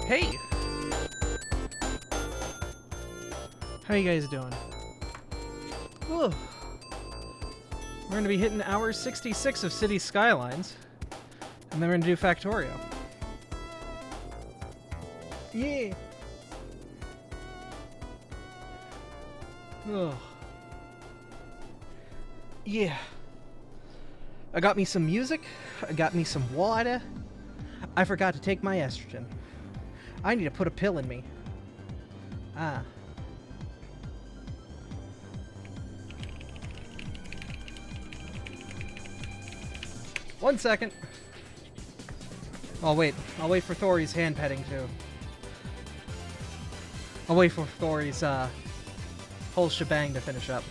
Hey! How you guys doing? Whew. We're going to be hitting hour 66 of City Skylines, and then we're going to do Factorio. Yeah! Ugh. Yeah. I got me some music, I got me some water. I forgot to take my estrogen. I need to put a pill in me. Ah. One second. Oh wait, I'll wait for Thori's hand petting too. I'll wait for Thori's whole shebang to finish up.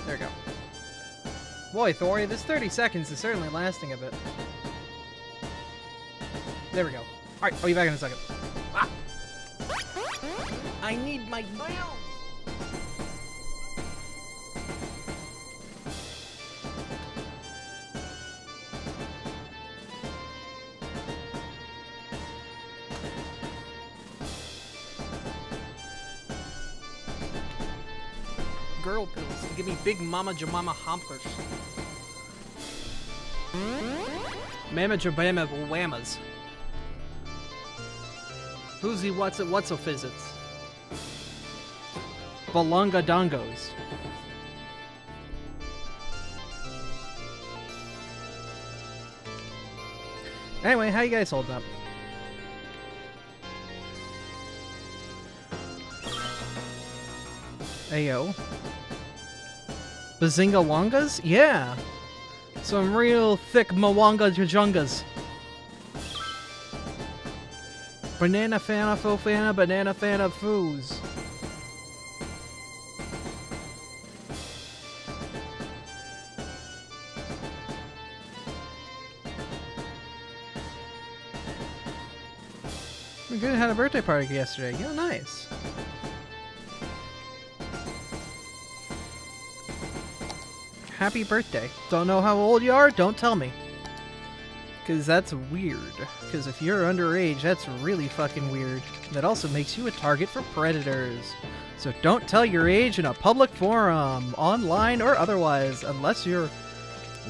There we go. Boy, Thori, this 30 seconds is certainly lasting a bit. There we go. Alright, I'll be back in a second. Ah! I need my bounce! Girl pills to give me big mama jamama hompers. Mama jabama whammas. Who's he what's it what's a physics? Balunga dongos. Anyway, how you guys holding up? Ayo. Bazinga Wangas? Yeah! Some real thick Mwanga Jajungas. Banana fana fofana, banana fana foos. We good had a birthday party yesterday. Yeah, nice. Happy birthday. Don't know how old you are? Don't tell me. Because that's weird. Because if you're underage, that's really fucking weird. That also makes you a target for predators. So don't tell your age in a public forum, online or otherwise, unless you're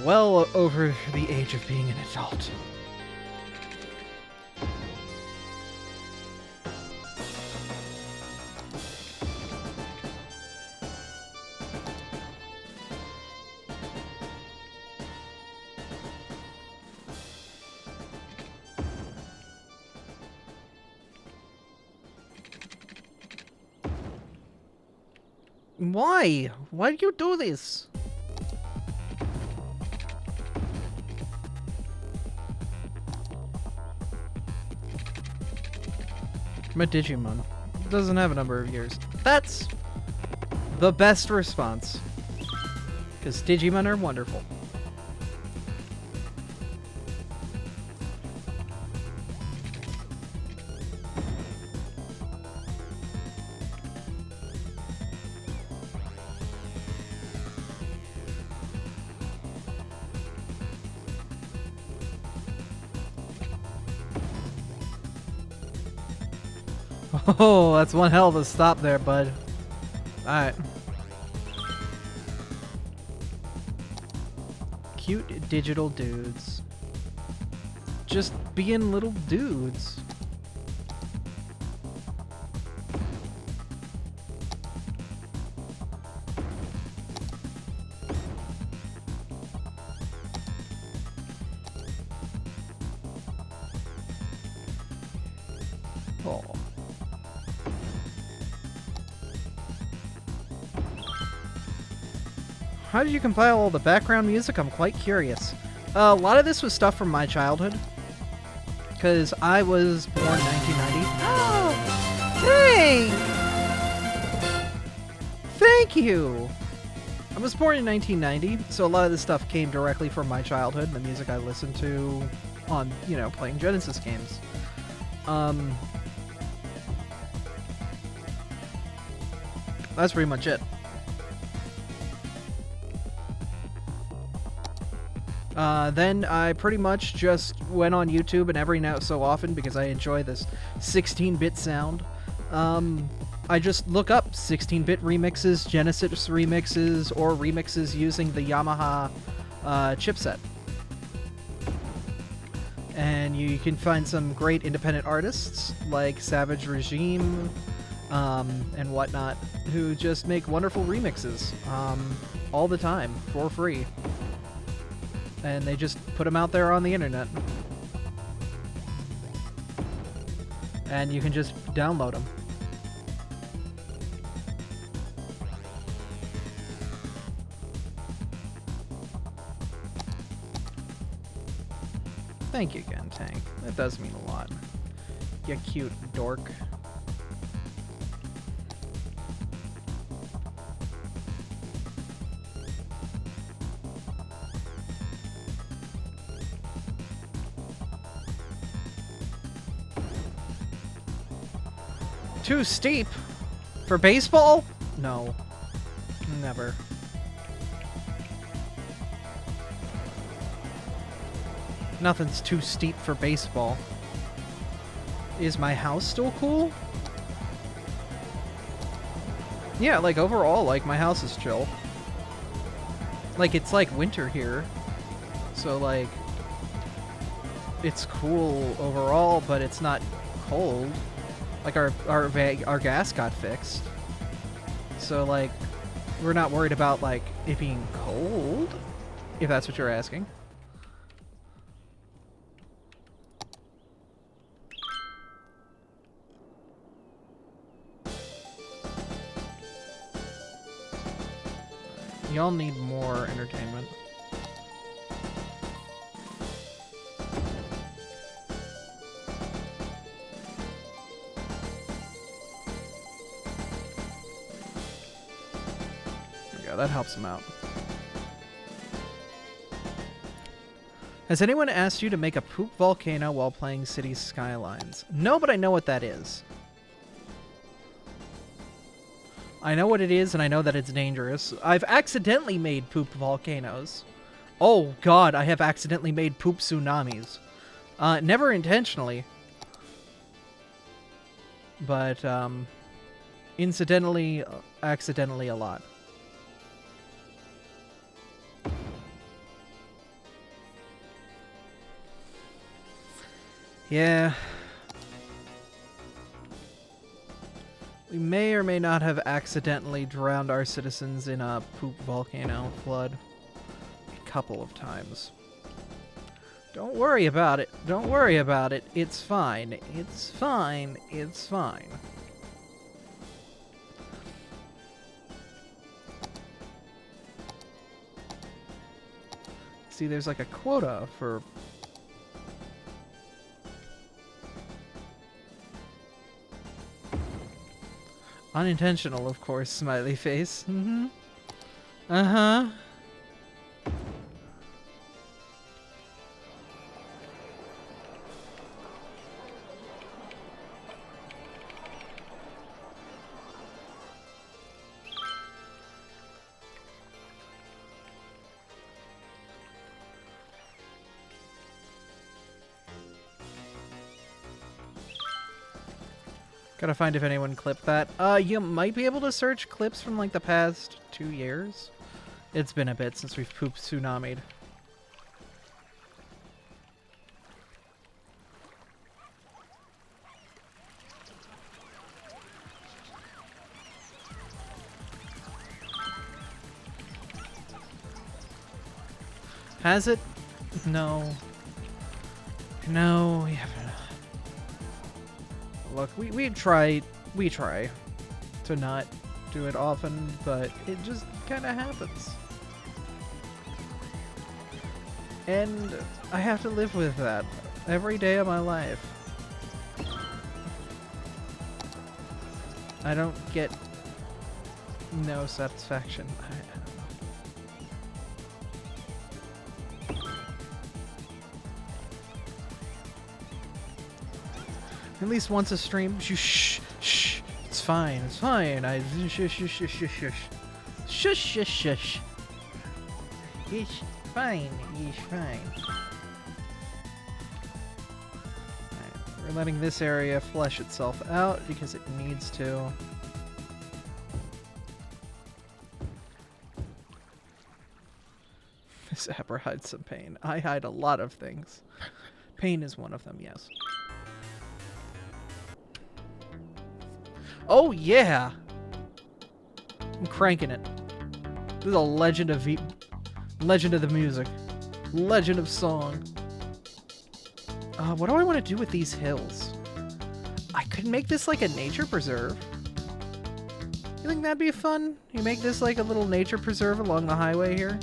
well over the age of being an adult. Why? Why do you do this? My Digimon doesn't have a number of years. That's the best response. Because Digimon are wonderful. Oh, that's one hell of a stop there, bud. Alright. Cute digital dudes. Just being little dudes. Oh. How did you compile all the background music? I'm quite curious. A lot of this was stuff from my childhood. Because I was born in 1990. Oh! Dang! Thank you! I was born in 1990, so a lot of this stuff came directly from my childhood, the music I listened to on, you know, playing Genesis games. That's pretty much it. Then I pretty much just went on YouTube, and every now so often, because I enjoy this 16-bit sound, I just look up 16-bit remixes, Genesis remixes, or remixes using the Yamaha chipset. And you can find some great independent artists like Savage Regime and whatnot who just make wonderful remixes all the time for free. And they just put them out there on the internet. And you can just download them. Thank you again, Tank. That does mean a lot. You cute dork. Too steep? For baseball? No. Never. Nothing's too steep for baseball. Is my house still cool? Yeah, like overall, like my house is chill. Like it's like winter here. So like it's cool overall, but it's not cold. Like our gas got fixed. So like we're not worried about like it being cold, if that's what you're asking. Y'all need more entertainment. There we go, that helps them out. Has anyone asked you to make a poop volcano while playing Cities Skylines? No, but I know what that is. I know what it is, and I know that it's dangerous. I've accidentally made poop volcanoes. Oh god, I have accidentally made poop tsunamis. Never intentionally. But, incidentally, accidentally a lot. Yeah. We may or may not have accidentally drowned our citizens in a poop volcano flood a couple of times. Don't worry about it. Don't worry about it. It's fine. It's fine. It's fine. See, there's like a quota for... Unintentional, of course, smiley face. Mm-hmm. Uh-huh. Gotta find if anyone clipped that. You might be able to search clips from like the past 2 years. It's been a bit since we've pooped tsunami'd. Has it? No. No, we haven't. Look, we try to not do it often, but it just kind of happens. And I have to live with that every day of my life. I don't get no satisfaction. I don't know. At least once a stream. Shh, shh. It's fine. It's fine. Shush, shush, shush, shush, shush, shush, shush. Shush. fine. He's fine. Alright, we're letting this area flesh itself out because it needs to. This apper hides some pain. I hide a lot of things. Pain is one of them, yes. Oh, yeah! I'm cranking it. This is a legend of legend of the music. Legend of song. What do I want to do with these hills? I could make this like a nature preserve. You think that'd be fun? You make this like a little nature preserve along the highway here?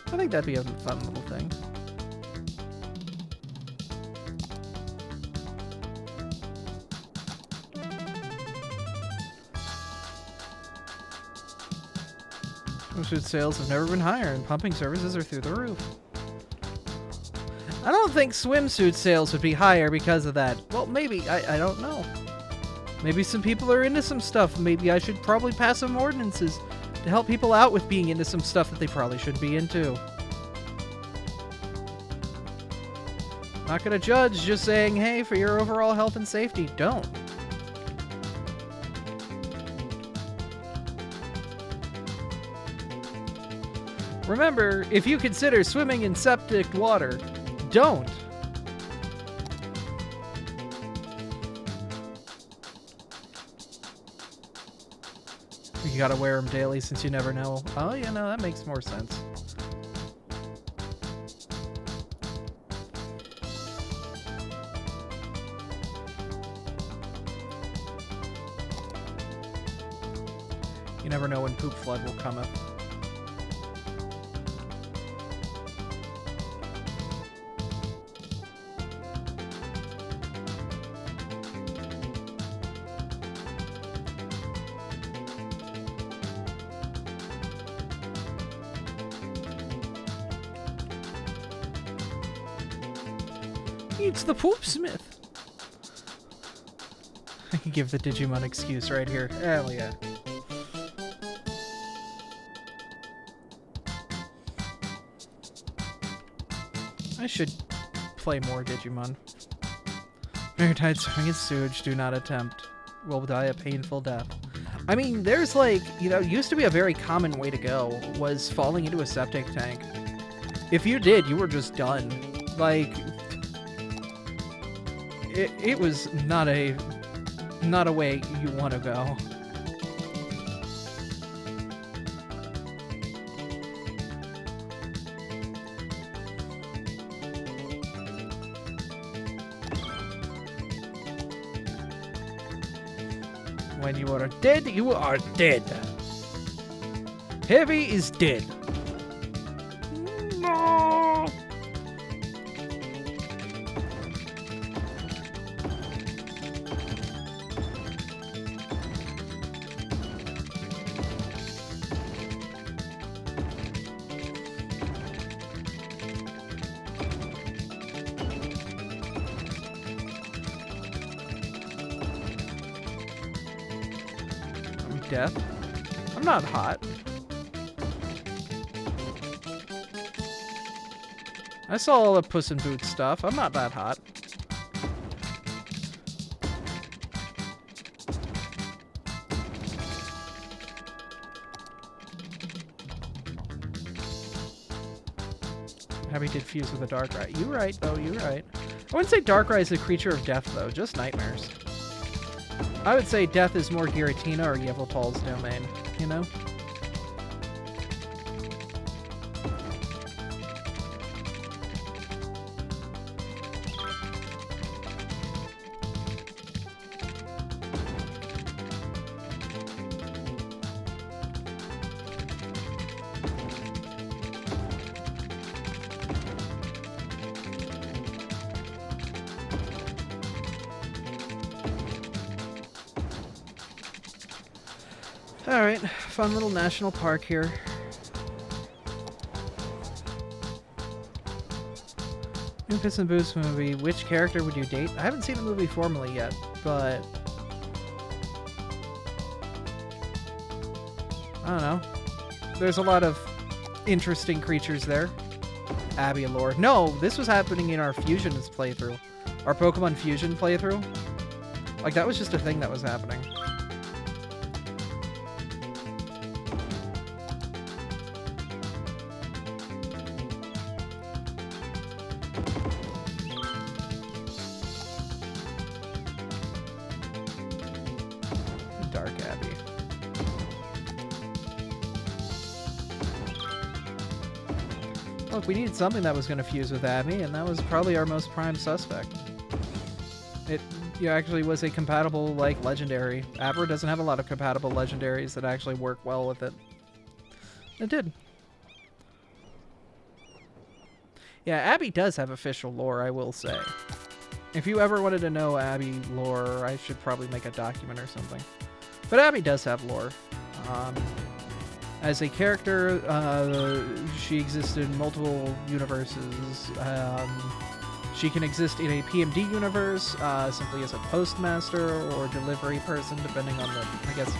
I think that'd be a fun little thing. Swimsuit sales have never been higher, and pumping services are through the roof. I don't think swimsuit sales would be higher because of that. Well, maybe. I don't know. Maybe some people are into some stuff. Maybe I should probably pass some ordinances to help people out with being into some stuff that they probably shouldn't be into. Not gonna judge, just saying, hey, for your overall health and safety, don't. Remember, if you consider swimming in septic water, don't. You gotta wear them daily since you never know. Oh, yeah, no, that makes more sense. You never know when poop flood will come up. It's the Poopsmith. I can give the Digimon excuse right here. Hell yeah. I should play more Digimon. Maritide swimming in sewage, do not attempt. Will die a painful death. I mean, there's like, you know, used to be a very common way to go, was falling into a septic tank. If you did, you were just done. Like, it was not a way you want to go. When you are dead, you are dead. Heavy is dead. No. Death. I'm not hot. I saw all the Puss in Boots stuff. I'm not that hot. Happy did fuse with a Darkrai. You right, though. You right. I wouldn't say Darkrai is a creature of death, though. Just nightmares. I would say death is more Giratina or Yveltal's domain, you know? Alright, fun little national park here. New Puss in Boots movie, which character would you date? I haven't seen the movie formally yet, but I don't know. There's a lot of interesting creatures there. Abby lore. No, this was happening in our Fusions playthrough. Our Pokemon Fusion playthrough. Like, that was just a thing that was happening. Dark Abby. Look, we needed something that was going to fuse with Abby, and that was probably our most prime suspect. It actually was a compatible, like, legendary. Abra doesn't have a lot of compatible legendaries that actually work well with it. It did. Yeah, Abby does have official lore, I will say. If you ever wanted to know Abby lore, I should probably make a document or something. But Abby does have lore. As a character, she existed in multiple universes. She can exist in a PMD universe, simply as a postmaster or delivery person, depending on the, I guess,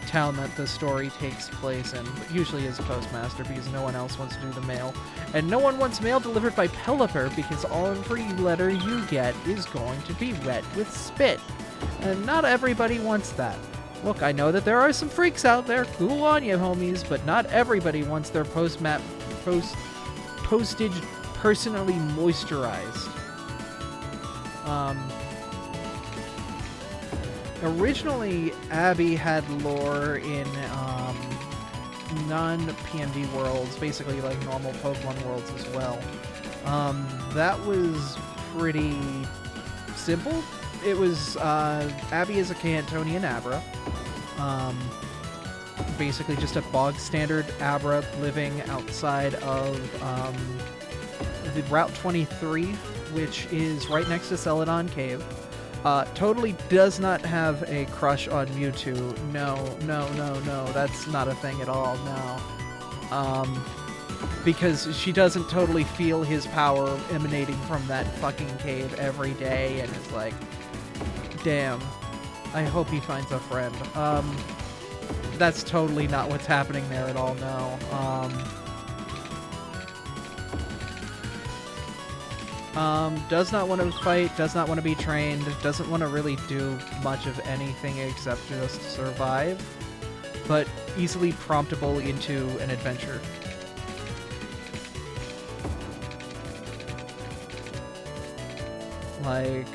town that the story takes place in. But usually as a postmaster, because no one else wants to do the mail. And no one wants mail delivered by Pelipper, because every letter you get is going to be wet with spit. And not everybody wants that. Look, I know that there are some freaks out there, cool on you, homies, but not everybody wants their postage personally moisturized. Originally, Abby had lore in non-PMD worlds, basically like normal Pokemon worlds as well. That was pretty simple. It was Abby is a Cantonian Abra. Basically just a bog standard Abra living outside of the Route 23, which is right next to Celadon Cave. Totally does not have a crush on Mewtwo. No, that's not a thing at all, no. Because she doesn't totally feel his power emanating from that fucking cave every day, and it's like, damn, I hope he finds a friend. That's totally not what's happening there at all, no. Does not want to fight, does not want to be trained, doesn't want to really do much of anything except just survive, but easily promptable into an adventure. Like,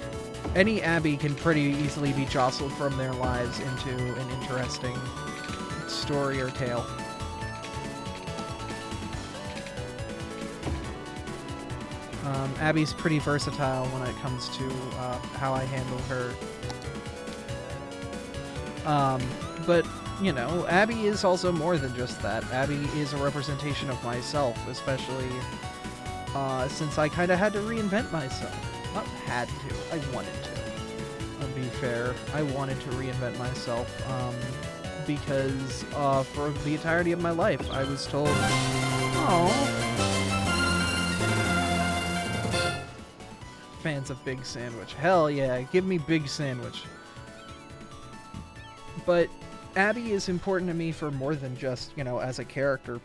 any Abby can pretty easily be jostled from their lives into an interesting story or tale. Abby's pretty versatile when it comes to how I handle her. But, you know, Abby is also more than just that. Abby is a representation of myself, especially since I kind of had to reinvent myself. Not had to, I wanted to. To be fair, I wanted to reinvent myself because for the entirety of my life, I was told, oh. Fans of Big Sandwich. Hell yeah, give me Big Sandwich. But Abby is important to me for more than just, you know, as a character.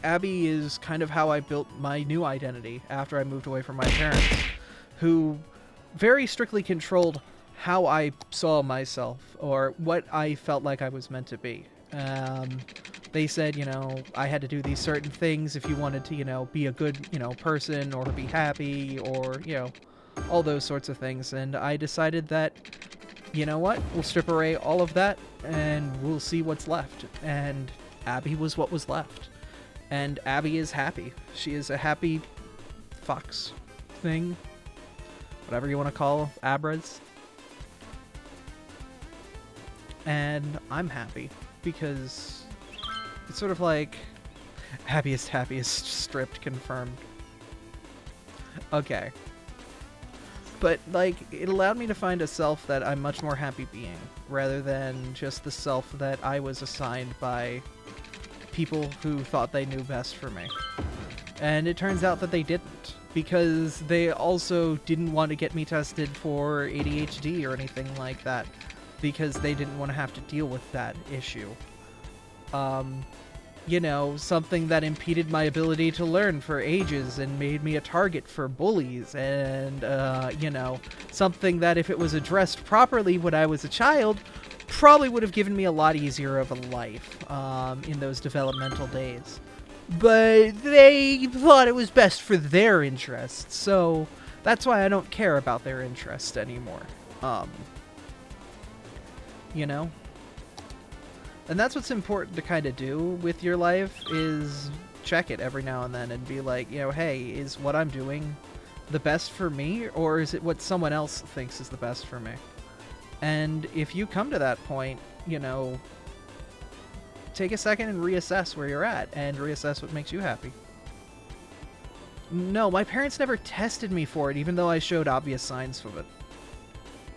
Abby is kind of how I built my new identity after I moved away from my parents, who very strictly controlled how I saw myself or what I felt like I was meant to be. They said, you know, I had to do these certain things if you wanted to, you know, be a good, you know, person or be happy or, you know, all those sorts of things. And I decided that, you know what, we'll strip away all of that and we'll see what's left. And Abby was what was left. And Abby is happy. She is a happy fox thing. Whatever you want to call Abras. And I'm happy because it's sort of like happiest stripped confirmed. Okay. But, like, it allowed me to find a self that I'm much more happy being, rather than just the self that I was assigned by people who thought they knew best for me. And it turns out that they didn't, because they also didn't want to get me tested for ADHD or anything like that, because they didn't want to have to deal with that issue. you know, something that impeded my ability to learn for ages and made me a target for bullies, and, you know, something that if it was addressed properly when I was a child, probably would have given me a lot easier of a life, in those developmental days. But they thought it was best for their interests, so that's why I don't care about their interests anymore. You know? And that's what's important to kind of do with your life, is check it every now and then and be like, you know, hey, is what I'm doing the best for me, or is it what someone else thinks is the best for me? And if you come to that point, you know, take a second and reassess where you're at and reassess what makes you happy. No, my parents never tested me for it, even though I showed obvious signs of it.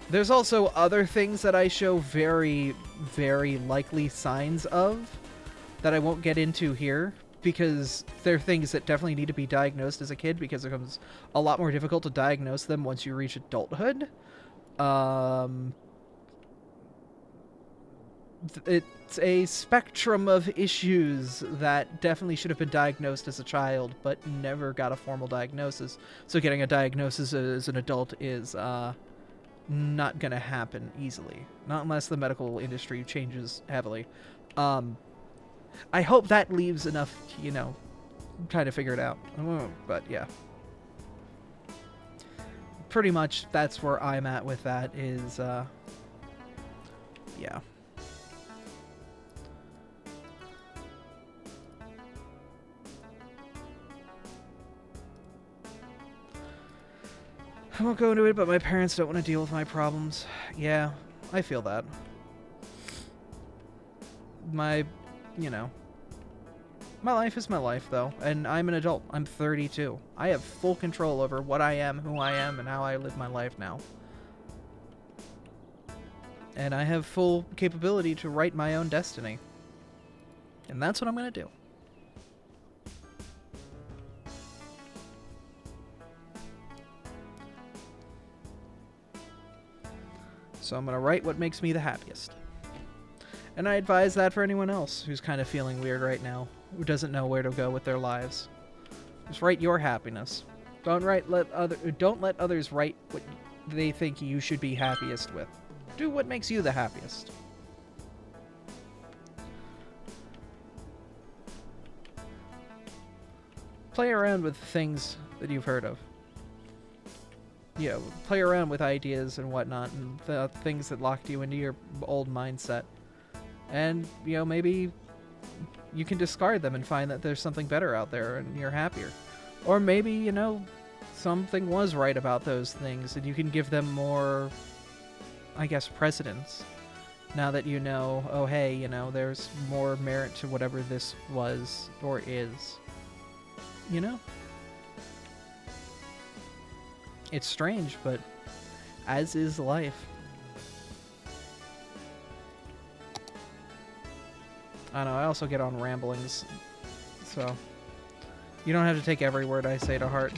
There's also other things that I show very, very likely signs of that I won't get into here, because they're things that definitely need to be diagnosed as a kid, because it becomes a lot more difficult to diagnose them once you reach adulthood. It's a spectrum of issues that definitely should have been diagnosed as a child, but never got a formal diagnosis. So getting a diagnosis as an adult is, not gonna happen easily. Not unless the medical industry changes heavily. I hope that leaves enough, you know, kind of figure it out. But yeah. Pretty much that's where I'm at with that, is, yeah. I won't go into it, but my parents don't want to deal with my problems. Yeah, I feel that. You know, my life is my life, though, and I'm an adult. I'm 32. I have full control over what I am, who I am, and how I live my life now. And I have full capability to write my own destiny. And that's what I'm going to do. So I'm going to write what makes me the happiest. And I advise that for anyone else who's kind of feeling weird right now, who doesn't know where to go with their lives. Just write your happiness. Don't let others write what they think you should be happiest with. Do what makes you the happiest. Play around with things that you've heard of. You know, play around with ideas and whatnot, and the things that locked you into your old mindset. And, you know, maybe you can discard them and find that there's something better out there and you're happier. Or maybe, you know, something was right about those things and you can give them more, I guess, precedence. Now that you know, oh hey, you know, there's more merit to whatever this was or is. You know? It's strange, but as is life. I know, I also get on ramblings, so you don't have to take every word I say to heart.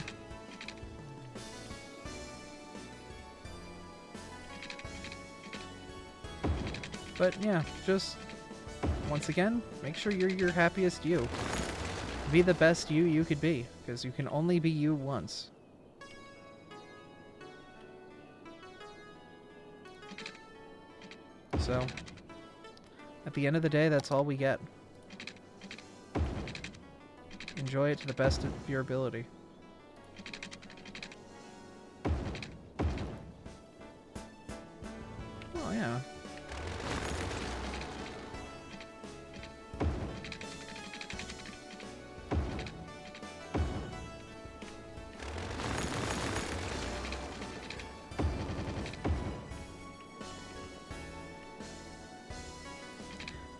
But yeah, just, once again, make sure you're your happiest you. Be the best you could be, because you can only be you once. So, at the end of the day, that's all we get. Enjoy it to the best of your ability. Oh, yeah.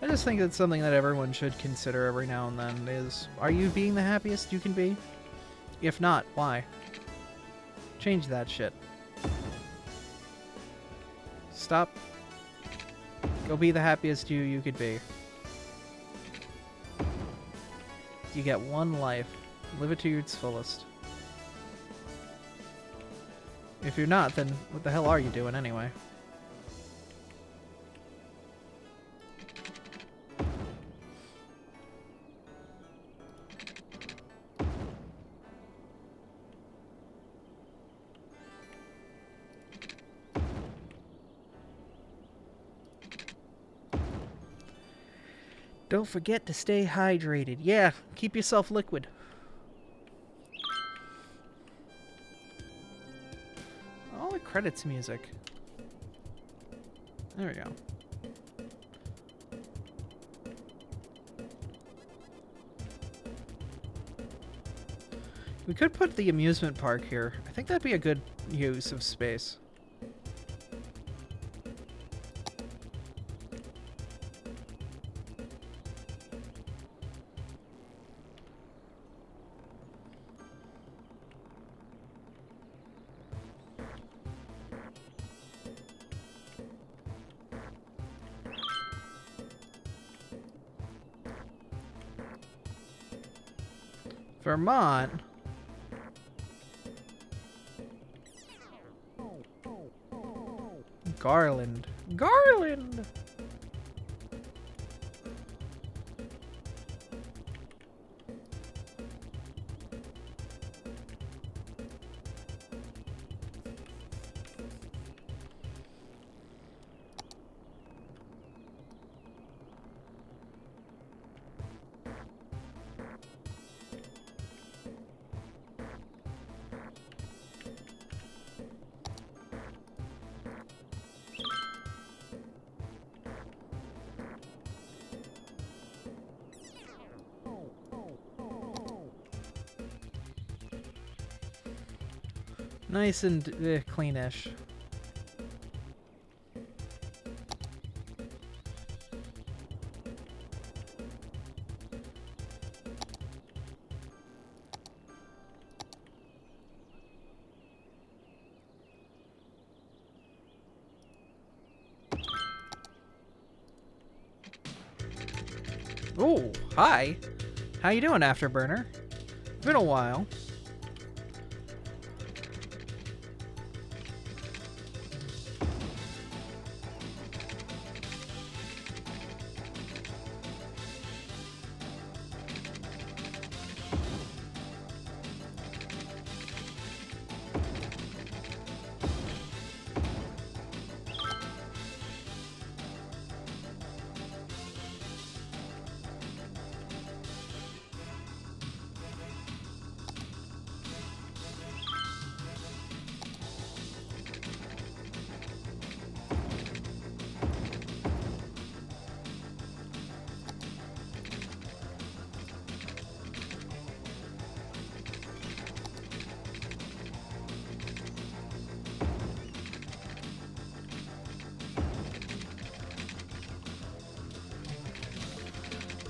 I just think that's something that everyone should consider every now and then is, are you being the happiest you can be? If not, why? Change that shit. Stop. Go be the happiest you could be. You get one life. Live it to its fullest. If you're not, then what the hell are you doing anyway? Don't forget to stay hydrated. Yeah, keep yourself liquid. All the credits music. There we go. We could put the amusement park here. I think that'd be a good use of space. Vermont? Garland. Garland! Nice and cleanish. Oh, hi. How you doing, Afterburner? Been a while.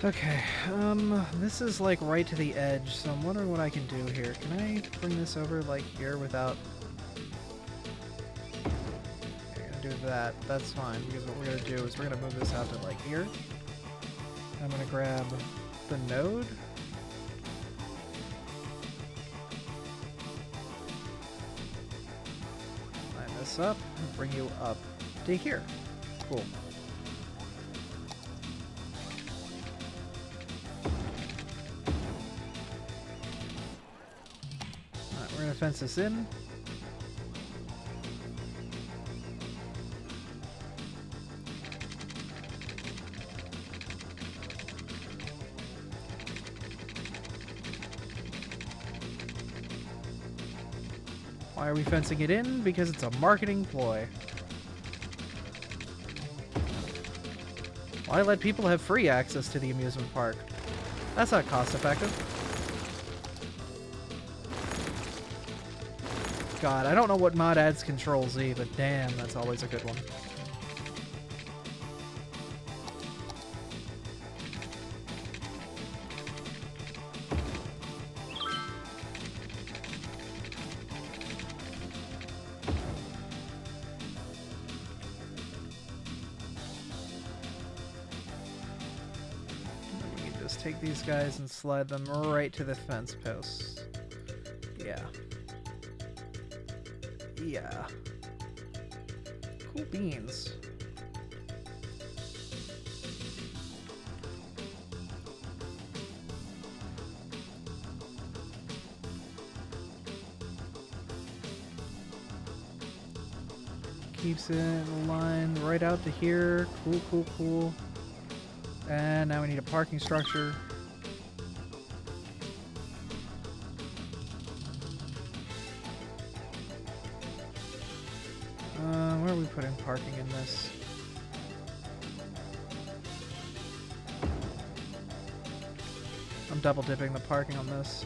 Okay, this is like right to the edge, so I'm wondering what I can do here. Can I bring this over like here without... I'm gonna do that, that's fine, because what we're gonna do is we're gonna move this out to like here. I'm gonna grab the node. Line this up, and bring you up to here. Cool. Fence this in. Why are we fencing it in? Because it's a marketing ploy. Why let people have free access to the amusement park? That's not cost effective. God, I don't know what mod adds Control Z, but damn, that's always a good one. We can just take these guys and slide them right to the fence posts. Yeah. Yeah. Cool beans. Keeps it in line right out to here. Cool, cool, cool. And now we need a parking structure. Where are we putting parking in this? I'm double dipping the parking on this.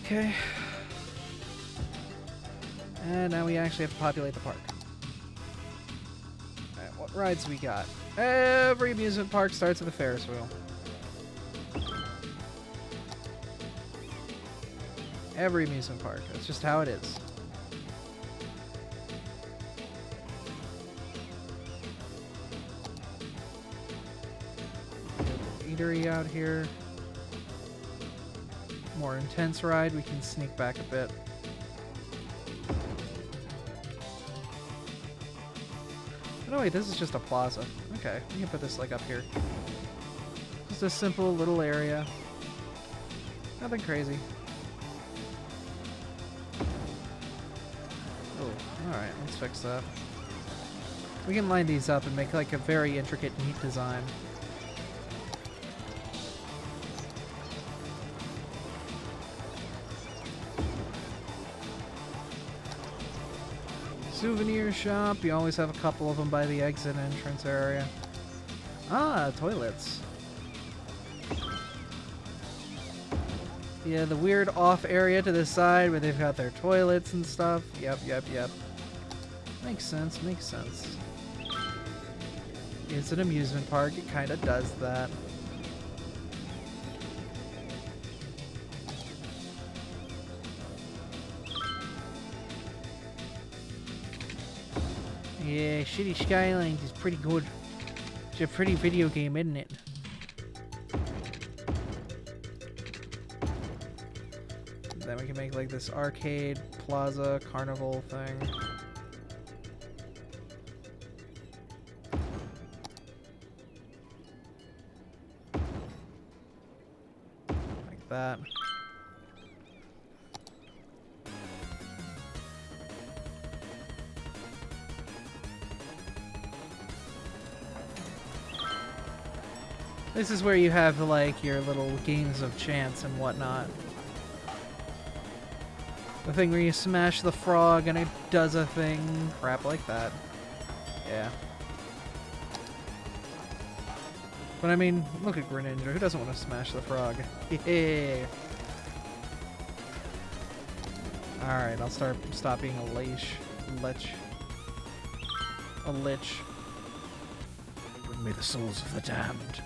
Okay. And now we actually have to populate the park. Alright, what rides we got? Every amusement park starts with a Ferris wheel. Every amusement park. That's just how it is. Eatery out here. More intense ride. We can sneak back a bit. Oh wait, this is just a plaza. Okay, we can put this like up here. Just a simple little area. Nothing crazy. Oh, alright, let's fix that. We can line these up and make like a very intricate, neat design. Souvenir shop. You always have a couple of them by the exit entrance area. Ah, toilets. Yeah, the weird off area to the side where they've got their toilets and stuff. Yep. Makes sense, makes sense. It's an amusement park. It kind of does that. Yeah, shitty Skylines is pretty good. It's a pretty video game, isn't it? Then we can make like this arcade, plaza, carnival thing. Like that. This is where you have like your little games of chance and whatnot. The thing where you smash the frog and it does a thing, crap like that. Yeah. But I mean, look at Greninja. Who doesn't want to smash the frog? Yeah. Alright, I'll stop being a lich. A lich. Bring me the souls of the damned.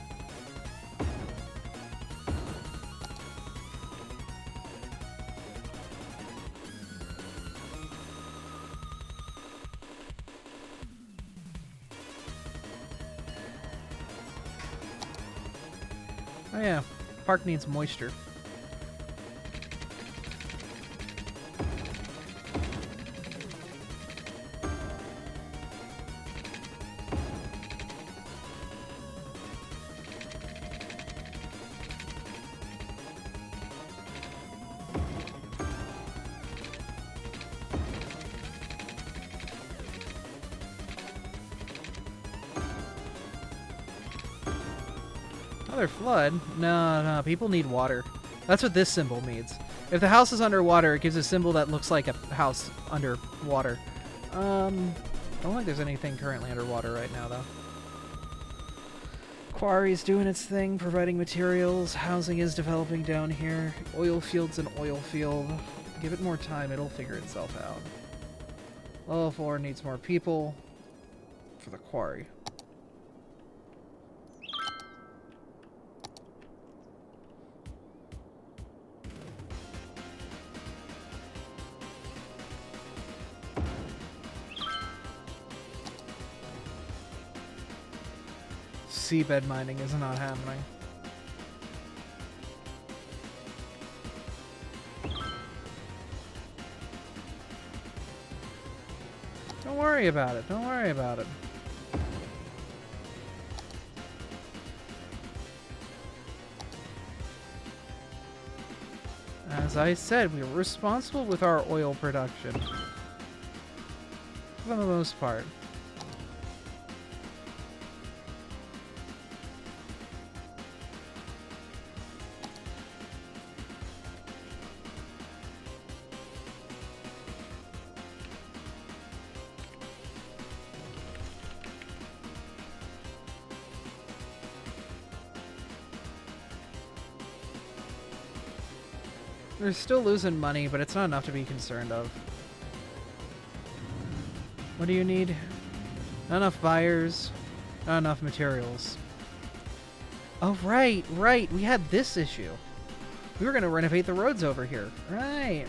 Oh yeah, park needs moisture. Another flood? No, people need water. That's what this symbol means. If the house is underwater, it gives a symbol that looks like a house underwater. I don't think there's anything currently underwater right now, though. Quarry's doing its thing, providing materials. Housing is developing down here. Oil field's an oil field. Give it more time, it'll figure itself out. Level 4 needs more people for the quarry. Seabed mining is not happening. Don't worry about it. Don't worry about it. As I said, we are responsible with our oil production. For the most part. They're still losing money, but it's not enough to be concerned of. What do you need? Not enough buyers, not enough materials. Oh, right. We had this issue. We were going to renovate the roads over here. Right.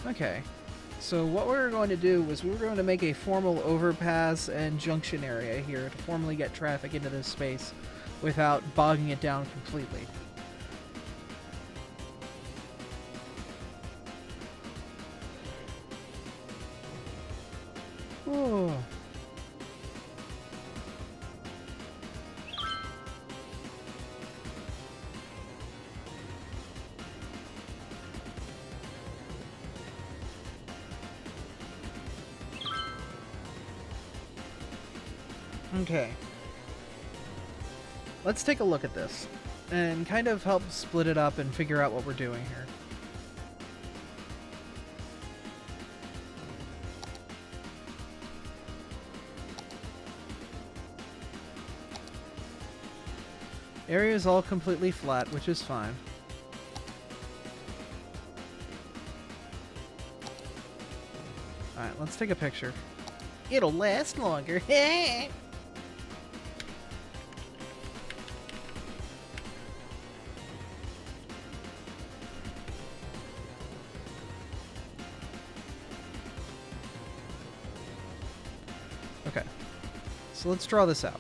Okay. So what we were going to do was we were going to make a formal overpass and junction area here to formally get traffic into this space without bogging it down completely. Oh. Okay. Let's take a look at this and kind of help split it up and figure out what we're doing here. Area is all completely flat, which is fine. Alright, let's take a picture. It'll last longer. Okay, so let's draw this out.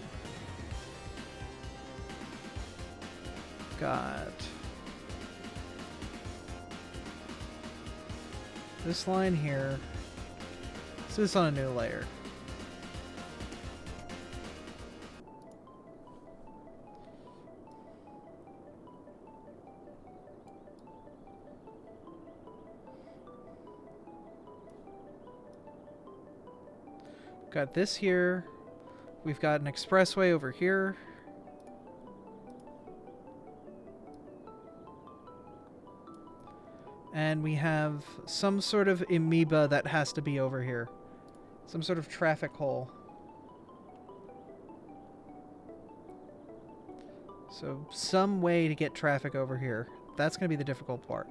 Got this line here. So this on a new layer. Got this here. We've got an expressway over here. And we have some sort of amoeba that has to be over here. Some sort of traffic hole. So some way to get traffic over here. That's going to be the difficult part.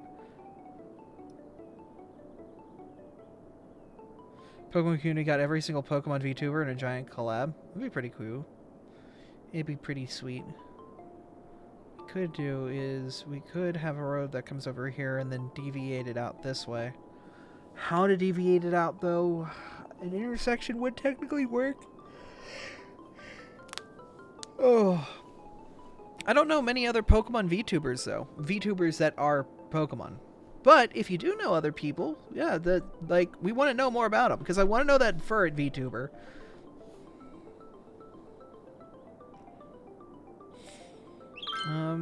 Pokemon community got every single Pokemon VTuber in a giant collab. That'd be pretty cool. It'd be pretty sweet. What we could do is we could have a road that comes over here and then deviate it out this way. How to deviate it out, though? An intersection would technically work. Oh. I don't know many other Pokemon VTubers, though. VTubers that are Pokemon. But if you do know other people, yeah, we want to know more about them. Because I want to know that Furret VTuber.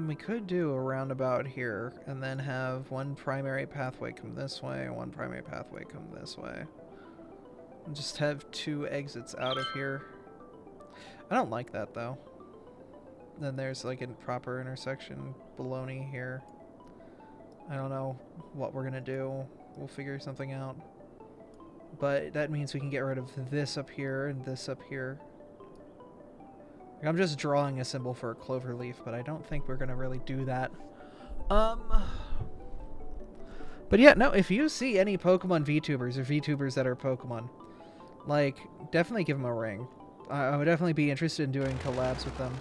We could do a roundabout here. And then have one primary pathway come this way. And one primary pathway come this way. And just have two exits out of here. I don't like that, though. Then there's like a proper intersection baloney here. I don't know what we're gonna do. We'll figure something out. But that means we can get rid of this up here and this up here. I'm just drawing a symbol for a clover leaf, but I don't think we're gonna really do that. But yeah, no, if you see any Pokemon VTubers or VTubers that are Pokemon, like, definitely give them a ring. I would definitely be interested in doing collabs with them.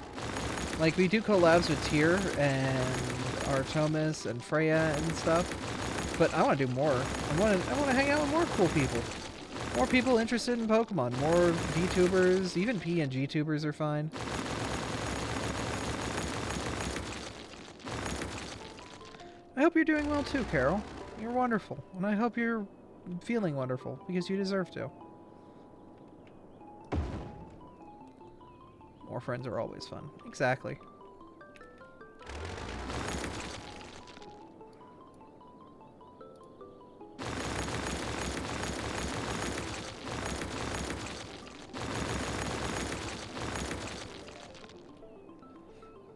Like, we do collabs with Tyr and Artemis and Freya and stuff, but I want to do more. I want to hang out with more cool people. More people interested in Pokemon. More VTubers, even PNG tubers are fine. I hope you're doing well too, Carol. You're wonderful, and I hope you're feeling wonderful, because you deserve to. More friends are always fun. Exactly.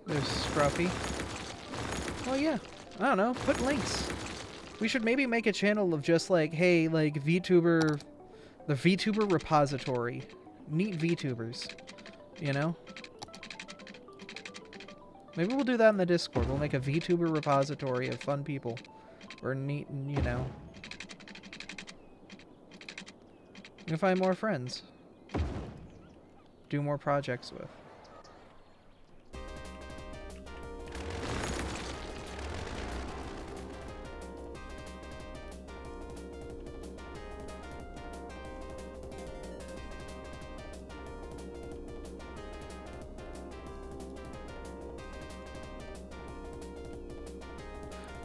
There's Scruffy. Well, yeah. I don't know. Put links. We should maybe make a channel of just like, hey, like VTuber, the VTuber repository. Neat VTubers. You know? Maybe we'll do that in the Discord. We'll make a VTuber repository of fun people. Or neat, you know. We can find more friends. Do more projects with.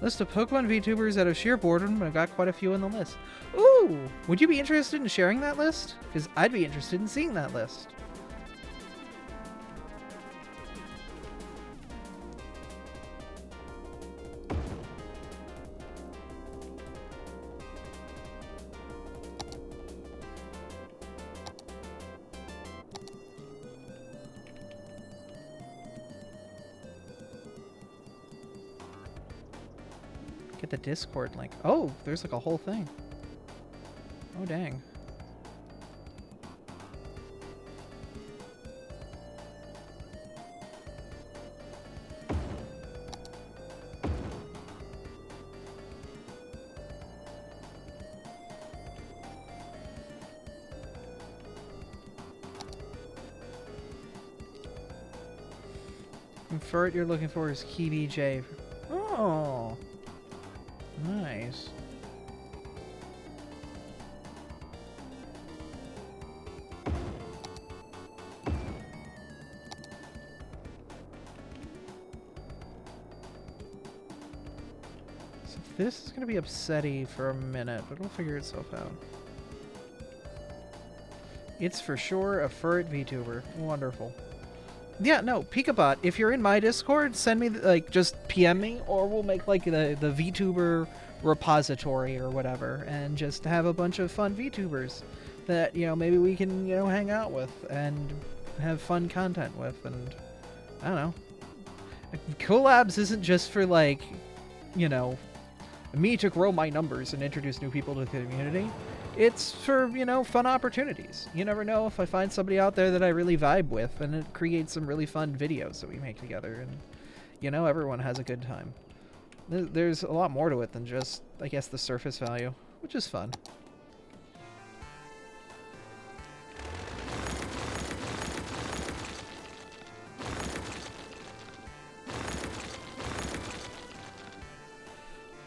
List of Pokemon VTubers out of sheer boredom, but I've got quite a few on the list. Ooh! Would you be interested in sharing that list? Because I'd be interested in seeing that list. Get the Discord link. Oh, there's like a whole thing. Oh, dang. And Furt you're looking for is Kiwi J. Oh. Nice. So this is going to be upsetty for a minute, but it'll figure itself out. It's for sure a Furt VTuber. Wonderful. Yeah, no, Pikabot, if you're in my Discord, send me, like, just PM me, or we'll make, like, the VTuber repository or whatever, and just have a bunch of fun VTubers that, you know, maybe we can, you know, hang out with and have fun content with, and, I don't know. Collabs isn't just for, like, you know, me to grow my numbers and introduce new people to the community. It's for, you know, fun opportunities. You never know if I find somebody out there that I really vibe with, and it creates some really fun videos that we make together, and, you know, everyone has a good time. There's a lot more to it than just, I guess, the surface value, which is fun.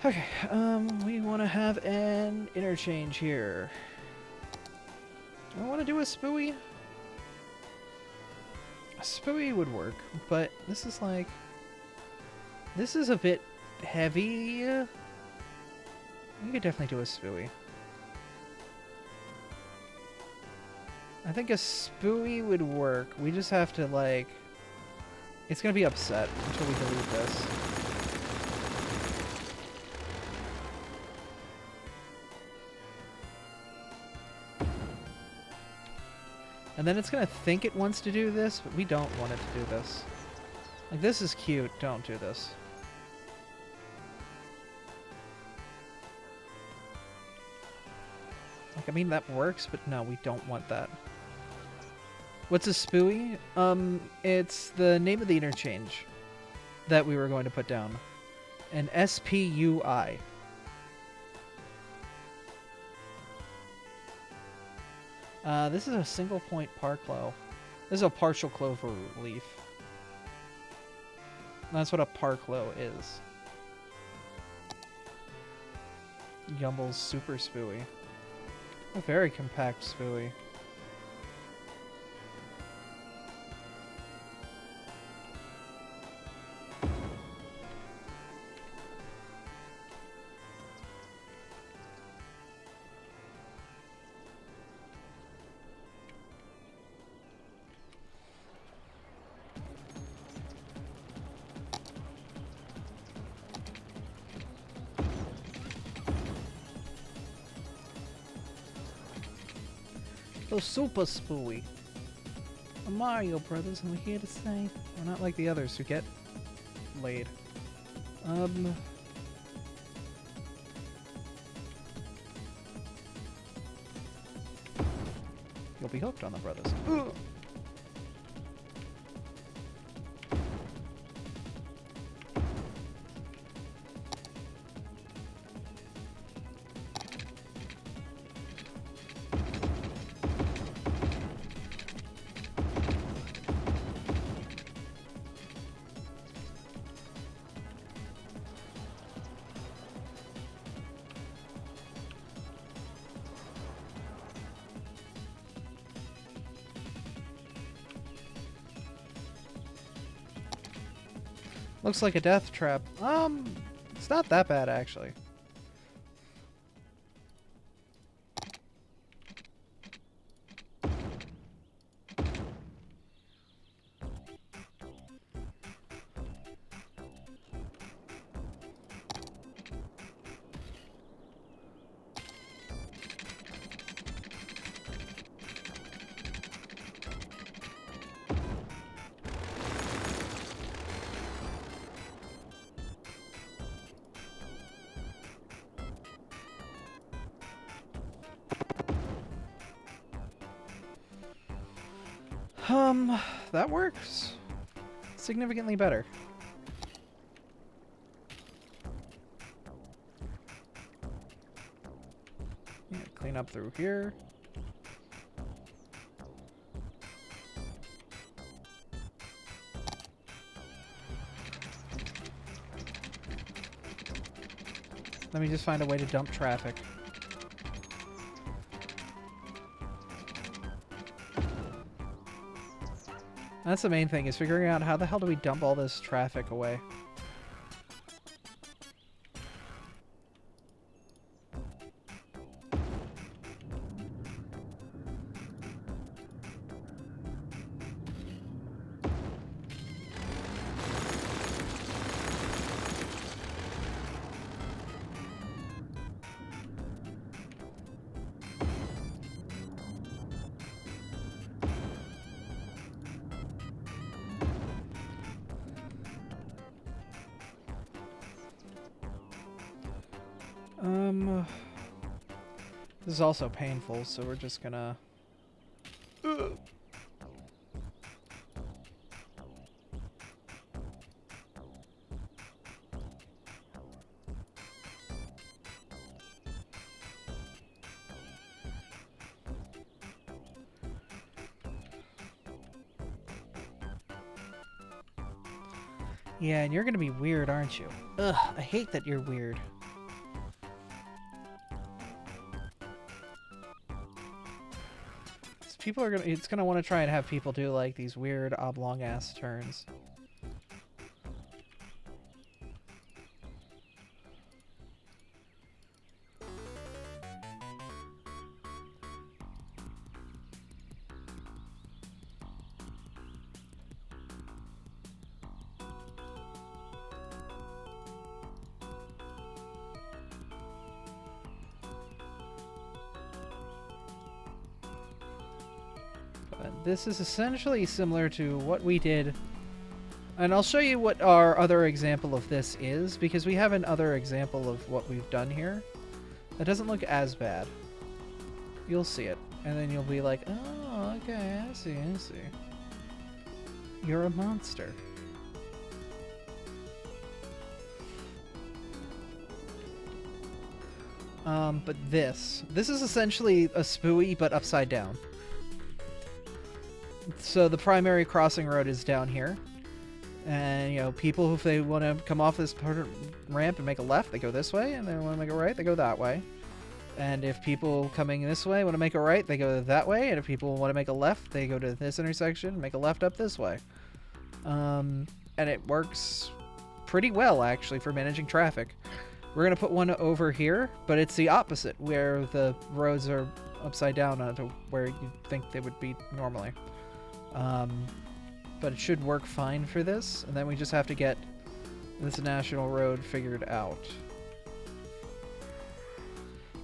Okay, we want to have an interchange here. Do I want to do a Spooey? A Spooey would work, but this is like... This is a bit heavy. We could definitely do a Spooey. I think a Spooey would work. We just have to, like... It's gonna be upset until we delete this. And then it's gonna think it wants to do this, but we don't want it to do this. Like, this is cute, don't do this. Like, I mean, that works, but no, we don't want that. What's a Spooey? It's the name of the interchange that we were going to put down. An SPUI. This is a single point Parklow. This is a partial clover leaf. That's what a Parklow is. Yumble's Super Spooey. A very compact Spooey. The Super Spooey. The Mario Brothers, and we're here to say we're not like the others who get laid. You'll be hooked on the brothers. Ugh. Looks like a death trap. It's not that bad, actually. That works. Significantly better. Yeah, clean up through here. Let me just find a way to dump traffic. That's the main thing, is figuring out how the hell do we dump all this traffic away. This is also painful, so we're just gonna... Yeah, and you're gonna be weird, aren't you? Ugh, I hate that you're weird. People are gonna, it's gonna want to try and have people do like these weird oblong ass turns. This is essentially similar to what we did, and I'll show you what our other example of this is, because we have another example of what we've done here that doesn't look as bad. You'll see it, and then you'll be like, oh, okay, I see. You're a monster. But this is essentially a spooey, but upside down. So the primary crossing road is down here, and you know, people, if they want to come off this ramp and make a left, they go this way, and they want to make a right, they go that way. And if people coming this way want to make a right, they go that way, and if people want to make a left, they go to this intersection, make a left up this way. And it works pretty well, actually, for managing traffic. We're going to put one over here, but it's the opposite, where the roads are upside down onto where you'd think they would be normally. But it should work fine for this, and then we just have to get this national road figured out.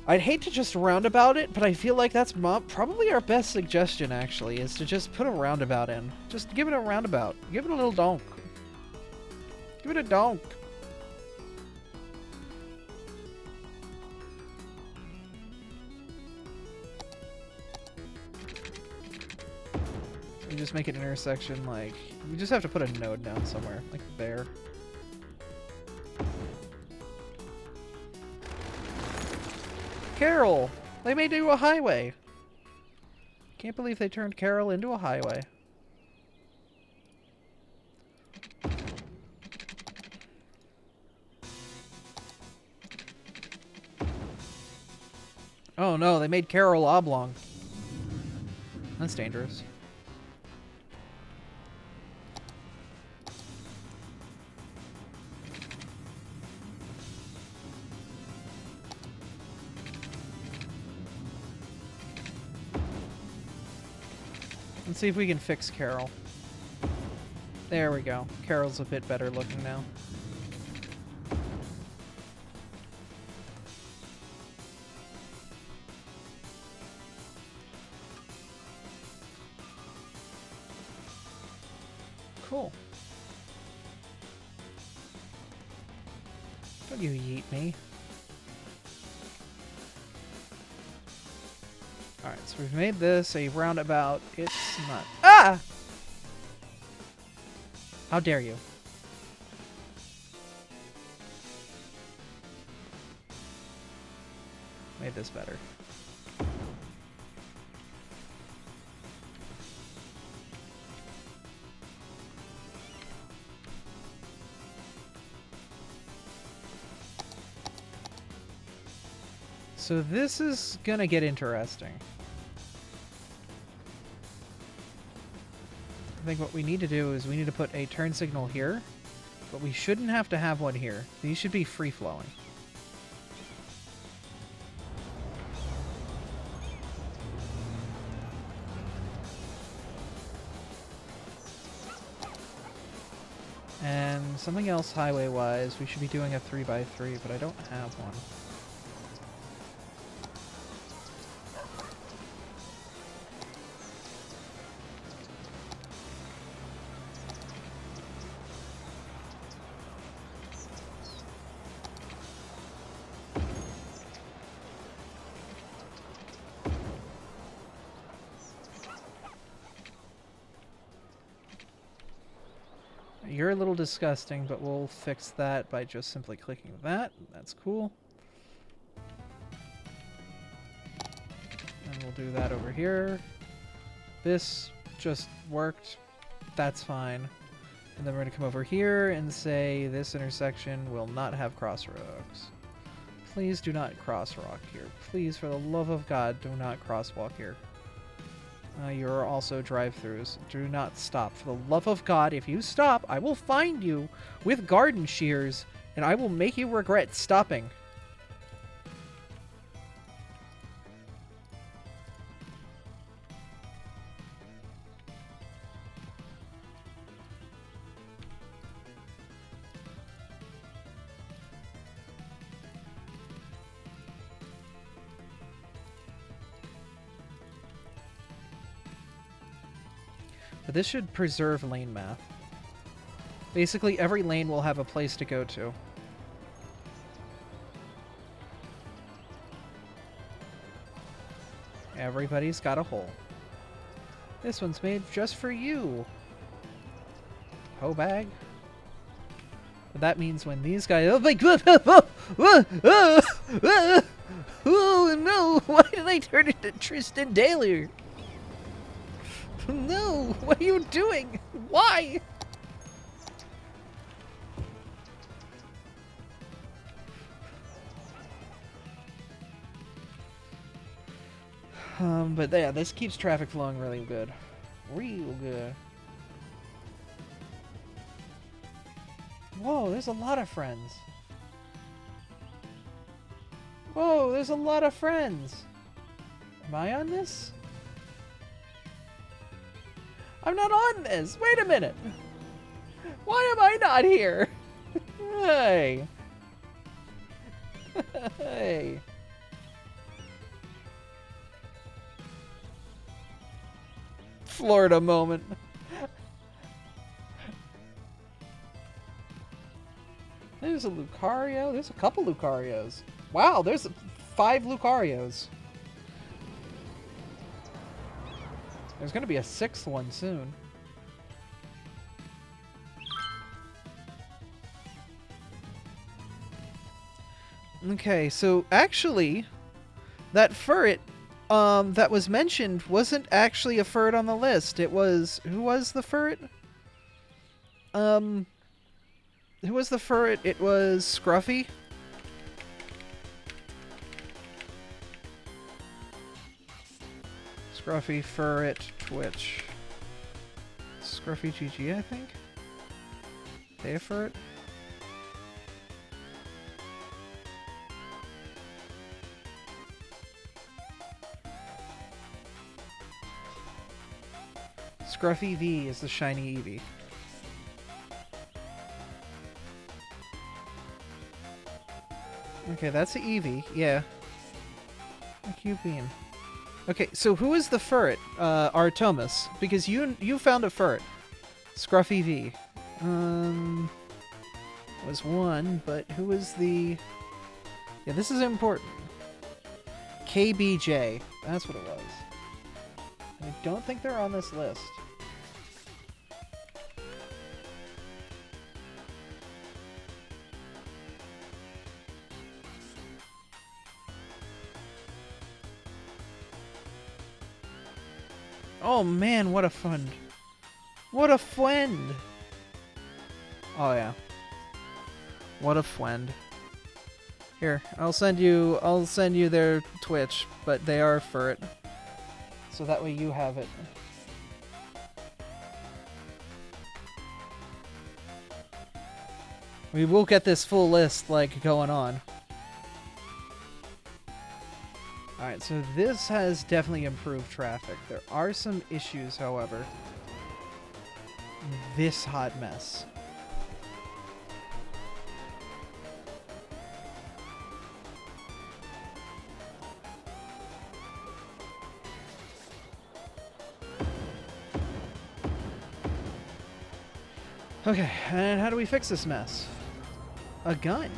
I'd hate to just roundabout it, but I feel like that's probably our best suggestion, actually, is to just put a roundabout in. Just give it a roundabout. Give it a little donk. Give it a donk. You just make an intersection, like, we just have to put a node down somewhere, like there. Carroll! They made it a highway! Can't believe they turned Carroll into a highway. Oh no, they made Carroll oblong. That's dangerous. Let's see if we can fix Carol. There we go. Carol's a bit better looking now. Cool. Don't you yeet me. Alright, so we've made this a roundabout. It's not... Ah! How dare you? Made this better. So this is gonna get interesting. I think what we need to do is we need to put a turn signal here, but we shouldn't have to have one here. These should be free-flowing. And something else highway-wise, we should be doing a 3x3, but I don't have one. You're a little disgusting, but we'll fix that by just simply clicking that. That's cool. And we'll do that over here. This just worked. That's fine. And then we're going to come over here and say this intersection will not have crossroads. Please do not crosswalk here. Please, for the love of God, do not crosswalk here. You're also drive-thrus. Do not stop. For the love of God, if you stop, I will find you with garden shears, and I will make you regret stopping. But this should preserve lane math. Basically, every lane will have a place to go to. Everybody's got a hole. This one's made just for you. Hoe bag. But that means when these guys... Oh my God! Oh no! Why did I turn into Tristan Daly? No! What are you doing? Why? But yeah, this keeps traffic flowing really good. Real good. Whoa, there's a lot of friends. Whoa, there's a lot of friends. Am I on this? I'm not on this. Wait a minute. Why am I not here? Hey. Hey. Florida moment. There's a Lucario. There's a couple Lucarios. Wow, there's 5 Lucarios. There's going to be a 6th one soon. Okay, so actually, that ferret that was mentioned wasn't actually a ferret on the list. It was... Who was the ferret? Who was the ferret? It was Scruffy. Scruffy, Ferret, Twitch. Scruffy GG, I think? They a ferret? Scruffy V is the shiny Eevee. Okay, that's the Eevee. Yeah. A cute bean. Okay, so who is the ferret? Artomis. Because you found a ferret. Scruffy V. Was one, but who was the... Yeah, this is important. KBJ. That's what it was. I don't think they're on this list. Oh man, what a fun. What a friend. Oh yeah. What a friend. Here, I'll send you their Twitch, but they are ferret. So that way you have it. We will get this full list, like, going on. Alright, so this has definitely improved traffic. There are some issues, however. This hot mess. Okay, and how do we fix this mess? A gun.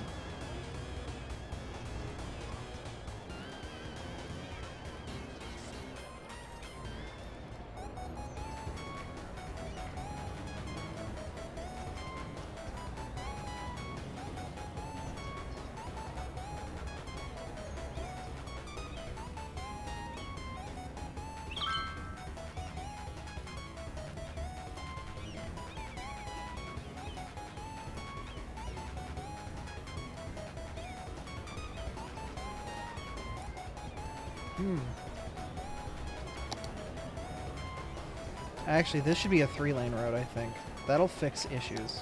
Actually, this should be a 3-lane road, I think. That'll fix issues.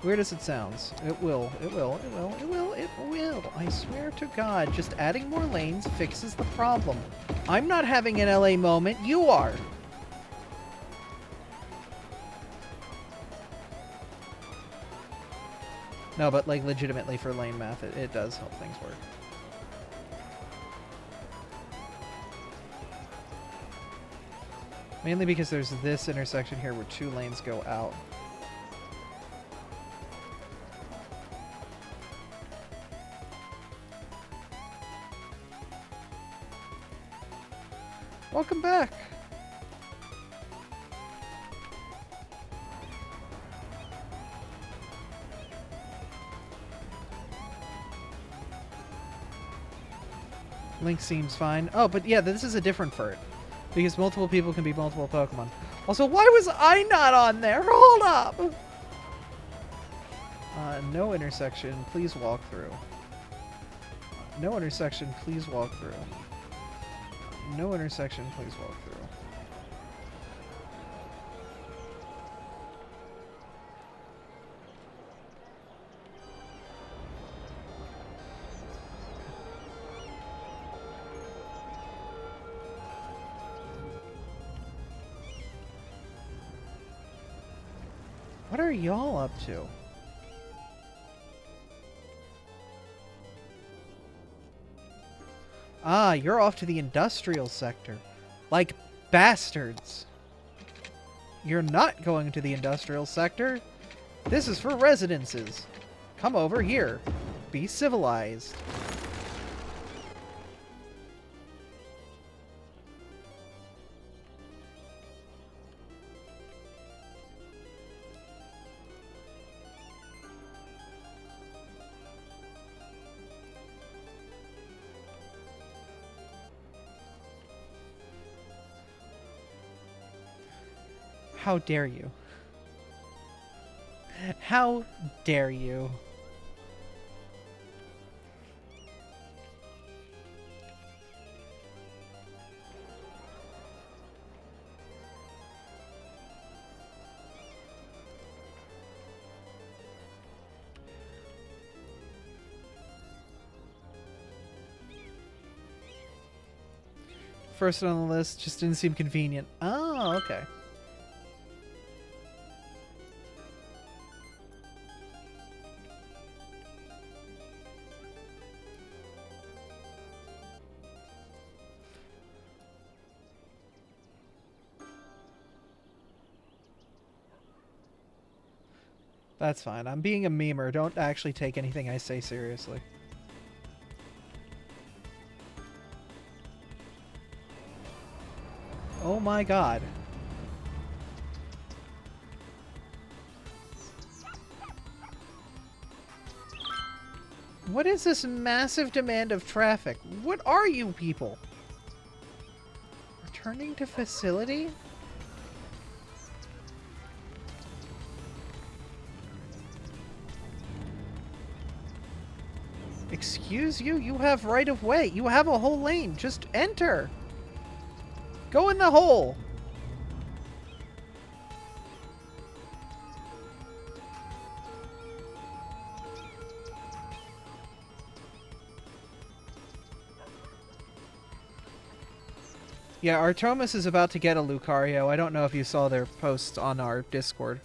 Weird as it sounds. It will. It will. It will. It will. It will. I swear to God, just adding more lanes fixes the problem. I'm not having an LA moment. You are. No, but like legitimately for lane math, it does help things work. Mainly because there's this intersection here where 2 lanes go out. Welcome back! Link seems fine. Oh, but yeah, this is a different ferret. Because multiple people can be multiple Pokemon. Also, why was I not on there? Hold up! No intersection, please walk through. No intersection, please walk through. No intersection, please walk through. What are y'all up to? Ah, you're off to the industrial sector. Like bastards. You're not going to the industrial sector. This is for residences. Come over here. Be civilized. How dare you? How dare you? First on the list just didn't seem convenient. Oh, okay. That's fine. I'm being a memer. Don't actually take anything I say seriously. Oh my god. What is this massive demand of traffic? What are you people? Returning to facility? Excuse you? You have right of way. You have a whole lane. Just enter. Go in the hole. Yeah, Artemis is about to get a Lucario. I don't know if you saw their posts on our Discord.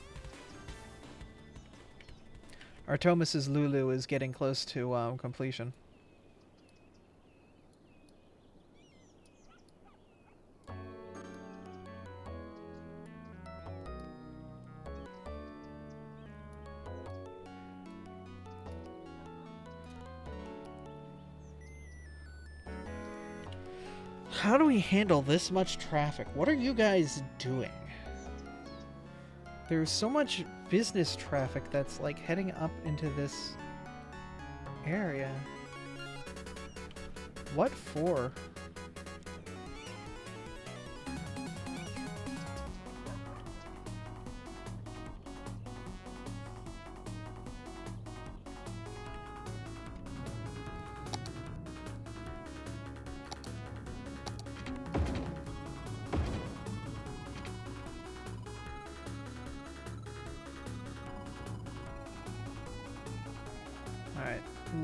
Artemis's Lulu is getting close to completion. How do we handle this much traffic? What are you guys doing? There's so much business traffic that's like heading up into this area. What for?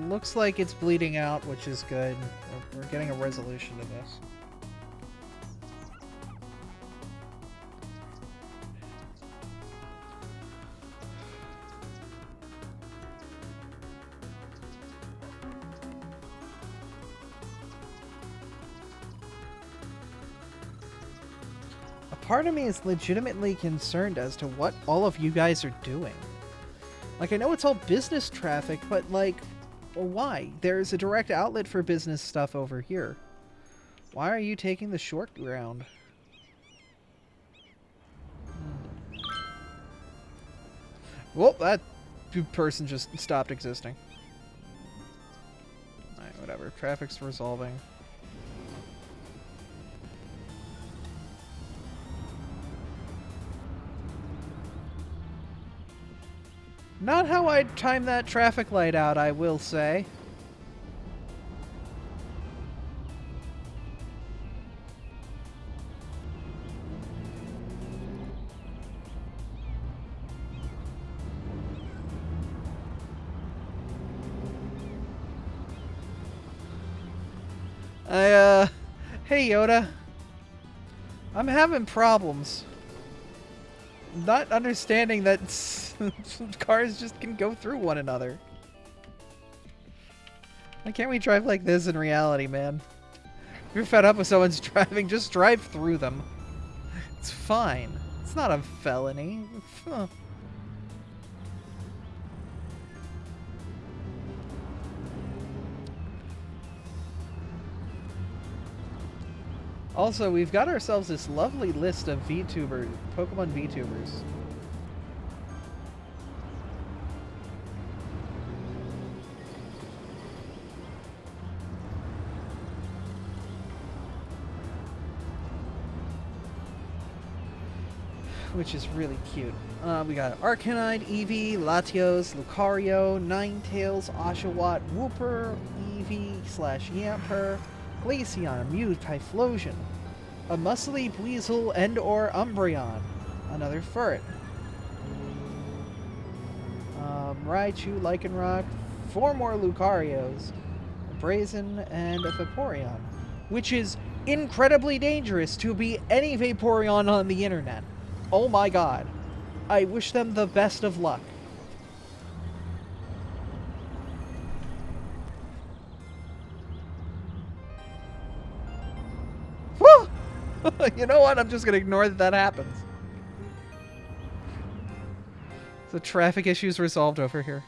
Looks like it's bleeding out, which is good. We're getting a resolution to this. A part of me is legitimately concerned as to what all of you guys are doing. Like, I know it's all business traffic, but like, well, why? There's a direct outlet for business stuff over here. Why are you taking the short ground? Well, that person just stopped existing. Alright, whatever. Traffic's resolving. Not how I'd time that traffic light out, I will say. Hey Yoda. I'm having problems. Not understanding that cars just can go through one another. Why can't we drive like this in reality, man? If you're fed up with someone's driving, just drive through them. It's fine. It's not a felony. Huh. Also, we've got ourselves this lovely list of VTuber, Pokemon VTubers. Which is really cute. We got Arcanine, Eevee, Latios, Lucario, Ninetales, Oshawott, Wooper, Eevee/Yamper, Glaceon, Mew, Typhlosion, a muscly Weasel and/or Umbreon, another Furret, Raichu, Lycanroc, 4 more Lucarios, a Brazen, and a Vaporeon, which is incredibly dangerous to be any Vaporeon on the internet. Oh my god. I wish them the best of luck. You know what? I'm just gonna ignore that that happens. The traffic issues resolved over here.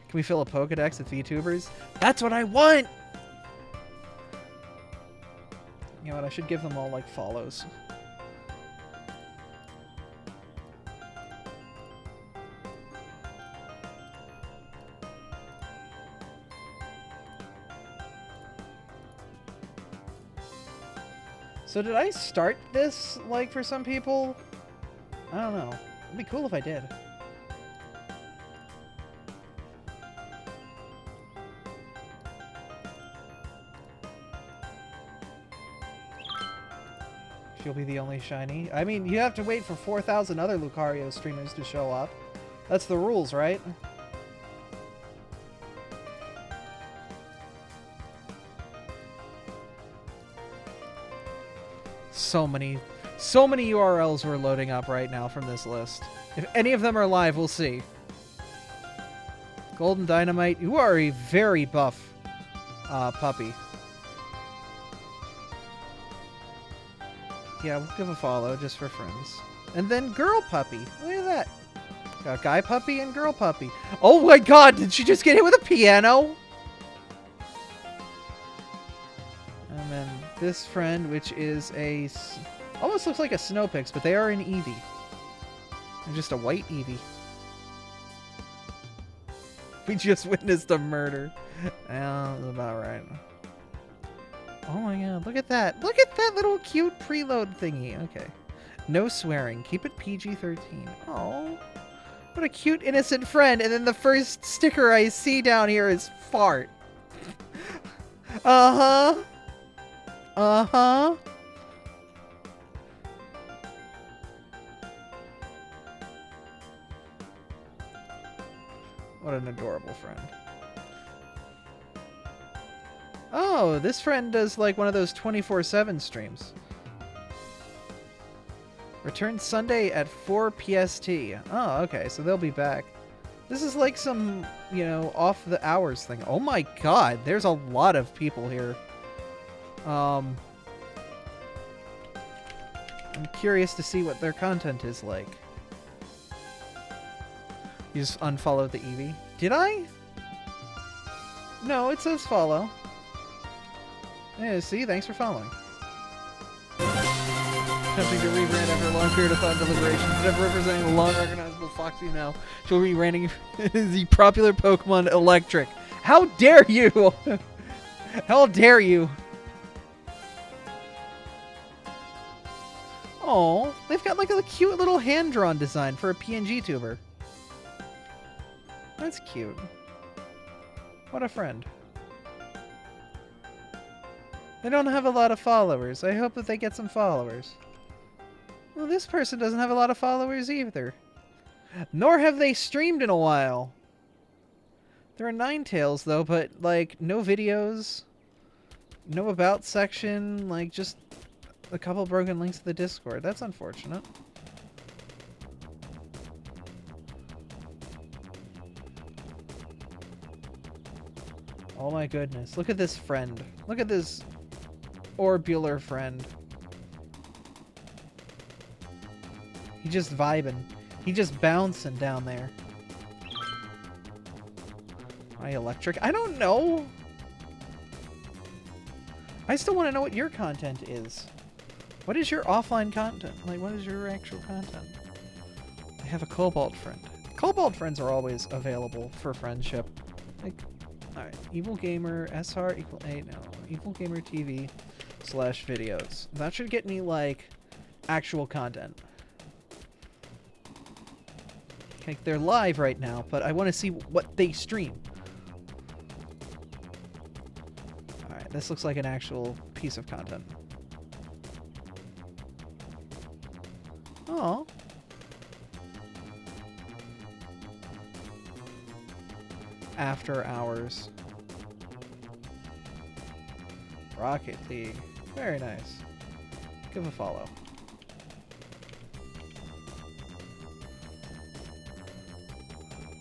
Can we fill a Pokedex with VTubers? That's what I want! You know what, I should give them all, like, follows. So did I start this, like, for some people? I don't know. It'd be cool if I did. She'll be the only shiny. I mean, you have to wait for 4,000 other Lucario streamers to show up. That's the rules, right? So many URLs were loading up right now from this list. If any of them are live, we'll see. Golden Dynamite, you are a very buff puppy. Yeah, we'll give a follow just for friends. And then Girl Puppy. Look at that. Got Guy Puppy and Girl Puppy. Oh my god, did she just get hit with a piano? And then this friend, which is a... almost looks like a Snowpix, but they are an Eevee. They're just a white Eevee. We just witnessed a murder. Yeah, that's about right. Oh my god, look at that. Look at that little cute preload thingy. Okay. No swearing. Keep it PG-13. Oh, what a cute, innocent friend. And then the first sticker I see down here is fart. Uh-huh. Uh-huh. What an adorable friend. Oh, this friend does like one of those 24/7 streams. Return Sunday at 4 PST. Oh, okay, so they'll be back. This is like some, you know, off the hours thing. Oh my god, there's a lot of people here. I'm curious to see what their content is like. You just unfollowed the Eevee. Did I? No, it says follow. Yeah, see? Thanks for following. Attempting to rebrand after a long period of thought and deliberation. Instead of representing the long recognizable Foxy now, she'll be rebranding the popular Pokemon Electric. How dare you! How dare you! Oh, they've got like a cute little hand-drawn design for a PNG tuber. That's cute. What a friend. They don't have a lot of followers. I hope that they get some followers. Well, this person doesn't have a lot of followers either. Nor have they streamed in a while. There are Ninetales though, but like no videos, no about section, like just a couple broken links to the Discord. That's unfortunate. Oh my goodness. Look at this friend. Look at this orbular friend. He just vibing. He just bouncing down there. Are you electric? I don't know. I still want to know what your content is. What is your offline content? Like, what is your actual content? I have a Cobalt friend. Cobalt friends are always available for friendship. Like, alright. Evil Gamer SR equal 8 now. Evil Gamer TV / videos. That should get me, like, actual content. Like, they're live right now, but I want to see what they stream. Alright, this looks like an actual piece of content. Oh. After hours. Rocket League. Very nice. Give a follow.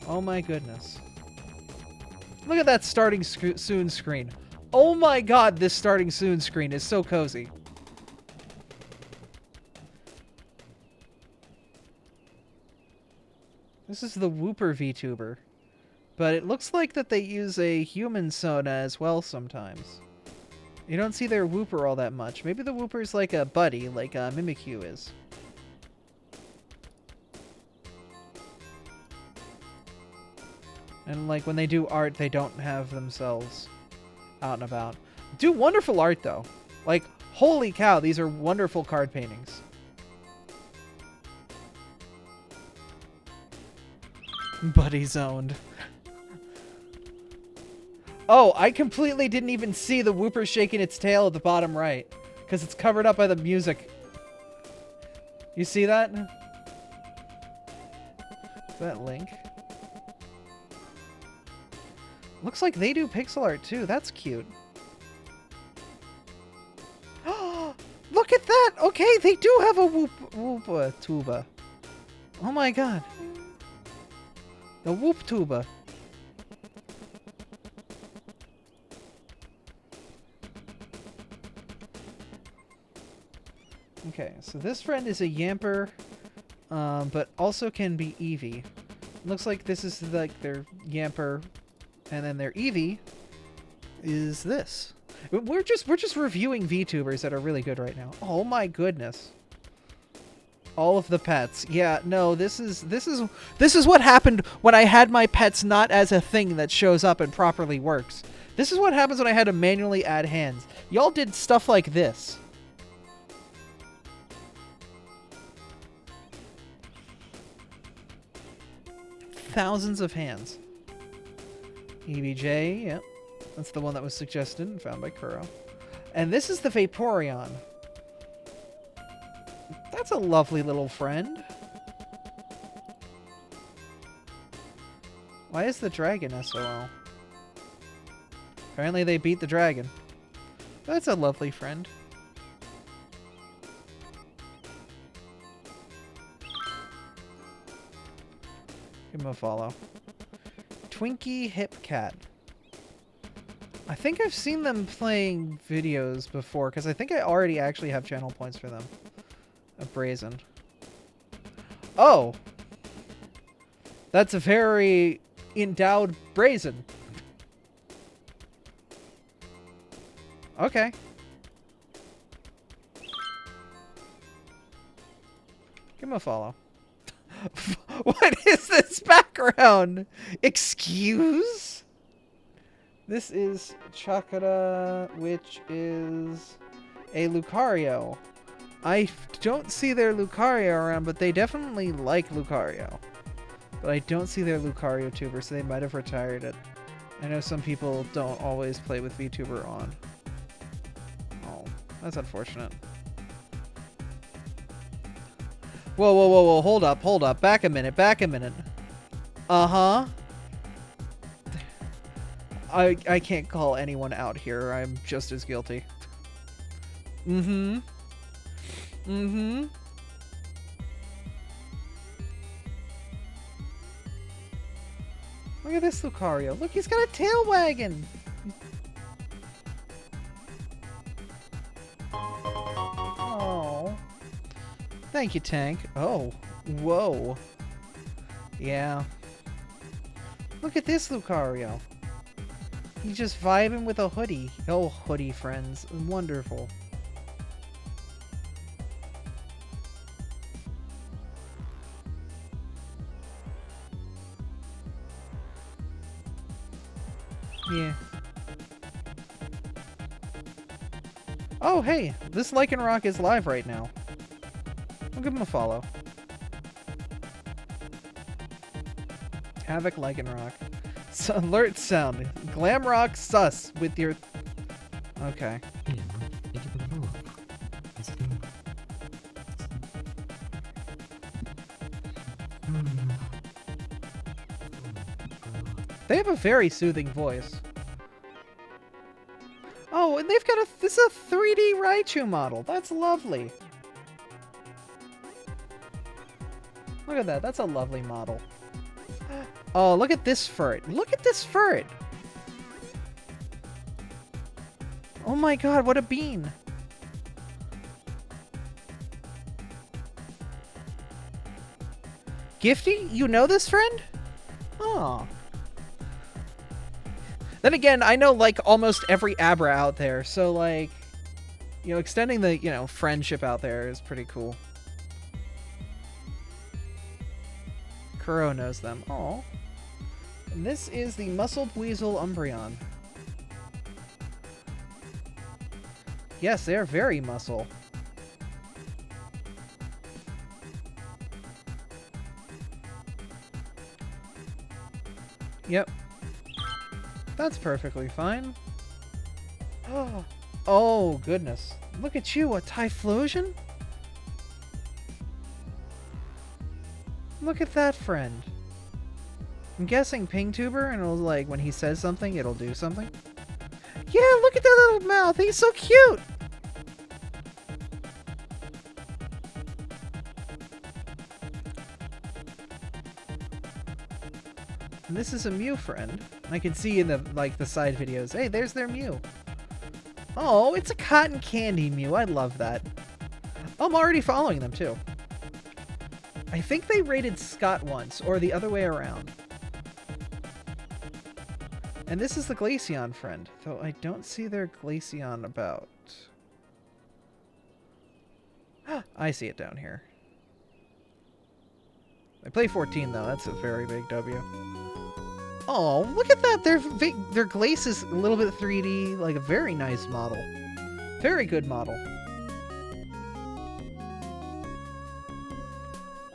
Oh my goodness. Look at that starting soon screen. Oh my god, this starting soon screen is so cozy. This is the Whooper VTuber. But it looks like that they use a human Sona as well sometimes. You don't see their Whooper all that much. Maybe the Whooper's like a buddy, like Mimikyu is. And like when they do art, they don't have themselves out and about. Do wonderful art though. Like, holy cow, these are wonderful card paintings. Buddy zoned. Oh, I completely didn't even see the Whooper shaking its tail at the bottom right. Because it's covered up by the music. You see that? Is that Link? Looks like they do pixel art too. That's cute. Look at that! Okay, they do have a Whoopa tuba. Oh my god. The Whoop tuba. Okay, so this friend is a Yamper, but also can be Eevee. Looks like this is like their Yamper, and then their Eevee is this. We're just reviewing VTubers that are really good right now. Oh my goodness. All of the pets. Yeah, no, this is what happened when I had my pets not as a thing that shows up and properly works. This is what happens when I had to manually add hands. Y'all did stuff like this. Thousands of hands. EBJ, yep. That's the one that was suggested and found by Kuro. And this is the Vaporeon. That's a lovely little friend. Why is the dragon SOL? Apparently they beat the dragon. That's a lovely friend. Give him a follow. Twinkie Hip Cat. I think I've seen them playing videos before, because I think I already actually have channel points for them. A Brazen. Oh! That's a very endowed Brazen. Okay. Give him a follow. What is this background? Excuse? This is Chakra, which is a Lucario. I don't see their Lucario around, but they definitely like Lucario. But I don't see their Lucario tuber, so they might have retired it. I know some people don't always play with VTuber on. Oh, that's unfortunate. Whoa, whoa, whoa, whoa, hold up, back a minute. Uh-huh. I can't call anyone out here, I'm just as guilty. Mm-hmm. Mm-hmm. Look at this Lucario. Look, he's got a tail wagon. Oh. Thank you, Tank. Oh. Whoa. Yeah. Look at this Lucario. He's just vibing with a hoodie. Oh, hoodie friends. Wonderful. Yeah. Oh, hey! This Lycanroc is live right now. I'll give him a follow. Havoc Lycanroc. Alert sound. Glamrock sus with your... Okay. They have a very soothing voice. Oh, and they've got this is a 3D Raichu model. That's lovely. Look at that. That's a lovely model. Oh, look at this furt. Look at this furt. Oh my god, what a bean. Gifty, you know this friend? Oh. Then again, I know, like, almost every Abra out there, so, like, you know, extending the, you know, friendship out there is pretty cool. Kuro knows them. Oh. And this is the Muscled Weasel Umbreon. Yes, they are very muscle. Yep. That's perfectly fine. Oh, goodness. Look at you, a Typhlosion? Look at that friend. I'm guessing Pingtuber, and it'll, like, when he says something, it'll do something. Yeah, look at that little mouth. He's so cute. And this is a Mew friend. I can see in the, like, the side videos. Hey, there's their Mew. Oh, it's a cotton candy Mew. I love that. I'm already following them, too. I think they raided Scott once, or the other way around. And this is the Glaceon friend, though I don't see their Glaceon about. I see it down here. They play 14, though. That's a very big W. Oh, look at that! Their Glace is a little bit 3D, like a very nice model. Very good model.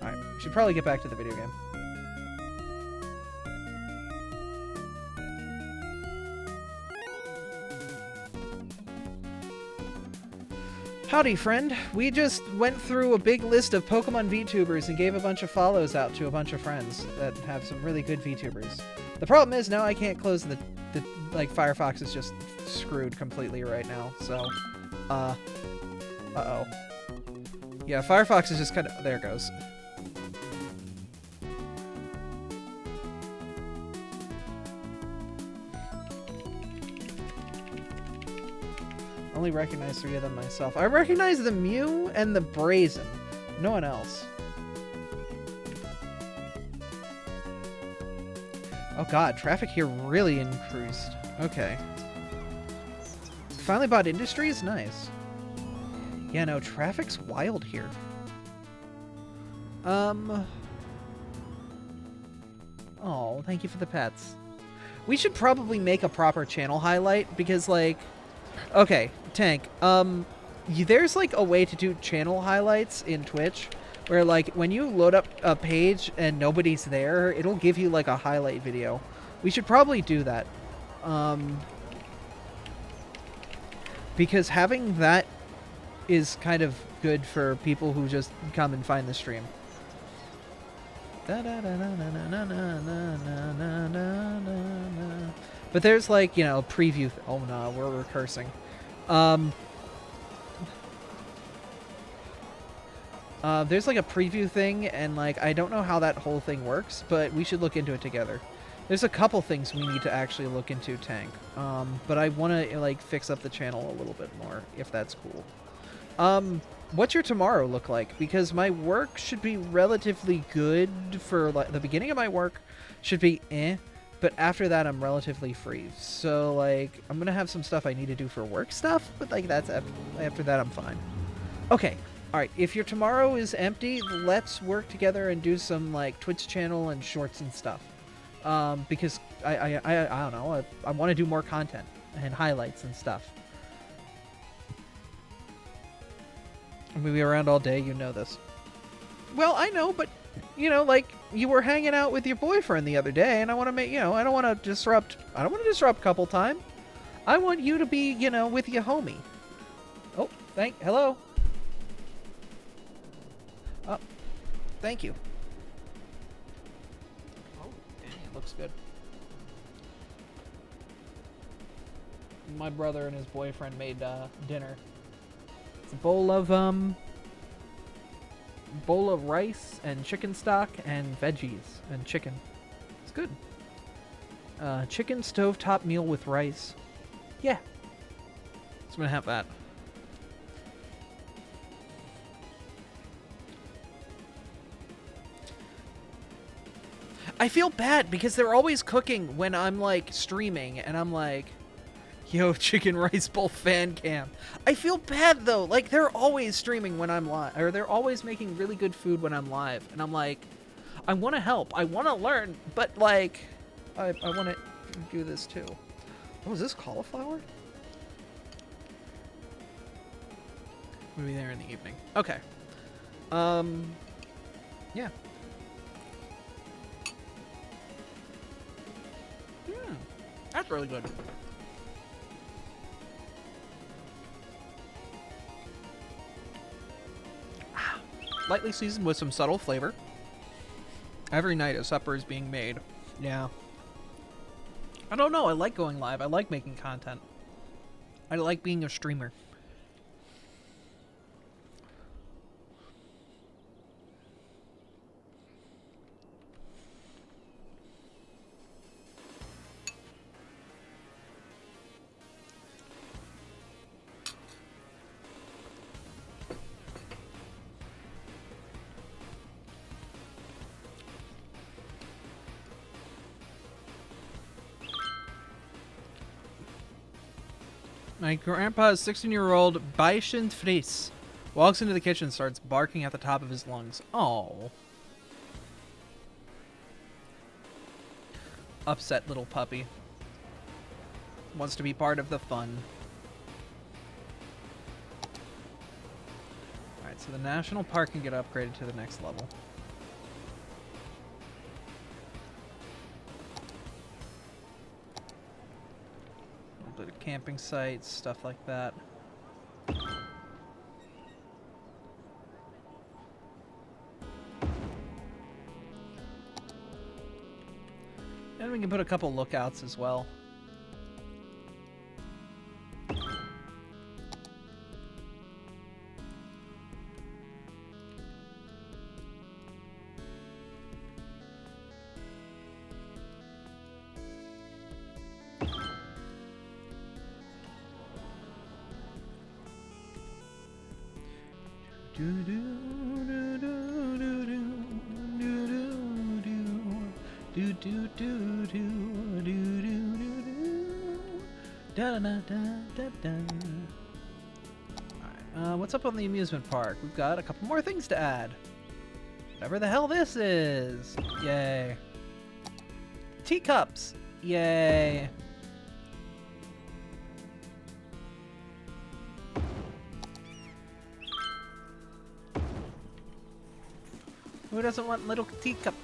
Alright, should probably get back to the video game. Howdy, friend. We just went through a big list of Pokemon VTubers and gave a bunch of follows out to a bunch of friends that have some really good VTubers. The problem is now I can't close the like, Firefox is just screwed completely right now, so, uh-oh. Yeah, Firefox is just kind of, there it goes. Only recognize 3 of them myself. I recognize the Mew and the Brazen. No one else. Oh god, traffic here really increased. Okay. Finally bought Industries? Nice. Yeah, no, traffic's wild here. Oh, thank you for the pets. We should probably make a proper channel highlight because, like... Okay, Tank, there's, like, a way to do channel highlights in Twitch where, like, when you load up a page and nobody's there, it'll give you, like, a highlight video. We should probably do that. Because having that is kind of good for people who just come and find the stream. But there's, like, you know, preview... Oh, no, we're recursing. There's, like, a preview thing, and, like, I don't know how that whole thing works, but we should look into it together. There's a couple things we need to actually look into, Tank. But I want to, like, fix up the channel a little bit more, if that's cool. What's your tomorrow look like? Because my work should be relatively good for, like, the beginning of my work should be but after that I'm relatively free. So, like, I'm gonna have some stuff I need to do for work stuff, but, like, that's after that I'm fine. Okay, alright, if your tomorrow is empty, let's work together and do some, like, Twitch channel and shorts and stuff. Because I don't know, I want to do more content and highlights and stuff. I'm gonna be around all day, you know this. Well, I know, but, you know, like, you were hanging out with your boyfriend the other day, and I want to make, you know, I don't want to disrupt couple time. I want you to be, you know, with your homie. Oh, hello. Oh, thank you. Oh, it looks good. My brother and his boyfriend made, dinner. It's a bowl of rice and chicken stock and veggies and chicken. It's good. Chicken stovetop meal with rice. Yeah. So I'm gonna have that. I feel bad because they're always cooking when I'm, like, streaming, and I'm like, yo, chicken rice bowl fan cam. I feel bad, though. Like, they're always streaming when I'm live, or they're always making really good food when I'm live, and I'm like, I want to help. I want to learn, but, like, I want to do this, too. Oh, is this cauliflower? We'll be there in the evening. Okay. Yeah. That's really good. Lightly seasoned with some subtle flavor. Every night a supper is being made. Yeah. I don't know. I like going live. I like making content. I like being a streamer. My grandpa's 16-year-old Bison Fries walks into the kitchen and starts barking at the top of his lungs. Oh. Upset little puppy. Wants to be part of the fun. Alright, so the national park can get upgraded to the next level. Camping sites, stuff like that. And we can put a couple lookouts as well. Alright, what's up on the amusement park? We've got a couple more things to add. Whatever the hell this is. Yay. Teacups. Yay. Who doesn't want little teacups?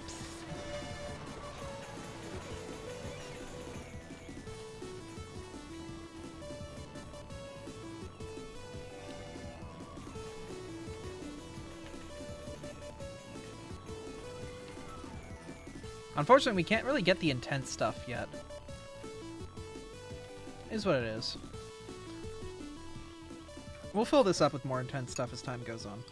Unfortunately, we can't really get the intense stuff yet. Is what it is. We'll fill this up with more intense stuff as time goes on.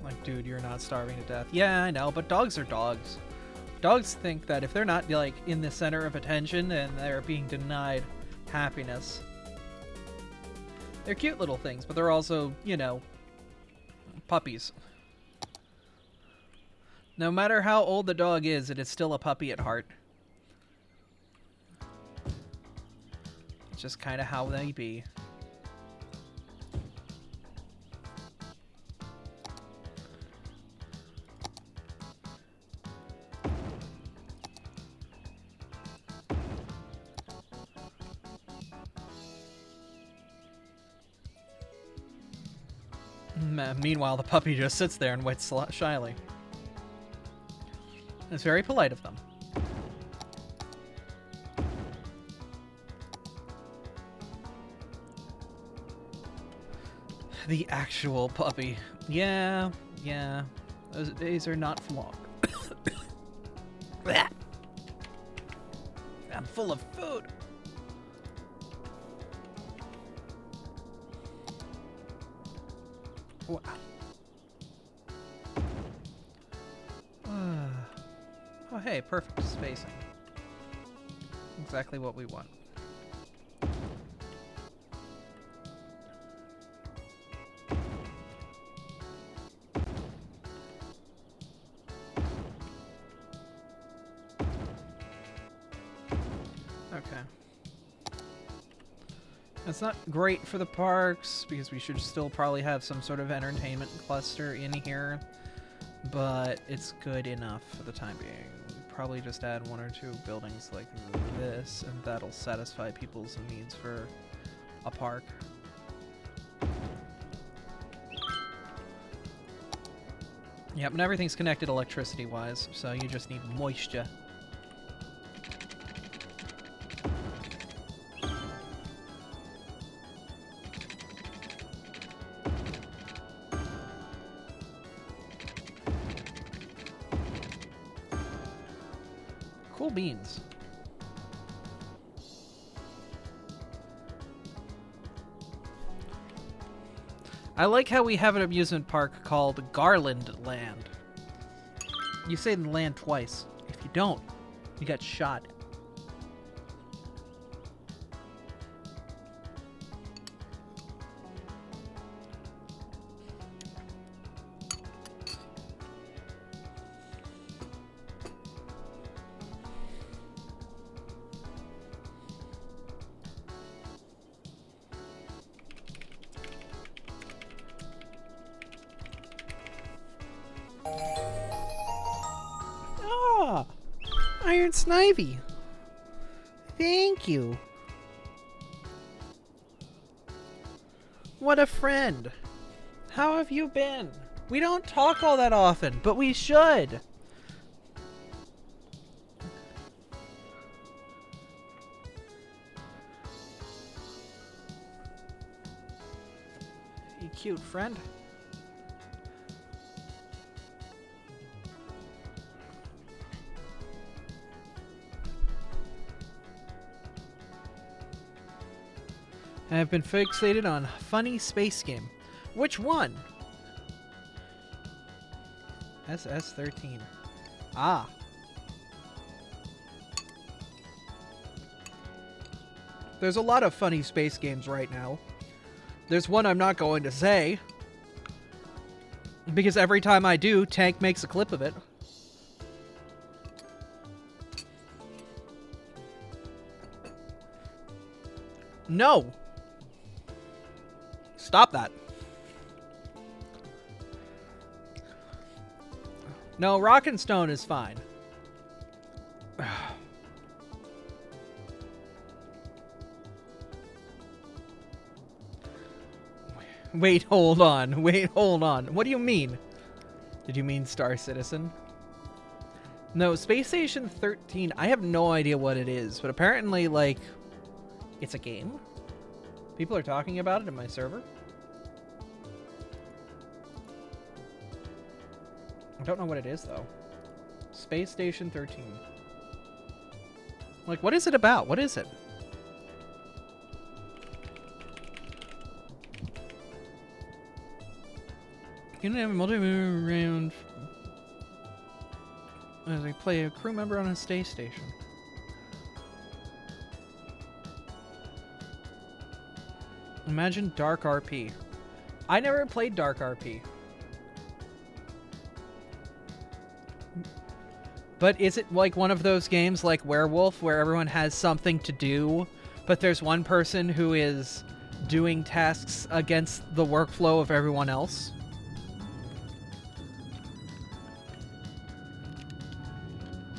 Like, dude, you're not starving to death. Yeah, I know, but dogs are dogs. Dogs think that if they're not, like, in the center of attention, then they're being denied happiness. They're cute little things, but they're also, you know, puppies. No matter how old the dog is, it is still a puppy at heart. It's just kind of how they be. Meanwhile, the puppy just sits there and waits shyly. It's very polite of them. The actual puppy. Yeah, yeah. Those days are not long. I'm full of food. Wow. Oh, hey, perfect spacing. Exactly what we want. Okay. It's not great for the parks, because we should still probably have some sort of entertainment cluster in here, but it's good enough for the time being. Probably just add 1 or 2 buildings like this, and that'll satisfy people's needs for a park. Yep, and everything's connected electricity-wise, so you just need moisture. Cool beans. I like how we have an amusement park called Garland Land. You say the land twice. If you don't, you get shot. Iron Snivy. Thank you. What a friend. How have you been? We don't talk all that often, but we should. You cute friend. I have been fixated on funny space game. Which one? SS-13. Ah. There's a lot of funny space games right now. There's one I'm not going to say, because every time I do, Tank makes a clip of it. No! Stop that. No, Rock and Stone is fine. Wait, hold on. Wait, hold on. What do you mean? Did you mean Star Citizen? No, Space Station 13, I have no idea what it is, but apparently, like, it's a game? People are talking about it in my server? I don't know what it is, though. Space Station 13. Like, what is it about? What is it? You can have a multi-move round as I play a crew member on a space station. Imagine Dark RP. I never played Dark RP. But is it like one of those games like Werewolf where everyone has something to do, but there's one person who is doing tasks against the workflow of everyone else?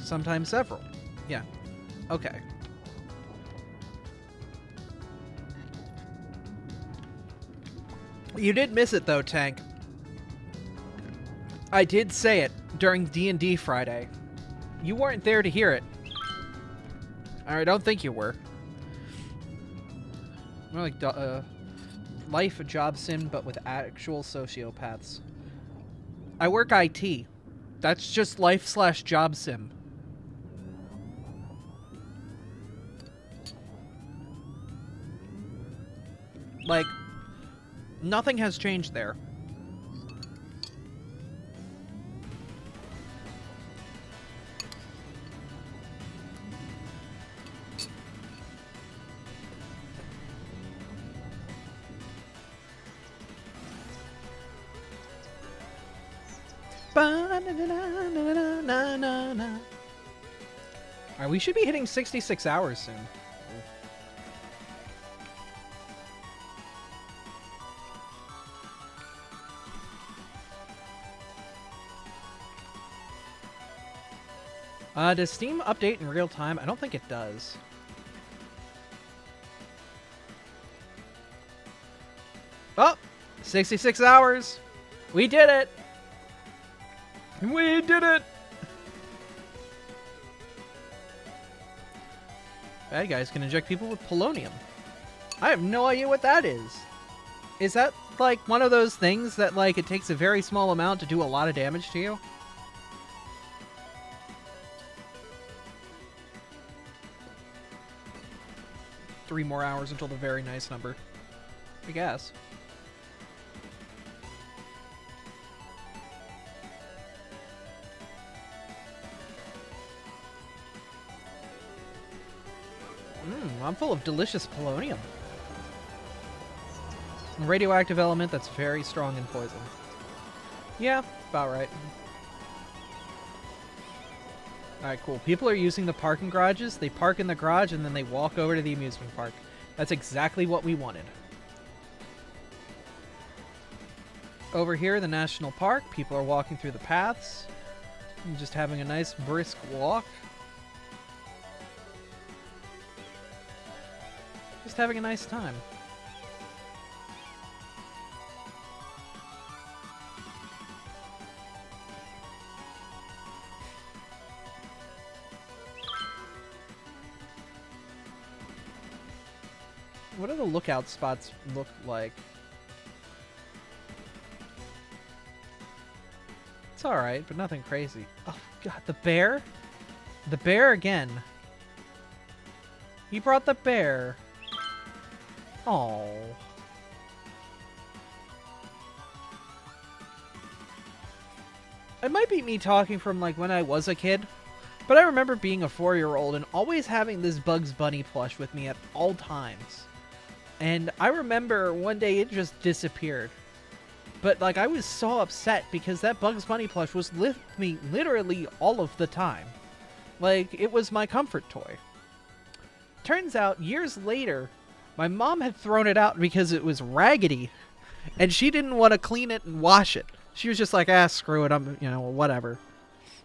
Sometimes several. Yeah. Okay. You did miss it though, Tank. I did say it during D&D Friday. You weren't there to hear it. I don't think you were. More like life, a job sim, but with actual sociopaths. I work IT. That's just life/job sim. Like, nothing has changed there. Alright, we should be hitting 66 hours soon. Does Steam update in real time? I don't think it does. Oh! 66 hours! We did it! We did it! Bad guys can inject people with polonium. I have no idea what that is. Is that, like, one of those things that, like, it takes a very small amount to do a lot of damage to you? Three more hours until the very nice number. I guess. I'm full of delicious polonium. A radioactive element that's very strong in poison. Yeah, about right. Alright, cool. People are using the parking garages. They park in the garage and then they walk over to the amusement park. That's exactly what we wanted. Over here, the national park, people are walking through the paths. And just having a nice brisk walk. Just having a nice time. What do the lookout spots look like? It's alright, but nothing crazy. Oh, God, the bear? The bear again. He brought the bear. Oh. It might be me talking from, like, when I was a kid, but I remember being a 4-year-old and always having this Bugs Bunny plush with me at all times. And I remember one day it just disappeared. But, like, I was so upset because that Bugs Bunny plush was with me literally all of the time. Like, it was my comfort toy. Turns out, years later, my mom had thrown it out because it was raggedy. And she didn't want to clean it and wash it. She was just like, ah, screw it, whatever.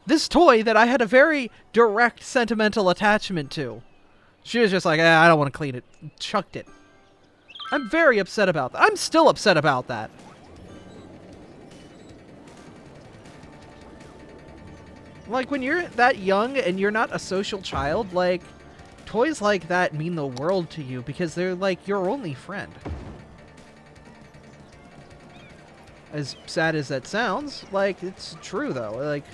This toy that I had a very direct sentimental attachment to, she was just like, I don't want to clean it. Chucked it. I'm very upset about that. I'm still upset about that. Like, when you're that young and you're not a social child, like, toys like that mean the world to you because they're, like, your only friend. As sad as that sounds, like, it's true, though. Like,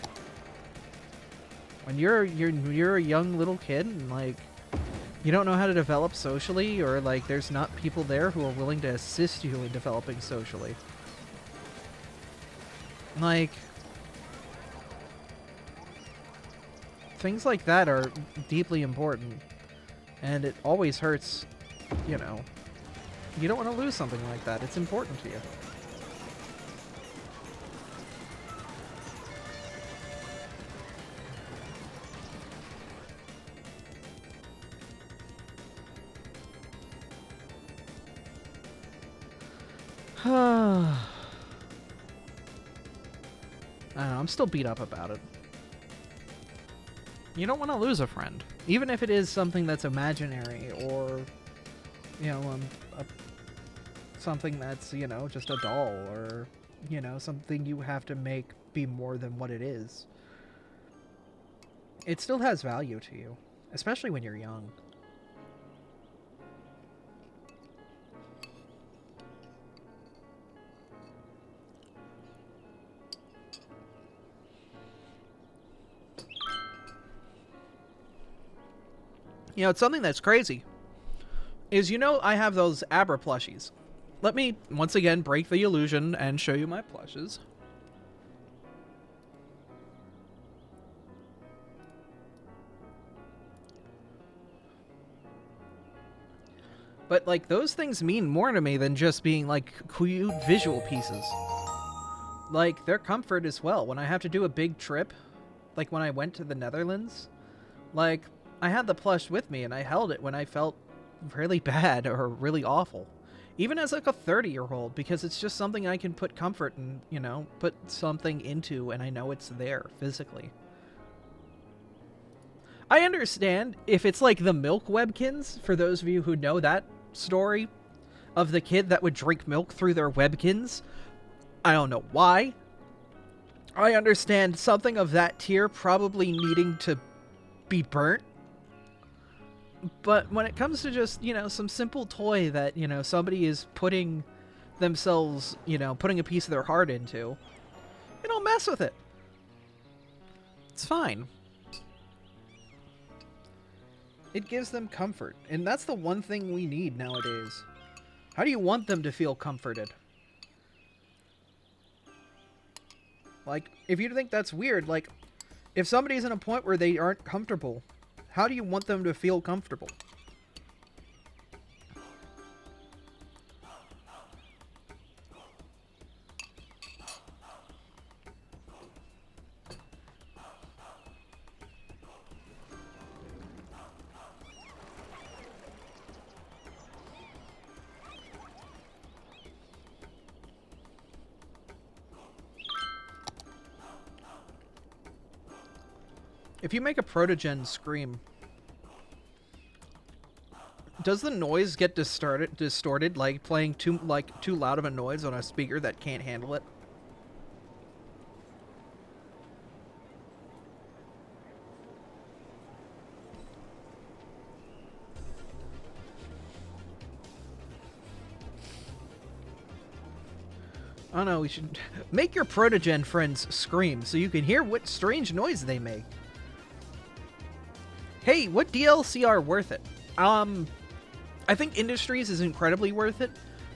when you're a young little kid and, like, you don't know how to develop socially, or, like, there's not people there who are willing to assist you in developing socially. Like, things like that are deeply important. And it always hurts, you know. You don't want to lose something like that. It's important to you. I don't know, I'm still beat up about it. You don't want to lose a friend. Even if it is something that's imaginary or, you know, something that's, you know, just a doll or, you know, something you have to make be more than what it is. It still has value to you, especially when you're young. You know, it's something that's crazy. Is, you know, I have those Abra plushies. Let me, once again, break the illusion and show you my plushes. But, like, those things mean more to me than just being, like, cute visual pieces. Like, their comfort as well. When I have to do a big trip, like when I went to the Netherlands, like, I had the plush with me and I held it when I felt really bad or really awful. Even as, like, a 30-year-old, because it's just something I can put comfort and, you know, put something into and I know it's there physically. I understand if it's like the milk webkins, for those of you who know that story of the kid that would drink milk through their webkins. I don't know why. I understand something of that tier probably needing to be burnt. But when it comes to just, you know, some simple toy that, you know, somebody is putting themselves, you know, putting a piece of their heart into, you don't mess with it. It's fine. It gives them comfort, and that's the one thing we need nowadays. How do you want them to feel comforted? Like, if you think that's weird, like, if somebody's in a point where they aren't comfortable, how do you want them to feel comfortable? If you make a protogen scream, does the noise get distorted, like playing too loud of a noise on a speaker that can't handle it? I don't know, we should make your protogen friends scream so you can hear what strange noise they make. Hey, what DLC are worth it? I think Industries is incredibly worth it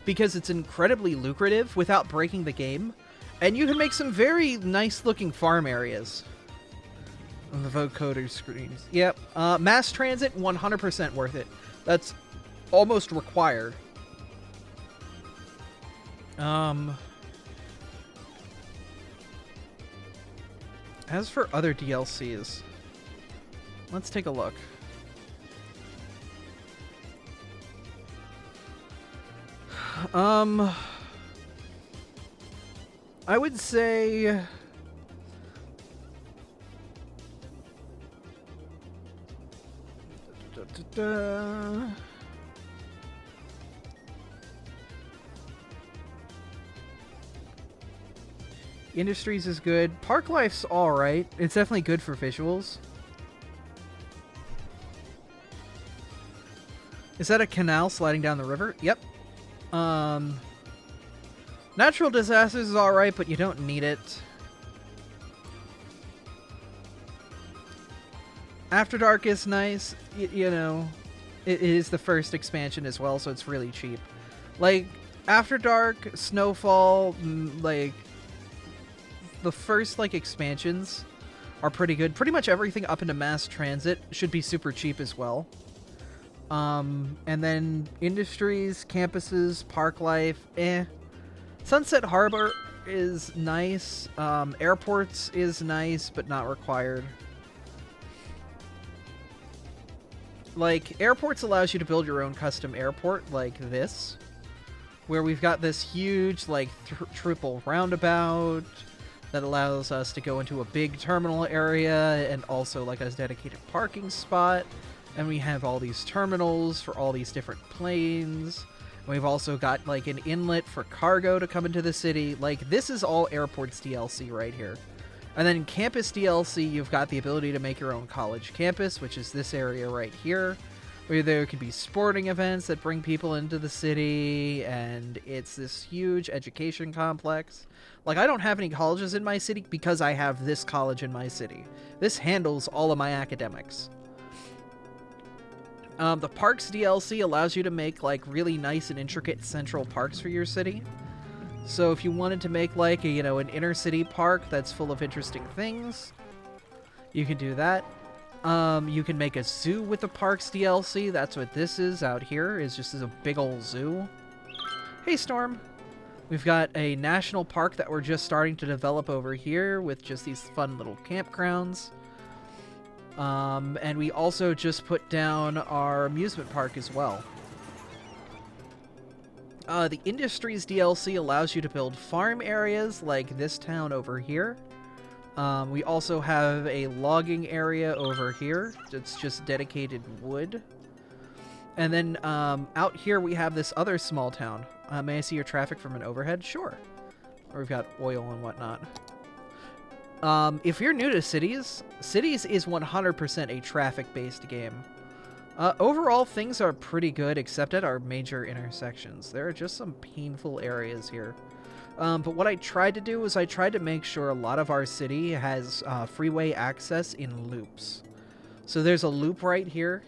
because it's incredibly lucrative without breaking the game, and you can make some very nice-looking farm areas. On the vocoder screens. Yep. Mass transit, 100% worth it. That's almost required. As for other DLCs, let's take a look. I would say Industries is good. Park Life's alright. It's definitely good for visuals. Is that a canal sliding down the river? Yep. Natural disasters is alright, but you don't need it. After Dark is nice. You know, it is the first expansion as well, so it's really cheap. Like, After Dark, Snowfall, like, the first, like, expansions are pretty good. Pretty much everything up into Mass Transit should be super cheap as well. And then Industries, Campuses, Park Life, Sunset Harbor is nice. Airports is nice, but not required. Like, Airports allows you to build your own custom airport, like this, where we've got this huge, like, triple roundabout that allows us to go into a big terminal area and also, like, a dedicated parking spot. And we have all these terminals for all these different planes. And we've also got, like, an inlet for cargo to come into the city. Like, this is all Airports DLC right here. And then in Campus DLC, you've got the ability to make your own college campus, which is this area right here, where there could be sporting events that bring people into the city, and it's this huge education complex. Like, I don't have any colleges in my city because I have this college in my city. This handles all of my academics. The Parks DLC allows you to make like really nice and intricate central parks for your city. So if you wanted to make like a, an inner city park that's full of interesting things, you can do that. You can make a zoo with the Parks DLC. That's what this is out here, is just a big old zoo. Hey, Storm. We've got a national park that we're just starting to develop over here with just these fun little campgrounds. And we also just put down our amusement park as well. The Industries DLC allows you to build farm areas like this town over here. We also have a logging area over here. It's just dedicated wood. And then out here we have this other small town. May I see your traffic from an overhead? Sure. Or we've got oil and whatnot. If you're new to Cities, Cities is 100% a traffic-based game. Overall, things are pretty good, except at our major intersections. There are just some painful areas here. But what I tried to do is I tried to make sure a lot of our city has freeway access in loops. So there's a loop right here.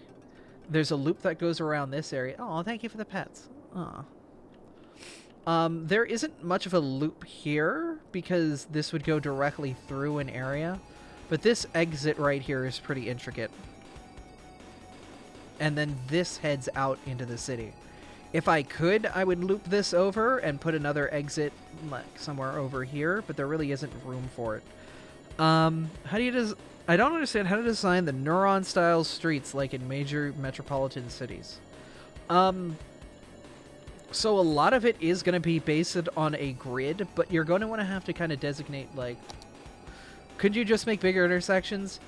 There's a loop that goes around this area. Oh, thank you for the pets. Aw. There isn't much of a loop here because this would go directly through an area. But this exit right here is pretty intricate. And then this heads out into the city. If I could, I would loop this over and put another exit like somewhere over here, but there really isn't room for it. I don't understand how to design the neuron-style streets like in major metropolitan cities. So a lot of it is going to be based on a grid, but you're going to want to have to kind of designate, like, could you just make bigger intersections?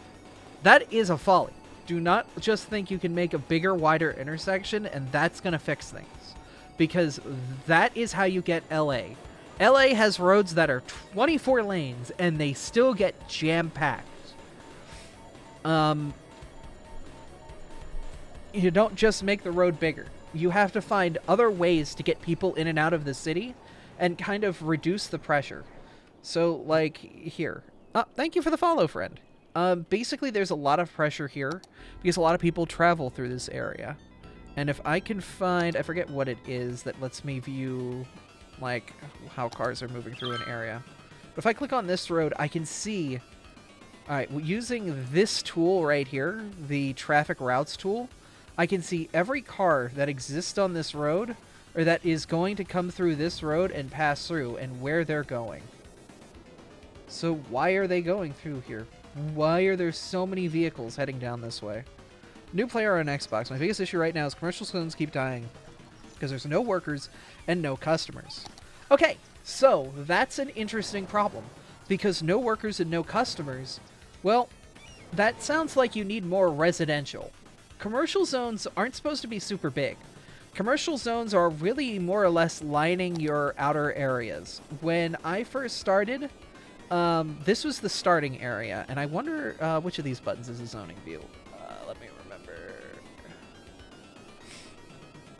That is a folly. Do not just think you can make a bigger, wider intersection and that's going to fix things. Because that is how you get LA. LA has roads that are 24 lanes and they still get jam-packed. You don't just make the road bigger. You have to find other ways to get people in and out of the city and kind of reduce the pressure. So, like, here. Thank you for the follow, friend. Basically, there's a lot of pressure here because a lot of people travel through this area. And if I can find, I forget what it is that lets me view, like, how cars are moving through an area. But if I click on this road, I can see, alright, using this tool right here, the traffic routes tool, I can see every car that exists on this road, or that is going to come through this road and pass through, and where they're going. So why are they going through here? Why are there so many vehicles heading down this way? New player on Xbox. My biggest issue right now is commercial zones keep dying because there's no workers and no customers. Okay, so that's an interesting problem because no workers and no customers. Well, that sounds like you need more residential. Commercial zones aren't supposed to be super big. Commercial zones are really more or less lining your outer areas. When I first started, this was the starting area, and I wonder which of these buttons is a zoning view. Let me remember.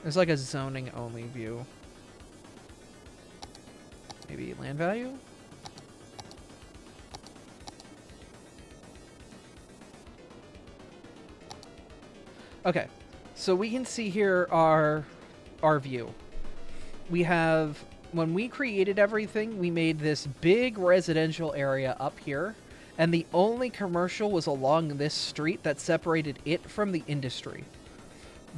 There's like a zoning only view. Maybe land value? Okay, so we can see here our view. We have, when we created everything, we made this big residential area up here, and the only commercial was along this street that separated it from the industry.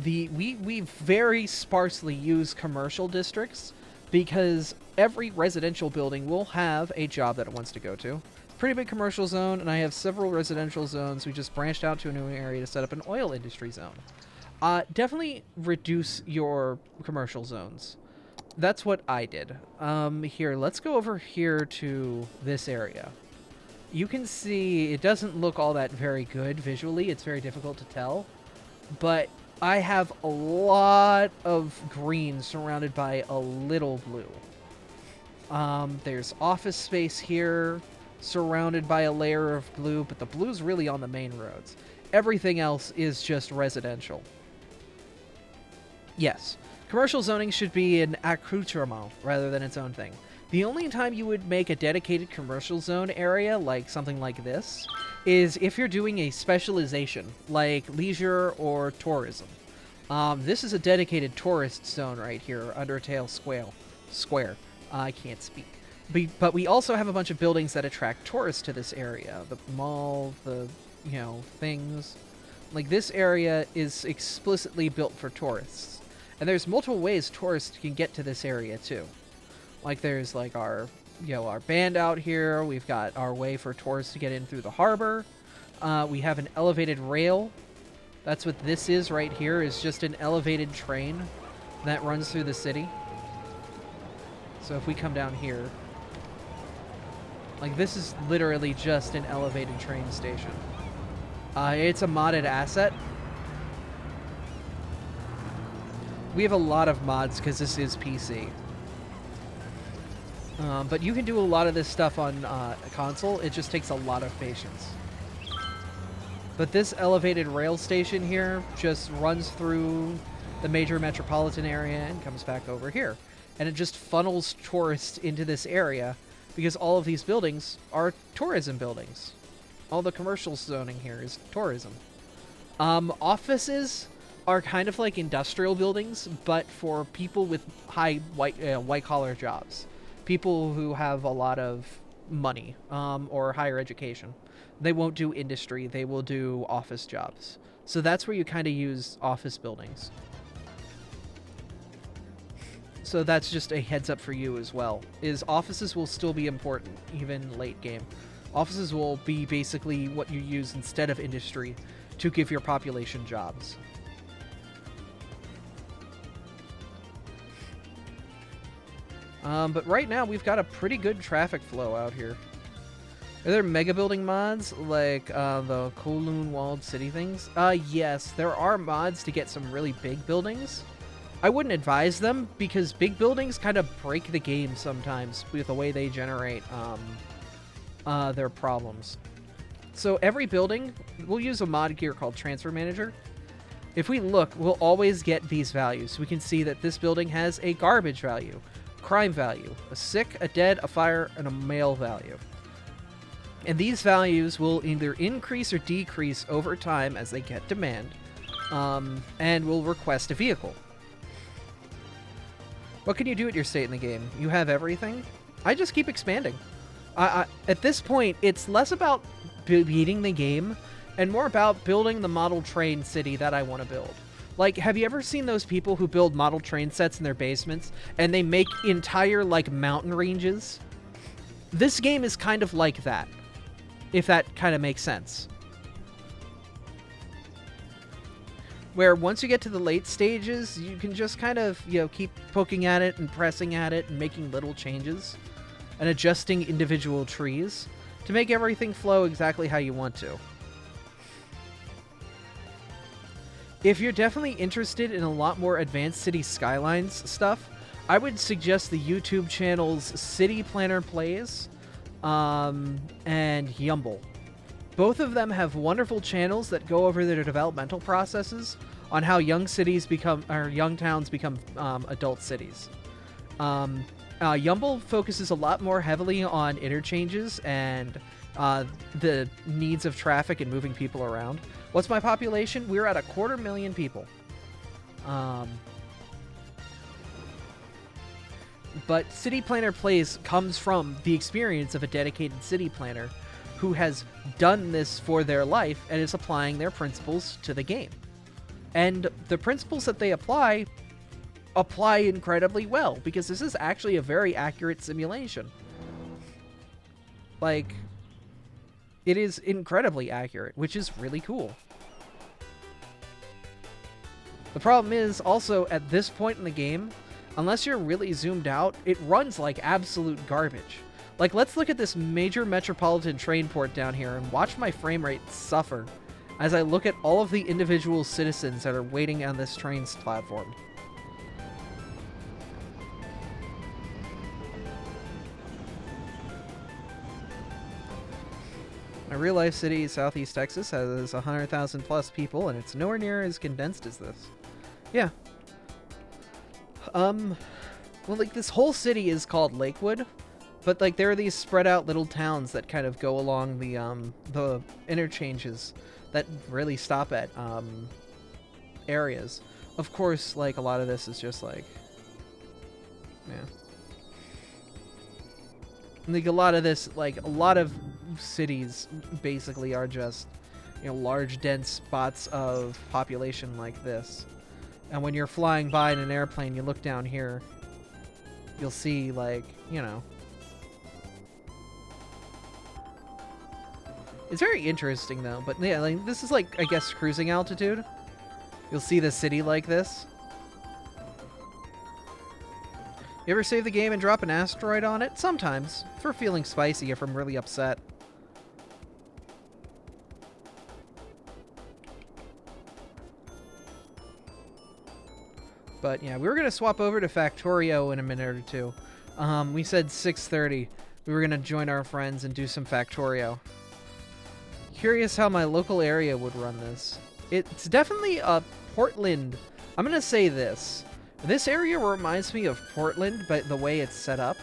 We very sparsely use commercial districts because every residential building will have a job that it wants to go to. Pretty big commercial zone, and I have several residential zones. We just branched out to a new area to set up an oil industry zone. Definitely reduce your commercial zones. That's what I did. Here, let's go over here to this area. You can see it doesn't look all that very good visually. It's very difficult to tell. But I have a lot of green surrounded by a little blue. There's office space here, surrounded by a layer of blue, but the blue's really on the main roads. Everything else is just residential. Yes, commercial zoning should be an accoutrement rather than its own thing. The only time you would make a dedicated commercial zone area, like something like this, is if you're doing a specialization, like leisure or tourism. This is a dedicated tourist zone right here, Undertale Square. I can't speak. But we also have a bunch of buildings that attract tourists to this area. The mall, the, things. Like, this area is explicitly built for tourists. And there's multiple ways tourists can get to this area, too. Like, there's, like, our band out here. We've got our way for tourists to get in through the harbor. We have an elevated rail. That's what this is right here, is just an elevated train that runs through the city. So if we come down here, like, this is literally just an elevated train station. It's a modded asset. We have a lot of mods because this is PC. But you can do a lot of this stuff on a console. It just takes a lot of patience. But this elevated rail station here just runs through the major metropolitan area and comes back over here. And it just funnels tourists into this area because all of these buildings are tourism buildings. All the commercial zoning here is tourism. Offices are kind of like industrial buildings, but for people with high white-collar jobs. People who have a lot of money or higher education. They won't do industry, they will do office jobs. So that's where you kind of use office buildings. So that's just a heads up for you as well, is offices will still be important, even late game. Offices will be basically what you use instead of industry to give your population jobs. But right now, we've got a pretty good traffic flow out here. Are there mega building mods, like the Kowloon Walled City things? Yes, there are mods to get some really big buildings. I wouldn't advise them, because big buildings kind of break the game sometimes with the way they generate their problems. So every building, we'll use a mod here called Transfer Manager. If we look, we'll always get these values. We can see that this building has a garbage value, crime value, a sick, a dead, a fire, and a mail value. And these values will either increase or decrease over time as they get demand, and will request a vehicle. What can you do at your state in the game? You have everything? I just keep expanding. At this point, it's less about beating the game and more about building the model train city that I want to build. Like, have you ever seen those people who build model train sets in their basements and they make entire, like, mountain ranges? This game is kind of like that, if that kind of makes sense. Where once you get to the late stages, you can just kind of, keep poking at it and pressing at it and making little changes and adjusting individual trees to make everything flow exactly how you want to. If you're definitely interested in a lot more advanced City Skylines stuff, I would suggest the YouTube channels City Planner Plays and Yumble. Both of them have wonderful channels that go over their developmental processes on how young cities become, or young towns become adult cities. Yumble focuses a lot more heavily on interchanges and the needs of traffic and moving people around. What's my population? We're at 250,000 people. But City Planner Plays comes from the experience of a dedicated city planner who has done this for their life and is applying their principles to the game. And the principles that they apply incredibly well, because this is actually a very accurate simulation. Like, it is incredibly accurate, which is really cool. The problem is, also, at this point in the game, unless you're really zoomed out, it runs like absolute garbage. Like, let's look at this major metropolitan train port down here and watch my frame rate suffer as I look at all of the individual citizens that are waiting on this train's platform. My real-life city, Southeast Texas, has 100,000 plus people, and it's nowhere near as condensed as this. Yeah. Well, like, this whole city is called Lakewood, but, like, there are these spread out little towns that kind of go along the interchanges that really stop at, areas. Of course, like, a lot of this is just, like... Yeah. Like, a lot of this, like, a lot of cities basically are just, you know, large, dense spots of population like this. And when you're flying by in an airplane, you look down here, you'll see, like, you know... It's very interesting, though. But, yeah, like, this is, like, I guess, cruising altitude. You'll see the city like this. You ever save the game and drop an asteroid on it? Sometimes. For feeling spicy if I'm really upset. But yeah, we were going to swap over to Factorio in a minute or two. We said 6:30. We were going to join our friends and do some Factorio. Curious how my local area would run this. It's definitely a Portland. I'm going to say this. This area reminds me of Portland, but the way it's set up.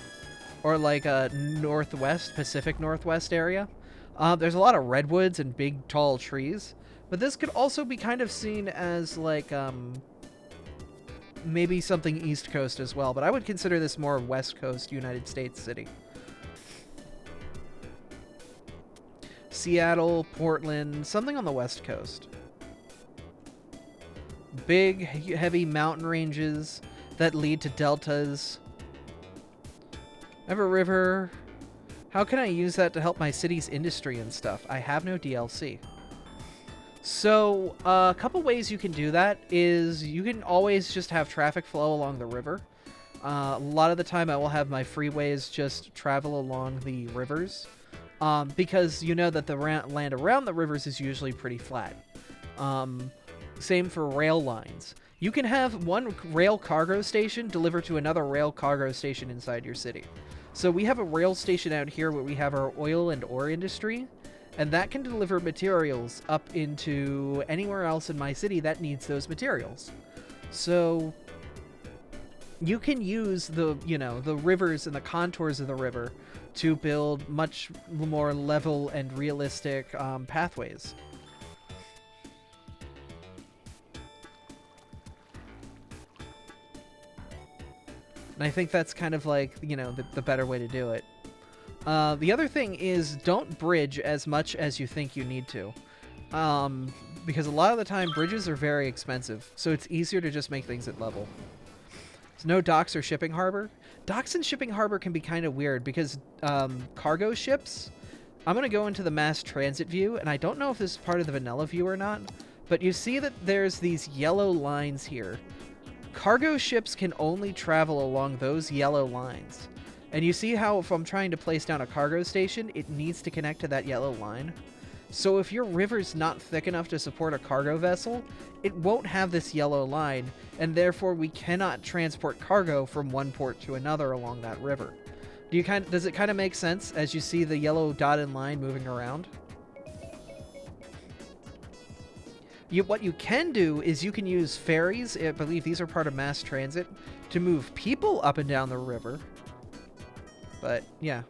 Or like a Northwest, Pacific Northwest area. There's a lot of redwoods and big, tall trees. But this could also be kind of seen as like, maybe something East Coast as well. But I would consider this more West Coast United States city. Seattle, Portland, something on the West Coast. Big, heavy mountain ranges that lead to deltas. I have a river. How can I use that to help my city's industry and stuff? I have no DLC. So, a couple ways you can do that is you can always just have traffic flow along the river. A lot of the time I will have my freeways just travel along the rivers. Because you know that the land around the rivers is usually pretty flat. Same for rail lines. You can have one rail cargo station deliver to another rail cargo station inside your city. So we have a rail station out here where we have our oil and ore industry, and that can deliver materials up into anywhere else in my city that needs those materials. So you can use the, you know, the rivers and the contours of the river to build much more level and realistic pathways. And I think that's kind of like, you know, the better way to do it. The other thing is don't bridge as much as you think you need to. Because a lot of the time bridges are very expensive, so it's easier to just make things at level. There's no docks or shipping harbor. Docks and shipping harbor can be kind of weird because cargo ships... I'm going to go into the mass transit view, and I don't know if this is part of the vanilla view or not, but you see that there's these yellow lines here. Cargo ships can only travel along those yellow lines. And you see how if I'm trying to place down a cargo station, it needs to connect to that yellow line? So if your river's not thick enough to support a cargo vessel, it won't have this yellow line, and therefore we cannot transport cargo from one port to another along that river. Does it kind of make sense as you see the yellow dotted line moving around? What you can do is you can use ferries, I believe these are part of mass transit, to move people up and down the river. But, yeah.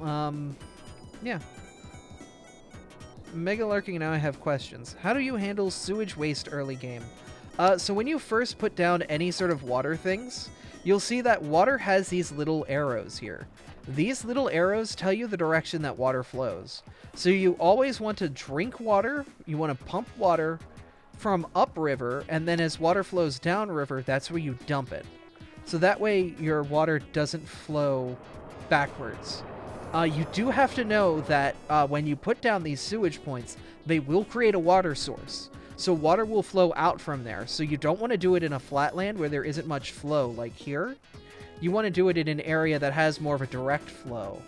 Yeah. Mega Larking and I have questions. How do you handle sewage waste early game? So when you first put down any sort of water things, you'll see that water has these little arrows here. These little arrows tell you the direction that water flows. So you always want to drink water, you want to pump water from upriver, and then as water flows downriver, that's where you dump it. So that way your water doesn't flow backwards. You do have to know that when you put down these sewage points, they will create a water source. So water will flow out from there. So you don't want to do it in a flatland where there isn't much flow, like here. You want to do it in an area that has more of a direct flow,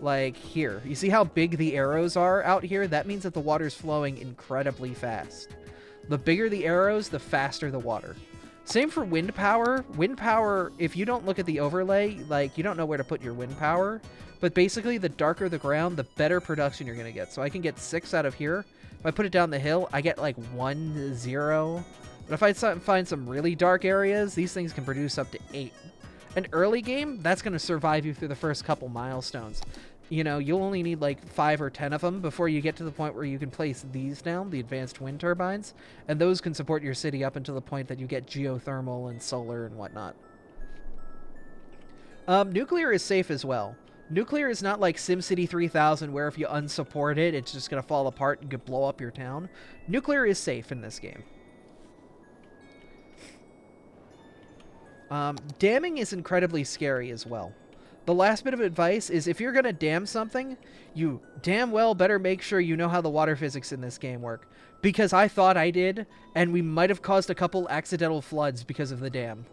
like here. You see how big the arrows are out here? That means that the water's flowing incredibly fast. The bigger the arrows, the faster the water. Same for wind power. Wind power, if you don't look at the overlay, like, you don't know where to put your wind power. But basically, the darker the ground, the better production you're going to get. So I can get 6 out of here. If I put it down the hill, I get like 1, 0. But if I find some really dark areas, these things can produce up to 8. An early game, that's going to survive you through the first couple milestones. you know, you'll only need like 5 or 10 of them before you get to the point where you can place these down, the advanced wind turbines, and those can support your city up until the point that you get geothermal and solar and whatnot. Nuclear is safe as well. Nuclear is not like SimCity 3000 where if you unsupport it, it's just going to fall apart and could blow up your town. Nuclear is safe in this game. Damming is incredibly scary as well. The last bit of advice is if you're going to dam something, you damn well better make sure you know how the water physics in this game work. Because I thought I did, and we might have caused a couple accidental floods because of the dam.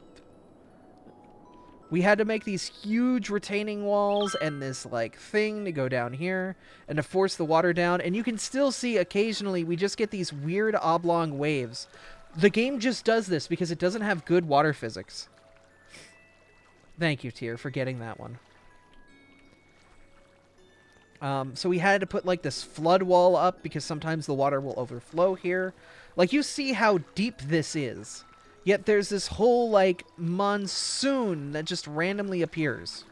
We had to make these huge retaining walls and this, like, thing to go down here and to force the water down. And you can still see occasionally we just get these weird oblong waves. The game just does this because it doesn't have good water physics. Thank you, Tyr, for getting that one. So we had to put, like, this flood wall up because sometimes the water will overflow here. Like, you see how deep this is. Yet there's this whole, like, monsoon that just randomly appears.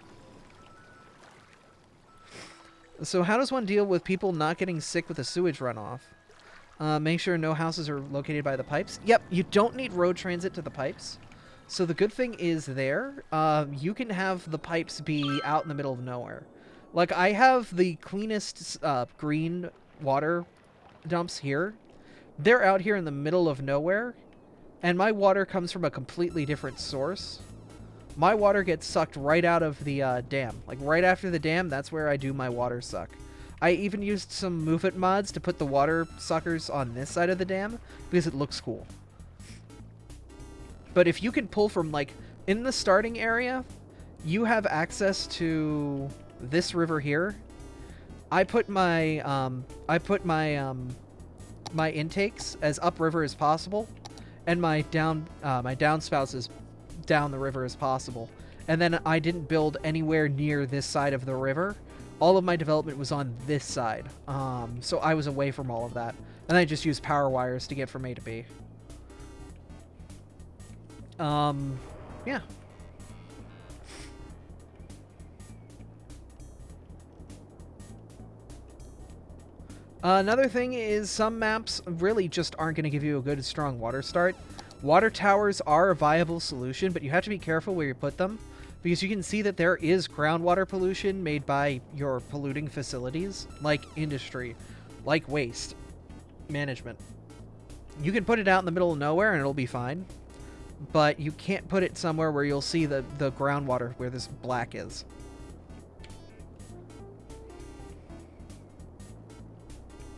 So how does one deal with people not getting sick with a sewage runoff? Make sure no houses are located by the pipes. Yep, you don't need road transit to the pipes. So the good thing is there, you can have the pipes be out in the middle of nowhere. Like, I have the cleanest green water dumps here. They're out here in the middle of nowhere. And my water comes from a completely different source. My water gets sucked right out of the dam. Like, right after the dam, that's where I do my water suck. I even used some Move-It mods to put the water suckers on this side of the dam, because it looks cool. But if you can pull from, like, in the starting area, you have access to this river here. I put my, my intakes as upriver as possible. And my downspouts as down the river as possible. And then I didn't build anywhere near this side of the river. All of my development was on this side. So I was away from all of that. And I just used power wires to get from A to B. Yeah. Another thing is some maps really just aren't going to give you a good, strong water start. Water towers are a viable solution, but you have to be careful where you put them, because you can see that there is groundwater pollution made by your polluting facilities, like industry, like waste management. You can put it out in the middle of nowhere and it'll be fine, but you can't put it somewhere where you'll see the groundwater where this black is.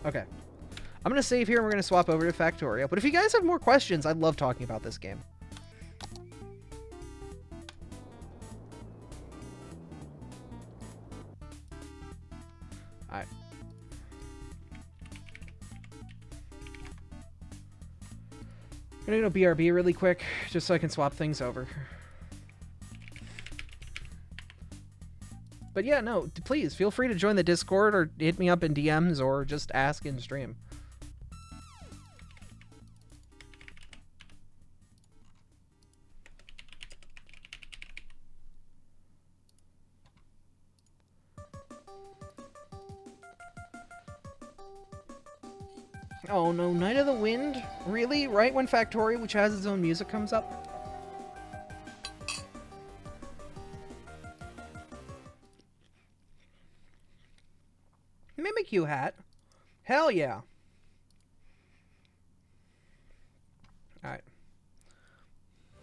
Okay. I'm going to save here and we're going to swap over to Factorio. But if you guys have more questions, I love talking about this game. Alright. I'm going to go BRB really quick, just so I can swap things over. But yeah, no, please, feel free to join the Discord or hit me up in DMs or just ask in stream. Oh no, Night of the Wind? Really? Right when Factorio, which has its own music, comes up? Mimikyu hat? Hell yeah. Alright.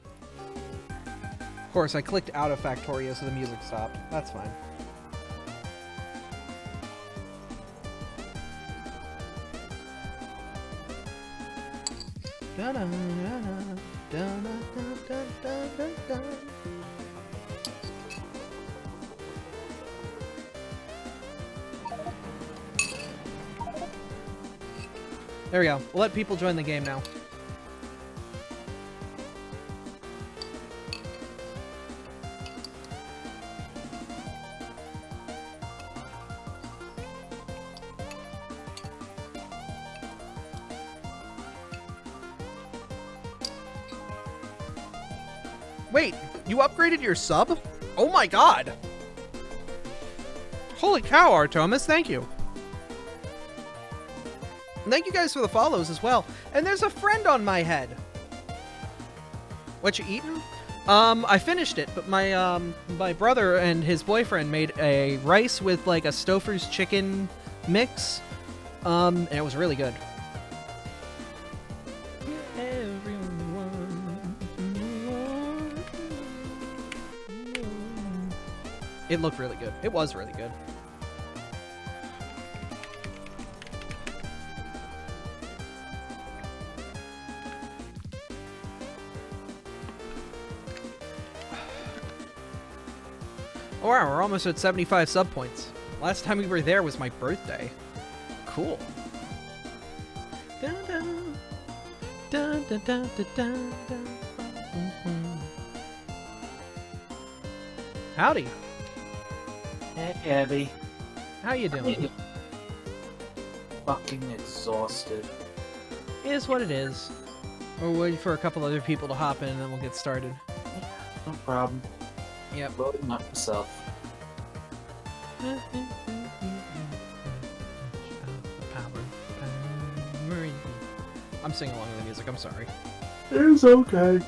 Of course, I clicked out of Factorio so the music stopped. That's fine. There we go. We'll let people join the game now. Wait, you upgraded your sub? Oh my god! Holy cow, Artemis, thank you. Thank you guys for the follows as well. And there's a friend on my head. What you eating? I finished it, but my brother and his boyfriend made a rice with like a Stouffer's chicken mix. And it was really good. It looked really good. It was really good. Oh wow, we're almost at 75 sub points. Last time we were there was my birthday. Cool. Dun, dun, dun, dun, dun, dun, dun, dun. Howdy. Hey, Abby. How you doing? Fucking exhausted. It is what it is. We're waiting for a couple other people to hop in and then we'll get started. No problem. Yep. Loading up myself. I'm singing along with the music, I'm sorry. It's okay.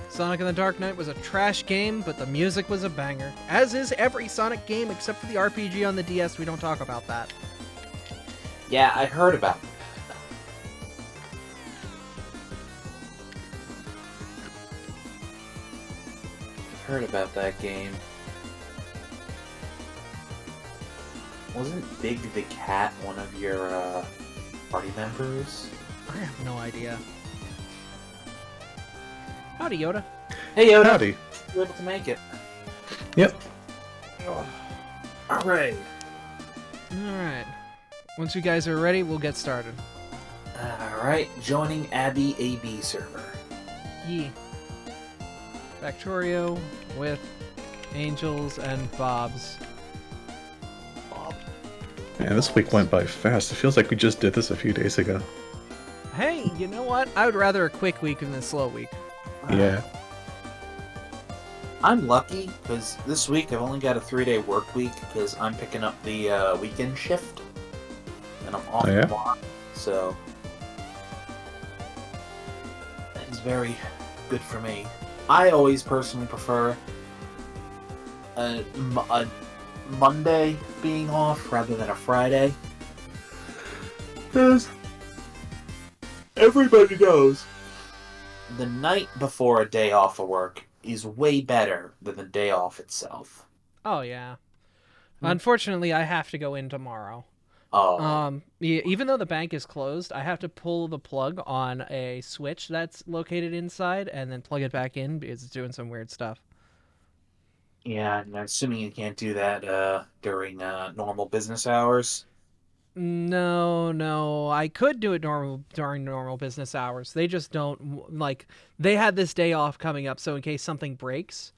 Sonic and the Dark Knight was a trash game, but the music was a banger. As is every Sonic game except for the RPG on the DS, we don't talk about that. Yeah, I heard about it. I heard about that game. Wasn't Big the Cat one of your party members? I have no idea. Howdy, Yoda. Hey, Yoda. Howdy. You were able to make it. Yep. Alright. Alright. Once you guys are ready, we'll get started. Alright, joining Abby AB server. Yee. Factorio with Angels and Bobs. Man, this week went by fast. It feels like we just did this a few days ago. Hey, you know what? I would rather a quick week than a slow week. Yeah. I'm lucky because this week I've only got a 3-day work week because I'm picking up the weekend shift and I'm off tomorrow, so it's very good for me. I always personally prefer a Monday being off rather than a Friday because everybody knows the night before a day off of work is way better than the day off itself. Oh, yeah. Unfortunately, I have to go in tomorrow. Oh. Even though the bank is closed, I have to pull the plug on a switch that's located inside and then plug it back in because it's doing some weird stuff. Yeah, and I'm assuming you can't do that during normal business hours. No, I could do it during normal business hours. They just don't, like, they had this day off coming up, so in case something breaks.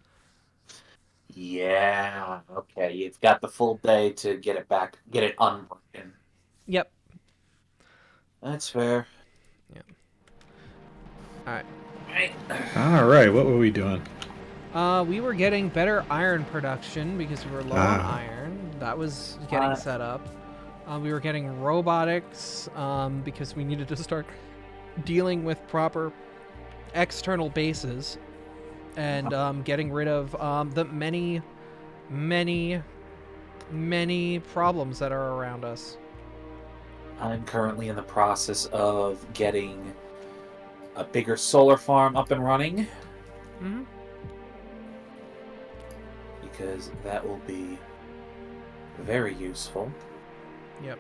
Yeah, okay, you've got the full day to get it unbroken. Yep. That's fair. Yeah. Alright. Alright, what were we doing? We were getting better iron production because we were low on iron. That was getting set up. We were getting robotics because we needed to start dealing with proper external bases and getting rid of the many problems that are around us. I'm currently in the process of getting a bigger solar farm up and running. Mm-hmm. Because that will be very useful. Yep.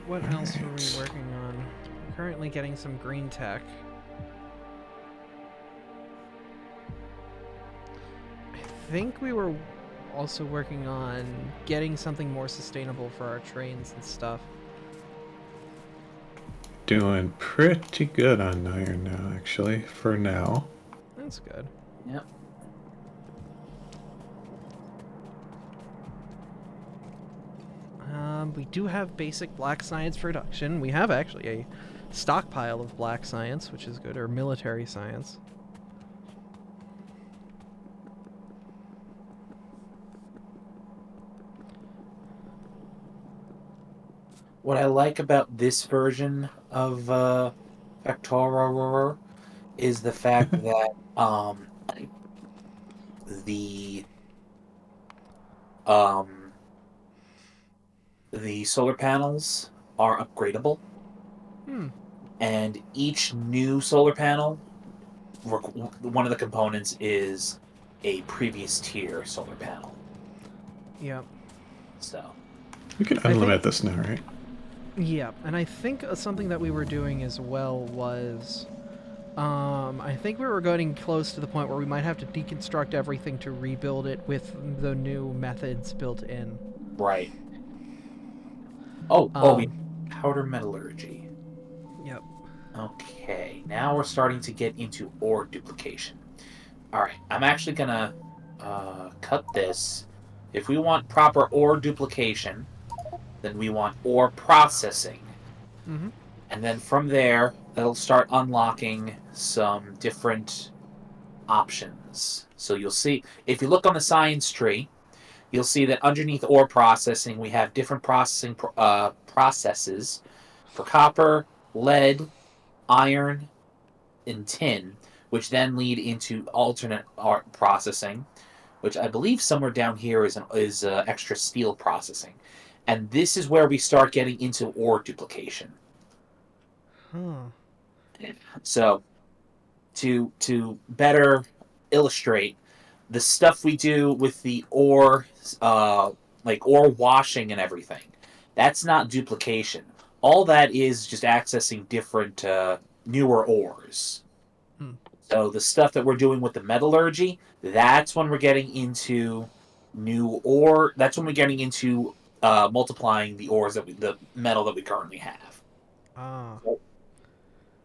What else were we working on? We're currently getting some green tech. I think we were also working on getting something more sustainable for our trains and stuff. Doing pretty good on iron now, actually, for now. That's good. Yep. We do have basic black science production. We have actually a stockpile of black science, which is good, or military science. What I like about this version of Factorio is the fact that the um, the solar panels are upgradable, Hmm. and each new solar panel, one of the components is a previous tier solar panel. Yep. So You can I think- unlimit this now, right? Yeah, and I think something that we were doing as well was, I think we were getting close to the point where we might have to deconstruct everything to rebuild it with the new methods built in. right. Oh, Um, we powder metallurgy. Yep. Okay, now we're starting to get into ore duplication. All right, I'm actually gonna cut this. If we want proper ore duplication, then we want ore processing. Mm-hmm. And then from there, that'll start unlocking some different options. So you'll see, if you look on the science tree, you'll see that underneath ore processing, we have different processes for copper, lead, iron, and tin, which then lead into alternate art processing, which I believe somewhere down here is extra steel processing. And this is where we start getting into ore duplication. Huh. So to better illustrate the stuff we do with the ore, like ore washing and everything, that's not duplication. All that is just accessing different newer ores. Hmm. So the stuff that we're doing with the metallurgy, that's when we're getting into new ore. That's when we're getting into multiplying the ores the metal that we currently have. Ah.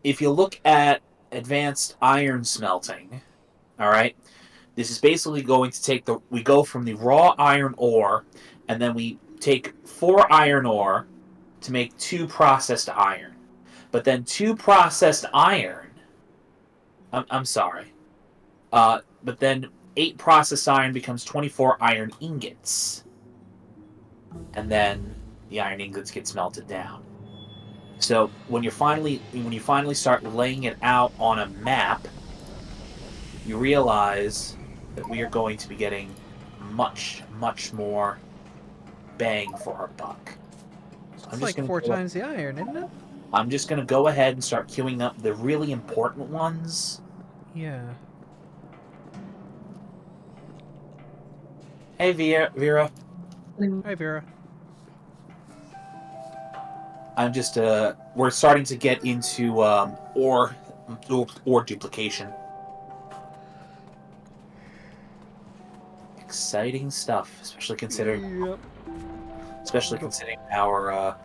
If you look at advanced iron smelting, all right, this is basically going to take we go from the raw iron ore, and then we take 4 iron ore to make 2 processed iron. But then 2 processed iron, I'm sorry, but then 8 processed iron becomes 24 iron ingots, and then the iron ingots get smelted down. So when you finally start laying it out on a map, you realize that we are going to be getting much, much more bang for our buck. So It's like 4 times the iron, isn't it? I'm just going to go ahead and start queuing up the really important ones. Yeah. Hey, Vera. Hi, Vera. I'm just we're starting to get into ore duplication. Exciting stuff, especially considering Yep. our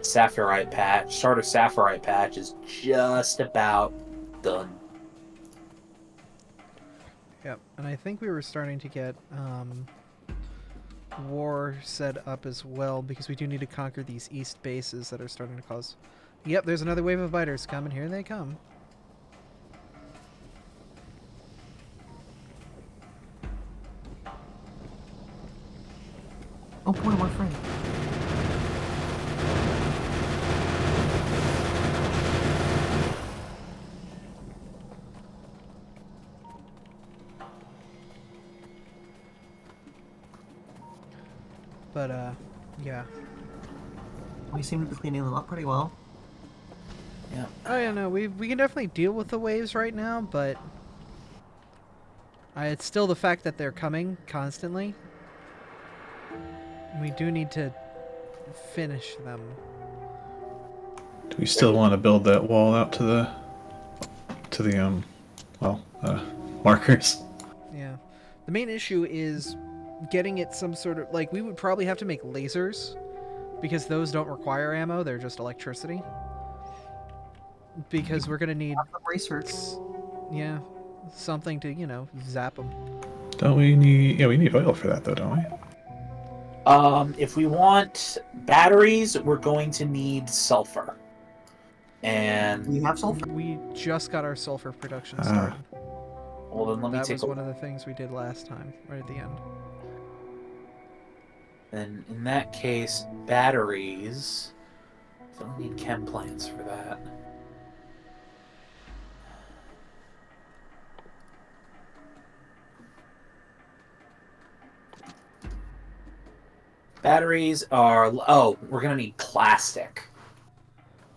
Saphirite patch, starter Saphirite patch is just about done. Yep. And I think we were starting to get war set up as well, because we do need to conquer these east bases that are starting to cause... Yep, there's another wave of biters coming. Here they come. Oh boy, we're free. But, yeah. We seem to be cleaning them up pretty well. Yeah. Oh, yeah, no, we can definitely deal with the waves right now, but... it's still the fact that they're coming constantly. We do need to finish them. Do we still want to build that wall out to the markers? Yeah. The main issue is getting it some sort of... Like, we would probably have to make lasers, because those don't require ammo, they're just electricity. Because we're gonna need... Research. Yeah. something to, zap them. Don't we need? Yeah, we need oil for that though, don't we? If we want batteries, we're going to need sulfur. And We have sulfur. We just got our sulfur production Ah. started. well, then let me That take was a one of the things we did last time, right at the end. Then in that case, batteries. Don't need chem plants for that. Batteries are. Oh, we're gonna need plastic.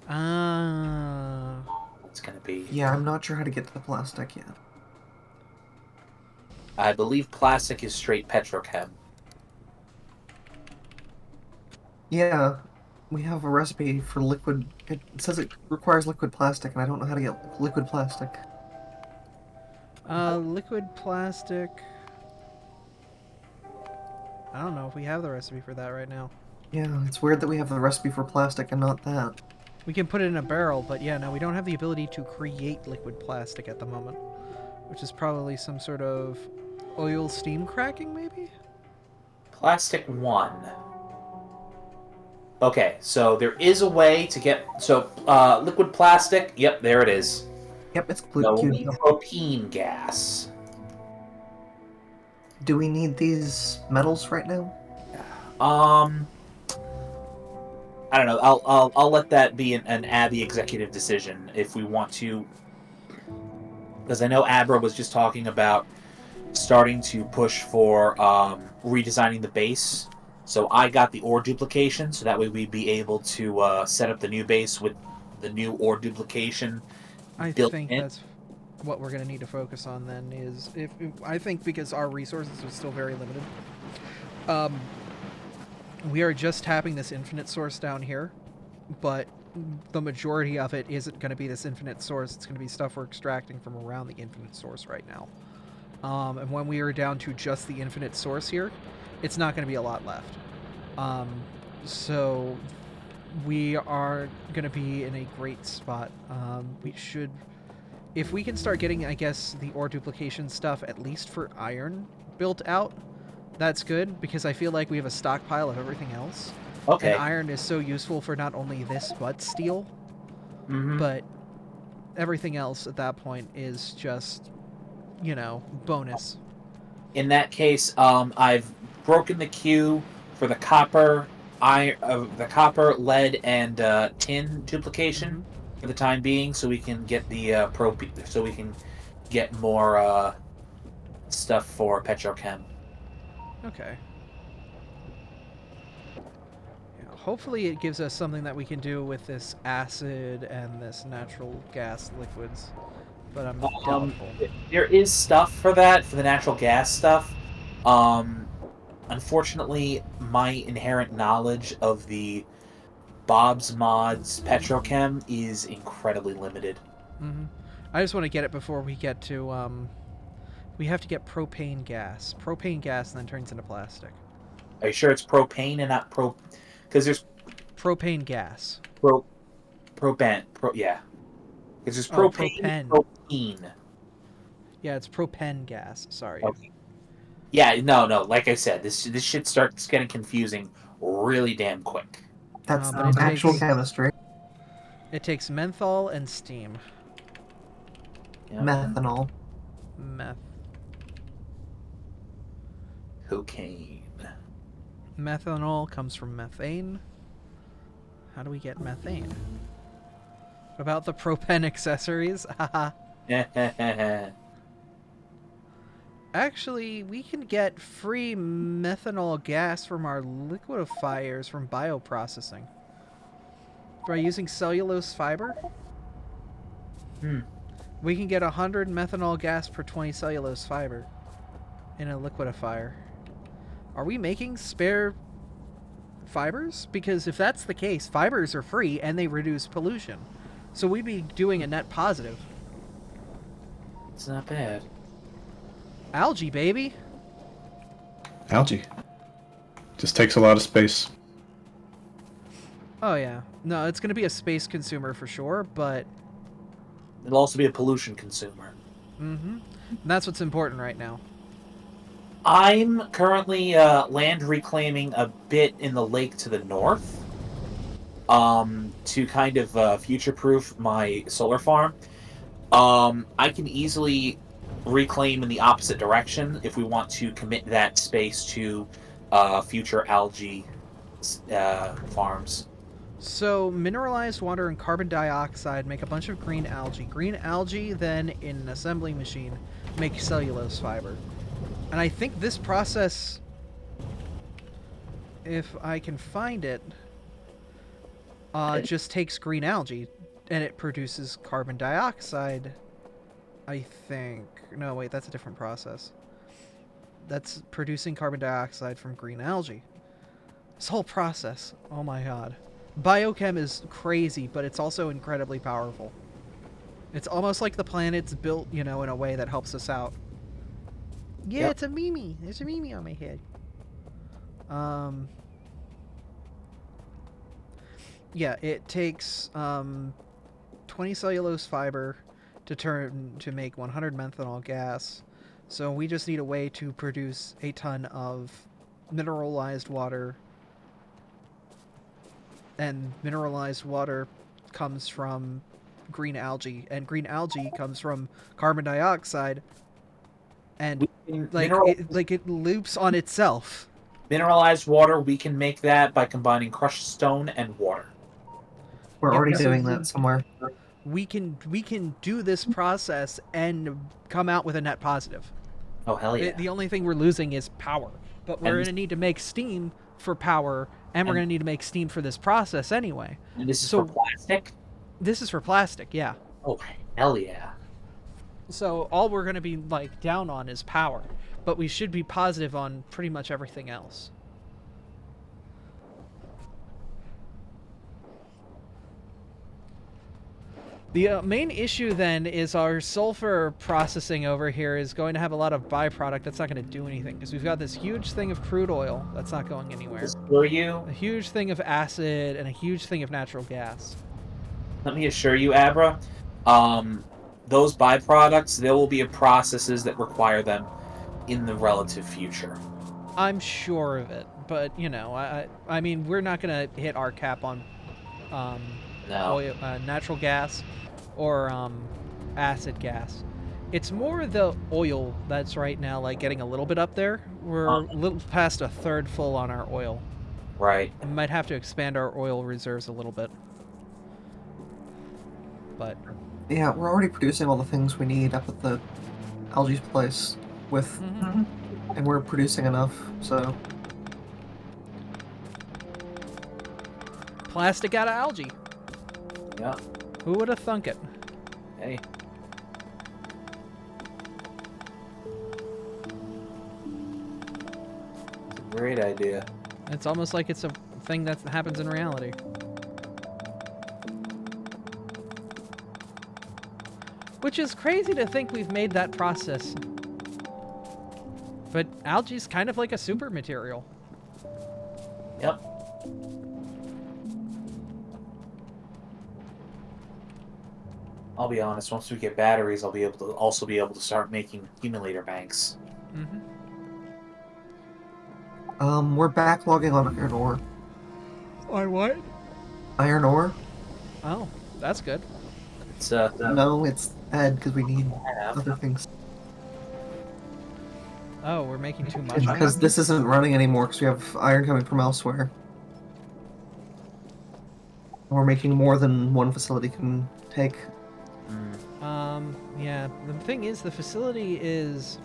Ah. It's gonna be. Yeah, I'm not sure how to get to the plastic yet. I believe plastic is straight petrochem. Yeah, we have a recipe for liquid. It says it requires liquid plastic, and I don't know how to get liquid plastic. Liquid plastic. I don't know if we have the recipe for that right now. Yeah, it's weird that we have the recipe for plastic and not that. We can put it in a barrel, but yeah, no, we don't have the ability to create liquid plastic at the moment. Which is probably some sort of oil steam cracking, maybe? Plastic 1. Okay, so there is a way to get. So, liquid plastic. Yep, there it is. Yep, it's No, we queued need up. propene gas. Do we need these metals right now? I don't know. I'll let that be an Abby executive decision if we want to, because I know Abra was just talking about starting to push for redesigning the base. So I got the ore duplication, so that way we'd be able to set up the new base with the new ore duplication I built think in. that's what we're going to need to focus on then is if I think because our resources are still very limited. We are just tapping this infinite source down here, but the majority of it isn't going to be this infinite source. It's going to be stuff we're extracting from around the infinite source right now. And when we are down to just the infinite source here, it's not going to be a lot left. So we are going to be in a great spot. We should, if we can start getting, I guess, the ore duplication stuff, at least for iron, built out, that's good, because I feel like we have a stockpile of everything else. Okay. And iron is so useful for not only this, but steel. Mm-hmm. But everything else at that point is just, bonus. In that case, I've broken the queue for the copper, lead, and tin duplication for the time being, so we can get the so we can get more stuff for petrochem. Okay. Yeah, hopefully it gives us something that we can do with this acid and this natural gas liquids, but I'm doubtful. There is stuff for that, for the natural gas stuff. Unfortunately, my inherent knowledge of the Bob's Mods petrochem is incredibly limited. I just want to get it before we get to, we have to get propane gas. Propane gas then turns into plastic. Are you sure it's propane and not because there's Propane gas. yeah. Because there's Oh, propane and propane. propene. Yeah, it's propane gas. Sorry. Okay. Yeah, no. Like I said, this shit starts getting confusing really damn quick. That's But it actual takes- chemistry. It takes menthol and steam. Yeah. Methanol. Meth. Cocaine. Methanol comes from methane. How do we get methane? What about the propane accessories? Haha. Actually, we can get free methanol gas from our liquefiers from bioprocessing. By using cellulose fiber, we can get 100 methanol gas per 20 cellulose fiber in a liquefier. Are we making spare fibers? Because if that's the case, fibers are free and they reduce pollution. So we'd be doing a net positive. It's not bad. Algae, baby! Algae. Just takes a lot of space. Oh yeah. No, it's going to be a space consumer for sure, but It'll also be a pollution consumer. Mm-hmm. And that's what's important right now. I'm currently land reclaiming a bit in the lake to the north, to kind of future-proof my solar farm. I can easily reclaim in the opposite direction if we want to commit that space to future algae farms. So, mineralized water and carbon dioxide make a bunch of green algae. Green algae, then, in an assembly machine, make cellulose fiber. And I think this process, if I can find it, just takes green algae and it produces carbon dioxide. I think. No, wait, that's a different process. That's producing carbon dioxide from green algae. This whole process, oh my god. Biochem is crazy, but it's also incredibly powerful. It's almost like the planet's built, in a way that helps us out. Yeah, Yep. it's a Mimi. There's a Mimi on my head. Yeah, it takes 20 cellulose fiber to make 100 methanol gas. So we just need a way to produce a ton of mineralized water. And mineralized water comes from green algae, and green algae comes from carbon dioxide, and it loops on itself. Mineralized water, we can make that by combining crushed stone and water. We're Yep, already so doing that somewhere. we can do this process and come out with a net positive. Oh, hell yeah. The only thing we're losing is power, but we're going to need to make steam for power, and we're going to need to make steam for this process anyway. And this is So- for plastic? This is for plastic, yeah. Oh, hell yeah. So all we're going to be down on is power, but we should be positive on pretty much everything else. The main issue then is our sulfur processing over here is going to have a lot of byproduct that's not going to do anything, because we've got this huge thing of crude oil that's not going anywhere. Assure you, A huge thing of acid and a huge thing of natural gas. let me assure you, Abra, those byproducts, there will be processes that require them in the relative future. I'm sure of it, but I mean, we're not going to hit our cap on No. oil, natural gas or acid gas. It's more the oil that's right now getting a little bit up there. We're a little past a third full on our oil. Right. We might have to expand our oil reserves a little bit. But Yeah, we're already producing all the things we need up at the algae's place with, and we're producing enough, so. plastic out of algae. Yeah. Who would have thunk it? Hey. It's a great idea. It's almost like it's a thing that happens in reality. Which is crazy to think we've made that process. But algae's kind of like a super material. Yep. I'll be honest, once we get batteries, I'll be able to start making accumulator banks. We're backlogging on iron ore. On what? Iron ore? Oh, that's good. It's No, it's bad because we need have. other things. Oh, we're making too much. It's because this isn't running anymore because we have iron coming from elsewhere. We're making more than one facility can take. Yeah, the thing is, the facility is...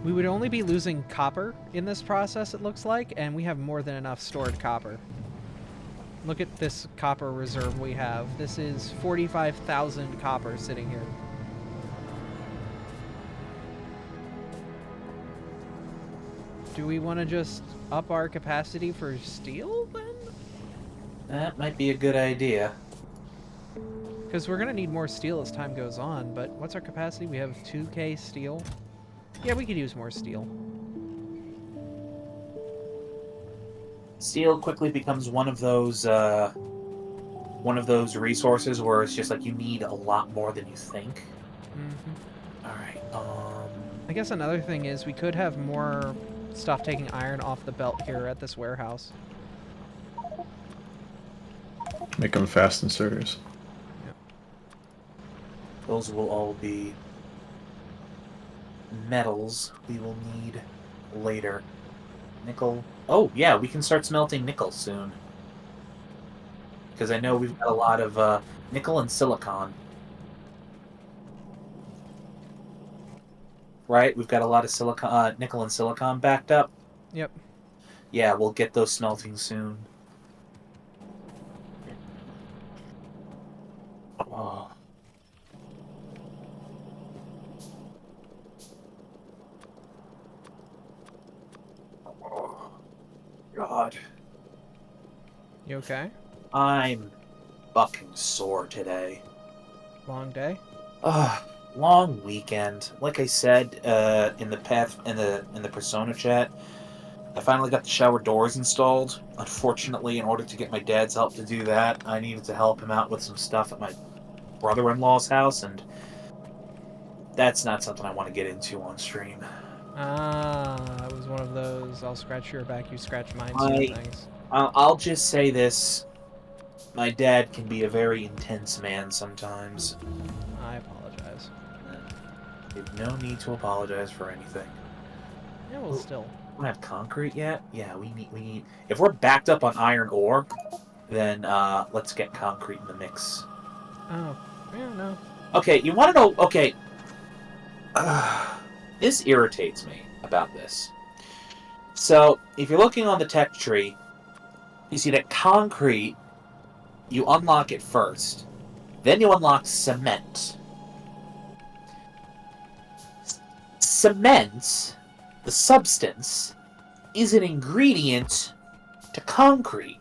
We would only be losing copper in this process, it looks like, and we have more than enough stored copper. Look at this copper reserve we have. This is 45,000 copper sitting here. Do we want to just up our capacity for steel, then? That might be a good idea. Because we're going to need more steel as time goes on, but what's our capacity? We have 2K steel. Yeah, we could use more steel. Steel quickly becomes one of those resources where it's just like you need a lot more than you think. Alright, I guess another thing is we could have more stuff taking iron off the belt here at this warehouse. Make them fast inserters. those will all be metals we will need later. Nickel. Oh, yeah, we can start smelting nickel soon. Because I know we've got a lot of nickel and silicon. Right? We've got a lot of silicon, nickel and silicon backed up. Yep. Yeah, we'll get those smelting soon. Oh. Oh, God. You okay? I'm fucking sore today. Long day? Long weekend. Like I said, in the Persona chat, I finally got the shower doors installed. Unfortunately, in order to get my dad's help to do that, I needed to help him out with some stuff at my brother-in-law's house, and that's not something I want to get into on stream. Ah, it was one of those I'll scratch your back, you scratch mine sort of things. I'll just say this. My dad can be a very intense man sometimes. I apologize. You have no need to apologize for anything. Yeah, well, still. We don't have concrete yet? Yeah, we need... If we're backed up on iron ore, then let's get concrete in the mix. Oh, yeah, no. Okay, you want to know... Okay. This irritates me about this. So, if you're looking on the tech tree, you see that concrete, you unlock it first. Then you unlock cement. Cement, the substance, is an ingredient to concrete.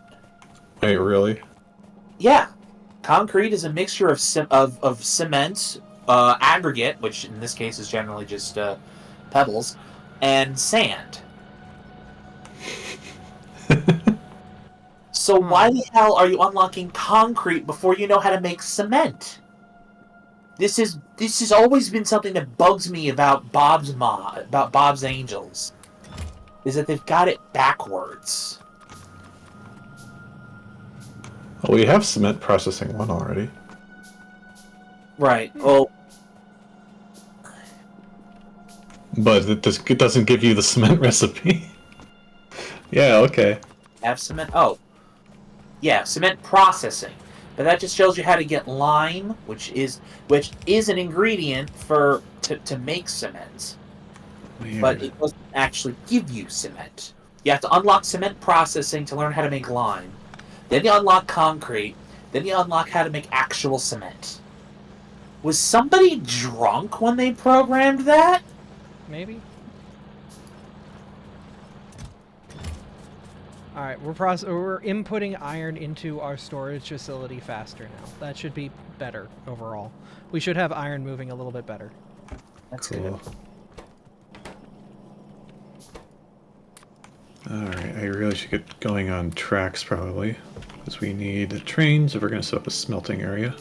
Wait, really? Yeah. Concrete is a mixture of cement, aggregate, which in this case is generally just pebbles, and sand. So why the hell are you unlocking concrete before you know how to make cement? This has always been something that bugs me about Bob's Angels, is that they've got it backwards. Well, we have cement processing one already. Right. Well, But it doesn't give you the cement recipe. Yeah, okay. have cement. Oh, yeah, cement processing. But that just shows you how to get lime, which is an ingredient to make cement. Weird. But it doesn't actually give you cement. You have to unlock cement processing to learn how to make lime. Then you unlock concrete. Then you unlock how to make actual cement. Was somebody drunk when they programmed that? Maybe? Alright, we're inputting iron into our storage facility faster now. That should be better overall. We should have iron moving a little bit better. That's Cool. good. Alright, I really should get going on tracks probably. Because we need trains if we're going to set up a smelting area.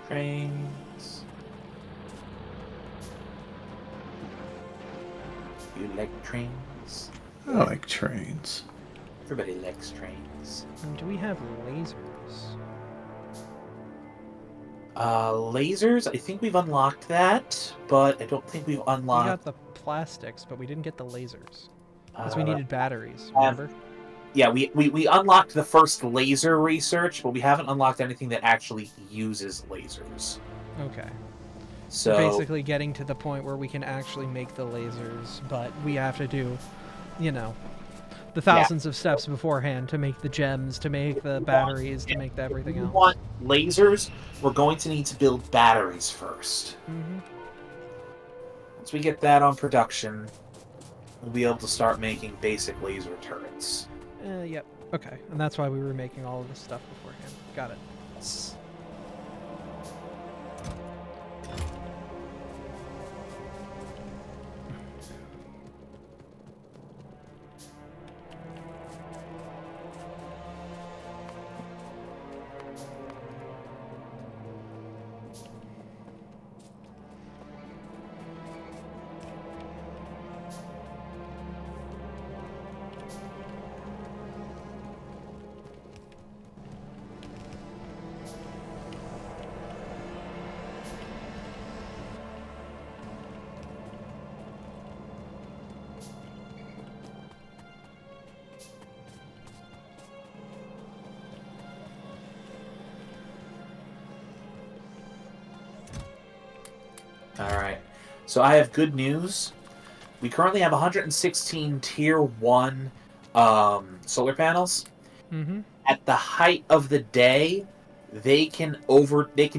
Trains. You like trains? I like trains. Everybody likes trains. And do we have lasers? Lasers, I think we've unlocked that, but I don't think we've We unlocked... got the plastics, but we didn't get the lasers. Because we needed batteries, have- remember? Yeah, we unlocked the first laser research, but we haven't unlocked anything that actually uses lasers. Okay. So Basically getting to the point where we can actually make the lasers, but we have to do, you know, the thousands of steps beforehand to make the gems, to make the batteries, to make everything if we else. want lasers, we're going to need to build batteries first. Mm-hmm. Once we get that on production, we'll be able to start making basic laser turrets. Yep. Okay. And that's why we were making all of this stuff beforehand. Got it. Yes. So I have good news. We currently have 116 Tier 1 solar panels. Mm-hmm. At the height of the day, they can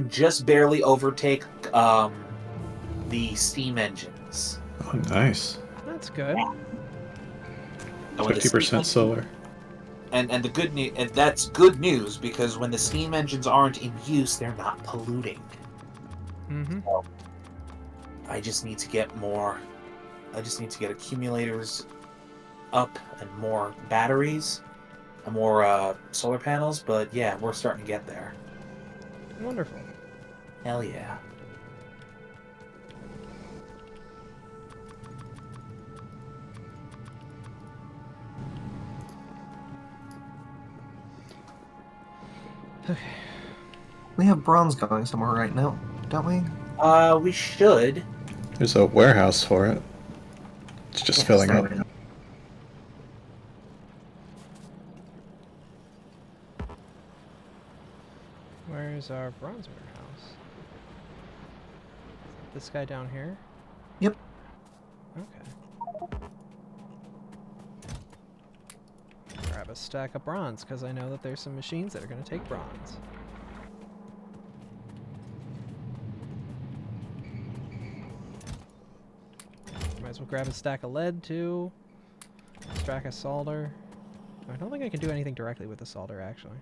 just barely overtake the steam engines. Oh, nice. That's good. And when the steam 50% engine, solar. and the good news, and that's good news because when the steam engines aren't in use, they're not polluting. Mm-hmm. So I just need to get more. I just need to get accumulators up and more batteries and more solar panels. But yeah, we're starting to get there. Wonderful. Hell yeah. We have bronze going somewhere right now, don't we? We should. There's a warehouse for it. It's just Yes, filling there up. we go. Where's our bronze warehouse? This guy down here? Yep. Okay. Grab a stack of bronze, because I know that there's some machines that are going to take bronze. Might as well grab a stack of lead, too. Stack of solder. I don't think I can do anything directly with the solder, actually.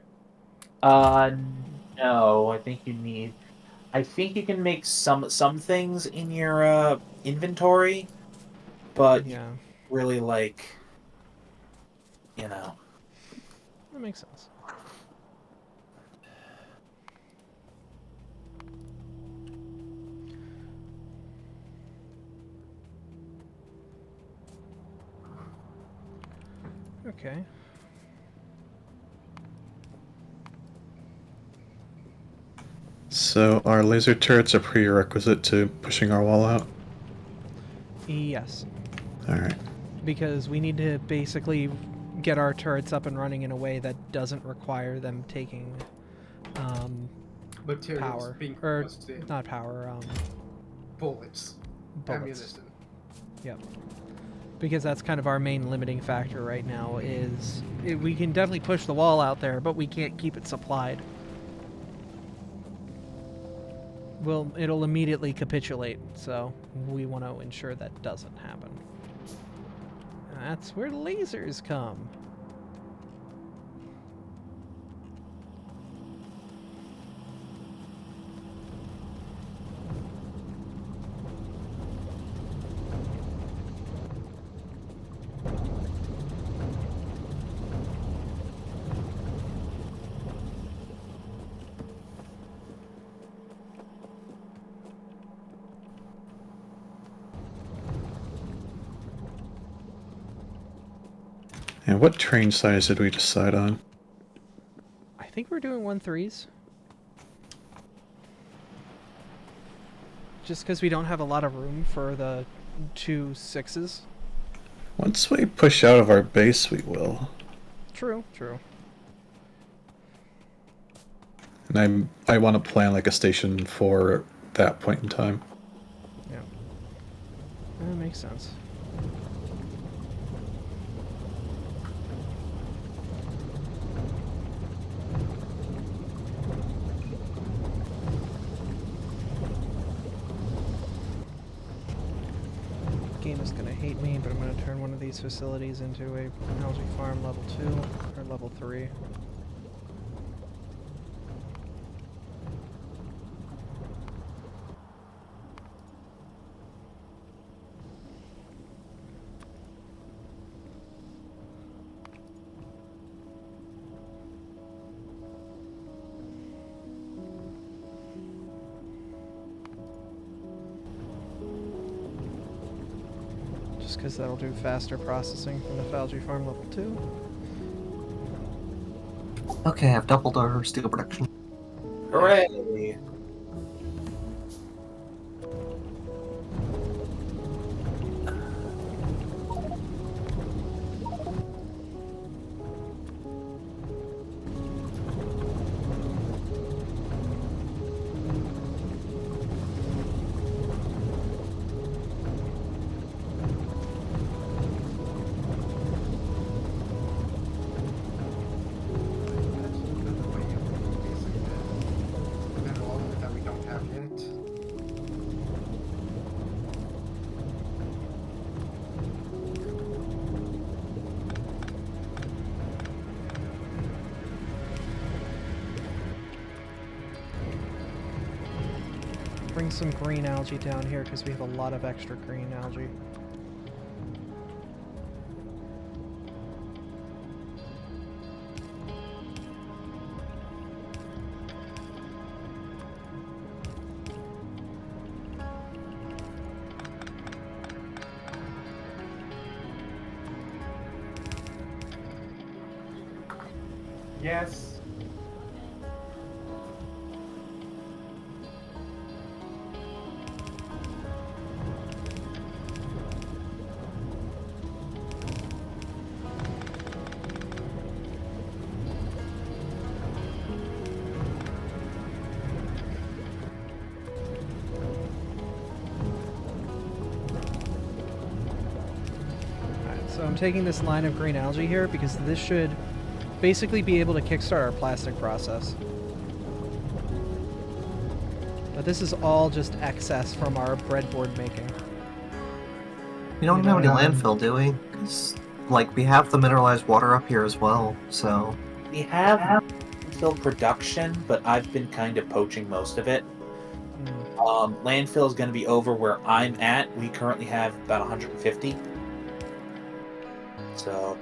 No. I think you can make some things in your inventory, but you Yeah, really like, you know. that makes sense. Okay. So our laser turrets are prerequisite to pushing our wall out? Yes. Alright. Because we need to basically get our turrets up and running in a way that doesn't require them taking Materials power. being Or, rusted. not power, Bullets. bullets. Ammunition. Yep. Because that's kind of our main limiting factor right now is we can definitely push the wall out there, but we can't keep it supplied. Well, it'll immediately capitulate, so we want to ensure that doesn't happen. And that's where lasers come. And what train size did we decide on? I think we're doing 1-3s. Just because we don't have a lot of room for the 2 6s. Once we push out of our base, we will. True, true. And I want to plan like a station for that point in time. Yeah. That makes sense. Game is going to hate me, but I'm going to turn one of these facilities into a algae farm level 2 or level 3. Just because that'll do faster processing from the algae farm level 2. Okay, I've doubled our steel production. Hooray! bring some green algae down here because we have a lot of extra green algae. Yes. Alright, so I'm taking this line of green algae here because this should basically be able to kickstart our plastic process. But this is all just excess from our breadboard making. We don't You have any know, landfill, do we? 'Cause, like, we have the mineralized water up here as well, so... We have landfill production, but I've been kind of poaching most of it. Landfill is going to be over where I'm at. We currently have about 150. So,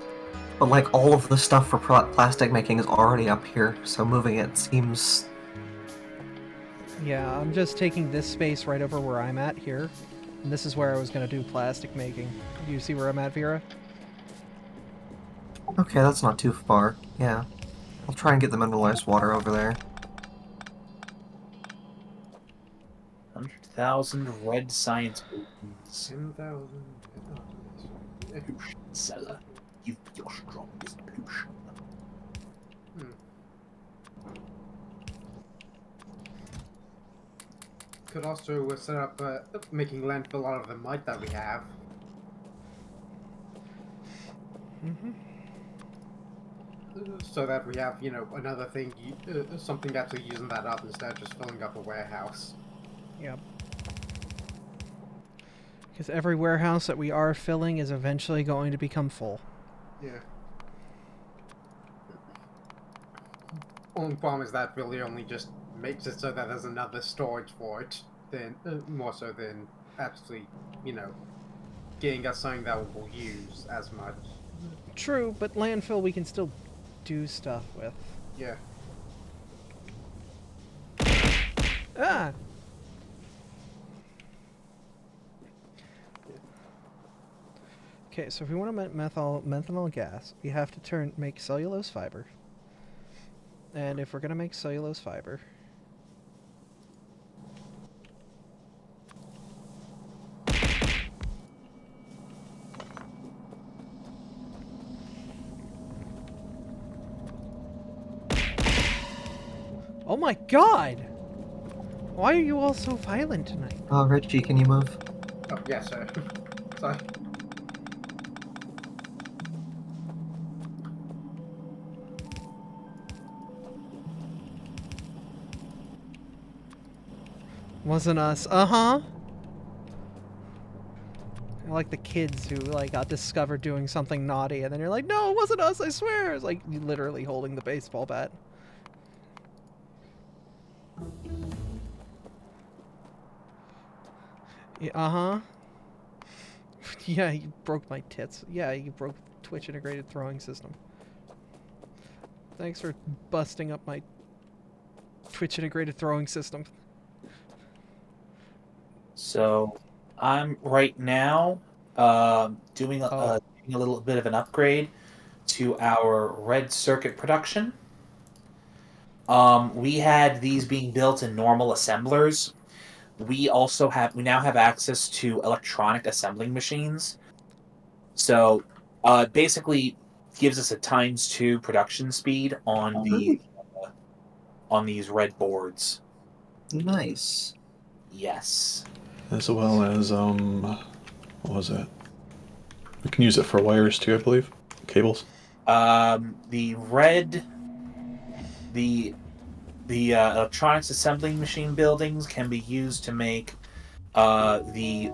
But, like, all of the stuff for plastic making is already up here, so moving it seems... Yeah, I'm just taking this space right over where I'm at here. And this is where I was going to do plastic making. Do you see where I'm at, Vera? Okay, that's not too far. Yeah. I'll try and get the mineralized water over there. 100,000 red science boots. 10,000. Seller, give me your strongest potion. Could also set up making landfill out of the mite that we have. So that we have, you know, another thing, something actually using that up instead of just filling up a warehouse. Yep. Because every warehouse that we are filling is eventually going to become full. Yeah. Only problem is that really only just makes it so that there's another storage for it, then more so than actually, you know, getting us something that we'll use as much. True, but landfill we can still do stuff with. Yeah. Ah! Okay, so if we want to make methanol gas, we have to make cellulose fiber. And if we're going to make cellulose fiber... Oh my god! Why are you all so violent tonight? Richie, can you move? Oh, yes, sir. Sorry. Wasn't us. Uh-huh. Like the kids who like got discovered doing something naughty and then you're like, no, it wasn't us, I swear. It's like you literally holding the baseball bat. Yeah, uh-huh. Yeah, you broke my tits. Yeah, you broke Twitch integrated throwing system. Thanks for busting up my Twitch integrated throwing system. So, I'm right now doing a little bit of an upgrade to our red circuit production. We had these being built in normal assemblers. We now have access to electronic assembling machines. So, basically gives us a ×2 production speed on these red boards. Nice. Yes. As well as, what was it? We can use it for wires too, I believe. Cables. The electronics assembling machine buildings can be used to make the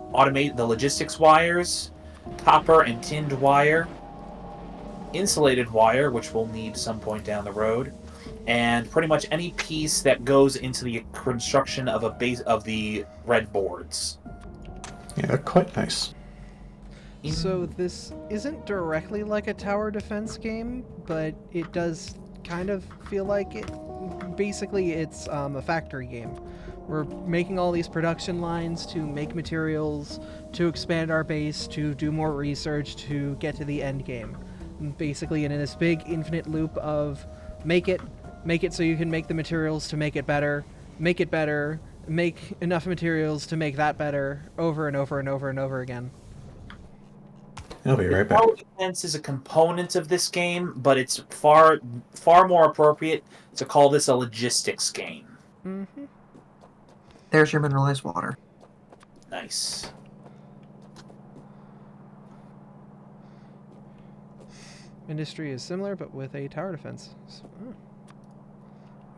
logistics wires, copper and tinned wire, insulated wire, which we'll need some point down the road, and pretty much any piece that goes into the construction of a base of the red boards. Yeah, they're quite nice. So this isn't directly like a tower defense game, but it does kind of feel like it. Basically, it's a factory game. We're making all these production lines to make materials, to expand our base, to do more research, to get to the end game. Basically, in this big infinite loop of make it so you can make the materials to make it better, make enough materials to make that better, over and over and over and over again. I'll be right back. Tower defense is a component of this game, but it's far more appropriate to call this a logistics game. Mm-hmm. There's your mineralized water. Nice. Industry is similar, but with a tower defense. So,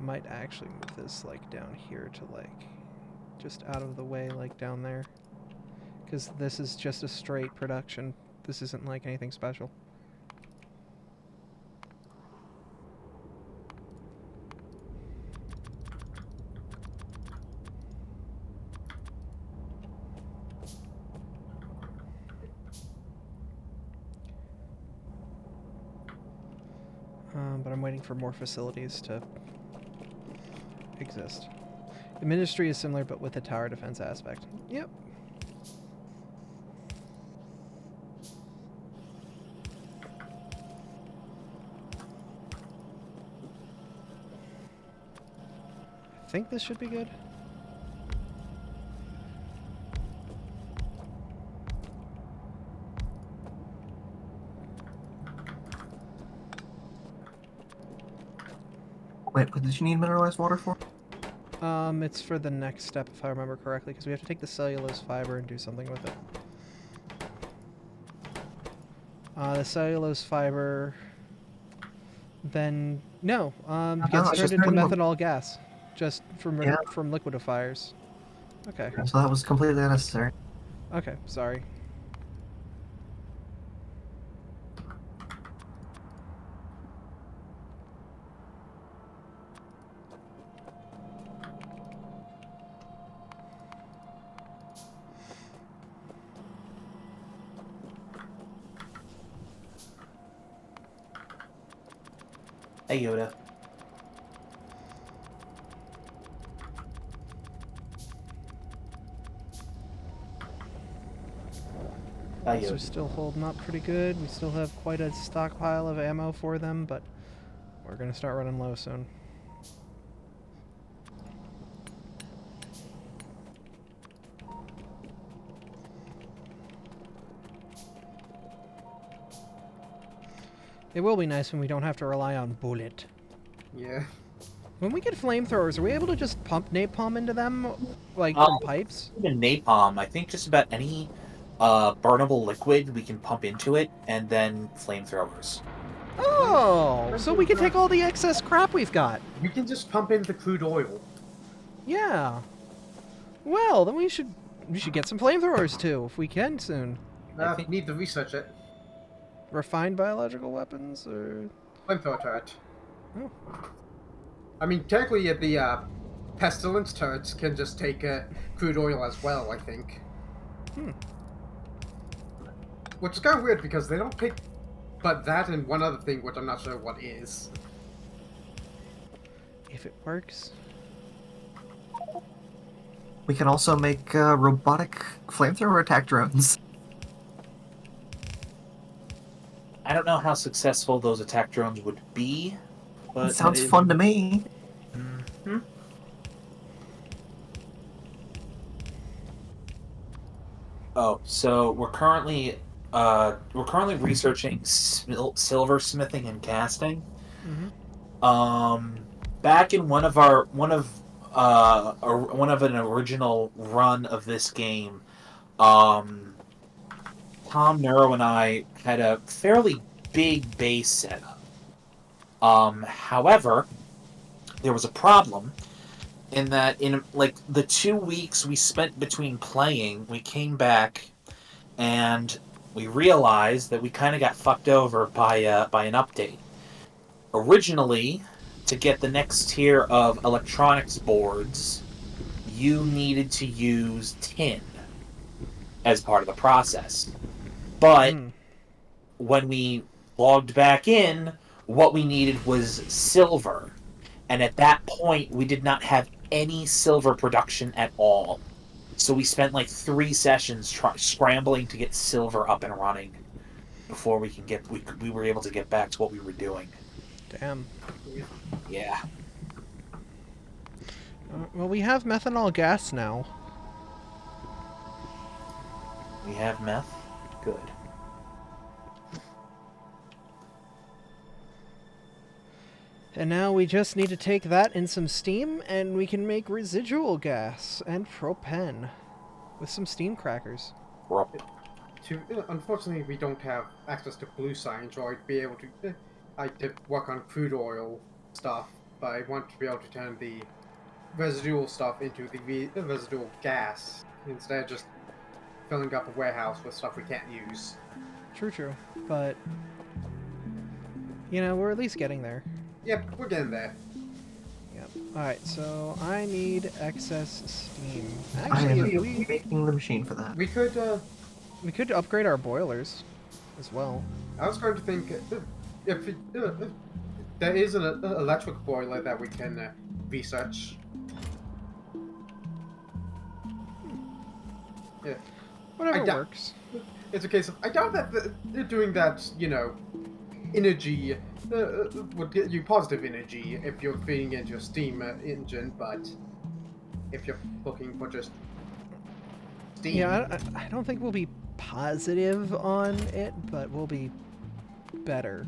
might actually move this like down here to like just out of the way, like down there, because this is just a straight production. This isn't like anything special. But I'm waiting for more facilities to exist. The ministry is similar, but with a tower defense aspect. Yep. I think this should be good. Wait, what did you need mineralized water for? It's for the next step, if I remember correctly, because we have to take the cellulose fiber and do something with it. The cellulose fiber, then no, gets turned into methanol gas, just from liquidifiers. Okay. So that was completely unnecessary. Okay, sorry. Hey, Yoda. They're still holding up pretty good. We still have quite a stockpile of ammo for them, but we're gonna start running low soon. It will be nice when we don't have to rely on bullet. Yeah. When we get flamethrowers, are we able to just pump napalm into them, like from pipes? Even napalm, I think just about any burnable liquid we can pump into it, and then flamethrowers. Oh, so we can take all the excess crap we've got. We can just pump in the crude oil. Yeah. Well, then we should get some flamethrowers too, if we can soon. I need to research it. Refined biological weapons, or Flamethrower turret. Oh. I mean, technically, the pestilence turrets can just take crude oil as well, I think. Which is kind of weird because they don't take but that and one other thing, which I'm not sure what is. If it works. We can also make robotic flamethrower attack drones. I don't know how successful those attack drones would be, but It sounds fun to me. Mm-hmm. Oh, so we're currently researching silversmithing and casting. Back in one of an original run of this game, Tom Neuro and I had a fairly big base setup. However, there was a problem in that in like the 2 weeks we spent between playing, we came back and we realized that we kind of got fucked over by an update. Originally, to get the next tier of electronics boards, you needed to use tin as part of the process. But when we logged back in, what we needed was silver. And at that point, we did not have any silver production at all. So we spent like 3 sessions scrambling to get silver up and running before we were able to get back to what we were doing. Damn. Yeah. Well, we have methanol gas now. We have meth. Good. And now we just need to take that and some steam, and we can make residual gas and propane with some steam crackers. Unfortunately, we don't have access to blue science, or I'd be able to. I did work on crude oil stuff, but I want to be able to turn the residual stuff into the residual gas instead of just filling up a warehouse with stuff we can't use. True. But, you know, we're at least getting there. Yep, we're getting there. Yep. Alright, so I need excess steam. I Actually, if am making the machine for that. We could upgrade our boilers as well. I was going to think if there is an electric boiler that we can research. Yeah. Whatever works. It's a case of I doubt that they're doing that. You know, energy would get you positive energy if you're feeding into your steam engine, but if you're looking for just steam, yeah, I don't think we'll be positive on it, but we'll be better.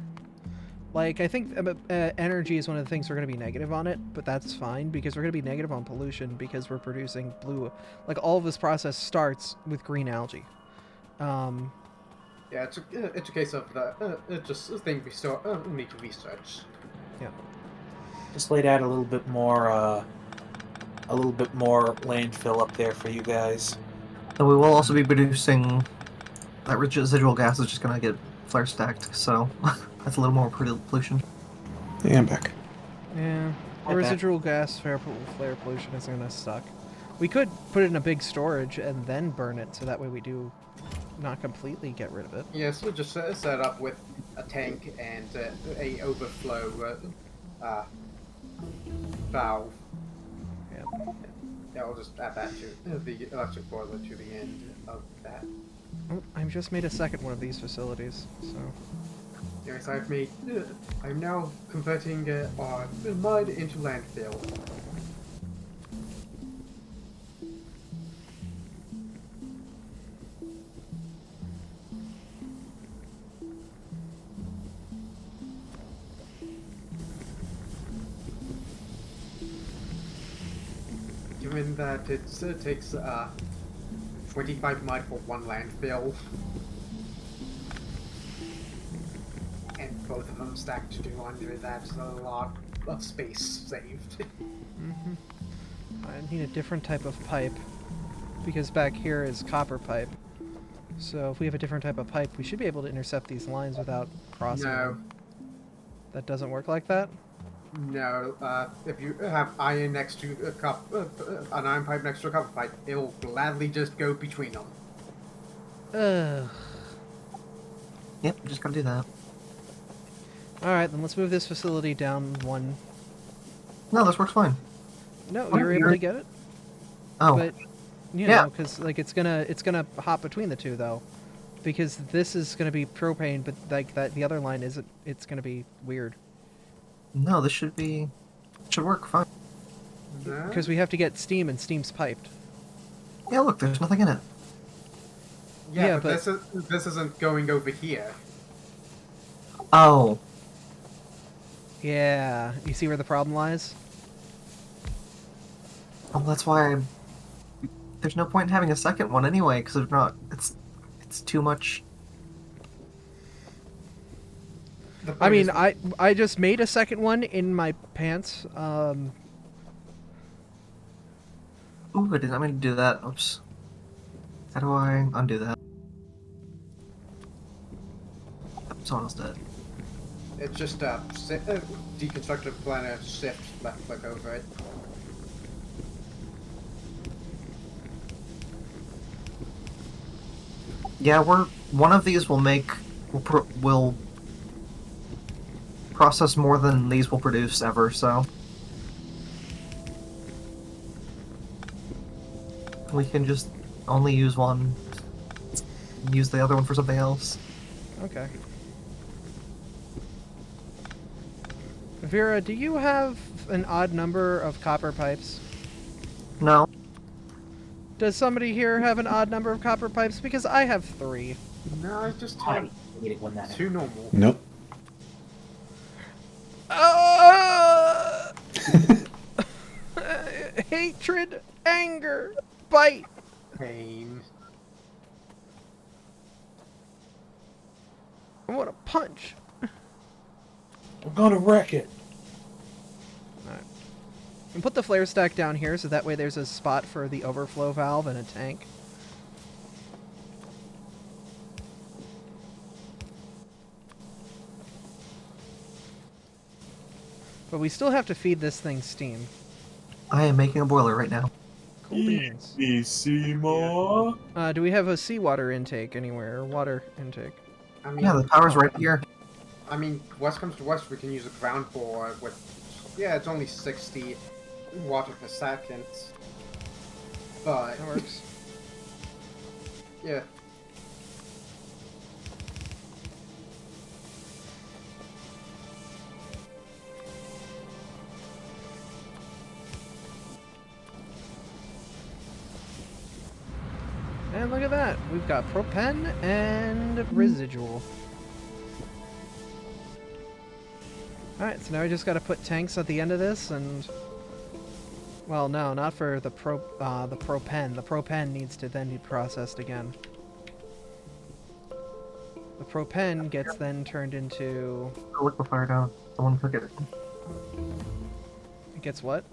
Like, I think energy is one of the things we're going to be negative on it, but that's fine, because we're going to be negative on pollution, because we're producing blue. Like, all of this process starts with green algae. yeah, it's a case of it's just a thing we still need to research. Yeah. Just laid out a little bit more landfill up there for you guys. And we will also be producing that residual gas is just gonna get flare stacked, so that's a little more pollution. Yeah, I'm back. Yeah. I The bet. residual gas flare pollution is going to suck. We could put it in a big storage and then burn it, so that way we do not completely get rid of it. Yeah, so just set up with a tank and a overflow valve. Yeah. Yeah, I'll just add that to the electric boiler to the end of that. Oh, I've just made a second one of these facilities, so... Yes, I'm now converting our mud into landfill. Given that it takes 25 mud for one landfill, and both of them stacked to 200, that's a lot of space saved. I need a different type of pipe, because back here is copper pipe. So if we have a different type of pipe, we should be able to intercept these lines without crossing No. them. That doesn't work like that? No, if you have iron next to an iron pipe next to a copper pipe, it will gladly just go between them. Ugh. Yep, just gotta do that. Alright, then let's move this facility down one. No, this works fine. No, What? you're able to get it? Oh, But, you Yeah. know, because, like, it's gonna hop between the two, though. Because this is gonna be propane, but, like, the other line isn't, it's gonna be weird. no, this should work fine. No? Because we have to get steam, and steam's piped. Yeah, look, there's nothing in it. Yeah, Yeah, but this isn't going over here. Oh, Yeah, you see where the problem lies? well, that's why there's no point in having a second one anyway, because if not, it's too much. The I point mean, is- I just made a second one in my pants. Ooh, I did not mean to do that. Oops. How do I undo that? Yep, someone else did. It's just deconstructed planar shift left click over it. Yeah, one of these will process more than these will produce ever. So we can just only use one. Use the other one for something else. Okay. Vera, do you have an odd number of copper pipes? No. Does somebody here have an odd number of copper pipes? Because I have 3. No, I just I have hate it when that 2 normal. Nope. Hatred, anger, bite. Pain. I want to punch. I'm gonna wreck it. Alright. And put the flare stack down here so that way there's a spot for the overflow valve and a tank. But we still have to feed this thing steam. I am making a boiler right now. Cool beans. Easy, Do we have a seawater intake anywhere, or water intake? I mean, Yeah, the power's right here. I mean, worst comes to worst, we can use a ground bore with, yeah, it's only 60 water per second. But, That works. yeah. And look at that. We've got propane and residual. Alright, so now we just gotta put tanks at the end of this and... Well, no, not for the propane. The propane needs to then be processed again. The propane gets then turned into... The liquefier down. Someone took it. It gets what?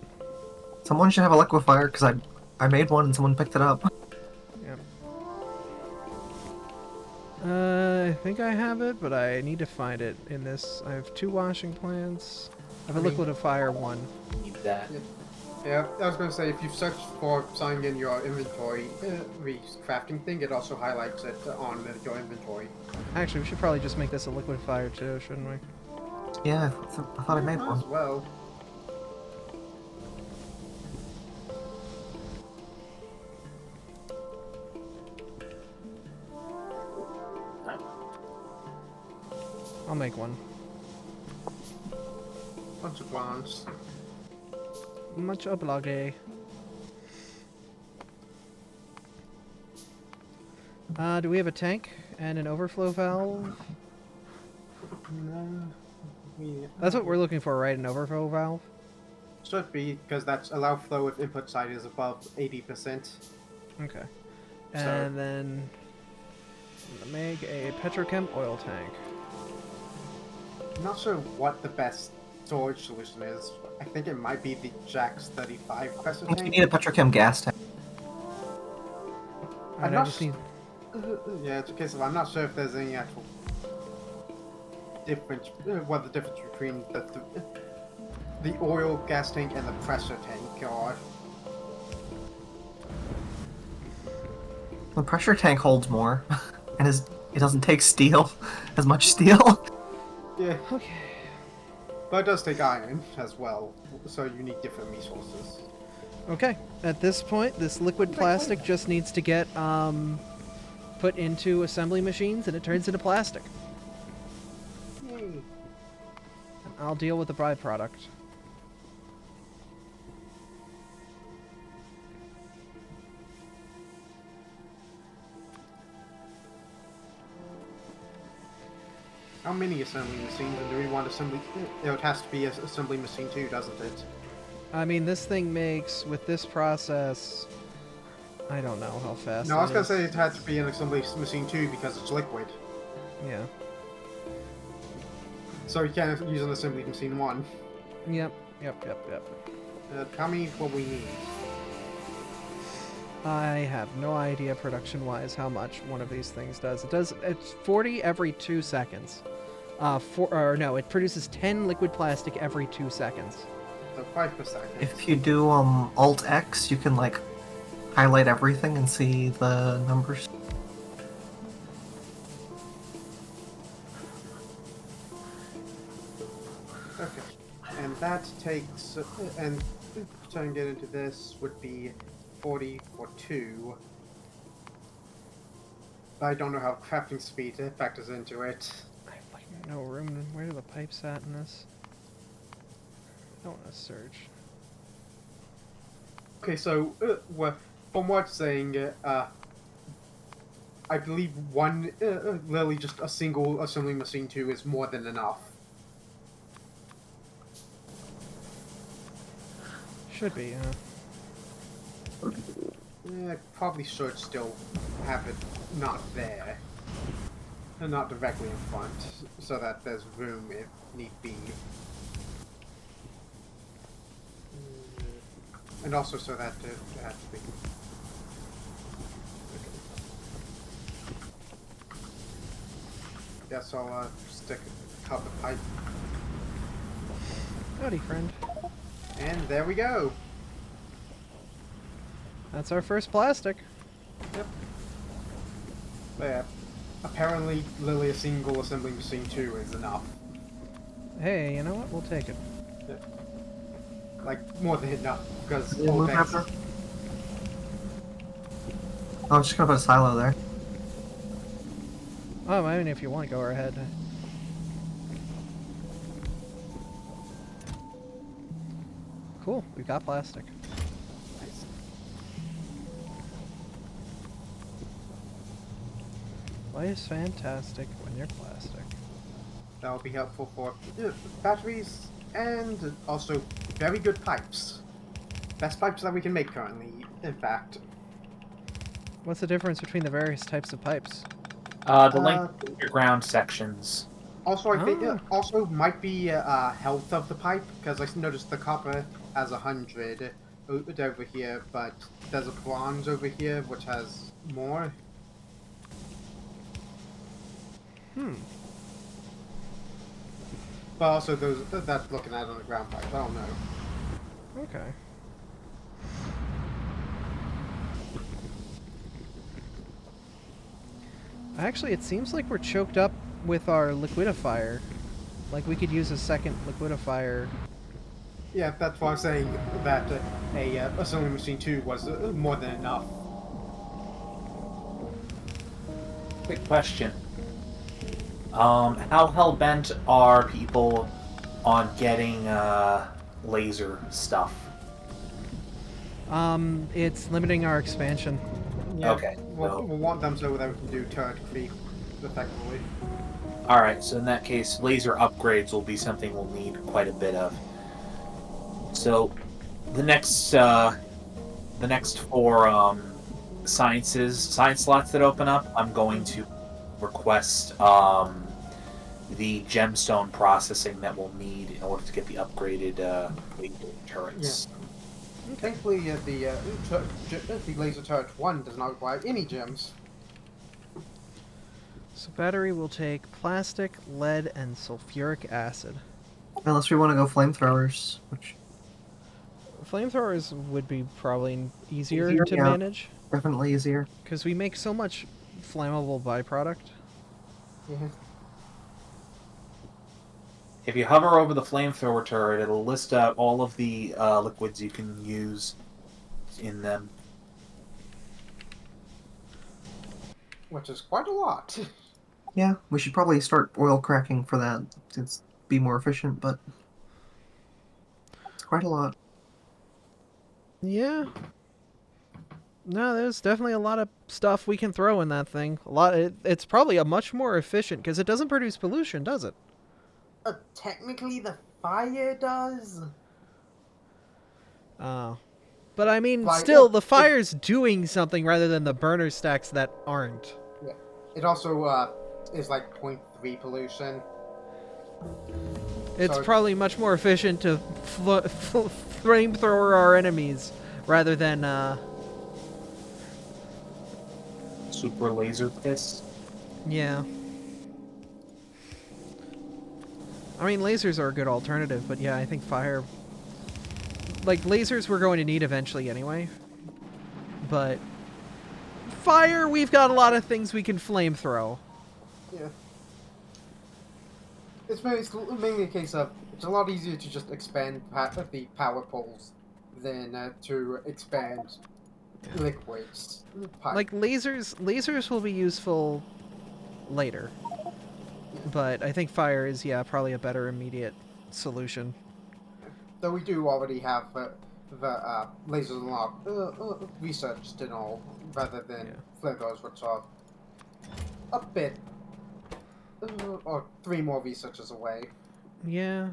Someone should have a liquefier, because I made one and someone picked it up. Yep. I think I have it, but I need to find it in this. I have 2 washing plants. I have a liquidifier 1. Need that. Yeah, I was going to say, if you search for something in your inventory, the crafting thing, it also highlights it on your inventory. Actually, we should probably just make this a liquidifier too, shouldn't we? Yeah, I thought I made Might as one. well. I'll make one. Bunch of plants. Much oblige. Do we have a tank and an overflow valve? No. That's what we're looking for, right? An overflow valve? Should be, because that's allow flow if input side is above 80%. Okay. And then I'm gonna make a petrochem oil tank. I'm not sure what the best storage solution is. I think it might be the Jax 35 pressure I think you tank. need a petrochem gas tank. Alright, I not just need... Yeah, it's a case of I'm not sure if there's any actual difference. What the difference between the oil gas tank and the pressure tank are. The pressure tank holds more, and it doesn't take steel, as much steel. Yeah, Okay. but it does take iron as well, so you need different resources. Okay. At this point, this liquid plastic just needs to get put into assembly machines and it turns into plastic. Yay. I'll deal with the byproduct. How many assembly machines, and do we want assembly? It has to be an assembly machine too, doesn't it? I mean, this thing makes, with this process, I don't know how fast No, I was it gonna is. say it has to be an assembly machine too because it's liquid. Yeah. So you can't use an assembly machine 1. Yep. How many will we need? I have no idea production-wise how much one of these things does. It's 40 every 2 seconds. No, it produces 10 liquid plastic every 2 seconds. So 5 per second. If you do Alt X, you can like highlight everything and see the numbers. Okay. And that takes, and trying to get into this would be 40 for 2. I don't know how crafting speed factors into it. I have like no room. Where are the pipes at in this? I don't want to search. Okay, so from what it's saying, I believe one, literally just a single assembly machine 2 is more than enough. Should be, Yeah, probably should still have it not there. And not directly in front, so that there's room if need be. And also so that it has to be. Yes, I'll stick a cup of pipe. Howdy, friend. And there we go! That's our first plastic. Yep. But yeah, apparently literally a single assembly machine 2 is enough. Hey, you know what? We'll take it. Like, more than enough, because Yeah, all move decks... after. Oh, I'm just gonna put a silo there. Oh, I mean, if you want to go ahead. Cool, we got plastic. Nice. Life is fantastic when you're plastic. That will be helpful for batteries and also very good pipes. Best pipes that we can make currently, in fact. What's the difference between the various types of pipes? The length of your ground sections. Also, I think Ah. also might be health of the pipe, because I noticed the copper has 100 over here, but there's a bronze over here which has more. Hmm. But also that's looking at on the ground pipe. I don't know. Okay. Actually, it seems like we're choked up with our liquidifier. Like we could use a second liquidifier. Yeah, that's why I'm saying that a sewing machine 2 was more than enough. Quick question. How hell-bent are people on getting laser stuff? It's limiting our expansion. Yeah, Okay, we'll, so- we'll want them so that we can do turret creep effectively. Alright, so in that case, laser upgrades will be something we'll need quite a bit of. So, the next 4 science slots that open up, I'm going to request the gemstone processing that we'll need in order to get the upgraded laser turrets. Thankfully, the laser turret 1 does not require any gems. So battery will take plastic, lead, and sulfuric acid. Unless we want to go flamethrowers, which Flamethrowers would be probably easier Easier, to yeah. manage definitely easier. because we make so much flammable byproduct. Yeah. If you hover over the flamethrower turret, it'll list out all of the liquids you can use in them. Which is quite a lot. Yeah, we should probably start oil cracking for that. It's be more efficient, but it's quite a lot. Yeah. No, there's definitely a lot of stuff we can throw in that thing. It's probably a much more efficient because it doesn't produce pollution, does it? Technically, the fire does. Oh. But I mean, Like, still, it- the fire's doing something rather than the burner stacks that aren't. It also is like 0.3 pollution. It's So- probably much more efficient to flamethrower our enemies rather than, Super laser piss. yeah. I mean, lasers are a good alternative, but yeah, I think fire... Like, lasers we're going to need eventually anyway. But... Fire, we've got a lot of things we can flamethrow. Yeah. It's mainly a case of it's a lot easier to just expand the power poles than to expand liquids. Like, lasers will be useful later. But I think fire is, yeah, probably a better immediate solution. Though we do already have the lasers unlocked, researched and all, rather than flamethrowers, which are a bit, or 3 more researchers away. Yeah.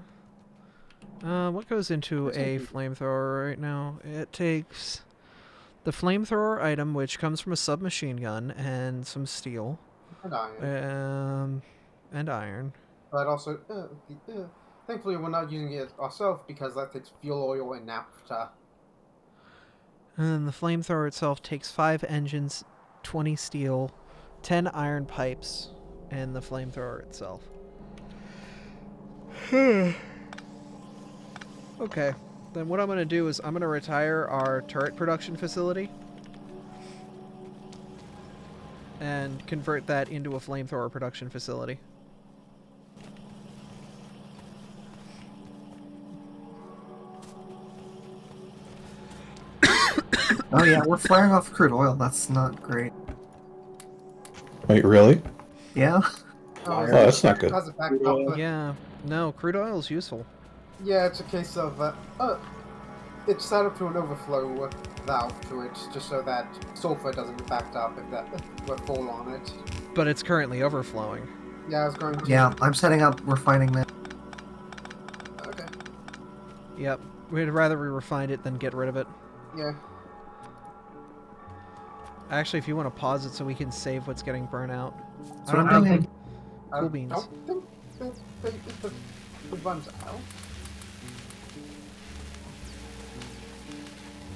What goes into a flamethrower right now? It takes the flamethrower item, which comes from a submachine gun, and some steel. And iron. And iron. But also, thankfully we're not using it ourselves because that takes fuel oil and naphtha. And the flamethrower itself takes 5 engines, 20 steel, 10 iron pipes, and the flamethrower itself. Okay, then what I'm going to do is I'm going to retire our turret production facility and convert that into a flamethrower production facility. Oh yeah, we're flaring off crude oil. That's not great. Wait, really? Yeah. Oh, that's not good. Yeah, no, crude oil is useful. Yeah, it's a case of it's set up to an overflow valve to it, just so that sulfur doesn't back up if that we're full on it. But it's currently overflowing. Yeah, I was going to. Yeah, I'm setting up refining that. Okay. Yep, we'd rather we refine it than get rid of it. Yeah. Actually, if you want to pause it so we can save what's getting burnt out. That's what I'm doing. Cool beans. I don't think it runs out.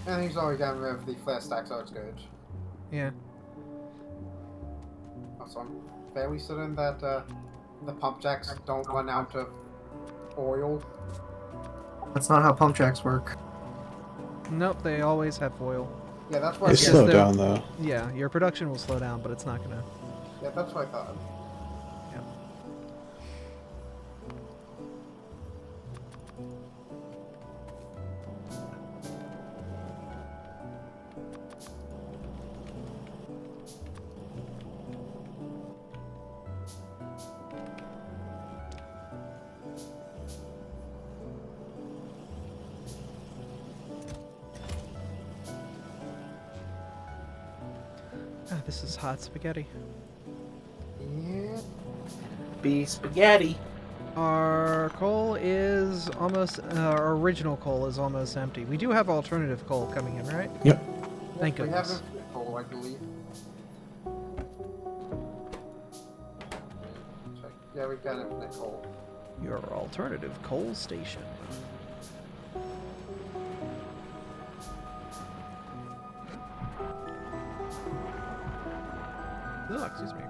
And he's already gotten rid of the flare stack, so it's good. Yeah. Also, I'm fairly certain that the pump jacks don't run out of oil. That's not how pump jacks work. Nope, they always have oil. Yeah, that's why. They slow down though. Yeah, your production will slow down, but it's not gonna. Yeah, that's what I thought. Yep. Ah, this is hot spaghetti. Yeah. Be spaghetti. Our coal is almost. Our original coal is almost empty. We do have alternative coal coming in, right? Yep. Thank We have goodness. infinite coal, I believe. Check. Yeah, we've got infinite coal. Your alternative coal station. Oh, excuse me.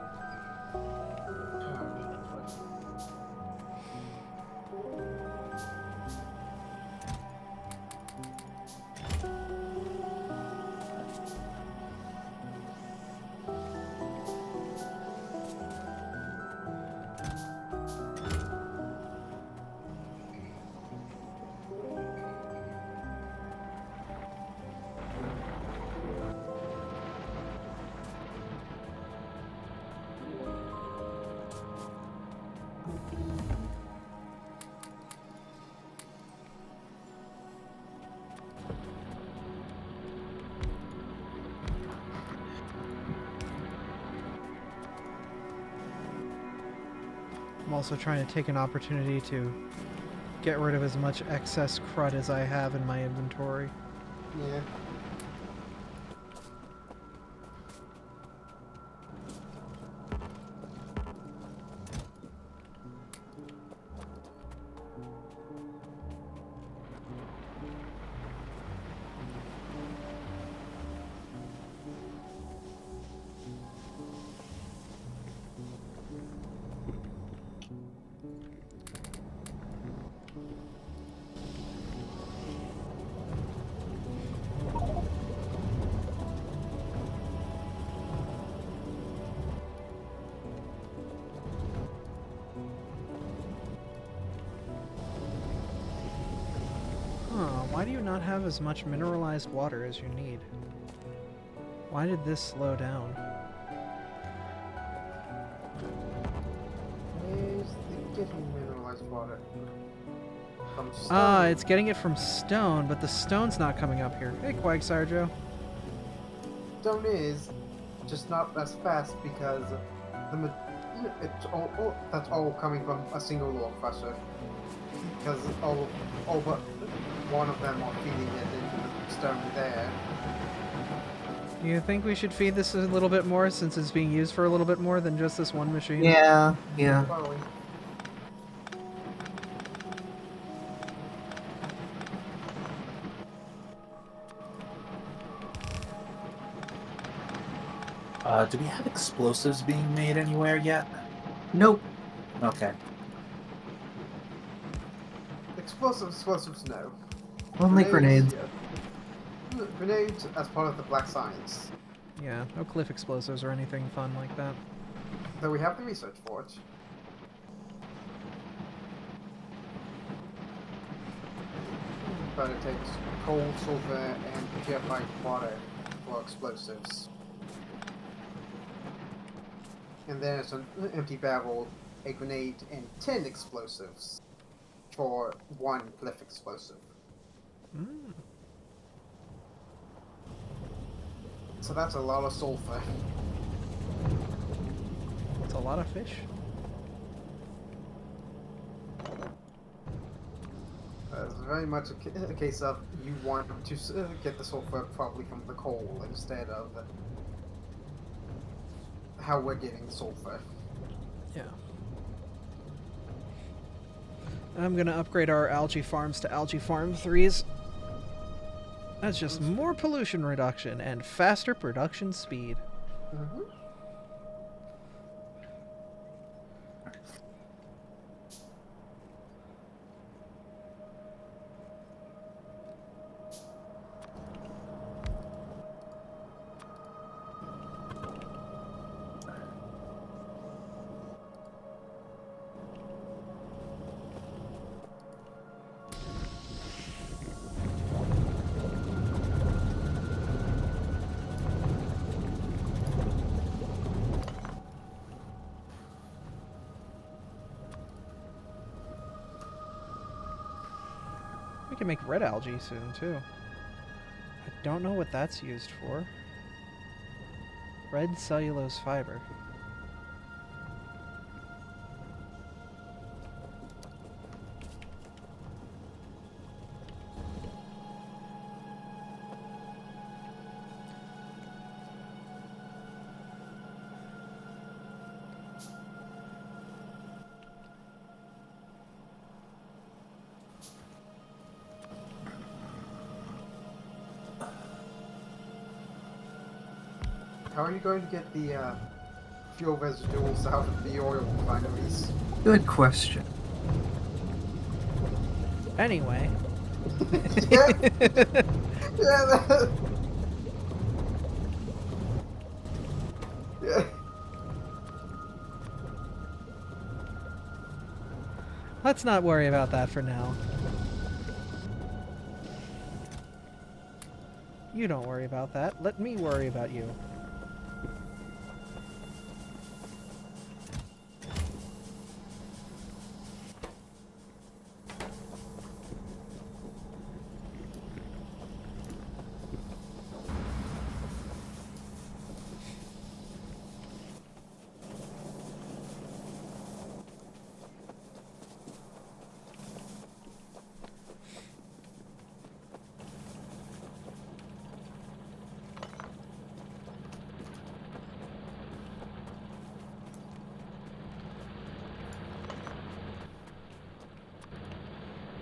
I'm also trying to take an opportunity to get rid of as much excess crud as I have in my inventory. Yeah. Why do you not have as much mineralized water as you need? Why did this slow down? Where's the getting mineralized water? From Ah, stone. it's getting it from stone, but the stone's not coming up here. Hey, Quagsire Joe. Stone is just not as fast because it's all that's all coming from a single lore crusher. Because all but one of them are feeding it into the stone there. Do you think we should feed this a little bit more since it's being used for a little bit more than just this one machine? Yeah, yeah. Probably. Do we have explosives being made anywhere yet? Nope. Okay. Explosives, no. Only grenades. Yeah. Grenades as part of the Black Science. Yeah, no cliff explosives or anything fun like that. Though we have the research for it. But it takes coal, sulfur, and purified water for explosives. And then it's an empty barrel, a grenade, and 10 explosives for one cliff explosive. Mm. So that's a lot of sulfur. It's a lot of fish. It's very much a case of you want to get the sulfur probably from the coal instead of how we're getting the sulfur. Yeah. I'm gonna upgrade our algae farms to algae farm 3s. That's just more pollution reduction and faster production speed. Mm-hmm. We can make red algae soon, too. I don't know what that's used for. Red cellulose fiber. How are you going to get the fuel residuals out of the oil refineries? Good question. Anyway. Yeah. Yeah. Yeah. Let's not worry about that for now. You don't worry about that. Let me worry about you.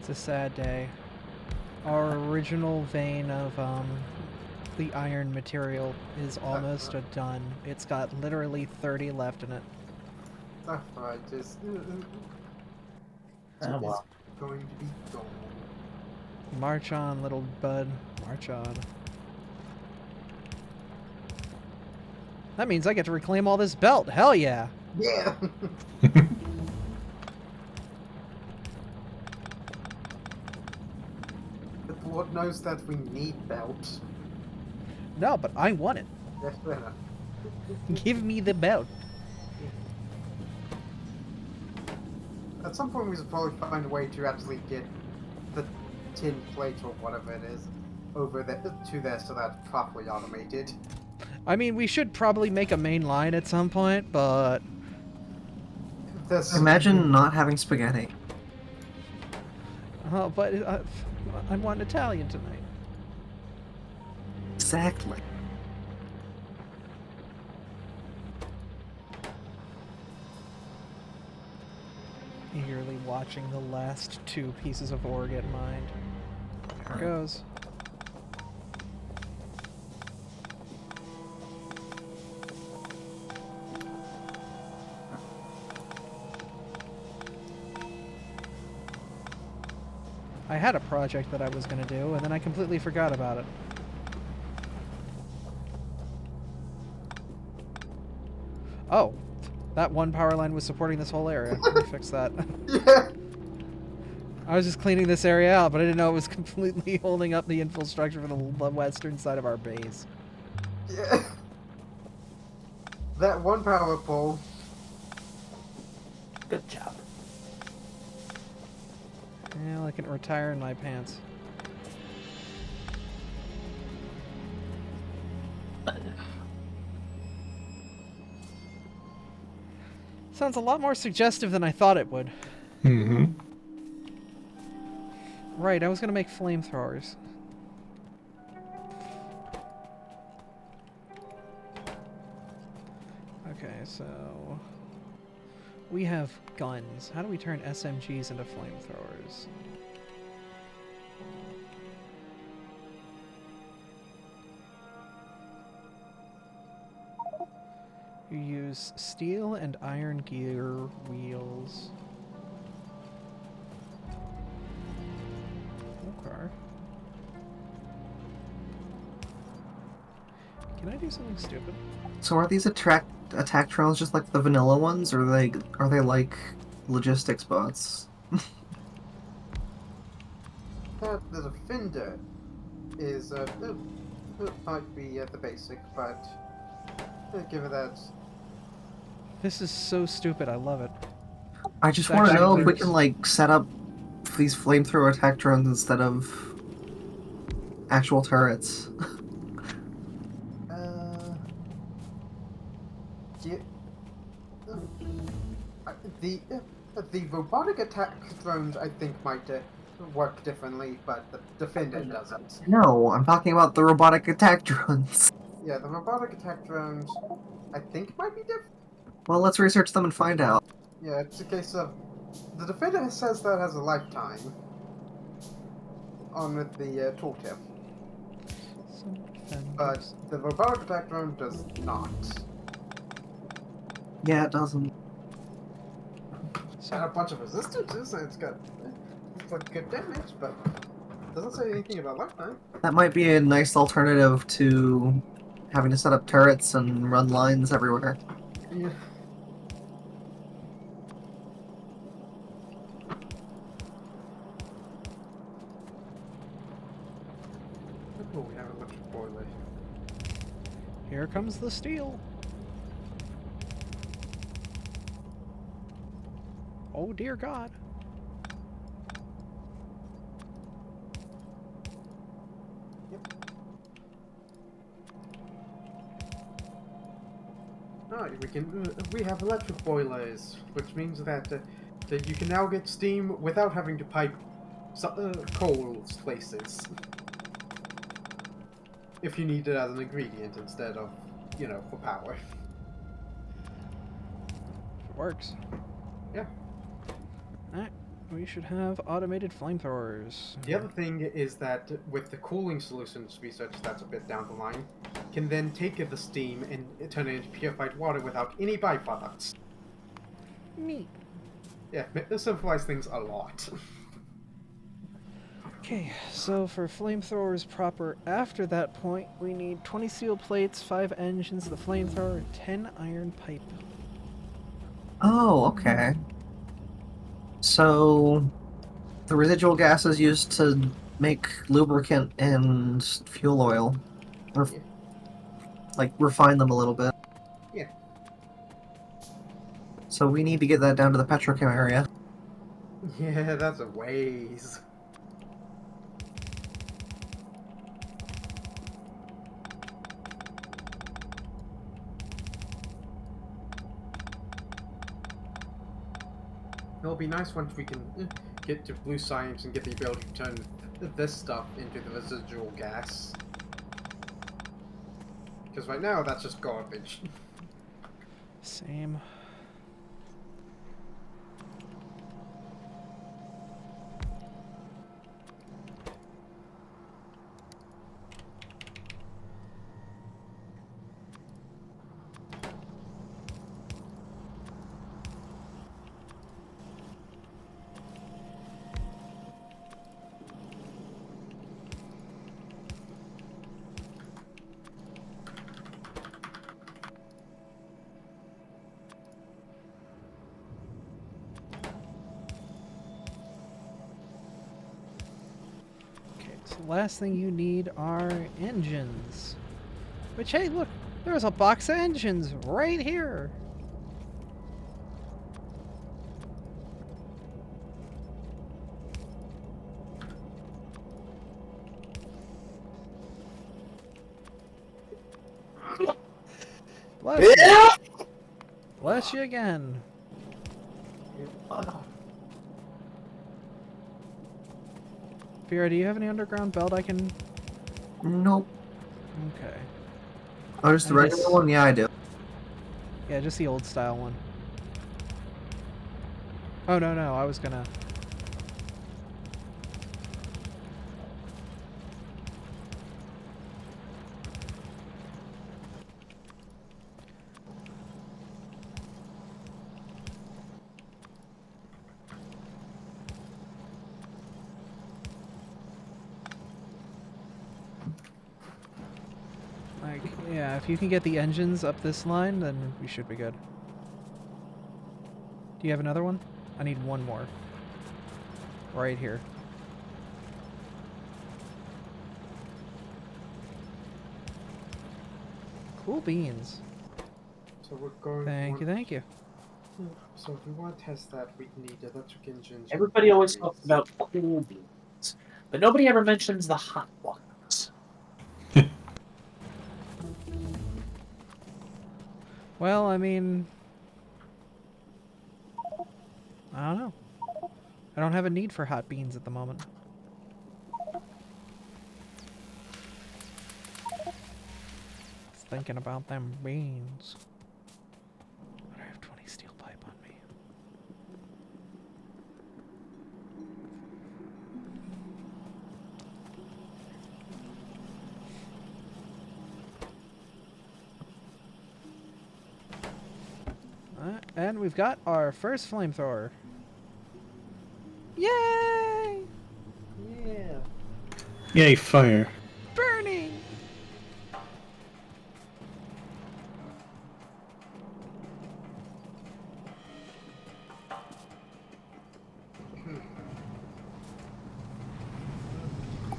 It's a sad day. Our original vein of the iron material is almost done. It's got literally 30 left in it. Alright, just Oh, well. it's going to be gone. March on, little bud. March on. That means I get to reclaim all this belt. Hell yeah! Yeah. Good Lord knows that we need belt. No, but I want it. Yes, fair enough. Give me the belt. At some point, we should probably find a way to actually get the tin plate or whatever it is over there to there so that's properly automated. I mean, we should probably make a main line at some point, but This Imagine not having spaghetti. I want Italian tonight. Exactly. Eagerly watching the last 2 pieces of ore get mined. There it goes. I had a project that I was going to do, and then I completely forgot about it. Oh, that one power line was supporting this whole area. Let me fix that. Yeah. I was just cleaning this area out, but I didn't know it was completely holding up the infrastructure for the western side of our base. Yeah. That one power pole. Good job. Yeah, I can retire in my pants. Sounds a lot more suggestive than I thought it would. Mm-hmm. Right, I was gonna make flamethrowers. Okay, so... we have guns. How do we turn SMGs into flamethrowers? You use steel and iron gear wheels. Okay. Can I do something stupid? So are these attack trails just like the vanilla ones, or are they like logistics bots? The defender is it might be the basic, but given that This is so stupid, I love it. I just It's want to actually know if we works. can like set up these flamethrower attack drones instead of actual turrets. yeah, the robotic attack drones I think might work differently, but the defender doesn't. No, I'm talking about the robotic attack drones. Yeah, the robotic attack drones I think might be different. Well, let's research them and find out. Yeah, it's a case of the defender says that has a lifetime on with the tooltip, but the robotic attack drone does not. Yeah, it doesn't. It's got a bunch of resistances and it's like good damage, but it doesn't say anything about lifetime. That might be a nice alternative to having to set up turrets and run lines everywhere. Yeah. Oh, we have electric boiler. Here comes the steel. Oh dear God. Alright, we have electric boilers, which means that you can now get steam without having to pipe coal places. If you need it as an ingredient instead of, for power. It works. Yeah. Alright, we should have automated flamethrowers. The other thing is that with the cooling solutions research that's a bit down the line, can then take the steam and turn it into purified water without any byproducts. Neat. Yeah, this simplifies things a lot. Okay, so for flamethrowers proper, after that point, we need 20 steel plates, 5 engines of the flamethrower, and 10 iron pipe. Oh, okay. So the residual gases used to make lubricant and fuel oil. Or, Yeah. like, refine them a little bit. Yeah. So we need to get that down to the petrochem area. Yeah, that's a ways. It'll be nice once we can get to blue science and get the ability to turn this stuff into the residual gas. Because right now, that's just garbage. Same. Okay, so the last thing you need are engines. Which, hey, look, there's a box of engines right here. Bless you. Bless you again. Vera, do you have any underground belt I can... Nope. Okay. Oh, just the I regular guess- one? Yeah, I do. Yeah, just the old style one. Oh, no, I was gonna... Like, yeah, if you can get the engines up this line, then we should be good. Do you have another one? I need one more. Right here. Cool beans. So we're going. Thank you, thank you. So if we want to test that, we need electric engines. Everybody always talks about cool beans, but nobody ever mentions the hot ones. Well, I mean... I don't know. I don't have a need for hot beans at the moment. Just thinking about them beans. But I have 20 steel pipe on me. And we've got our first flamethrower. Yay! Yeah. Yay, fire. Burning!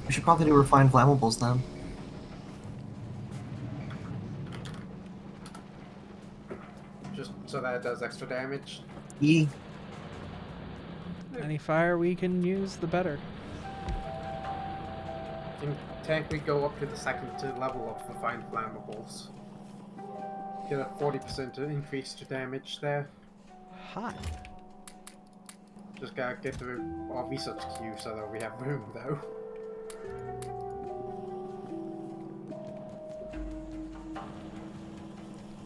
We should probably do refined flammables then. Just so that it does extra damage. E. Any fire we can use, the better. In tank, we go up to the second level of refined flammables. Get a 40% increase to damage there. Hot. Just gotta get through our research queue so that we have room, though.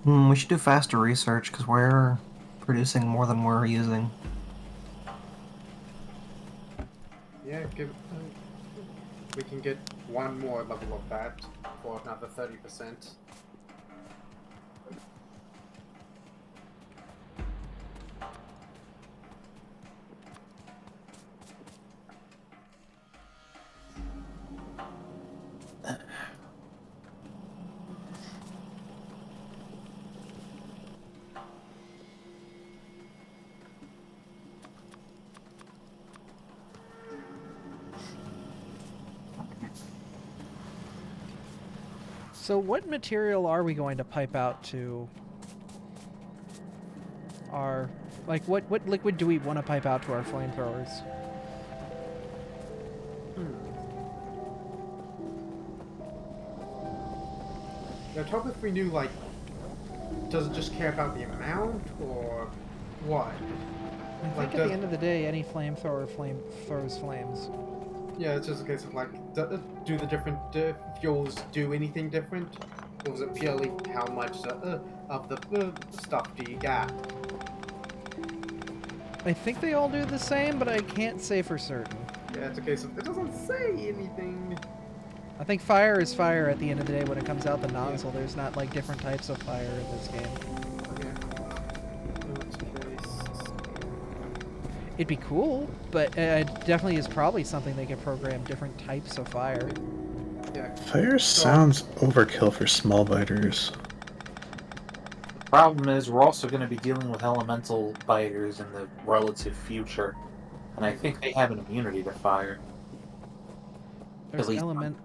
We should do faster research because we're producing more than we're using. Yeah, we can get one more level of that for another 30%. So what material are we going to pipe out to our... Like, what liquid do we want to pipe out to our flamethrowers? I'd hope if we knew, like, does it just care about the amount, or what? I think Like, at the end of the day, any flamethrower throws flames. Yeah, it's just a case of, like, do the different fuels do anything different? Or is it purely how much of the stuff do you got? I think they all do the same, but I can't say for certain. Yeah, it's a case of, it doesn't say anything. I think fire is fire at the end of the day when it comes out the nozzle. Yeah. There's not, like, different types of fire in this game. It'd be cool, but it definitely is probably something they could program different types of fire. Yeah. Fire sounds overkill for small biters. The problem is we're also going to be dealing with elemental biters in the relative future, and I think they have an immunity to fire. There's element.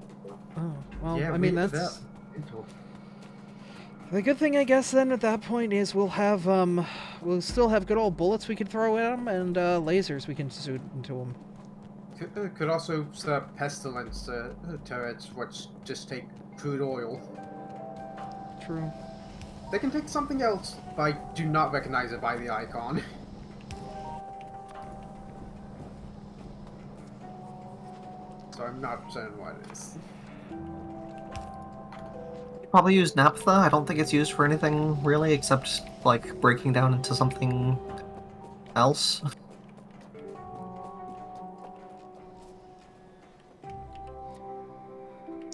Oh, well, yeah, I mean that's. The good thing, I guess, then at that point is we'll have we'll still have good old bullets we could throw at them and lasers we can shoot into them. Could also set up pestilence turrets, which just take crude oil. True. They can take something else, but I do not recognize it by the icon. So I'm not certain what it is. Probably use naphtha. I don't think it's used for anything really except like breaking down into something else.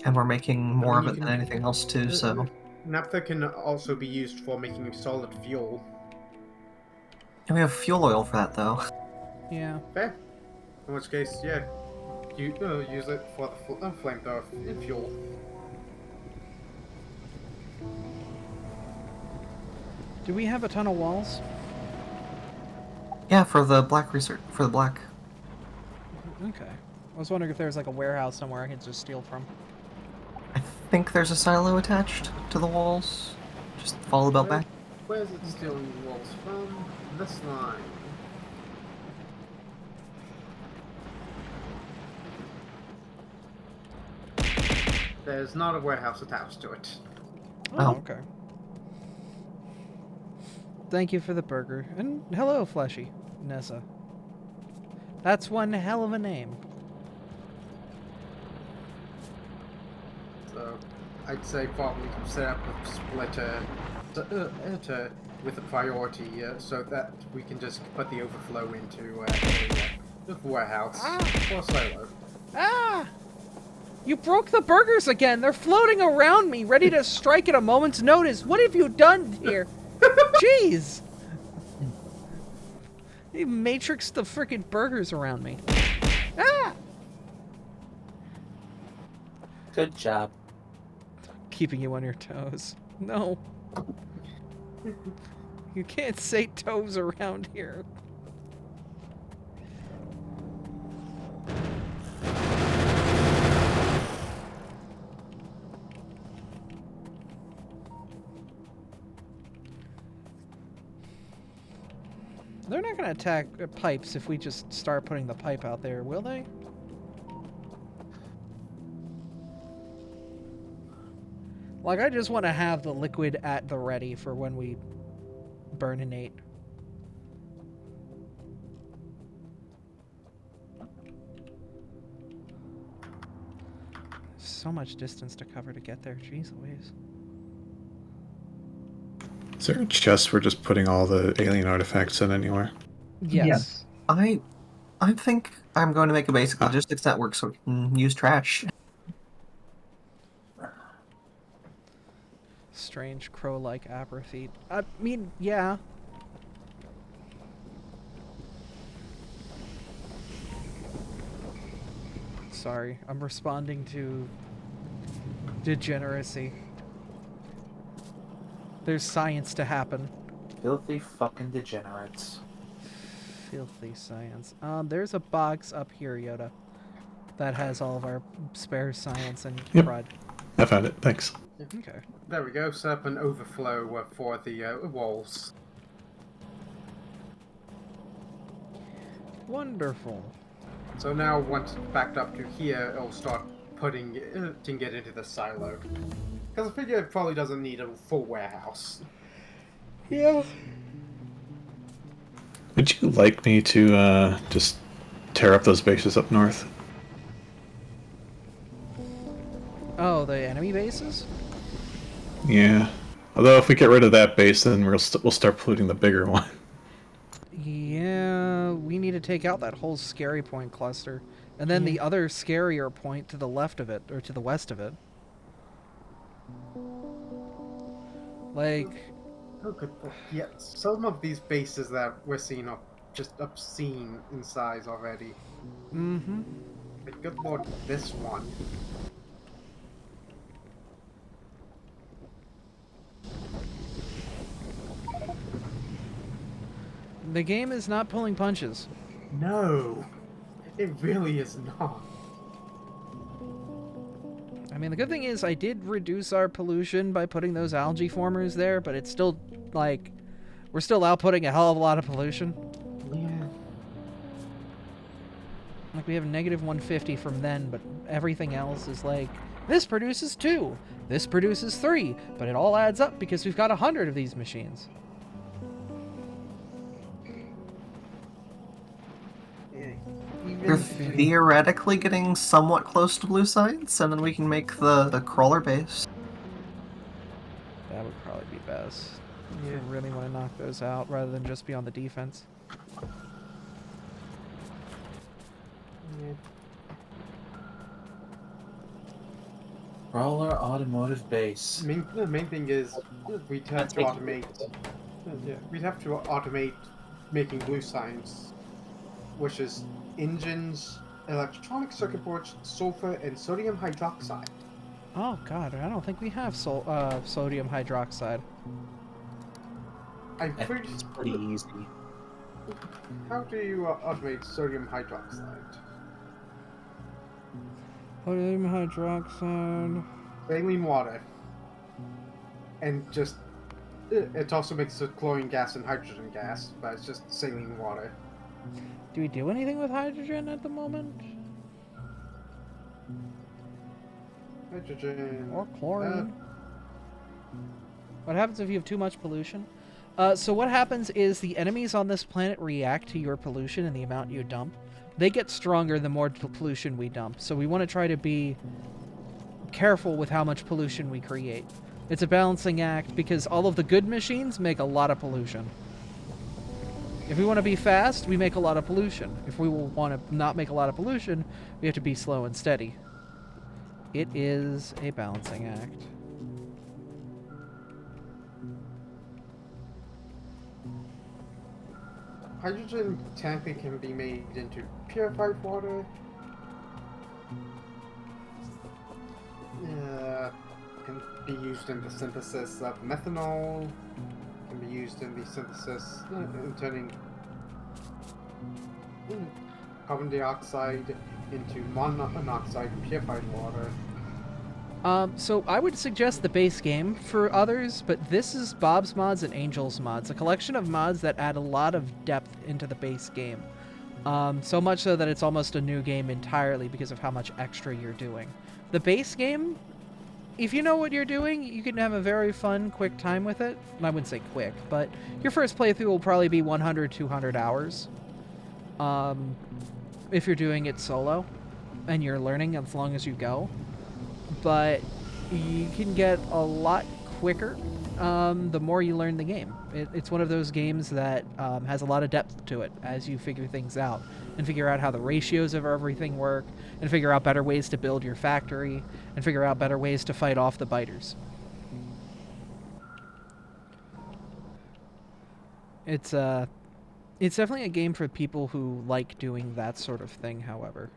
And we're making more of it than anything else too, so... Naphtha can also be used for making solid fuel. And we have fuel oil for that, though. Yeah. Fair. In which case, yeah, you use it for the flamethrower fuel. Do we have a ton of walls? Yeah, for the black research. For the black. Okay. I was wondering if there was like a warehouse somewhere I could just steal from. I think there's a silo attached to the walls. Just follow the belt back. Where is it stealing walls from? This line. There's not a warehouse attached to it. Oh, okay. Thank you for the burger. And hello, Fleshy. Nessa. That's one hell of a name. So, I'd say probably set up a splitter with a priority so that we can just put the overflow into the warehouse or silo. Ah! You broke the burgers again! They're floating around me, ready to strike at a moment's notice! What have you done here? Jeez! You matrixed the frickin' burgers around me. Ah! Good job. Keeping you on your toes. No. You can't say toes around here. They're not going to attack pipes if we just start putting the pipe out there, will they? Like, I just want to have the liquid at the ready for when we burninate. So much distance to cover to get there. Jeez Louise. Is there a chest we're just putting all the alien artifacts in anywhere? Yes. I think I'm going to make a basic logistics network so we can use trash. Strange crow-like apathy. I mean, yeah. Sorry, I'm responding to degeneracy. There's science to happen. Filthy fucking degenerates. Filthy science. There's a box up here, Yoda, that has all of our spare science and crud. I found it. Thanks. Okay. There we go. Set up an overflow for the walls. Wonderful. So now, once it's backed up to here, it'll start putting it into the silo. Because I figure it probably doesn't need a full warehouse. Yeah. Would you like me to just tear up those bases up north? Oh, the enemy bases? Yeah. Although if we get rid of that base, then we'll start polluting the bigger one. Yeah, we need to take out that whole scary point cluster. And then the other scarier point to the left of it, or to the west of it. Like... Oh, good point. Yeah, some of these bases that we're seeing are just obscene in size already. Mm-hmm. Like, good lord, this one. The game is not pulling punches. No, it really is not. I mean, the good thing is I did reduce our pollution by putting those algae formers there, but it's still, like, we're still outputting a hell of a lot of pollution. Yeah. Like, we have negative 150 from then, but everything else is like, this produces 2, this produces 3, but it all adds up because we've got 100 of these machines. We're theoretically getting somewhat close to blue science, and then we can make the crawler base. That would probably be best. If Yeah. you really want to knock those out rather than just be on the defense. Yeah. Roller automotive base. The main thing is we'd have to automate. Yeah, we'd have to automate making blue science, which is engines, electronic circuit boards, sulfur, and sodium hydroxide. Oh god, I don't think we have sodium hydroxide. I'm pretty. It's pretty easy. How do you automate sodium hydroxide? Sodium hydroxide. Saline water. And just. It also makes a chlorine gas and hydrogen gas, but it's just saline water. Do we do anything with hydrogen at the moment? Hydrogen. Or chlorine? What happens if you have too much pollution? So what happens is the enemies on this planet react to your pollution and the amount you dump. They get stronger the more pollution we dump. So we want to try to be careful with how much pollution we create. It's a balancing act because all of the good machines make a lot of pollution. If we want to be fast, we make a lot of pollution. If we want to not make a lot of pollution, we have to be slow and steady. It is a balancing act. Hydrogen technically can be made into purified water. Can be used in the synthesis of methanol. Can be used in the synthesis in turning carbon dioxide into monoxide purified water. So I would suggest the base game for others, but this is Bob's Mods and Angel's Mods, a collection of mods that add a lot of depth into the base game. So much so that it's almost a new game entirely because of how much extra you're doing. The base game, if you know what you're doing, you can have a very fun, quick time with it. And I wouldn't say quick, but your first playthrough will probably be 100, 200 hours. If you're doing it solo and you're learning as long as you go. But you can get a lot quicker the more you learn the game. It's one of those games that has a lot of depth to it as you figure things out and figure out how the ratios of everything work and figure out better ways to build your factory and figure out better ways to fight off the biters. It's definitely a game for people who like doing that sort of thing, however.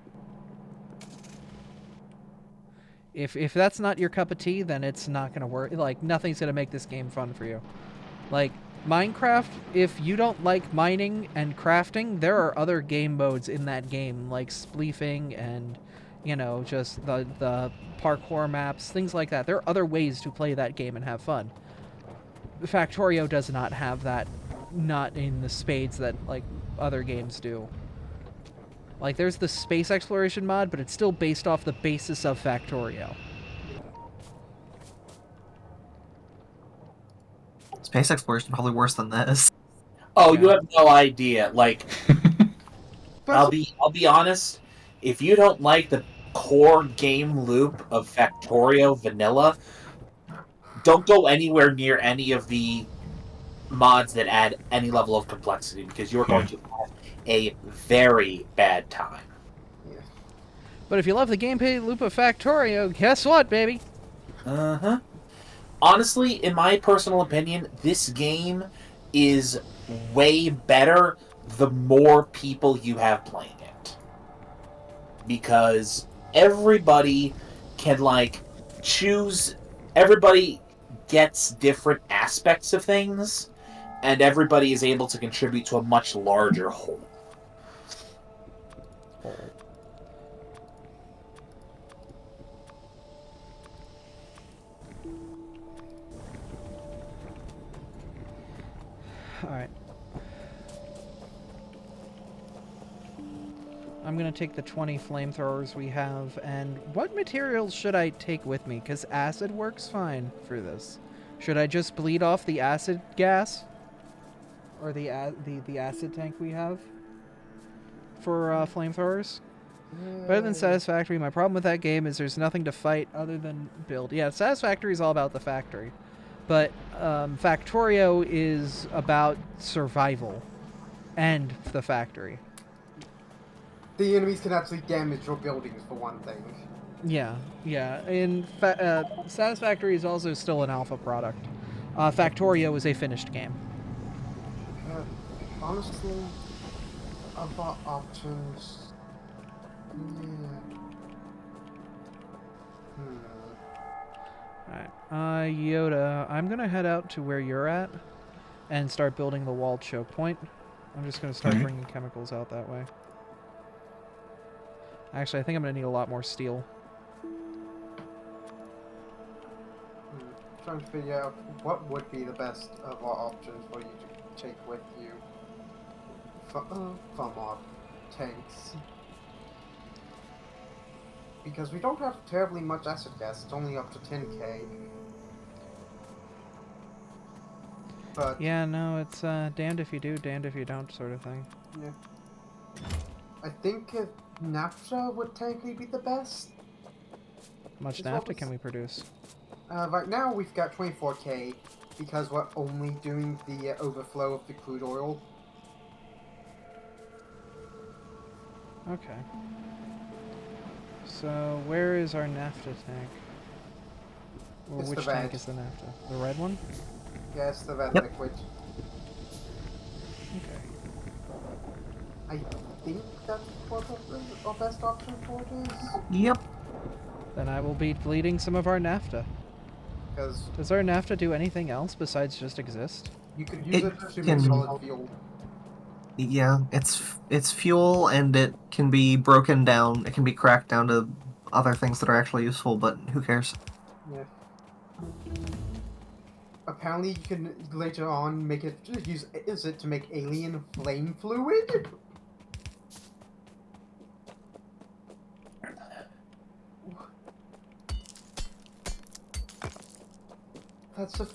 If that's not your cup of tea, then it's not going to work. Like, nothing's going to make this game fun for you. Like, Minecraft, if you don't like mining and crafting, there are other game modes in that game, like spleefing and, you know, just the parkour maps, things like that. There are other ways to play that game and have fun. Factorio does not have that, not in the spades that like other games do. Like there's the space exploration mod, but it's still based off the basis of Factorio. Space exploration is probably worse than this. Oh, Yeah. you have no idea. Like, But I'll be honest. If you don't like the core game loop of Factorio Vanilla, don't go anywhere near any of the mods that add any level of complexity because you're going Yeah. to have a very bad time. yeah. But if you love the gameplay loop of Factorio, guess what, baby? Uh huh. Honestly, in my personal opinion, this game is way better the more people you have playing it. Because everybody can, like, choose. Everybody gets different aspects of things, and everybody is able to contribute to a much larger whole. Alright. I'm gonna take the 20 flamethrowers we have, and what materials should I take with me? Because acid works fine for this. Should I just bleed off the acid gas? Or the acid tank we have? For flamethrowers? Better than Satisfactory. My problem with that game is there's nothing to fight other than build. Yeah, Satisfactory is all about the factory. But Factorio is about survival and the factory. The enemies can actually damage your buildings for one thing. Yeah, yeah. And Satisfactory is also still an alpha product. Factorio is a finished game. Honestly, other options. Yeah. Alright. Yoda, I'm gonna head out to where you're at and start building the wall choke point. I'm just gonna start Alright. bringing chemicals out that way. Actually, I think I'm gonna need a lot more steel. Trying to figure out what would be the best of our options for you to take with you. From our tanks. Because we don't have terribly much acid gas, it's only up to 10k. But Yeah, no, it's damned if you do, damned if you don't sort of thing. yeah. I think naphtha would technically be the best. How much Is what naphtha was- can we produce? Right now we've got 24k because we're only doing the overflow of the crude oil. Okay. So, where is our naphtha tank? Or It's which the tank red. is the naphtha? The red one? Yes, the red Yep. liquid. Okay. I think that's what our best option for it is. Yep. Then I will be bleeding some of our naphtha. Because Does our naphtha do anything else besides just exist? you could use it to make can- solid fuel. Yeah, it's fuel and it can be broken down. It can be cracked down to other things that are actually useful, but who cares? Yeah. Apparently, you can later on make it use it to make alien flame fluid. That's a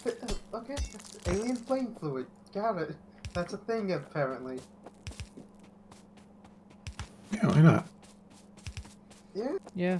okay. Alien flame fluid. Got it. That's a thing apparently. Yeah, why not? Yeah. Yeah.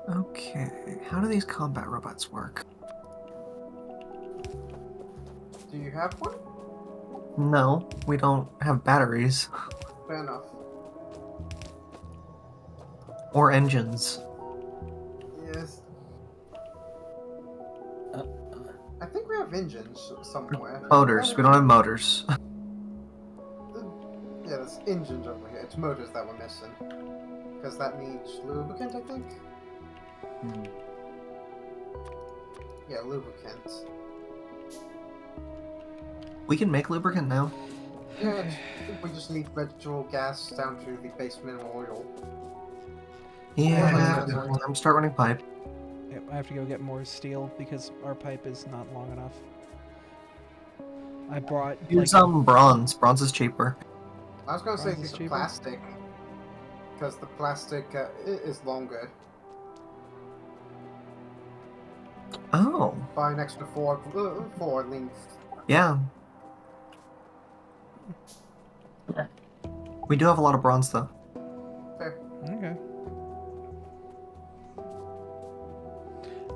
Okay, how do these combat robots work? Do you have one? No, we don't have batteries Fair enough. or engines. Yes. Uh, I think we have engines somewhere. Motors. We don't have motors. Yeah, there's engines over here. It's motors that we're missing. Because that needs lubricant, I think? hmm. Yeah, lubricant. We can make lubricant now. Yeah, we just need natural gas down to the base mineral oil. Yeah, Yeah. I'm start running pipe. Yep, I have to go get more steel because our pipe is not long enough. I brought Use like bronze. Bronze is cheaper. I was gonna say Bronze is the cheaper? plastic. Because the plastic is longer. Oh, By an extra four length. yeah. We do have a lot of bronze though. okay.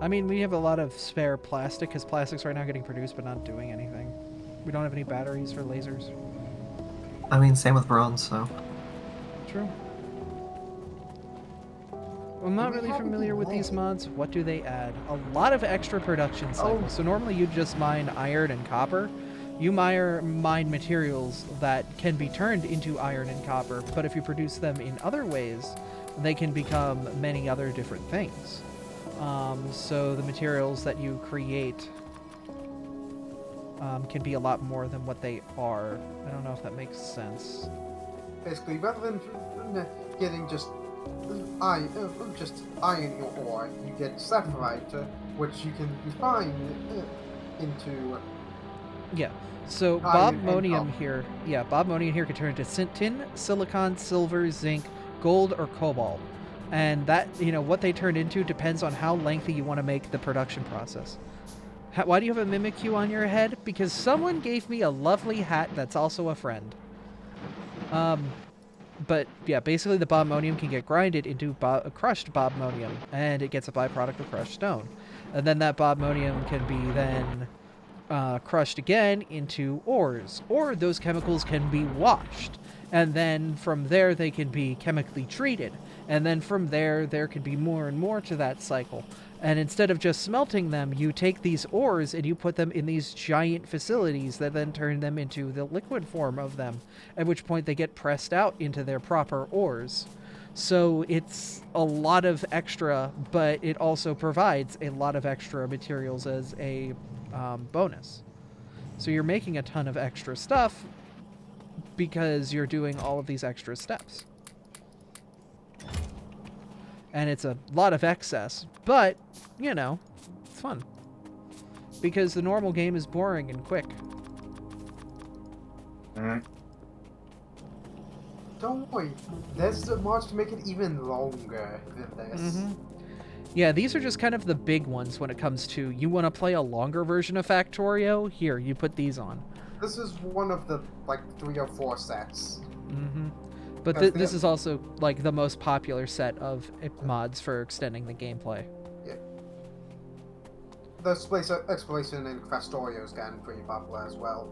I mean, we have a lot of spare plastic because plastic's right now getting produced but not doing anything. We don't have any batteries for lasers. I mean, same with bronze. So True. I'm not Do we really have familiar any with these lead? mods. What do they add? A lot of extra production cycles. Oh. So normally you just mine iron and copper. You mine materials that can be turned into iron and copper, but if you produce them in other ways, they can become many other different things. So the materials that you create can be a lot more than what they are. I don't know if that makes sense. Basically, rather than getting just iron ore, you get sapphire, which you can refine into. Yeah. So Iron and Bobmonium copper. here, Bobmonium here can turn into tin, silicon, silver, zinc, gold, or cobalt. And that, what they turn into depends on how lengthy you want to make the production process. Why do you have a Mimikyu on your head? Because someone gave me a lovely hat that's also a friend. But yeah, basically the Bobmonium can get grinded into crushed Bobmonium, and it gets a byproduct of crushed stone. And then that Bobmonium can be then crushed again into ores, or those chemicals can be washed, and then from there they can be chemically treated, and then from there can be more and more to that cycle. And instead of just smelting them, you take these ores and you put them in these giant facilities that then turn them into the liquid form of them, at which point they get pressed out into their proper ores. So it's a lot of extra, but it also provides a lot of extra materials as a bonus. So you're making a ton of extra stuff because you're doing all of these extra steps. And it's a lot of excess, but, it's fun. Because the normal game is boring and quick. Don't worry, there's the mods to make it even longer than this. Yeah, these are just kind of the big ones when it comes to, you want to play a longer version of Factorio? Here, you put these on. This is one of the, 3 or 4 sets. But Because this is also, the most popular set of mods for extending the gameplay. Yeah. The exploration in Factorio has gotten pretty popular as well.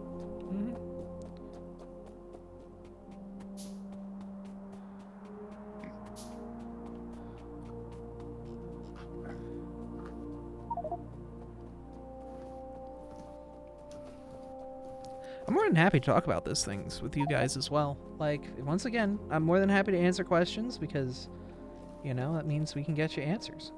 I'm more than happy to talk about these things with you guys as well. Once again, I'm more than happy to answer questions because, that means we can get you answers.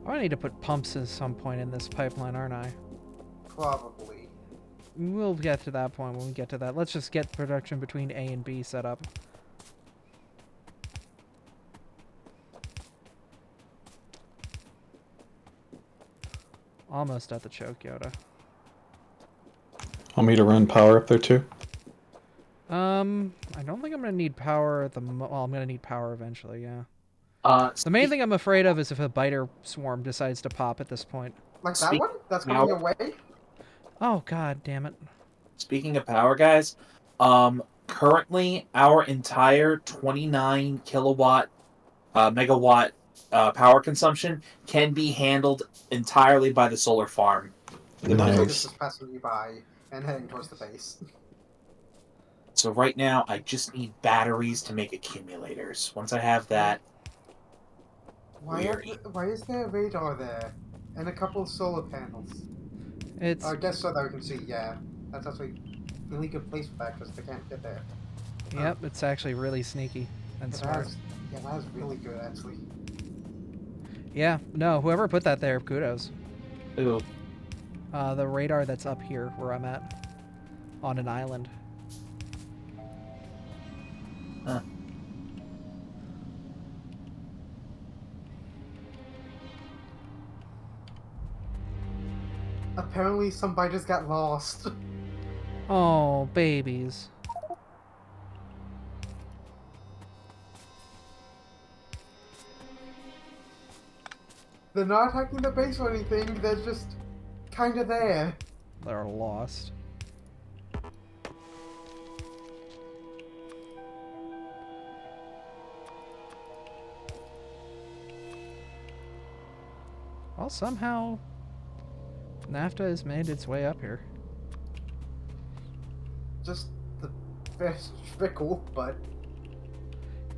I need to put pumps at some point in this pipeline, aren't I? Probably. We'll get to that point when we get to that. Let's just get production between A and B set up. Almost at the choke, Yoda. Want me to run power up there too? I don't think I'm gonna need power at the well, I'm gonna need power eventually, yeah. The main Speak- thing I'm afraid of is if a biter swarm decides to pop at this point. Like that Speak- one? That's now- going away? Oh, god damn it. Speaking of power, guys, Currently, our entire 29 kilowatt megawatt power consumption can be handled entirely by the solar farm. Literally, this Nice. is passing you by and heading towards the base. So right now, I just need batteries to make accumulators. Once I have that, Why is there a radar there? And a couple of solar panels? It's I guess so that we can see, yeah. That's actually a really good place for that because they can't get there. yep, it's actually really sneaky and Yeah, smart. that is really good, actually. Yeah, no, whoever put that there, kudos. ooh, The radar that's up here where I'm at, on an island. huh. Apparently, somebody just got lost. Oh, babies. They're not attacking the base or anything, they're just kinda there. They're lost. Well, somehow NAFTA has made its way up here. Just the best trickle, but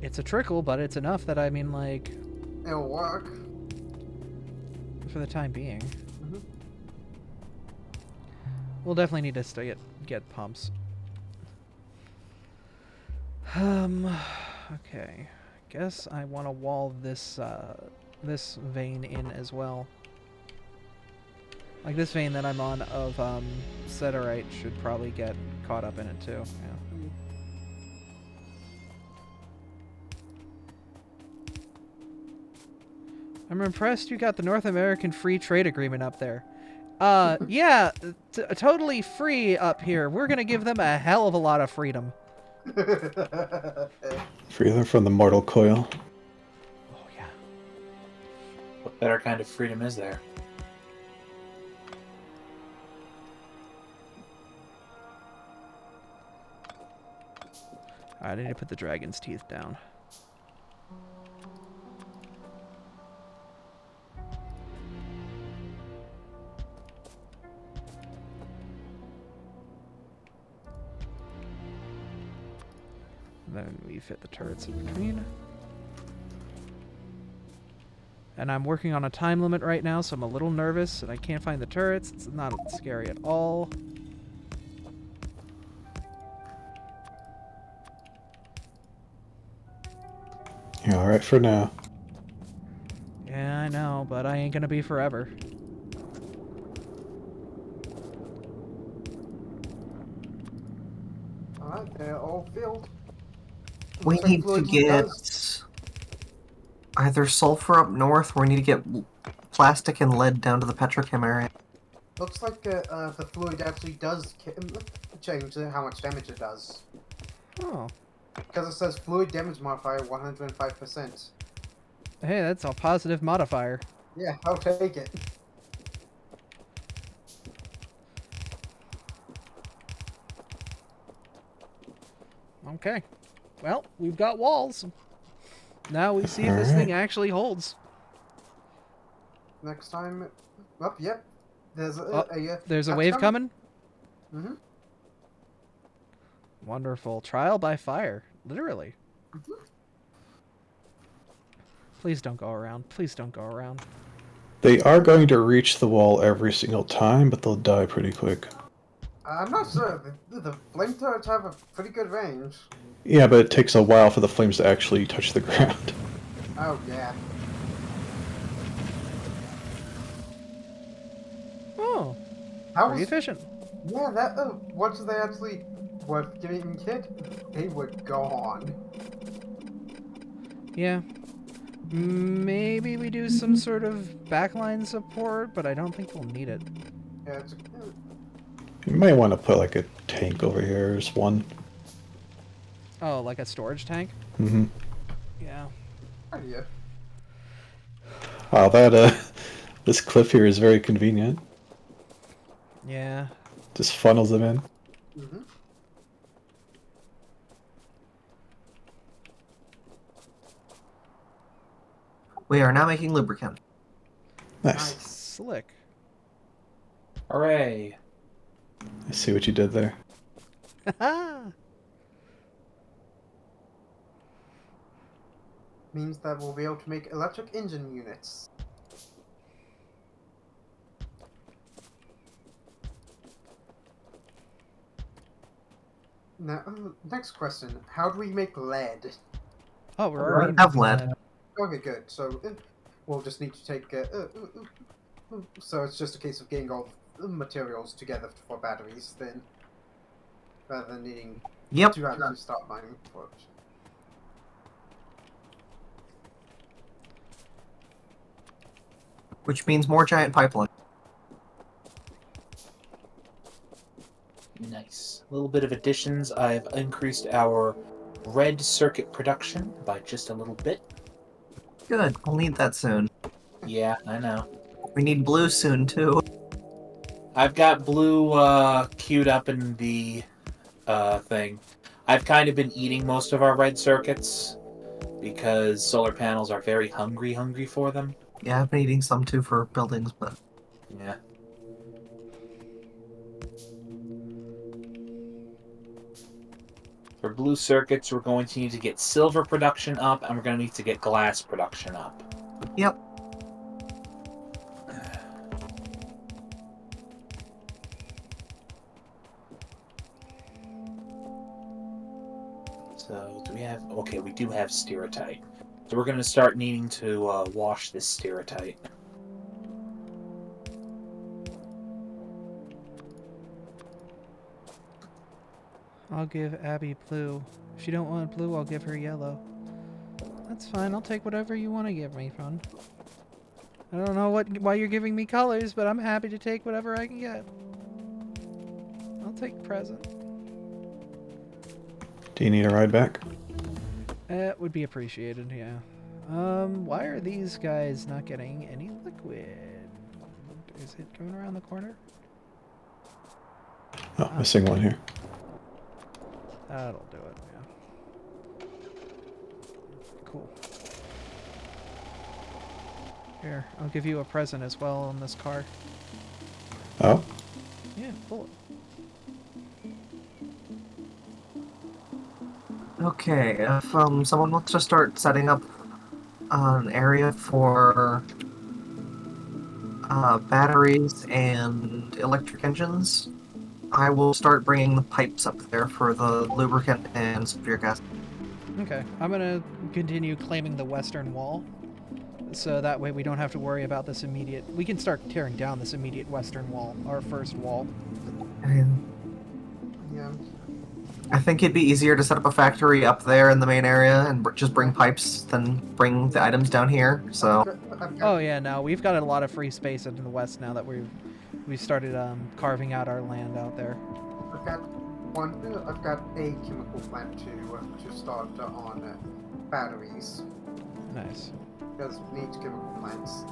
It's a trickle, but it's enough that I mean, like, it'll work. for the time being. Mhm. We'll definitely need to get pumps. Okay. Guess I want to wall this vein in as well. Like this vein that I'm on of Cetterite should probably get caught up in it too. Yeah. I'm impressed you got the North American Free Trade Agreement up there. Yeah, totally free up here. We're gonna give them a hell of a lot of freedom. Free them from the mortal coil. Oh yeah. What better kind of freedom is there? Alright, I need to put the dragon's teeth down. Then we fit the turrets in between. And I'm working on a time limit right now, so I'm a little nervous, and I can't find the turrets. It's not scary at all. You're alright for now. Yeah, I know, but I ain't gonna be forever. Alright, they're all filled. We Looks like need to Floyd get does- either sulfur up north, or we need to get plastic and lead down to the petrochem area. Looks like the fluid actually does change how much damage it does. Oh. Because it says fluid damage modifier 105%. Hey, that's a positive modifier. Yeah, I'll take it. Okay. Well, we've got walls. Now we see if this Alright. thing actually holds. Next time... Oh, yep. There's Oh, a there's a that's wave coming. Mm-hmm. Wonderful. Trial by fire. Literally. Please don't go around. Please don't go around. They are going to reach the wall every single time, but they'll die pretty quick. I'm not sure. The flame turrets have a pretty good range. Yeah, but it takes a while for the flames to actually touch the ground. Oh, yeah. Oh, How pretty was... efficient. Yeah, that... once they actually were getting hit, they were gone. Yeah. Maybe we do some sort of backline support, but I don't think we'll need it. Yeah, it's... You might want to put like a tank over here as one. Oh, like a storage tank? Mm-hmm. Yeah. idea. Wow, that this cliff here is very convenient. Yeah. Just funnels them in. Mm-hmm. We are now making lubricant. Nice. Slick. Hooray! I see what you did there. Means that we'll be able to make electric engine units. Now, next question. How do we make lead? Oh, we're We already have making lead. that. Okay, good. So we'll just need to take. So it's just a case of getting all the materials together for batteries, then, rather than needing Yep. to actually start mining for it. Which means more giant pipeline. Nice. A little bit of additions. I've increased our red circuit production by just a little bit. Good. We'll need that soon. Yeah, I know. We need blue soon too. I've got blue queued up in the thing. I've kind of been eating most of our red circuits because solar panels are very hungry for them. Yeah, I've been eating some too for buildings, but Yeah. For blue circuits, we're going to need to get silver production up, and we're going to need to get glass production up. yep. So, do we have... Okay, we do have stereotype. So we're going to start needing to wash this stereotype. I'll give Abby blue. If she don't want blue, I'll give her yellow. That's fine. I'll take whatever you want to give me, fun. I don't know why you're giving me colors, but I'm happy to take whatever I can get. I'll take present. Do you need a ride back? It would be appreciated, yeah. Why are these guys not getting any liquid? Is it going around the corner? Oh, missing one here. That'll do it, yeah. Cool. Here, I'll give you a present as well on this car. Oh, Yeah, pull it. Okay, if someone wants to start setting up an area for batteries and electric engines, I will start bringing the pipes up there for the lubricant and sulfuric acid. Okay, I'm gonna continue claiming the western wall, so that way we don't have to worry about this immediate... We can start tearing down this immediate western wall, our first wall. And Yeah. I think it'd be easier to set up a factory up there in the main area and just bring pipes than bring the items down here. So I've got, Oh yeah, no, we've got a lot of free space in the west now that we've started carving out our land out there. I've got I've got a chemical plant to start on batteries. Nice. Because we need chemical plants.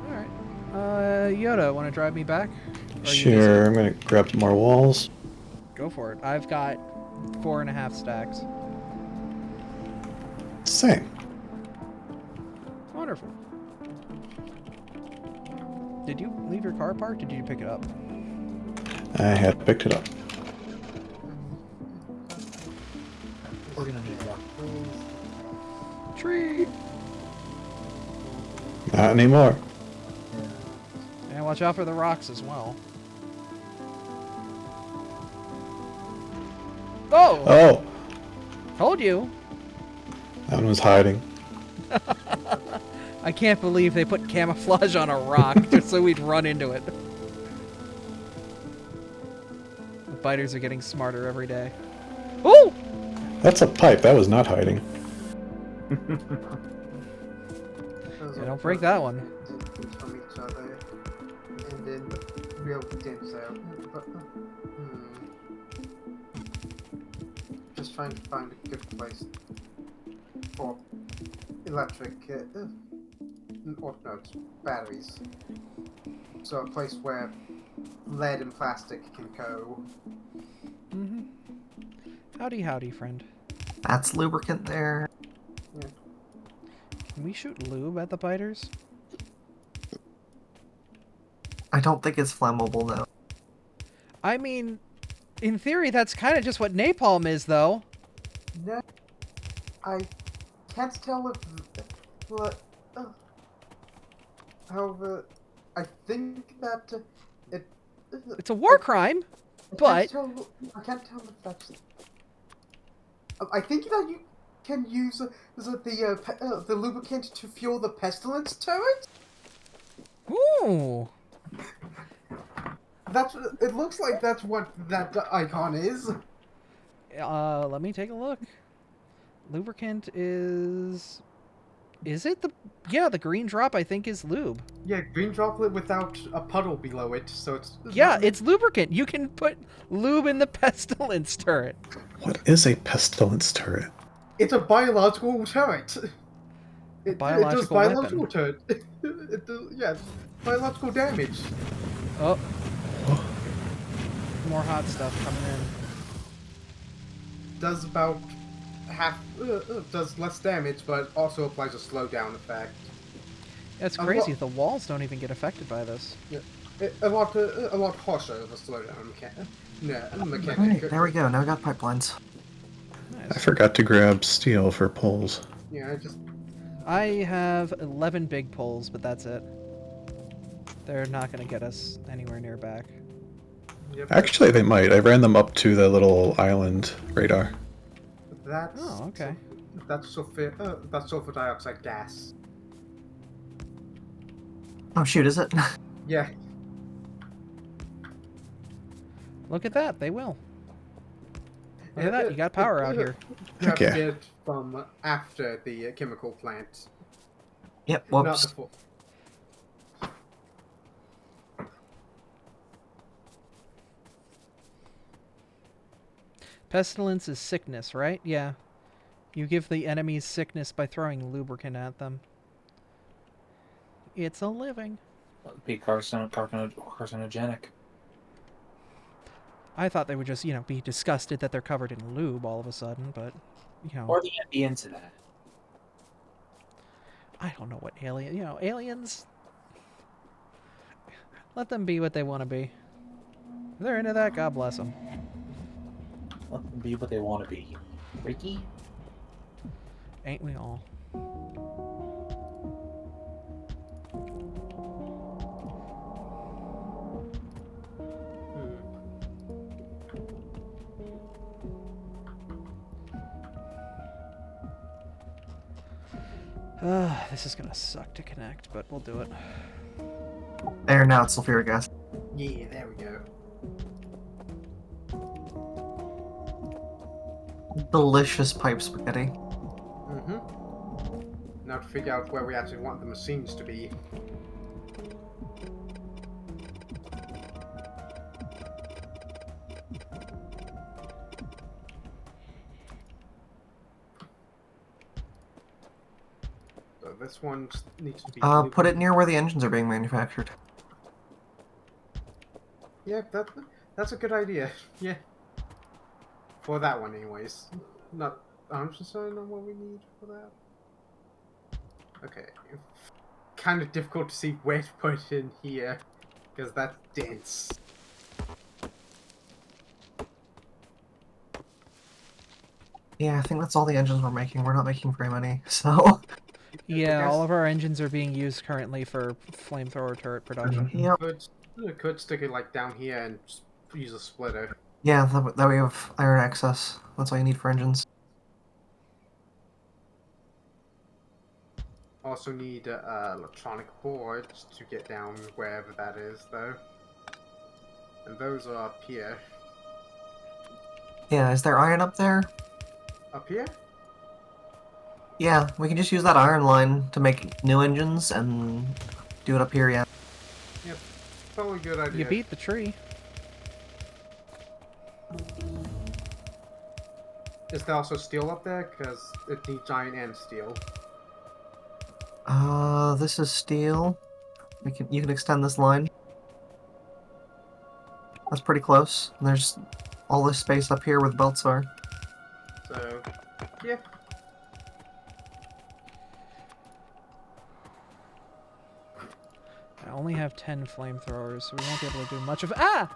Alright. Yoda, want to drive me back? Or are you busy? sure. I'm gonna grab more walls. Go for it. I've got 4.5 stacks. Same. Wonderful. Did you leave your car parked or did you pick it up? I had picked it up. We're going to need more. Tree! Not anymore. And watch out for the rocks as well. Oh! Oh, Told you! that one was hiding. I can't believe they put camouflage on a rock just so we'd run into it. The biters are getting smarter every day. Ooh! That's a pipe. That was not hiding. Yeah, don't break that one. From each other, and then real dense out. But, just trying to find a good place for electric, or no, it's batteries. So a place where lead and plastic can go. Mm-hmm. Howdy, howdy, friend. that's lubricant there. Yeah. Can we shoot lube at the biters? I don't think it's flammable now. I mean, in theory, that's kind of just what napalm is, though. No, I can't tell if. However, I think that it. It's a war crime, but... I can't tell if that's. I think that you can use the lubricant to fuel the pestilence turret. Ooh. It looks like that's what that icon is. Let me take a look. Lubricant is... Is it the... Yeah, the green drop, I think, is lube. Yeah, green droplet without a puddle below it, so it's... Yeah, it's lubricant. You can put lube in the pestilence turret. What is a pestilence turret? It's a biological turret. It does Biological biological weapon. turret. It does, yeah, biological damage. Oh. More hot stuff coming in. Does about half... does less damage, but also applies a slowdown effect. That's A crazy. lot- The walls don't even get affected by this. Yeah, a lot harsher of a slowdown mechanic. Alright, there we go. Now we got pipelines. I Nice. forgot to grab steel for poles. Yeah, I just... I have 11 big poles, but that's it. They're not going to get us anywhere near back. Yep, Actually, they might. I ran them up to the little island radar. that's... Oh, okay. That's sulfur dioxide gas. Oh shoot, is it? Yeah. Look at that. They will. Look at that. You got power out here. You have Heck to yeah. get it from after the chemical plant. Yep, Not whoops. before. Pestilence is sickness, right? Yeah. You give the enemies sickness by throwing lubricant at them. It's a living. Be carcinogenic. I thought they would just, be disgusted that they're covered in lube all of a sudden, but, Or they can't be into that. I don't know what aliens... Let them be what they want to be. If they're into that, God bless them. Let them be what they want to be. Ricky? Ain't we all? This is gonna suck to connect, but we'll do it. There, now it's sulfuric acid. Yeah, there we go. Delicious pipe spaghetti. Mm-hmm. Now to figure out where we actually want the machines to be. So this one needs to be... Put it near where the engines are being manufactured. Yeah, that's a good idea. Yeah. For that one, anyways. Not 100% on what we need for that. Okay. Kind of difficult to see where to put it in here, because that's dense. Yeah, I think that's all the engines we're making. We're not making very many, so... Yeah, guess- all of our engines are being used currently for flamethrower turret production. Yep. Could stick it like down here and just use a splitter. Yeah, that way we have iron access. That's all you need for engines. Also need electronic boards to get down wherever that is, though. And those are up here. Yeah, is there iron up there? Up here? Yeah, we can just use that iron line to make new engines and do it up here, yeah. Yep. Probably a good idea. You beat the tree. Is there also steel up there? Because it needs iron and steel. This is steel. You can extend this line. That's pretty close. And there's all this space up here where the belts are. So, yeah. only have 10 flamethrowers, so we won't be able to do much of. Ah!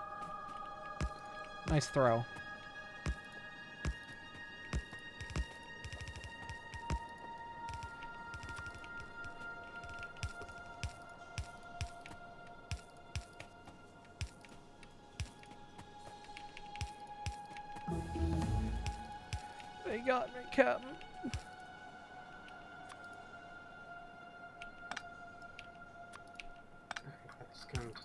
Nice throw. They got me, Captain. That's going to...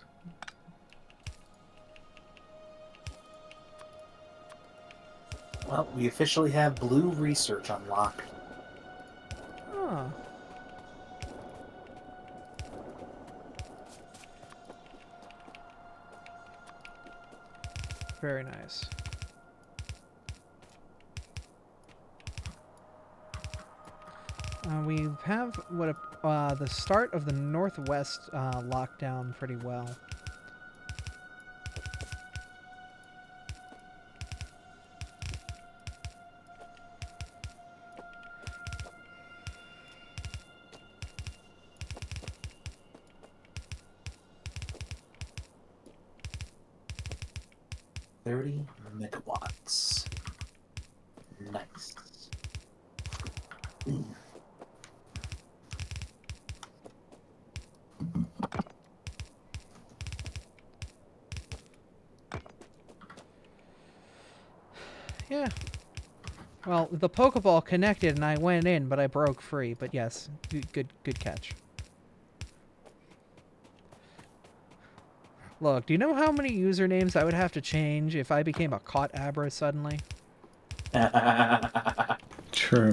Well, we officially have blue research unlocked. Huh. Very nice. We have the start of the northwest lockdown pretty well. megawatts. Nice. Yeah. Well, the Pokeball connected and I went in, but I broke free. But yes, good catch. Look, do you know how many usernames I would have to change if I became a caught Abra suddenly? True.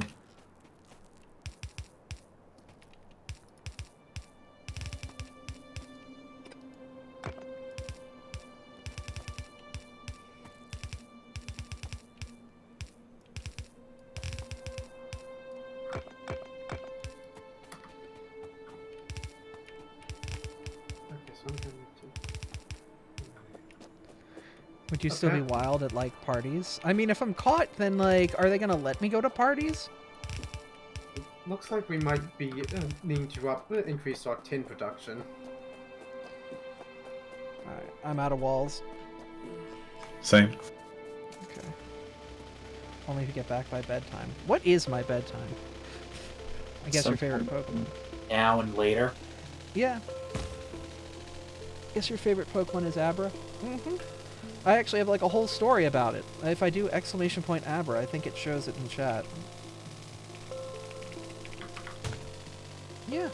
Okay, so I'm going to... Would you still be wild at, like, parties? I mean, if I'm caught, then, like, are they gonna let me go to parties? Looks like we might be needing to increase our tin production. Alright, I'm out of walls. Same. Okay. Only to get back by bedtime. What is my bedtime? I guess your favorite Pokemon. Now and later. Yeah. Guess your favorite Pokemon is Abra? Mm-hmm. I actually have like a whole story about it. If I do ! Abra, I think it shows it in chat. Yeah.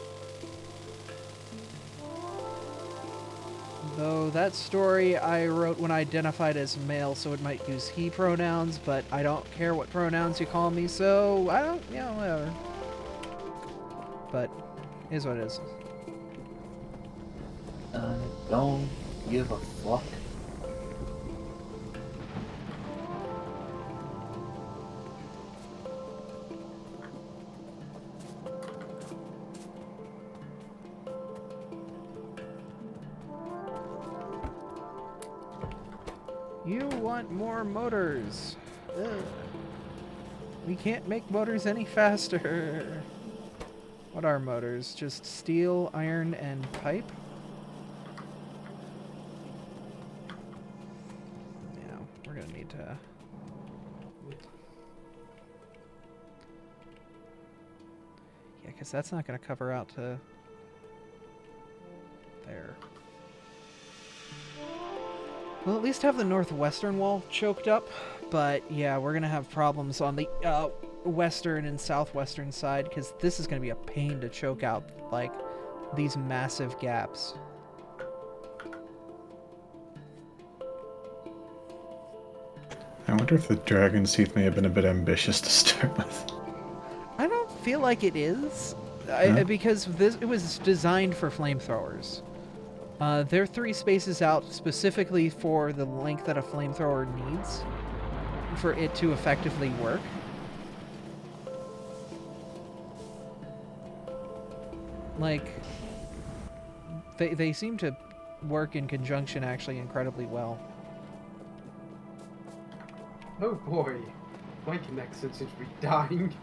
Though that story I wrote when I identified as male, so it might use he pronouns, but I don't care what pronouns you call me, so I don't, you know, whatever. But, is what it is. I don't give a fuck. You want more motors. Ugh. We can't make motors any faster. What are motors? Just steel, iron, and pipe? Yeah, we're gonna need to... Yeah, because that's not gonna cover out to... there. We'll at least have the northwestern wall choked up, but yeah, we're gonna have problems on the western and southwestern side, because this is gonna be a pain to choke out, like, these massive gaps. I wonder if the Dragon's Teeth may have been a bit ambitious to start with. I don't feel like it is, because it was designed for flamethrowers. They're 3 spaces out specifically for the length that a flamethrower needs for it to effectively work. Like, they seem to work in conjunction actually incredibly well. Oh boy, my connection seems to be dying.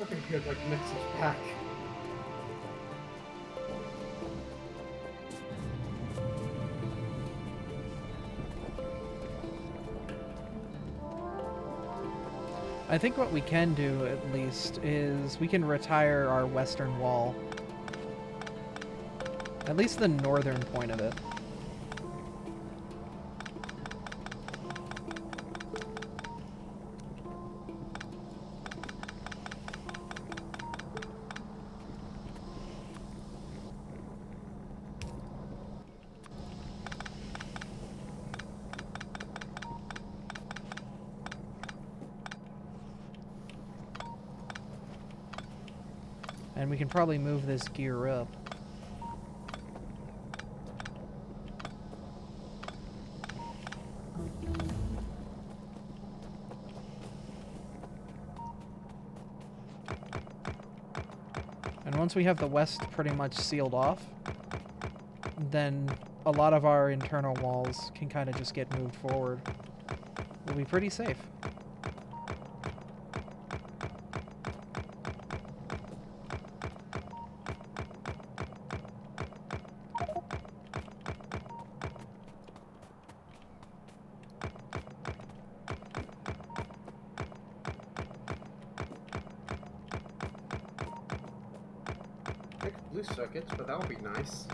Something good like message pack. I think what we can do, at least, is we can retire our western wall. At least the northern point of it. And we can probably move this gear up. And once we have the west pretty much sealed off, then a lot of our internal walls can kind of just get moved forward. We'll be pretty safe. Pick blue circuits, but that would be nice.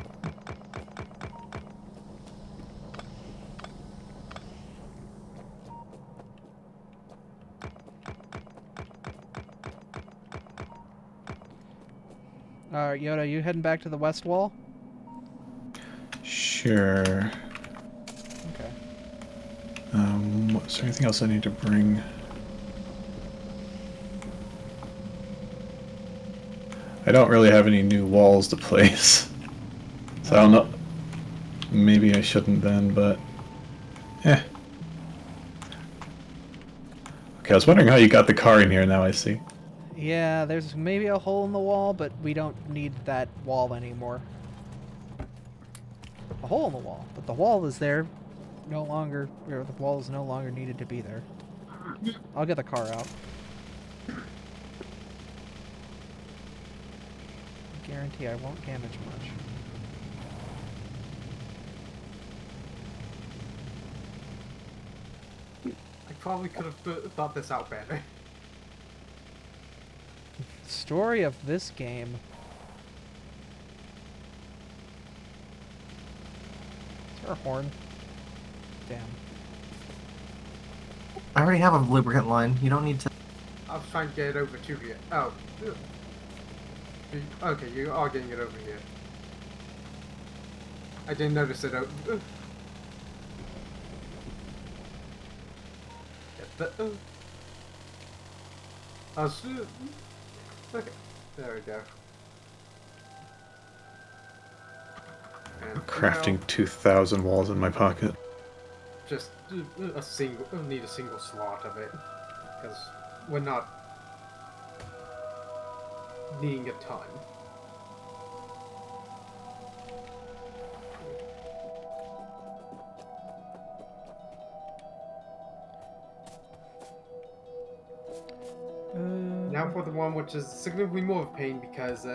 Alright, Yoda, you heading back to the west wall? Sure. Okay. Is there anything else I need to bring? I don't really have any new walls to place. So I don't know. Maybe I shouldn't then, but... Okay, I was wondering how you got the car in here, now I see. Yeah, there's maybe a hole in the wall, but we don't need that wall anymore. A hole in the wall, but the wall is there no longer, or the wall is no longer needed to be there. I'll get the car out. I guarantee I won't damage much. I probably could have thought this out better. Story of this game. Is there a horn? Damn. I already have a lubricant line. You don't need to. I was trying to get it over to you. Oh. Okay, you are getting it over here. I didn't notice it. Okay, there we go. And Crafting now, 2,000 walls in my pocket. just a single. Need a single slot of it because we're not needing a ton. Now for the one which is significantly more of a pain because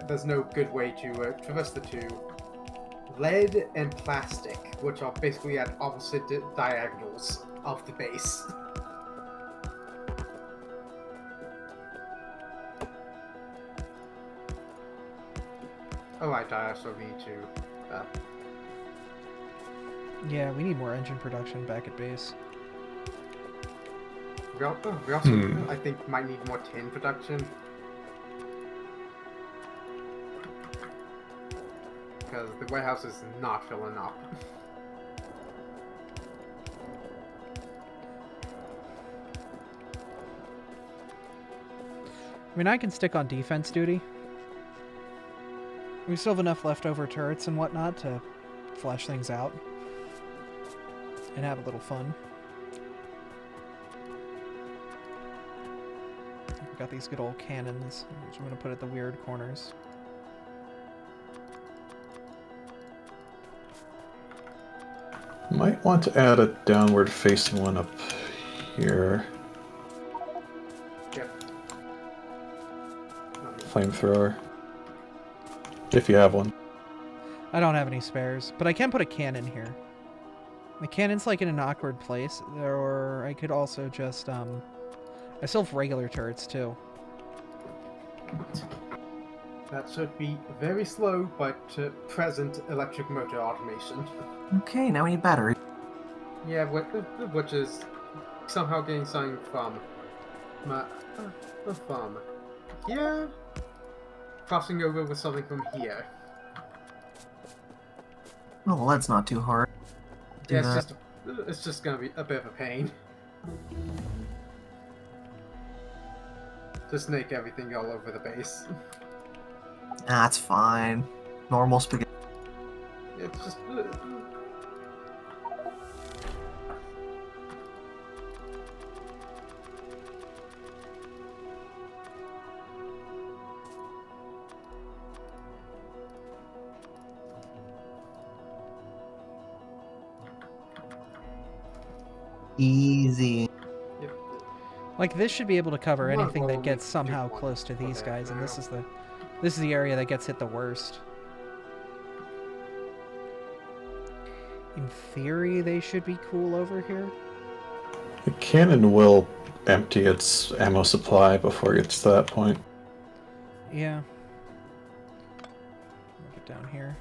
there's no good way to traverse the two. Lead and plastic, which are basically at opposite diagonals of the base. Alright, I also need to... Yeah, we need more engine production back at base. We also I think, might need more tin production. Because the warehouse is not filling up. I mean, I can stick on defense duty. We still have enough leftover turrets and whatnot to flesh things out and have a little fun. We've got these good old cannons, which I'm going to put at the weird corners. Might want to add a downward facing one up here. Yep. flamethrower. If you have one. I don't have any spares, but I can put a cannon here. The cannon's like in an awkward place, or I could also just, I still have regular turrets too. That should be very slow, but present electric motor automation. Okay, now we need battery. Yeah, which is somehow getting something from here, crossing over with something from here. Oh, well, that's not too hard. Do Yeah, that. it's just gonna be a bit of a pain. Just snake everything all over the base. That's fine. Normal spaghetti. It's just. Easy. Yep. Like this should be able to cover Well, anything well, that gets we somehow do close to want these that guys, and now. this is the area that gets hit the worst. In theory, they should be cool over here. The cannon will empty its ammo supply before it gets to that point. Yeah. Look it down here.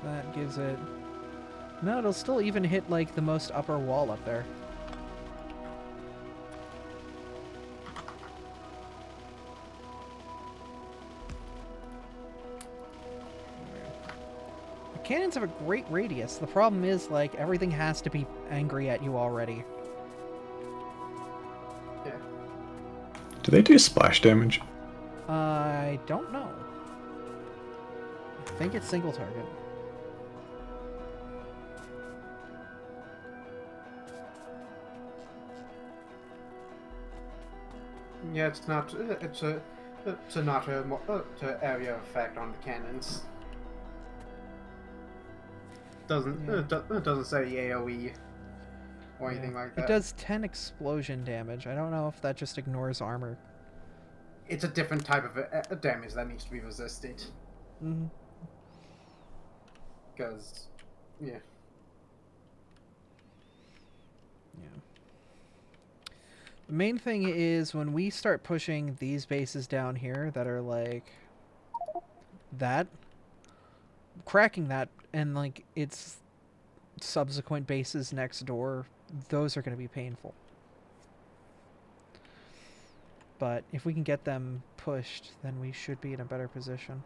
That gives it... No, it'll still even hit, like, the most upper wall up there. The cannons have a great radius. The problem is, like, everything has to be angry at you already. Yeah. Do they do splash damage? I don't know. I think it's single target. Yeah, it's not. It's not a area effect on the cannons. Doesn't Yeah. it doesn't say AOE or anything like that. It does 10 explosion damage. I don't know if that just ignores armor. It's a different type of damage that needs to be resisted. Mm-hmm. Because, yeah. The main thing is when we start pushing these bases down here that are like that, cracking that and like its subsequent bases next door, those are going to be painful. But if we can get them pushed, then we should be in a better position.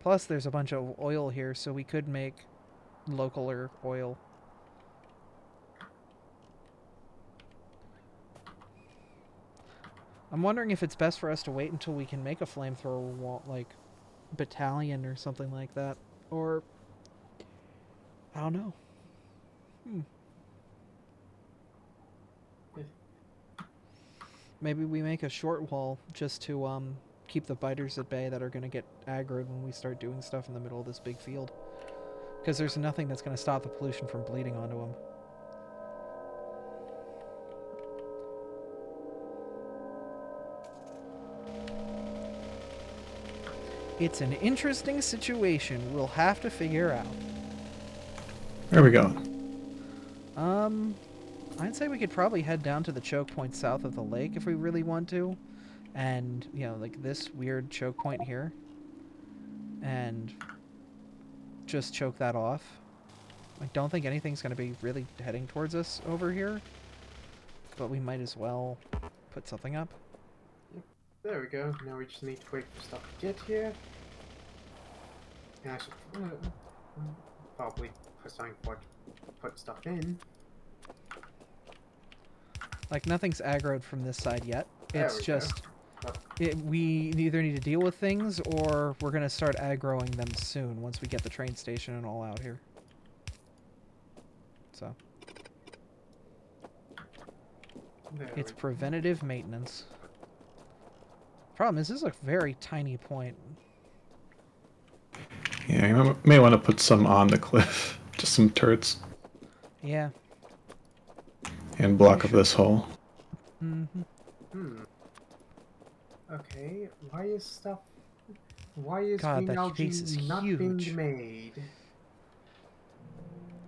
Plus, there's a bunch of oil here, so we could make localer oil. I'm wondering if it's best for us to wait until we can make a flamethrower wall, like battalion or something like that, or I don't know. Maybe we make a short wall just to keep the biters at bay that are going to get aggroed when we start doing stuff in the middle of this big field. Because there's nothing that's going to stop the pollution from bleeding onto them. It's an interesting situation we'll have to figure out. There we go. I'd say we could probably head down to the choke point south of the lake if we really want to. And, you know, like this weird choke point here. And just choke that off. I don't think anything's going to be really heading towards us over here. But we might as well put something up. There we go. Now we just need to wait for stuff to get here. And I should probably put something for put stuff in. Like, nothing's aggroed from this side yet. There It's we just... go. we either need to deal with things, or we're going to start aggroing them soon, once we get the train station and all out here. So... It's preventative maintenance. Problem is, this is a very tiny point. Yeah, you may want to put some on the cliff. Just some turrets. Yeah. And block up this hole. Mm-hmm. Hmm. Okay. Why is God, green that algae base is not huge. being made?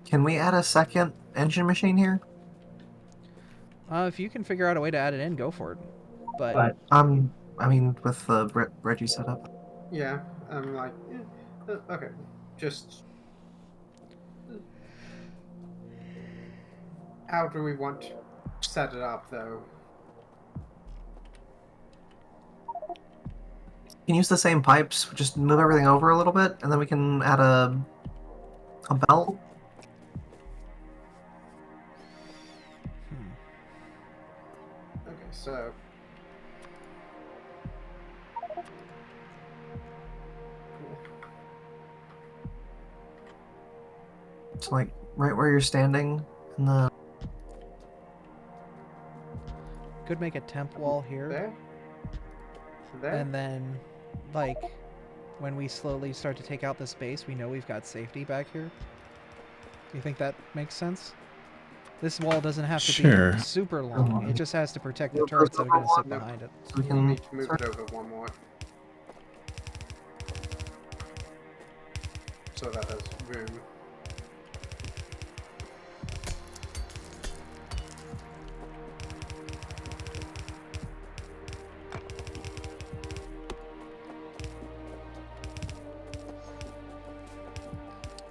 Can we add a second engine machine here? If you can figure out a way to add it in, go for it. But I mean, with the Reggie setup. Yeah. I'm like, okay. Just how do we want to set it up, though? We can use the same pipes, just move everything over a little bit, and then we can add a belt. Okay, so cool. So, like, right where you're standing, in the could make a temp wall here, There. There. and then, like, when we slowly start to take out the space, we know we've got safety back here. Do you think that makes sense? This wall doesn't have to Sure. be super long. It just has to protect the Move turrets those that are going to sit over one. behind it. so we We'll can. need to move it over one more. So that has room.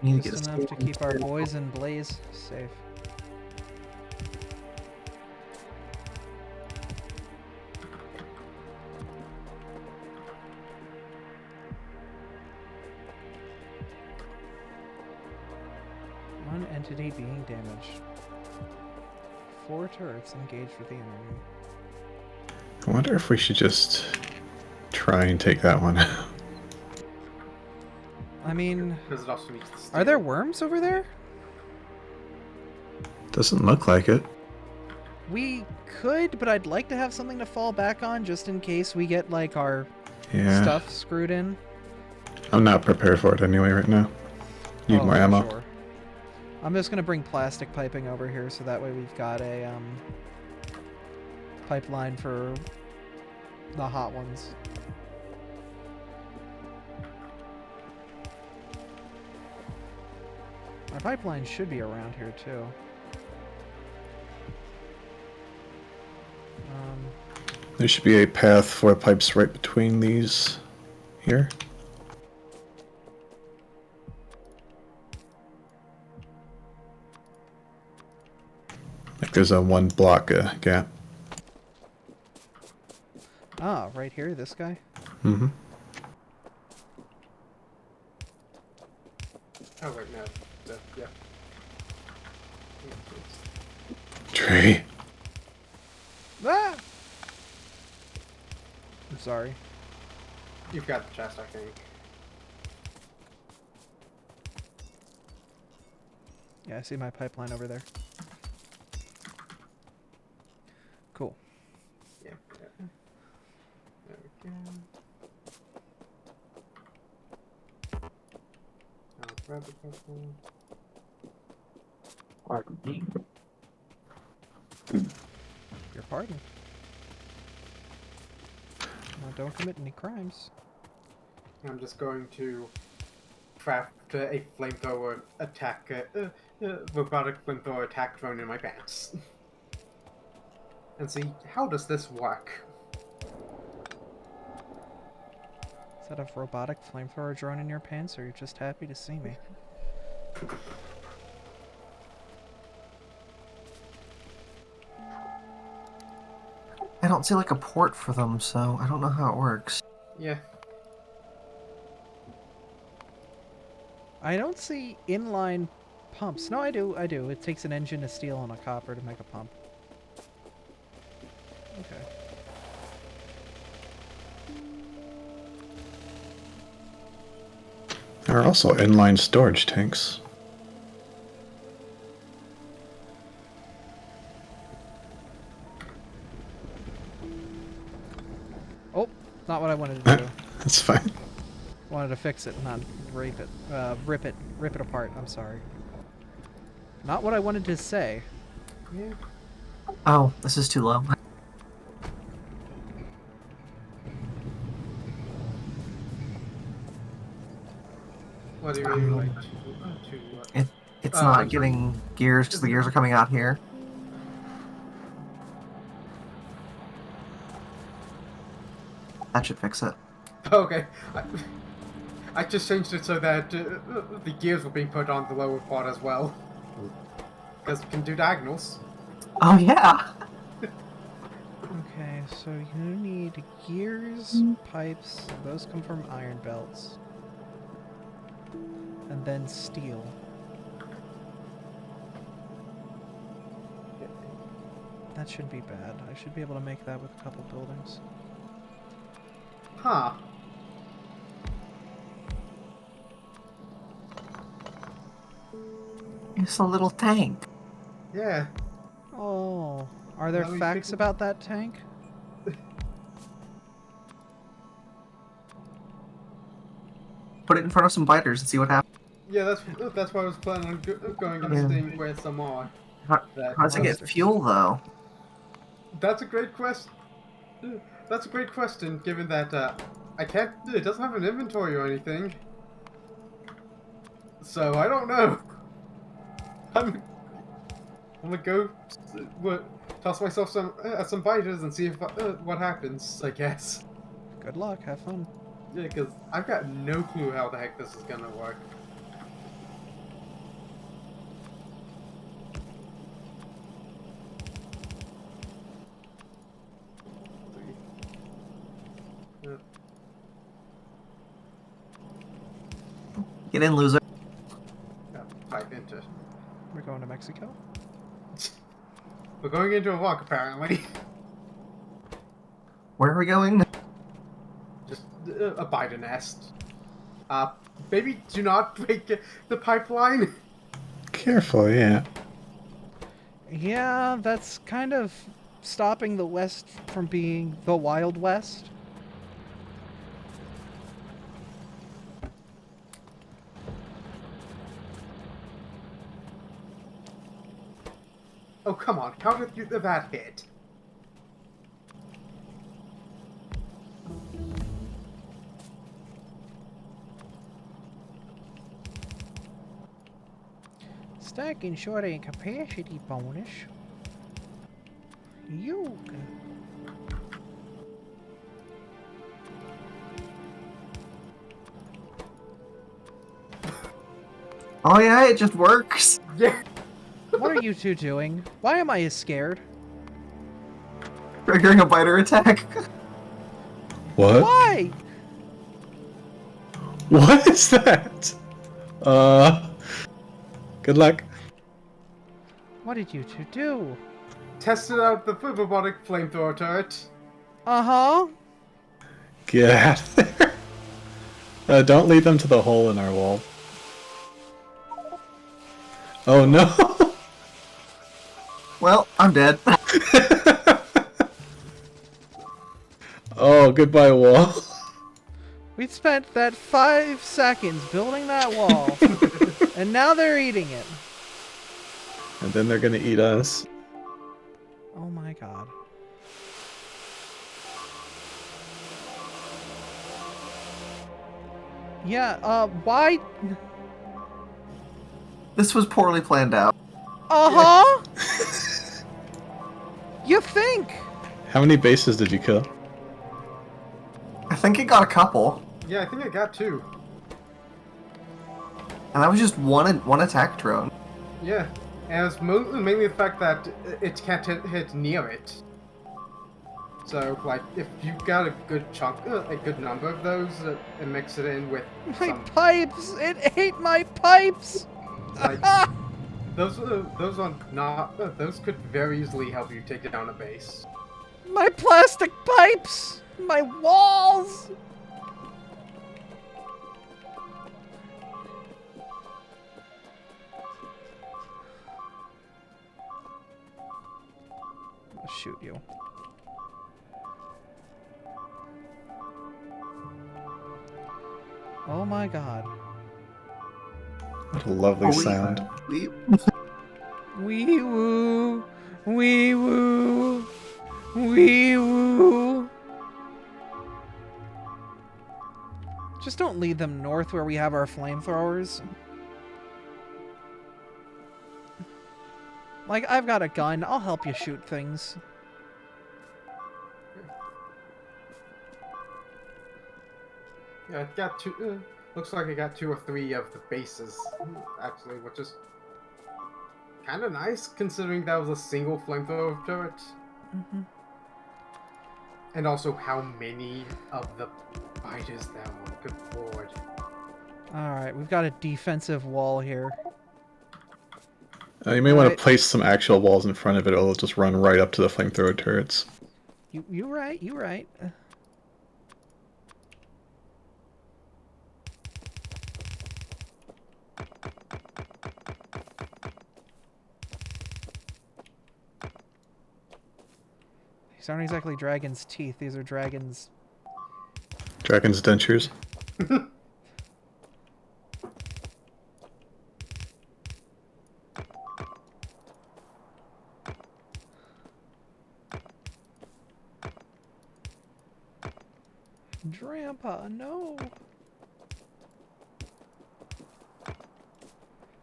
Need to Just get enough to keep our boys in Blaze safe. One entity being damaged. 4 turrets engaged with the enemy. I wonder if we should just try and take that one out. I mean, Because it also needs the steel. are there worms over there? Doesn't look like it. We could, but I'd like to have something to fall back on just in case we get, like, our Yeah. stuff screwed in. I'm not prepared for it anyway right now. Need more for ammo. sure. I'm just gonna bring plastic piping over here so that way we've got a pipeline for the hot ones. Our pipeline should be around here too. There should be a path for pipes right between these here. Like there's a 1 block gap. Right here, this guy. Mm-hmm. Oh wait, no. Yeah. Trey. Ah! I'm sorry. You've got the chest, I think. Yeah, I see my pipeline over there. Cool. Yeah. There we go. I'll grab a couple. Your pardon. Now, don't commit any crimes. I'm just going to craft a flamethrower attack, robotic flamethrower attack drone in my pants. And see, how does this work? Is that a robotic flamethrower drone in your pants, or are you just happy to see me? I don't see like a port for them, so I don't know how it works. Yeah. I don't see inline pumps. No, I do. It takes an engine, a steel, and a copper to make a pump. Okay. There are also inline storage tanks. Oh, not what I wanted to do. That's fine. Wanted to fix it, not rip it apart. I'm sorry. Not what I wanted to say. Yeah. Oh, this is too low. What do you mean, like, It, it's Oh, not I'm sorry. getting gears because the gears are coming out here. That should fix it. Okay. I just changed it so that the gears were being put on the lower part as well. Because we can do diagonals. Oh yeah. Okay, so you need gears, pipes, those come from iron belts. And then steel. That shouldn't be bad. I should be able to make that with a couple buildings. Huh. It's a little tank. Yeah. Oh, are there Now we facts think- about that tank? Put it in front of some biters and see what happens. Yeah, that's why I was planning on going and Yeah. seeing where some are. How does it get Monsters. fuel though? That's a great question. That's a great question, given that I can't. It doesn't have an inventory or anything. So I don't know. I'm gonna go toss myself some biters and see if what happens. I guess. Good luck, have fun. Yeah, because I've got no clue how the heck this is gonna work. Get in, loser. Pipe into. We're going to Mexico? We're going into a walk apparently. Where are we going? Just a biter nest. Maybe do not break the pipeline. Careful, yeah. Yeah, that's kind of stopping the West from being the Wild West. Oh, come on. How did that hit? Stacking short and capacity bonus. You. Oh yeah, it just works. Yeah. What are you two doing? Why am I scared? Triggering a biter attack. What? Why? What is that? Good luck. What did you two do? Tested out the robotic flamethrower turret. Uh-huh. Get out of there. Don't lead them to the hole in our wall. Oh no! Well, I'm dead. Oh, goodbye wall. We spent that 5 seconds building that wall, and now they're eating it. And then they're gonna eat us. Oh my god. Yeah, why? This was poorly planned out. Uh-huh! You think? How many bases did you kill? I think it got a couple, Yeah, I think I got 2. and that was just one attack drone. Yeah. And it's mainly the fact that it can't hit near it. So, like, if you got a good chunk, a good number of those, and mix it in with My some, pipes! It ate my pipes! like, those are not, those could very easily help you take down a base. My plastic pipes! My walls! I'll shoot you. Oh my god. What a lovely Oh, sound. we- Wee woo! Wee woo. Wee woo. Just don't lead them north where we have our flamethrowers. Like, I've got a gun. I'll help you shoot things. Yeah, it got two. Looks like I got 2 or 3 of the bases, actually, which is kind of nice considering that was a single flamethrower turret. Mm-hmm. And also how many of the fighters there were. Good lord. Alright, we've got a defensive wall here. You may want Alright. to place some actual walls in front of it, or it'll just run right up to the flamethrower turrets. You right, you right. These aren't exactly dragon's teeth, these are dragon's... Dragon's dentures. Grandpa, no!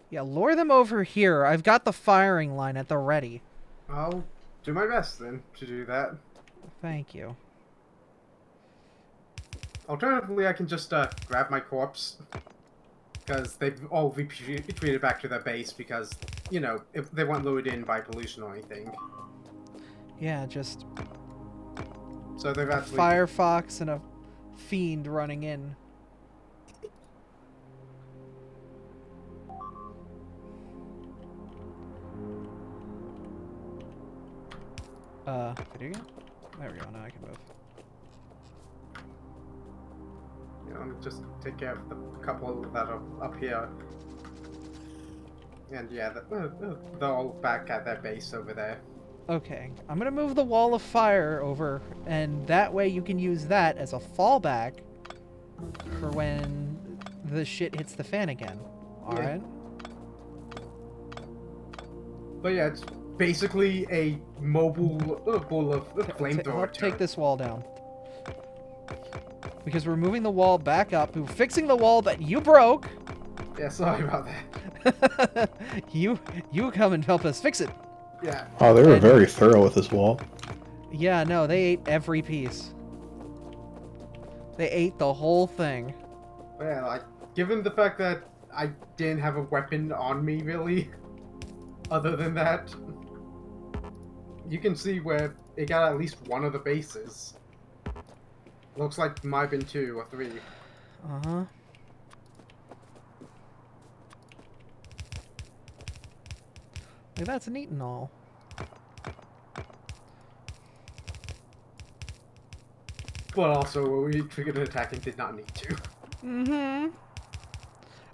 Yeah, lure them over here. I've got the firing line at the ready. I'll do my best then to do that. Thank you. Alternatively, I can just grab my corpse. Because they've all retreated back to their base because, you know, if they weren't lured in by pollution or anything. Yeah, just So they've a actually... Firefox and a fiend running in. Video game? There we go, now I can move. Yeah, let me just take care of the couple that are up here. And yeah, they're all back at their base over there. Okay, I'm gonna move the wall of fire over, and that way you can use that as a fallback for when the shit hits the fan again. Alright? But yeah, it's basically a mobile bull of flamethrower. Take this wall down. Because we're moving the wall back up, we're fixing the wall that you broke! Yeah, sorry about that. You come and help us fix it. Yeah. Oh, they were very thorough with this wall. Yeah, no, they ate every piece. They ate the whole thing. Yeah, like, given the fact that I didn't have a weapon on me, really, other than that, you can see where it got at least one of the bases. Looks like might have been 2 or 3. Uh-huh. Like, that's neat and all. But also, we triggered an attack and did not need to. Mm-hmm.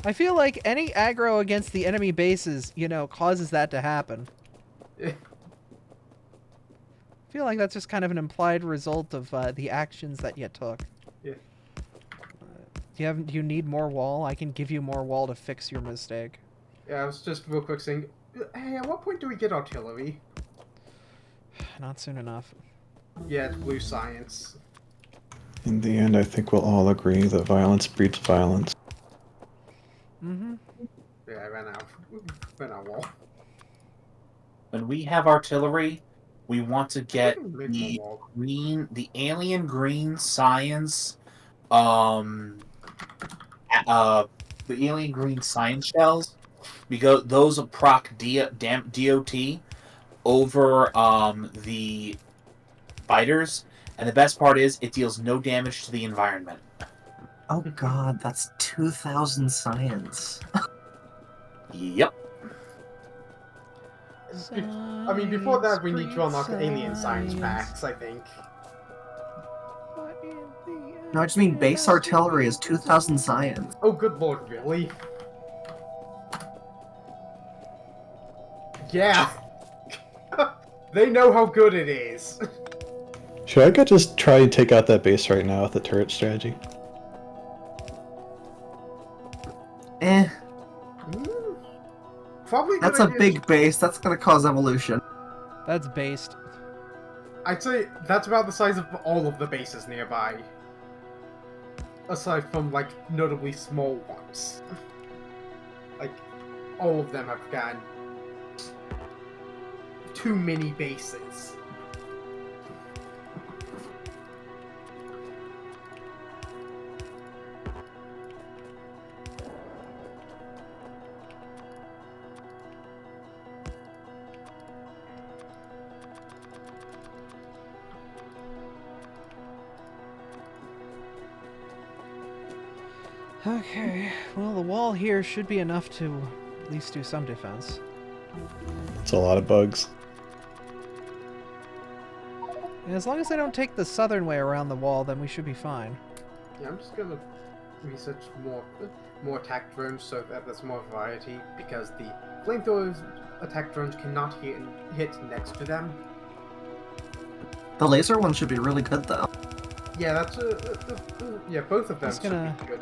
I feel like any aggro against the enemy bases, you know, causes that to happen. Yeah. I feel like that's just kind of an implied result of the actions that you took. Yeah. Do you need more wall? I can give you more wall to fix your mistake. Yeah, I was just real quick saying, hey, at what point do we get artillery? Not soon enough. Yeah, it's blue science. In the end, I think we'll all agree that violence breeds violence. Mm-hmm. Yeah, I ran out of wall. When we have artillery, we want to get Make the more wall. the alien green science, the alien green science shells, because those proc DOT over the fighters, and the best part is it deals no damage to the environment. Oh god, that's 2,000 science. Yep. I mean, before that, we need to unlock the alien science packs, I think. No, I just mean base artillery is 2,000 science. Oh, good lord, really? Yeah! They know how good it is! Should I just try and take out that base right now with the turret strategy? Eh, Probably a good that's a idea. big base. That's gonna cause evolution. That's based. I'd say that's about the size of all of the bases nearby. Aside from, like, notably small ones. Like, all of them have gotten too many bases. Okay, well, the wall here should be enough to at least do some defense. It's a lot of bugs. And as long as I don't take the southern way around the wall, then we should be fine. Yeah, I'm just gonna research more attack drones so that there's more variety, because the flamethrowers attack drones cannot hit next to them. The laser one should be really good though. Yeah, that's yeah, both of them Just should gonna- be good.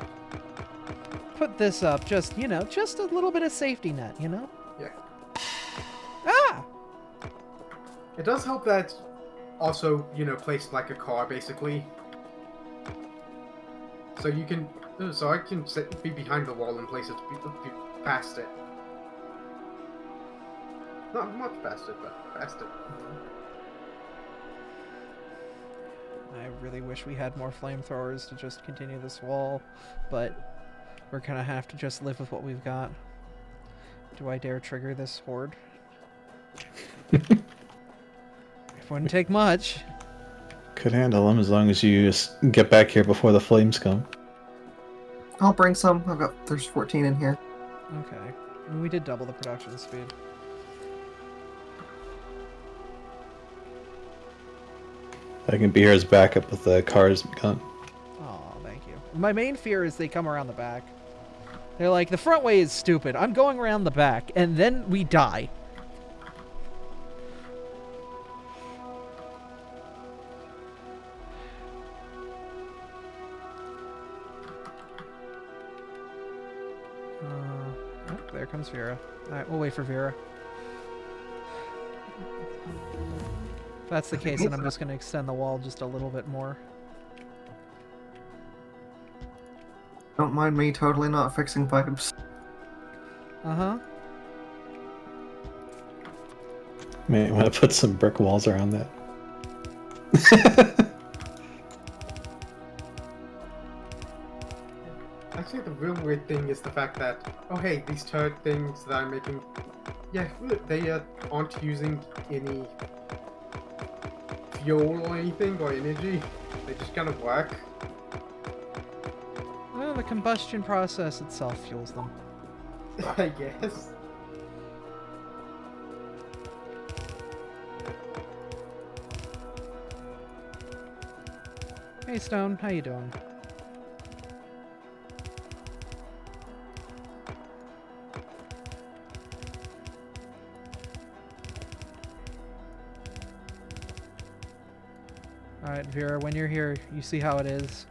Put this up, just, you know, just a little bit of safety net, you know? Yeah. Ah! It does help that also, you know, placed like a car basically. So you can, so I can be behind the wall and place it past it. Not much past it, but past it. I really wish we had more flamethrowers to just continue this wall, but we're gonna have to just live with what we've got. Do I dare trigger this horde? It wouldn't take much. Could handle them as long as you just get back here before the flames come. I'll bring some. There's 14 in here. Okay. I mean, we did double the production speed. I can be here as backup with the cars gun. Oh, thank you. My main fear is they come around the back. They're like, the front way is stupid. I'm going around the back, and then we die. Oh, there comes Vera. Alright, we'll wait for Vera. If that's the case, then I'm just going to extend the wall just a little bit more. Don't mind me totally not fixing pipes. Uh-huh. May want to put some brick walls around that. Actually, the real weird thing is the fact that, oh hey, these turret things that I'm making, yeah, they aren't using any fuel or anything, or energy. They just kind of work. Well, the combustion process itself fuels them. I guess. Hey, Stone, how you doing? Alright, Vera, when you're here, you see how it is.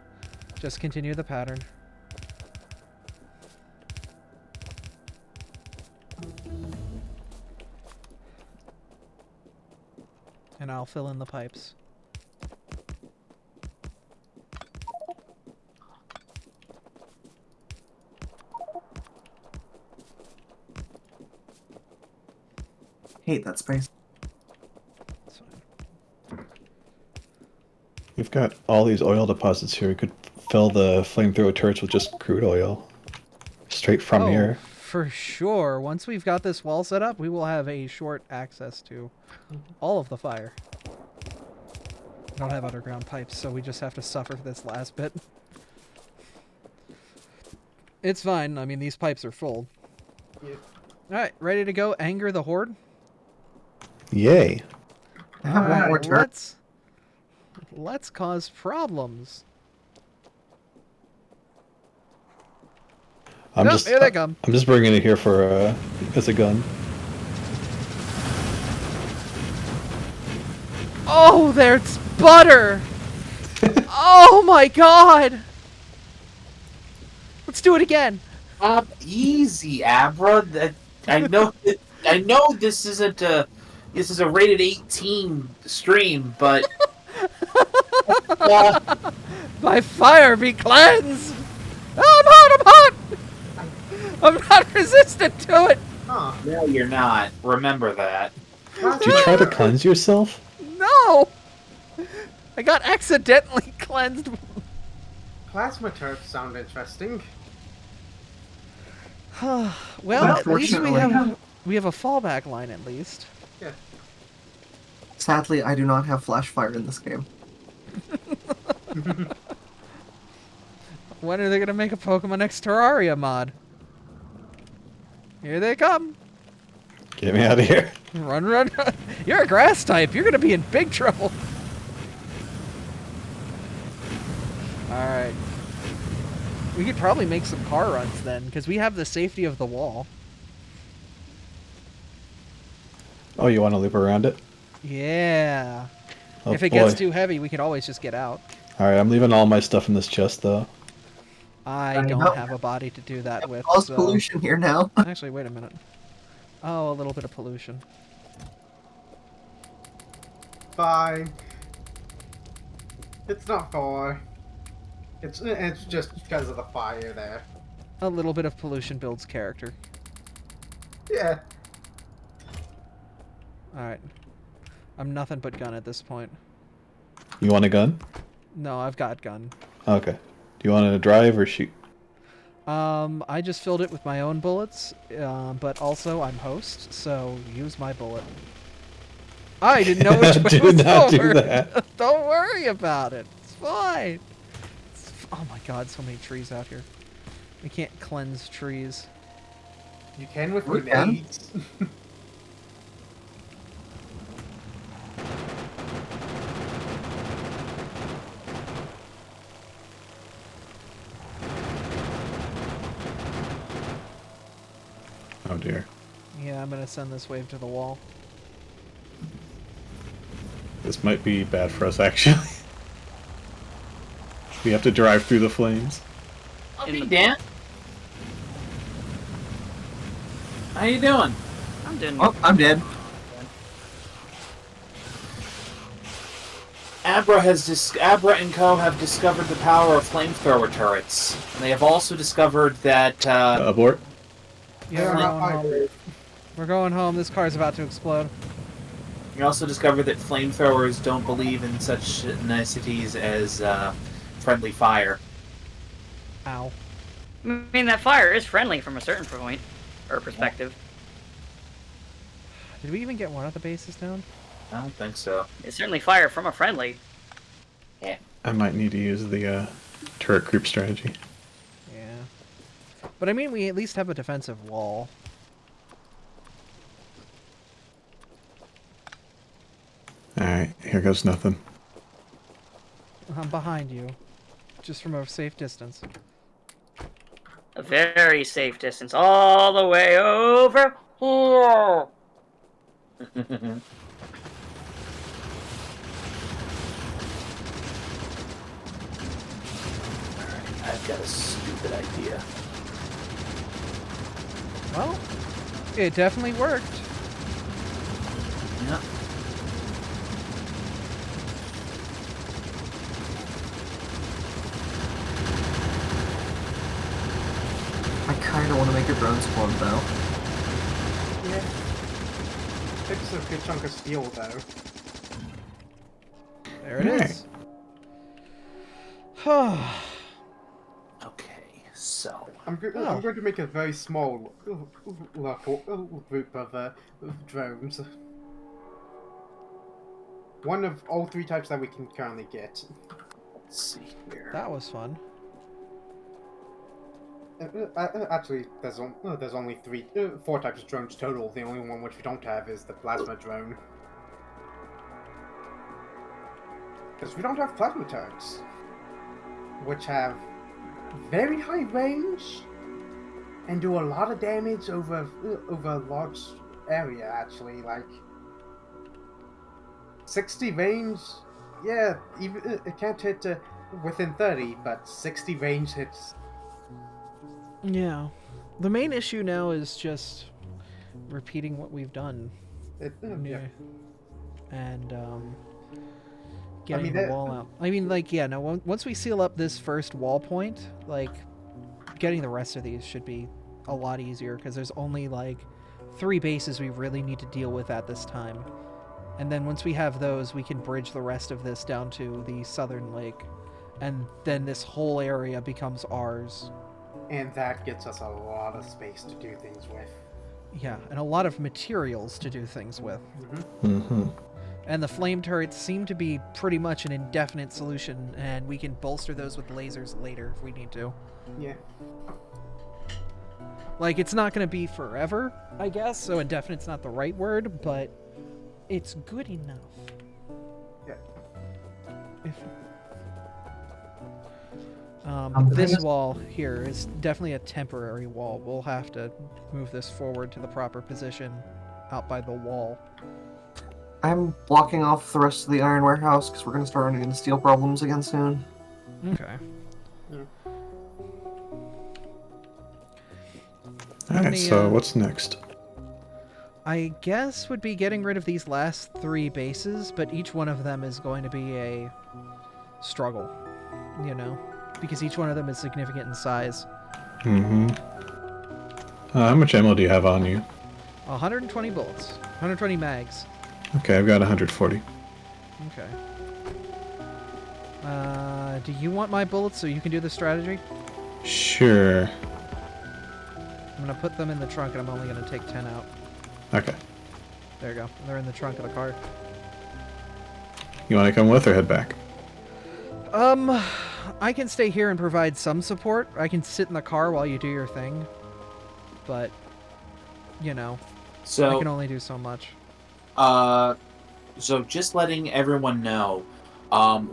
Just continue the pattern. And I'll fill in the pipes. Hate that space. That's fine. We've got all these oil deposits here. We could fill the flamethrower turrets with just crude oil. Straight from here. For sure. Once we've got this wall set up, we will have a short access to all of the fire. We don't have underground pipes, so we just have to suffer this last bit. It's fine. I mean, these pipes are full. Yeah. Alright, ready to go anger the horde? Yay. I have one more Alright, turret. let's cause problems. I'm Nope, just here they come. I'm just bringing it here for as a gun. Oh, there's butter! Oh my god! Let's do it again. Easy, Abra. I know. I know this isn't this is a rated 18 stream, but By fire be cleansed! Oh, I'm hot! I'm not resistant to it! Huh. no, you're not. Remember that. Did you try to cleanse yourself? No! I got accidentally cleansed. Plasma turrets sound interesting. Well, at least Unfortunately. we have a fallback line at least. Yeah. Sadly, I do not have flash fire in this game. When are they gonna make a Pokemon X Terraria mod? Here they come! Get me out of here. Run, run, run! You're a grass type. You're gonna be in big trouble. All right. We could probably make some car runs then, because we have the safety of the wall. Oh, you want to loop around it? Yeah. Oh, If it boy. gets too heavy, we could always just get out. Alright, I'm leaving all my stuff in this chest, though. I don't know. have a body to do that with. Cause So... pollution here now. Actually, wait a minute. Oh, a little bit of pollution. Fine. It's not far. It's just because of the fire there. A little bit of pollution builds character. Yeah. Alright. I'm nothing but gun at this point. You want a gun? No, I've got gun. Okay. Do you want to drive or shoot? I just filled it with my own bullets, but also I'm host, so use my bullet. I didn't know which way Do was not do over. that. Don't worry about it. It's fine. Oh my god, so many trees out here. We can't cleanse trees. You can with We can. grenades. Oh dear. Yeah, I'm gonna send this wave to the wall. This might be bad for us, actually. We have to drive through the flames. Hey, Dan. How you doing? I'm doing. Oh, I'm dead. Abra and Co. have discovered the power of flamethrower turrets. And they have also discovered that Abort. Yeah, we're going home. We're going home. This car's about to explode. you also discovered that flamethrowers don't believe in such niceties as friendly fire. Ow. I mean, that fire is friendly from a certain point or perspective. Did we even get one of the bases down? I don't think so. It's certainly fire from a friendly. I might need to use the turret group strategy. Yeah. But I mean, we at least have a defensive wall. Alright, here goes nothing. I'm behind you. Just from a safe distance. A very safe distance, all the way over here. I've got a stupid idea. Well, it definitely worked. Yeah. I kind of want to make a drone squad though. Yeah. It's a good chunk of steel, though. There it is. Okay, so I'm going to make a very small group of drones. One of all three types that we can currently get. let's see here. That was fun. Actually, there's only four types of drones total. The only one which we don't have is the plasma drone. Because we don't have plasma turrets, which have very high range and do a lot of damage over a large area. Actually, like 60 range. Yeah, even it can't hit within 30, but 60 range hits. Yeah. The main issue now is just repeating what we've done. Yeah. And getting the that- wall out. I mean, like, yeah, no. Once we seal up this first wall point, like, getting the rest of these should be a lot easier because there's only like 3 bases we really need to deal with at this time. And then once we have those, we can bridge the rest of this down to the southern lake. And then this whole area becomes ours. And that gets us a lot of space to do things with. Yeah, and a lot of materials to do things with. Mm-hmm. And the flame turrets seem to be pretty much an indefinite solution, and we can bolster those with lasers later if we need to. Yeah. Like, it's not going to be forever, I guess, so indefinite's not the right word, but it's good enough. Yeah. If... The this thing is- wall here is definitely a temporary wall. We'll have to move this forward to the proper position out by the wall. I'm blocking off the rest of the iron warehouse because we're going to start running into steel problems again soon. Okay. Alright, the, so what's next? I guess would be getting rid of these last 3 bases, but each one of them is going to be a struggle, you know? Because each one of them is significant in size. Mm-hmm. How much ammo do you have on you? 120 bullets. 120 mags. Okay, I've got 140. Okay. Do you want my bullets so you can do the strategy? Sure. I'm gonna put them in the trunk and I'm only gonna take 10 out. Okay. There you go. They're in the trunk of the car. You want to come with or head back? I can stay here and provide some support. I can sit in the car while you do your thing. But, you know, I So, can only do so much. so just letting everyone know,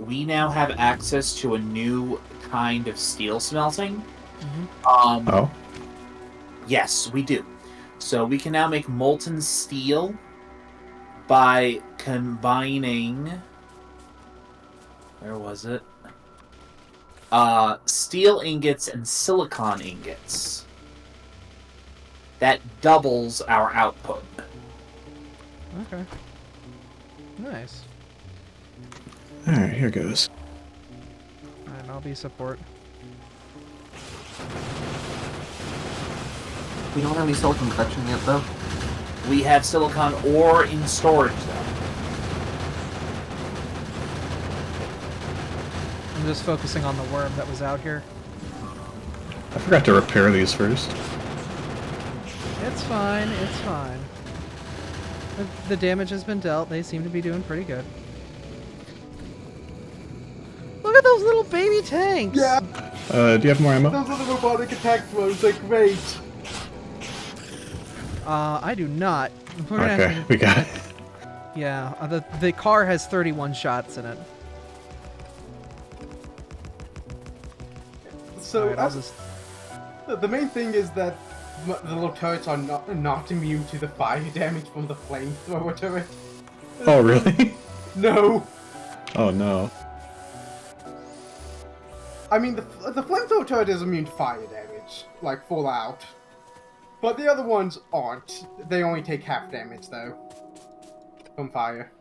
we now have access to a new kind of steel smelting. Oh. Yes, we do. So we can now make molten steel by combining... Where was it? Steel ingots and silicon ingots. That doubles our output. Okay. Nice. Alright, here goes. Alright, I'll be support. We don't have any silicon protection yet, though. We have silicon ore in storage, though. I'm just focusing on the worm that was out here. I forgot to repair these first. It's fine, it's fine. The damage has been dealt. They seem to be doing pretty good. Look at those little baby tanks! Yeah, Do you have more ammo? those are the robotic attack drones. They're great. I do not. We're gonna Okay, have we got it. to, yeah, the car has 31 shots in it. So Alright, I'll just... the main thing is that the little turrets are not immune to the fire damage from the flamethrower turret. Oh, really? No. Oh, no. I mean, the flamethrower turret is immune to fire damage, like full out. But the other ones aren't. They only take half damage, though, from fire.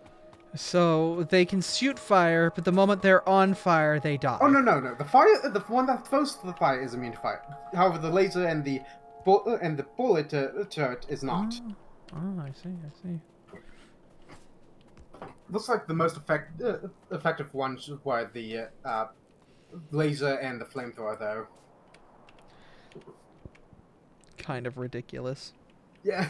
So, they can shoot fire, but the moment they're on fire, they die. Oh, no. The one that's close to the fire is immune to fire. However, the laser and the bullet turret is not. Oh, I see. Looks like the most effective ones were the laser and the flamethrower, though. Kind of ridiculous. Yeah.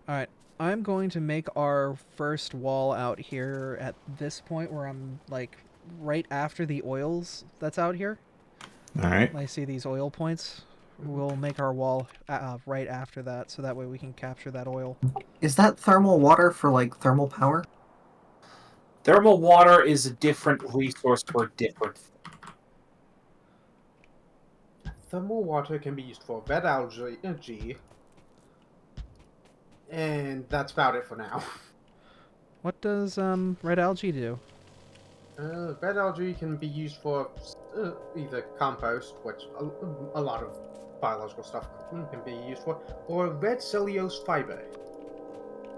Alright, I'm going to make our first wall out here at this point where I'm, like, right after the oils that's out here. Alright. I see these oil points. We'll make our wall right after that, so that way we can capture that oil. Is that thermal water for, like, thermal power? Thermal water is a different resource for different. Thermal water can be used for red algae, and that's about it for now. What does red algae do? Red algae can be used for either compost, which a lot of biological stuff can be used for, or red cellulose fiber.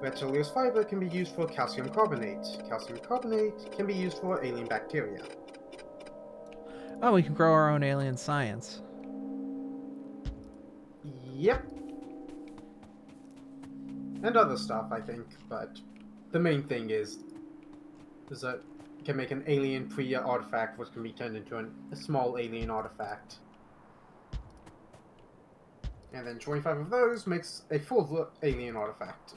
Red cellulose fiber can be used for calcium carbonate. Calcium carbonate can be used for alien bacteria. Oh, we can grow our own alien science. Yep. And other stuff, I think, but the main thing is that you can make an alien Priya artifact which can be turned into a small alien artifact. And then 25 of those makes a full alien artifact.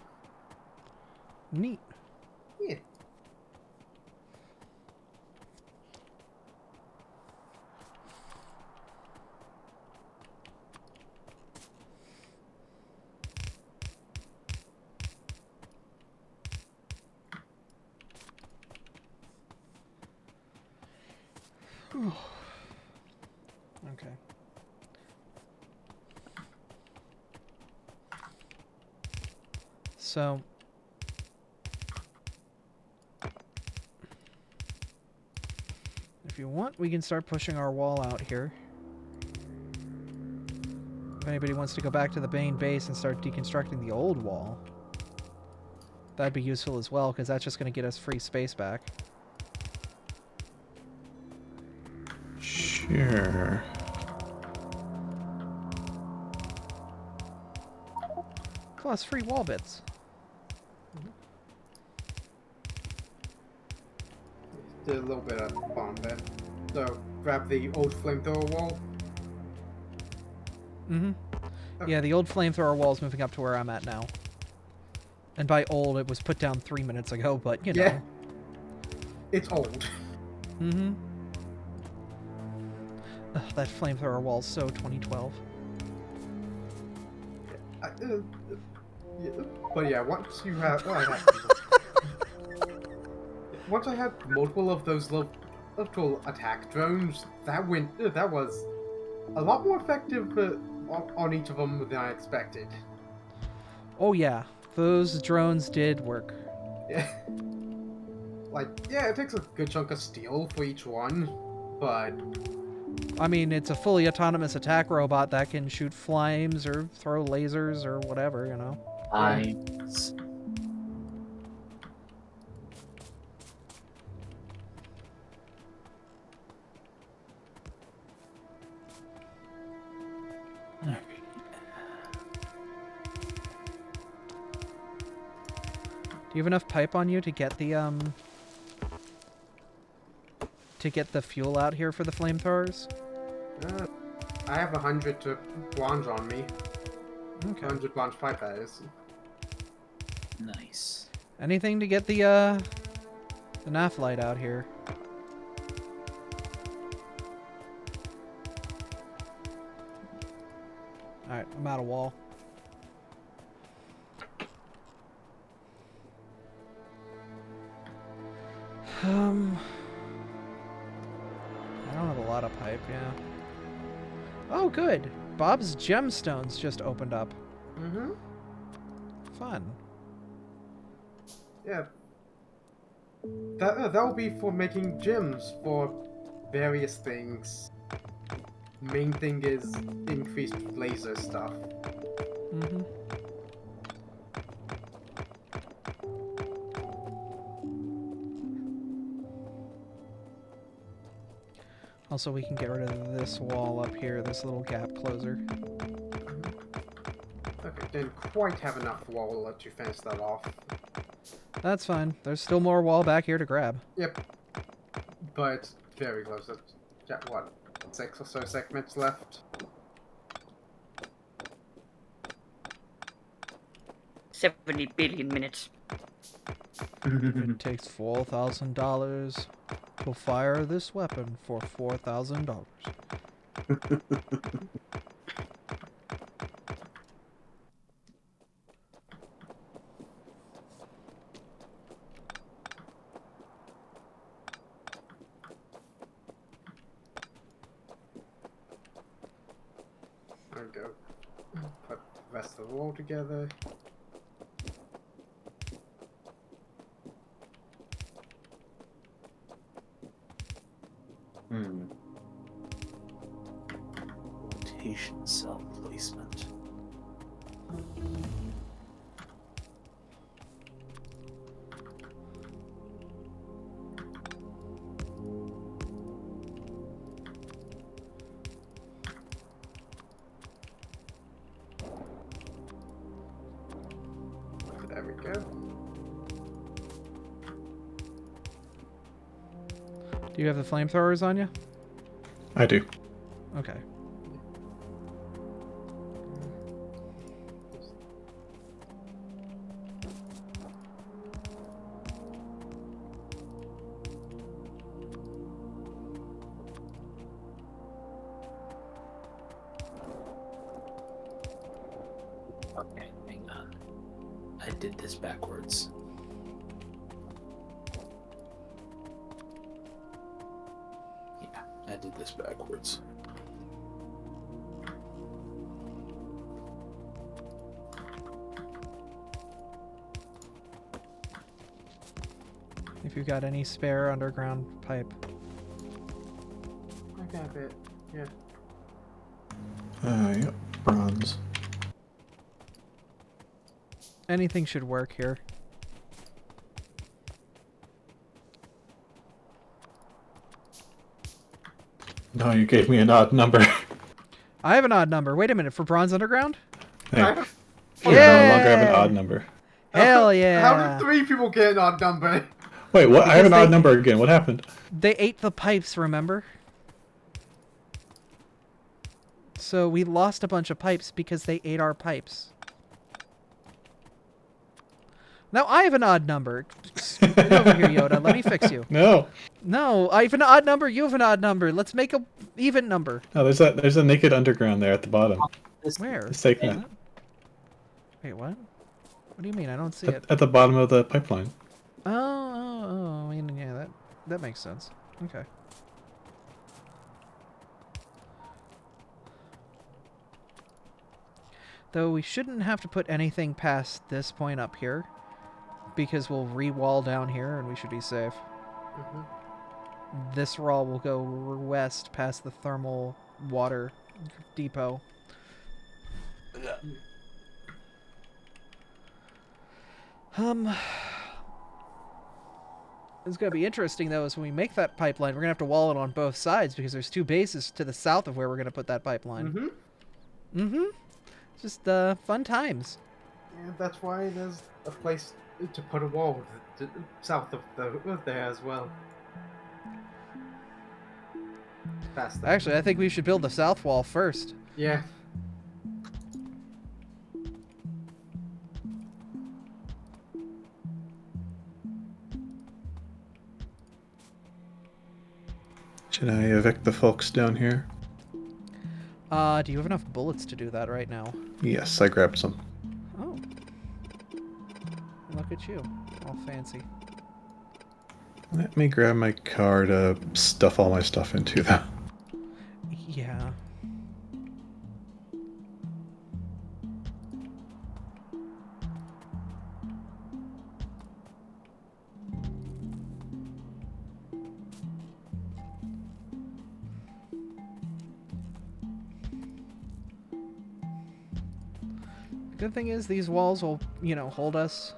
Neat. Yeah. Okay. So, if you want, we can start pushing our wall out here. If anybody wants to go back to the main base and start deconstructing the old wall, that'd be useful as well, because that's just going to get us free space back. Sure. Plus free wall bits. Did a little bit of fun there. So, grab the old flamethrower wall. Mm-hmm. Okay. Yeah, the old flamethrower wall's moving up to where I'm at now. And by old, it was put down 3 minutes ago, but, you know. Yeah. It's old. Mm-hmm. Ugh, that flamethrower wall's so 2012. Yeah, but yeah, once you have... once I had multiple of those little attack drones, that was a lot more effective on each of them than I expected. Oh yeah, those drones did work. Yeah. It takes a good chunk of steel for each one, but... I mean, it's a fully autonomous attack robot that can shoot flames or throw lasers or whatever, you know. Nice. Do you have enough pipe on you to get the fuel out here for the flamethrowers? I have 100 bronze on me. Okay. 100 bronze pipe, that is. Nice. Anything to get the naphthalite out here. Alright, I'm out of wall. I don't have a lot of pipe, yeah. Oh, good. Bob's Gemstones just opened up. Mm-hmm. Fun. Yeah. That will be for making gems for various things. Main thing is increased laser stuff. Mm-hmm. Also, we can get rid of this wall up here, this little gap closer. Okay, didn't quite have enough wall to let you finish that off. That's fine. There's still more wall back here to grab. Yep. But very close. What, 6 or so segments left? 70 billion minutes. It takes $4,000 to fire this weapon for $4,000. There we go. Put the rest of the wall together. Rotation cell placement. we go. Do you have the flamethrowers on you? I do. Okay. Okay, hang on. I did this backwards. Yeah, I did this backwards. If you've got any spare underground pipe. I got a bit. Yeah. Yep. Bronze. Anything should work here. No, you gave me an odd number. I have an odd number. Wait a minute, for Bronze Underground? Hey, I- I no longer have an Yay! odd number. Hell yeah! How did 3 people get an odd number? Wait, what? I have an Because odd they- number again. What happened? They ate the pipes, remember? So we lost a bunch of pipes because they ate our pipes. Now I have an odd number. Get over here, Yoda. Let me fix you. No. No, I have an odd number. You have an odd number. Let's make a even number. No, there's a naked underground there at the bottom. Where? Let's take that. Wait, what? What do you mean? I don't see it. At the bottom of the pipeline. Oh, I mean, yeah, that makes sense. Okay. Though we shouldn't have to put anything past this point up here, because we'll re-wall down here and we should be safe. Mm-hmm. This wall will go west past the thermal water depot. It's going to be interesting, though, is when we make that pipeline, we're going to have to wall it on both sides because there's 2 bases to the south of where we're going to put that pipeline. Mm-hmm. Mm-hmm. Just fun times. And that's why there's a place to put a wall south of there as well. Past that. Actually, I think we should build the south wall first. Yeah. Should I evict the folks down here? Do you have enough bullets to do that right now? Yes, I grabbed some. Oh. Look at you. All fancy. Let me grab my car to stuff all my stuff into, though. Yeah. Good thing is these walls will, you know, hold us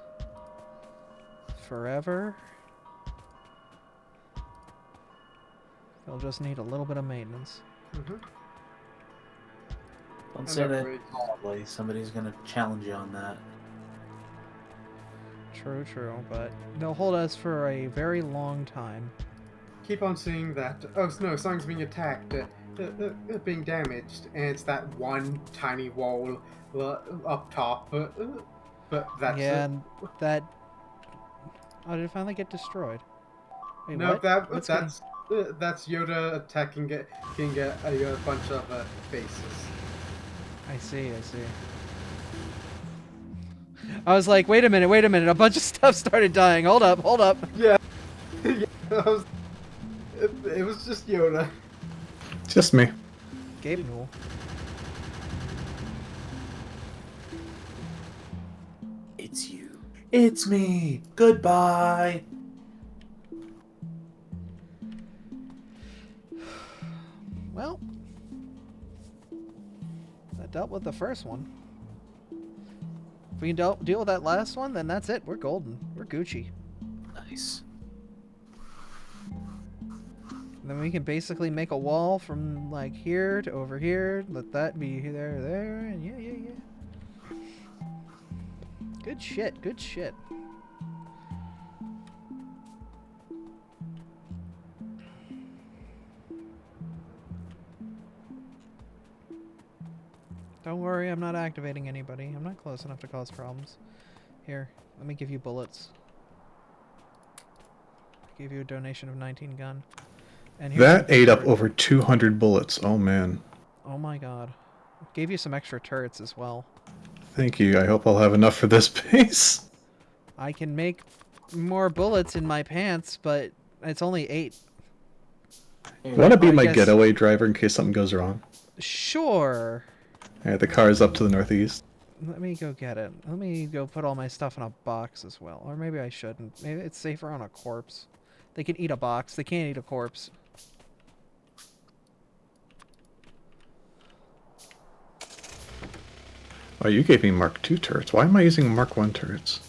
forever. They'll just need a little bit of maintenance. Mm-hmm. Don't say that loudly. Somebody's gonna challenge you on that. True, true, but they'll hold us for a very long time. Keep on seeing that. Oh no, something's being attacked, being damaged, and it's that one tiny wall up top. But that's Yeah, and that... Oh, did it finally get destroyed? Wait, no, what? What's that's Yoda attacking a bunch of bases. I see, I see. I was like, wait a minute, a bunch of stuff started dying. Hold up. Yeah, yeah, it was just Yoda. Just me. Gabe Newell. It's you. It's me. Goodbye. Well, that dealt with the first one. If we can deal with that last one, then that's it. We're golden. We're Gucci. Nice. Then we can basically make a wall from like here to over here. Let that be there, and yeah. Good shit, good shit. Don't worry, I'm not activating anybody. I'm not close enough to cause problems. Here, let me give you bullets. I gave you a donation of 19 gun. And here's That some ate up food. over 200 bullets. Oh man. Oh my god. Gave you some extra turrets as well. Thank you. I hope I'll have enough for this base. I can make more bullets in my pants, but it's only 8. Want to be I my guess- getaway driver in case something goes wrong? Sure. Alright, the car is up to the northeast. Let me go get it. Let me go put all my stuff in a box as well. Or maybe I shouldn't. Maybe it's safer on a corpse. They can eat a box. They can't eat a corpse. Oh, you gave me Mark II turrets. Why am I using Mark I turrets?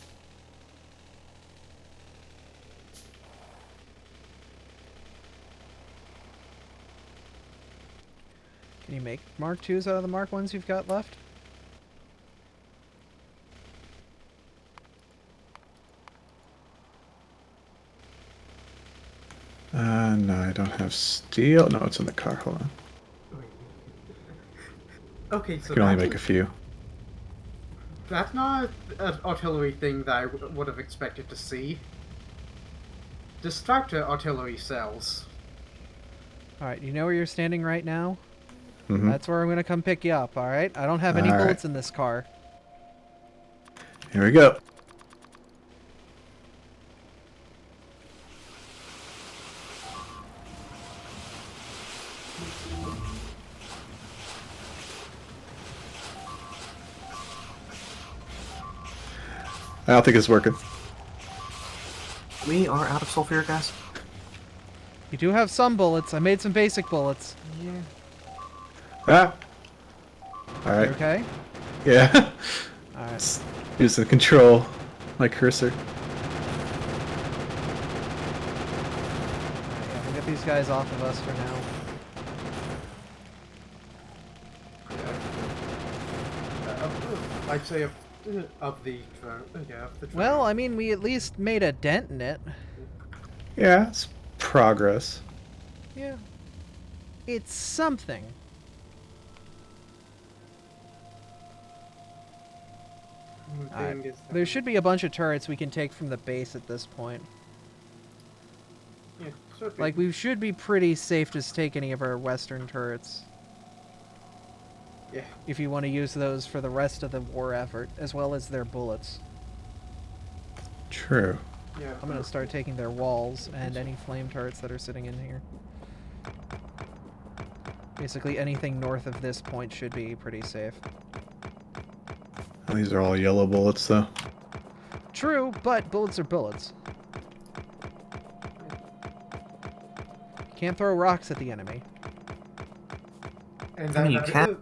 Can you make Mark IIs out of the Mark Is you've got left? No, I don't have steel. No, it's in the car. Hold on. Okay, so I can only make a few. that's not an artillery thing that I would have expected to see. Distractor artillery cells. Alright, you know where you're standing right now? Mm-hmm. That's where I'm going to come pick you up, alright? I don't have any All right. bullets in this car. Here we go. I don't think it's working. We are out of sulfuric acid. You do have some bullets. I made some basic bullets. Yeah. Ah! You Alright. okay? Yeah. Alright. Use the control. My cursor. Yeah, we'll get these guys off of us for now. I'd say of the drone. Well, I mean, we at least made a dent in it. Yeah, it's progress. Yeah. It's something. Alright. There should be a bunch of turrets we can take from the base at this point. Yeah, should be. Like, we should be pretty safe to take any of our western turrets. Yeah. If you want to use those for the rest of the war effort, as well as their bullets. True. Yeah. I'm gonna start taking their walls and any flame turrets that are sitting in here. Basically, anything north of this point should be pretty safe. These are all yellow bullets, though. True, but bullets are bullets. You can't throw rocks at the enemy. And I mean, you that can't-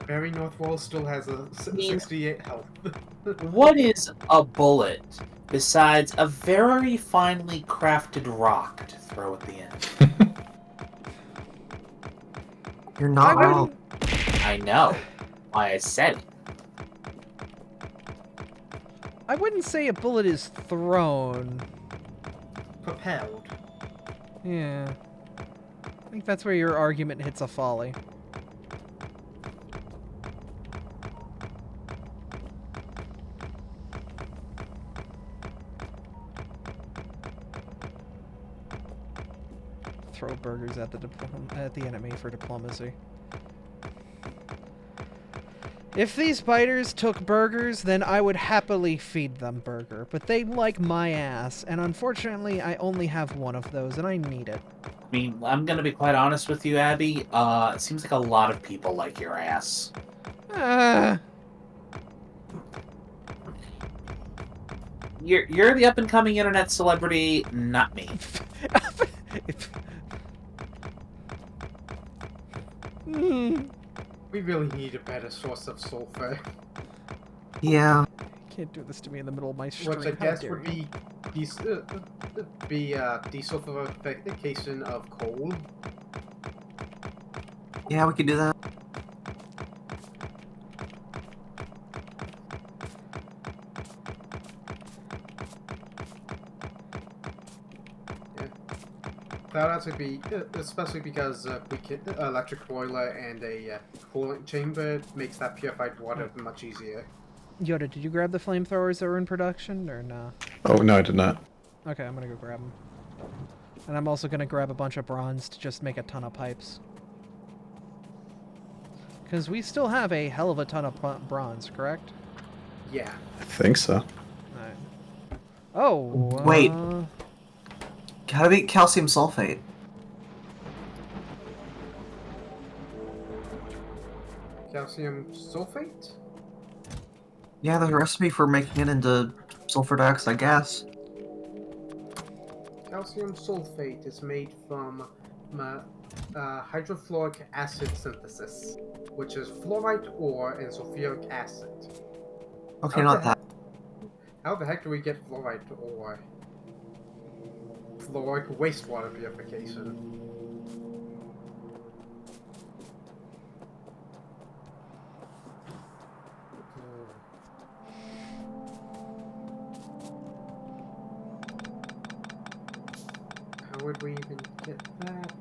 very north wall still has a 68 health. What is a bullet besides a very finely crafted rock to throw at the end? You're not I wrong. I know. Why I said it. I wouldn't say a bullet is thrown. Propelled. Yeah. I think that's where your argument hits a folly. Throw burgers at the enemy for diplomacy. If these biters took burgers, then I would happily feed them burger, but they like my ass, and unfortunately I only have one of those, and I need it. I mean, I'm gonna be quite honest with you, Abby. It seems like a lot of people like your ass. Ah, You're the up and coming internet celebrity, not me. Hmm. We really need a better source of sulfur. Yeah. Can't do this to me in the middle of my stream. Which I How guess dare would you. be desulfurification of coal. Yeah, we could do that. That would actually be, especially because we can electric boiler and a coolant chamber makes that purified water much easier. Yoda, did you grab the flamethrowers that were in production, or no? Oh, no, I did not. Okay, I'm gonna go grab them. And I'm also gonna grab a bunch of bronze to just make a ton of pipes. Because we still have a hell of a ton of bronze, correct? Yeah. I think so. Alright. Oh, Wait. How to make calcium sulfate? Calcium sulfate? Yeah, there's a recipe for making it into sulfur dioxide gas. Calcium sulfate is made from hydrofluoric acid synthesis, which is fluorite ore and sulfuric acid. Okay, How not the that. How the heck do we get fluorite ore? Fluoric wastewater purification. How would we even get that?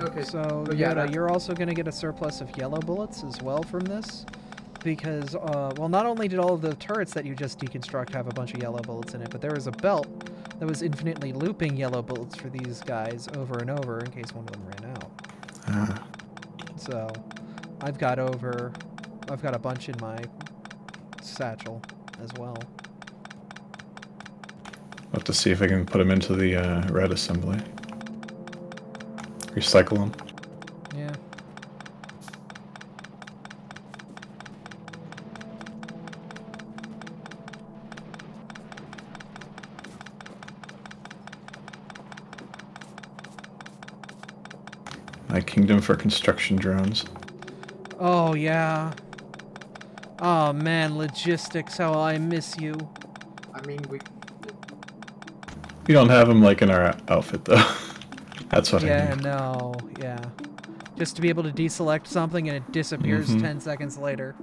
Okay, so but yeah, Yoda, you're also going to get a surplus of yellow bullets as well from this. Because, well, not only did all of the turrets that you just deconstruct have a bunch of yellow bullets in it, but there was a belt that was infinitely looping yellow bullets for these guys over and over in case one of them ran out. So, I've got a bunch in my satchel as well. I'll have to see if I can put them into the red assembly. Recycle them. Yeah. My kingdom for construction drones. Oh, yeah. Oh, man, logistics, how I miss you. I mean, we We don't have them like in our outfit though. That's what I Yeah, mean. no, yeah. Just to be able to deselect something and it disappears 10 seconds later.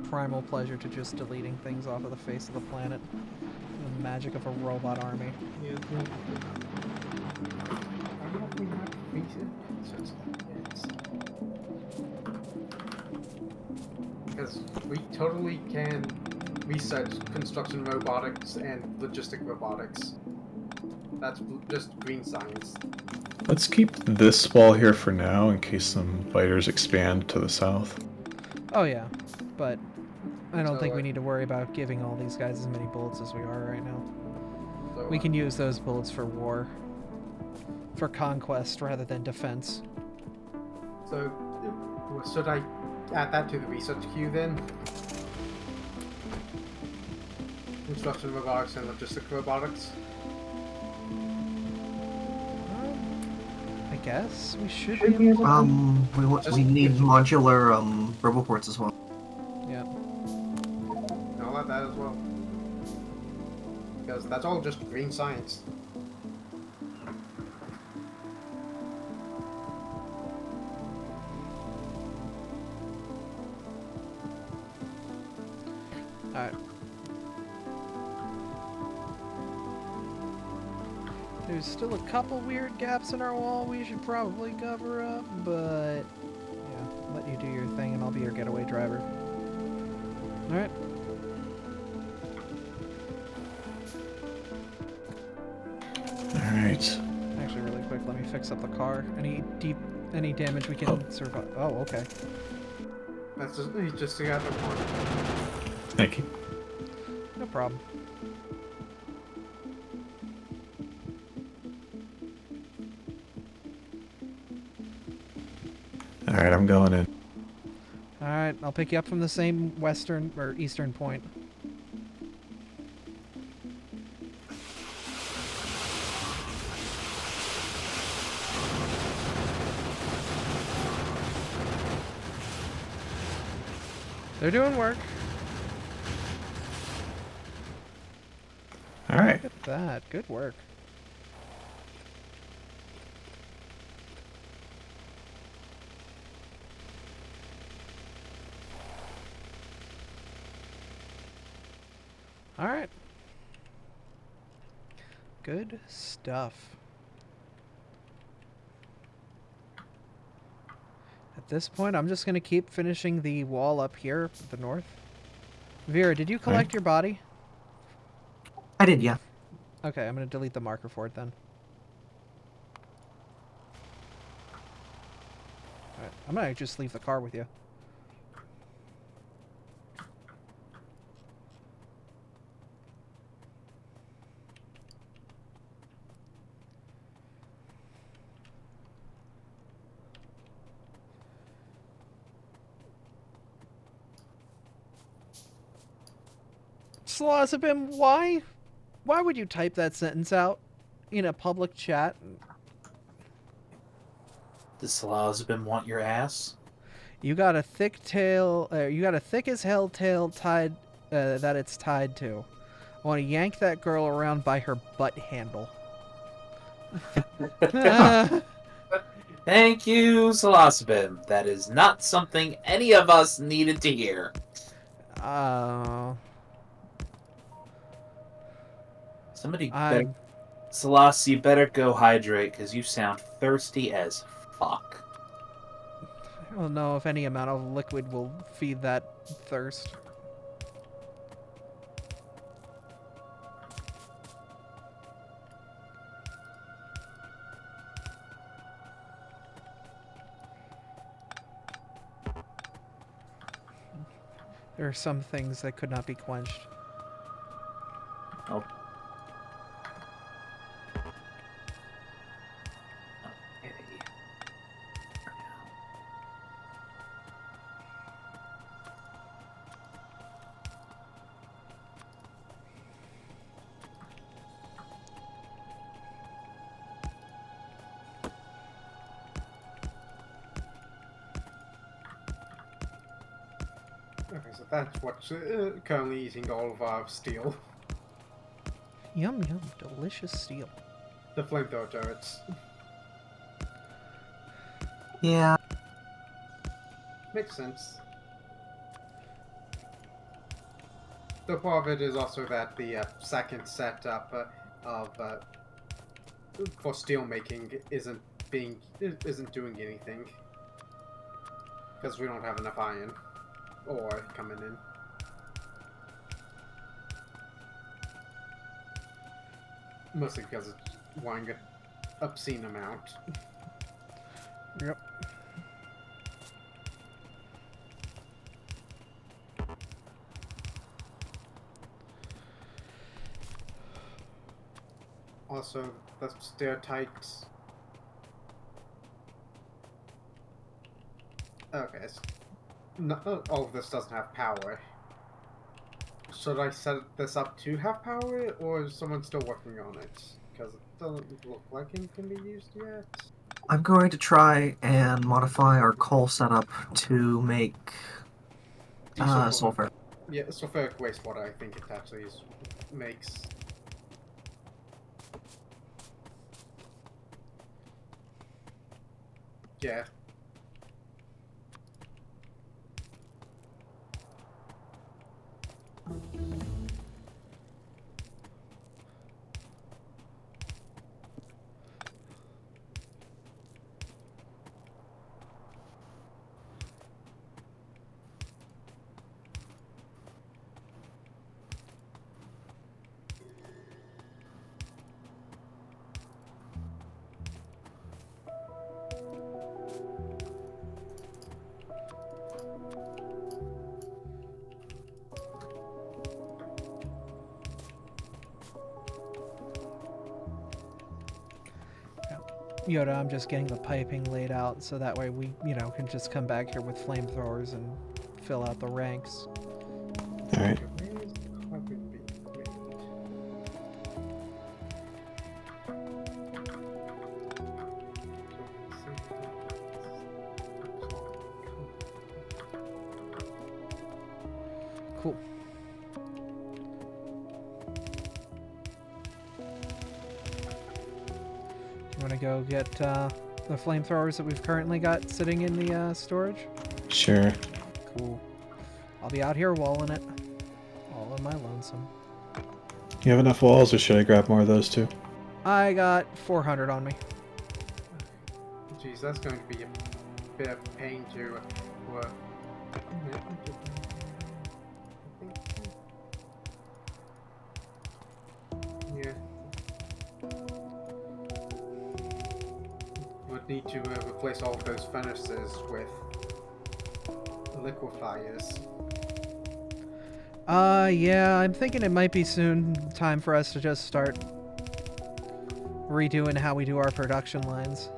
Primal pleasure to just deleting things off of the face of the planet. The magic of a robot army. why don't we not research that yet? Because we totally can research construction robotics and logistic robotics. That's just green science. Let's keep this wall here for now in case some fighters expand to the south. Oh yeah, but I don't So, think we need to worry about giving all these guys as many bullets as we are right now. So, We can use those bullets for war. For conquest rather than defense. So, should I add that to the research queue then? Construction robotics and logistic robotics? I guess we should be able to. We need modular roboports as well. Yeah. I'll add that as well. Because that's all just green science. Alright. There's still a couple weird gaps in our wall we should probably cover up, but yeah, let you do your thing and I'll be your getaway driver. Alright. Alright. Actually, really quick, let me fix up the car. Any damage we can survive. Oh, okay. That's just to get the point. Thank you. No problem. Alright, I'm going in. Alright, I'll pick you up from the same western or eastern point. They're doing work. Alright. Look at that. Good work. Alright. Good stuff. At this point, I'm just going to keep finishing the wall up here at the north. Vera, did you collect your body? I did, yeah. Okay, I'm going to delete the marker for it then. Alright, I'm going to just leave the car with you. Slazabim, why would you type that sentence out in a public chat? Does Salazabim want your ass? You got a thick tail, you got a thick as hell tail tied, that it's tied to. I want to yank that girl around by her butt handle. Thank you, Salazabim. That is not something any of us needed to hear. Somebody better... Salas, you better go hydrate, because you sound thirsty as fuck. I don't know if any amount of liquid will feed that thirst. There are some things that could not be quenched. Oh. Okay, so that's what's currently eating all of our steel. Yum yum, delicious steel. The flamethrower turrets. Yeah. Makes sense. The part of it is also that the second setup for steel making isn't doing anything because we don't have enough iron ore coming in. Mostly because it's wanting an obscene amount. Yep. Also, the stereotypes. Okay, not all of this doesn't have power. Should I set this up to have power, or is someone still working on it? Because it doesn't look like it can be used yet. I'm going to try and modify our coal setup to make sulfur. Yeah, sulfuric wastewater, I think it actually makes. Yeah. Yoda, I'm just getting the piping laid out so that way we, can just come back here with flamethrowers and fill out the ranks. Alright. Where is the carpet being made? Cool. You want to go get the flamethrowers that we've currently got sitting in the storage? Sure. Cool. I'll be out here walling it. All on my lonesome. You have enough walls, or should I grab more of those too? I got 400 on me. Jeez, that's going to be a bit of pain to work. Yeah. Would need to replace all of those furnaces with liquefiers. Yeah, I'm thinking it might be soon time for us to just start redoing how we do our production lines.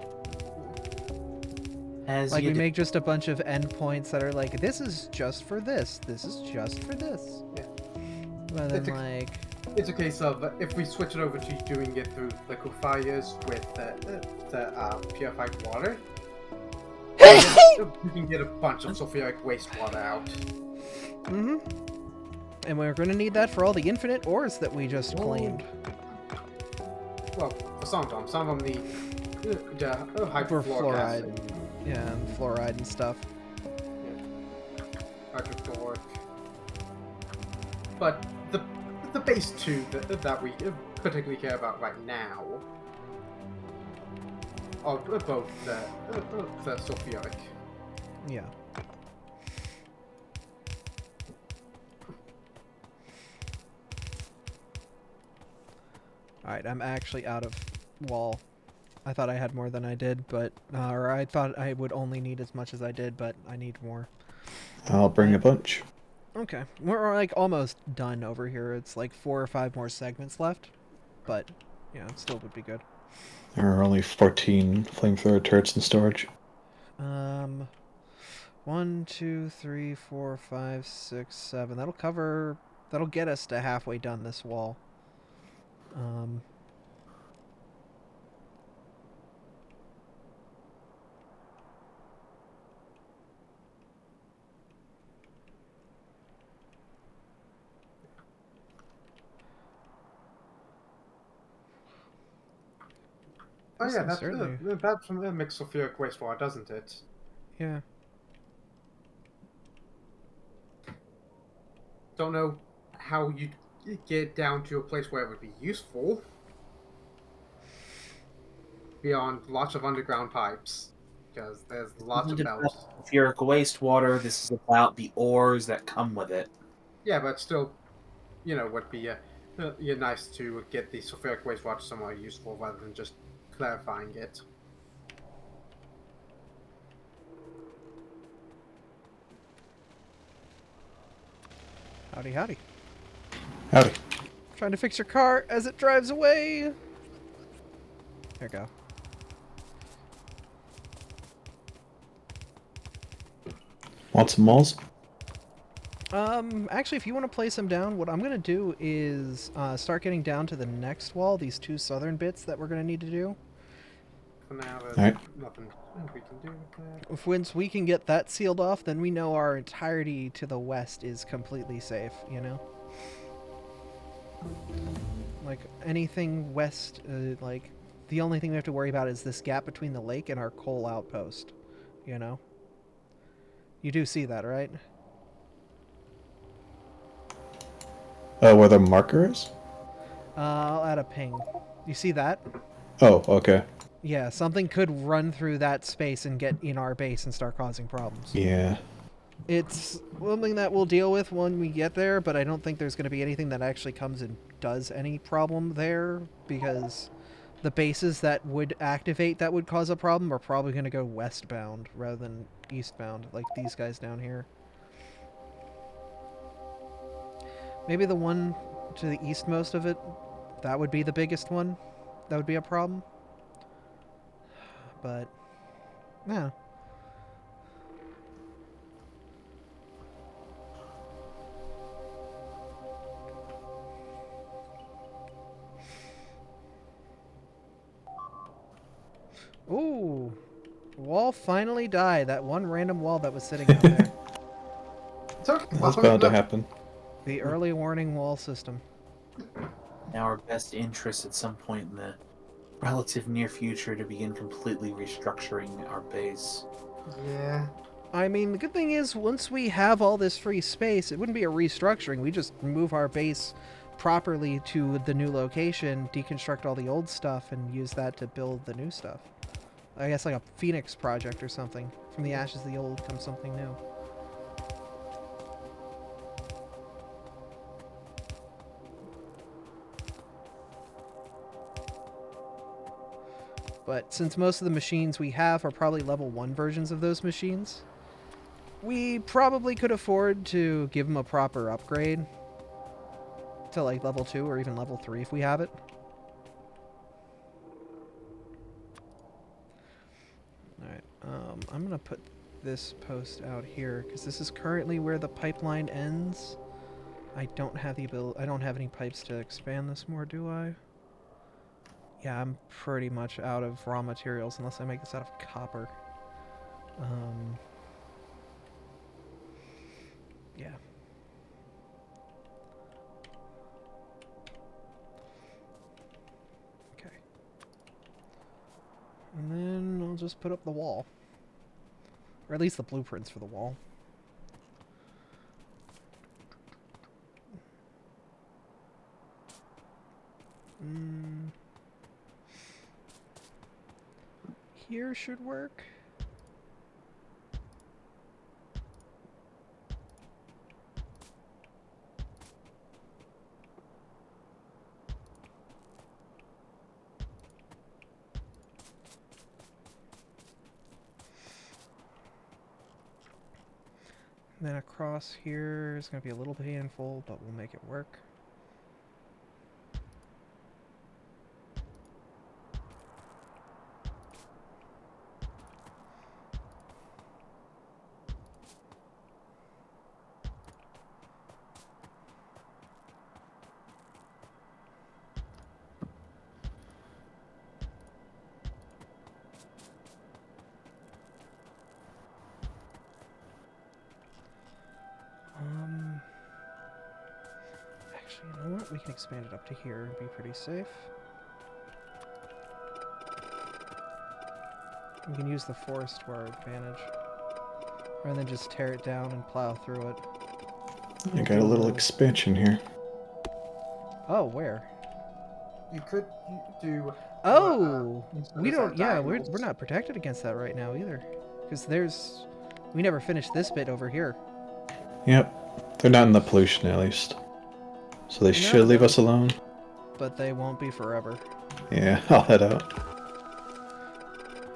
As Like, you we do. make just a bunch of endpoints that are like, this is just for this, this is just for this. Yeah. But then, It's a- like... It's a case of if we switch it over to doing it through liquefiers with the purified water, we can get a bunch of sulfuric wastewater out. Mm-hmm. And we're gonna need that for all the infinite ores that we just claimed. Well, for some of them need the For hydrofluoric fluoride. acid. Yeah, and fluoride and stuff. Hydrofluoric. But the base two that we particularly care about right now are both the sulfuric. Yeah. Alright, I'm actually out of wall. I thought I had more than I did, but... or I thought I would only need as much as I did, but I need more. I'll bring a bunch. Okay. We're, like, almost done over here. It's, like, 4 or 5 more segments left. But, yeah, it still would be good. There are only 14 flamethrower turrets in storage. 1, 2, 3, 4, 5, 6, 7. That'll cover... That'll get us to halfway done this wall. Oh This yeah, is that's certainly- that's from the mixed sulfuric wastewater, doesn't it? Yeah. Don't know how you get down to a place where it would be useful beyond lots of underground pipes, because there's lots of Isn't it belts. about sulfuric wastewater. This is about the ores that come with it. Yeah, but still, would be nice to get the sulfuric wastewater somewhere useful rather than just clarifying it. Howdy, howdy. Howdy. Trying to fix your car as it drives away. There we go. Want some walls? Actually, if you want to place them down, what I'm going to do is start getting down to the next wall, these 2 southern bits that we're going to need to do. For now, there's Alright. nothing we can do with that. Once we can get that sealed off, then we know our entirety to the west is completely safe, you know? Like, anything west, like, the only thing we have to worry about is this gap between the lake and our coal outpost, you know? You do see that, right? Where the marker is? I'll add a ping. You see that? Oh, okay. Yeah, something could run through that space and get in our base and start causing problems. Yeah. It's something that we'll deal with when we get there, but I don't think there's going to be anything that actually comes and does any problem there, because the bases that would activate that would cause a problem are probably going to go westbound rather than eastbound, like these guys down here. Maybe the one to the eastmost of it, that would be the biggest one. That would be a problem. But, yeah. Ooh. Wall finally died. That one random wall that was sitting out there. It's okay. That's bound to happen. The early warning wall system. In our best interest at some point in the relative near future to begin completely restructuring our base. Yeah. I mean, the good thing is, once we have all this free space, it wouldn't be a restructuring. We just move our base properly to the new location, deconstruct all the old stuff, and use that to build the new stuff. I guess like a Phoenix project or something. From the ashes of the old comes something new. But since most of the machines we have are probably level 1 versions of those machines, we probably could afford to give them a proper upgrade to like level 2 or even level 3 if we have it. Alright, I'm going to put this post out here because this is currently where the pipeline ends. I don't have the ability, I don't have any pipes to expand this more, do I? Yeah, I'm pretty much out of raw materials unless I make this out of copper. Yeah. Okay. And then I'll just put up the wall. Or at least the blueprints for the wall. Here should work. And then across here is going to be a little painful, but we'll make it work. Actually, you know what? We can expand it up to here and be pretty safe. We can use the forest to our advantage. Rather than just tear it down and plow through it. I got a little expansion here. Oh, where? You could do. Oh! We these don't, yeah, we're diagonals. not protected against that right now either. Because there's, we never finished this bit over here. Yep. They're not in the pollution, at least. So they No, should leave no. us alone. But they won't be forever. Yeah, I'll head out.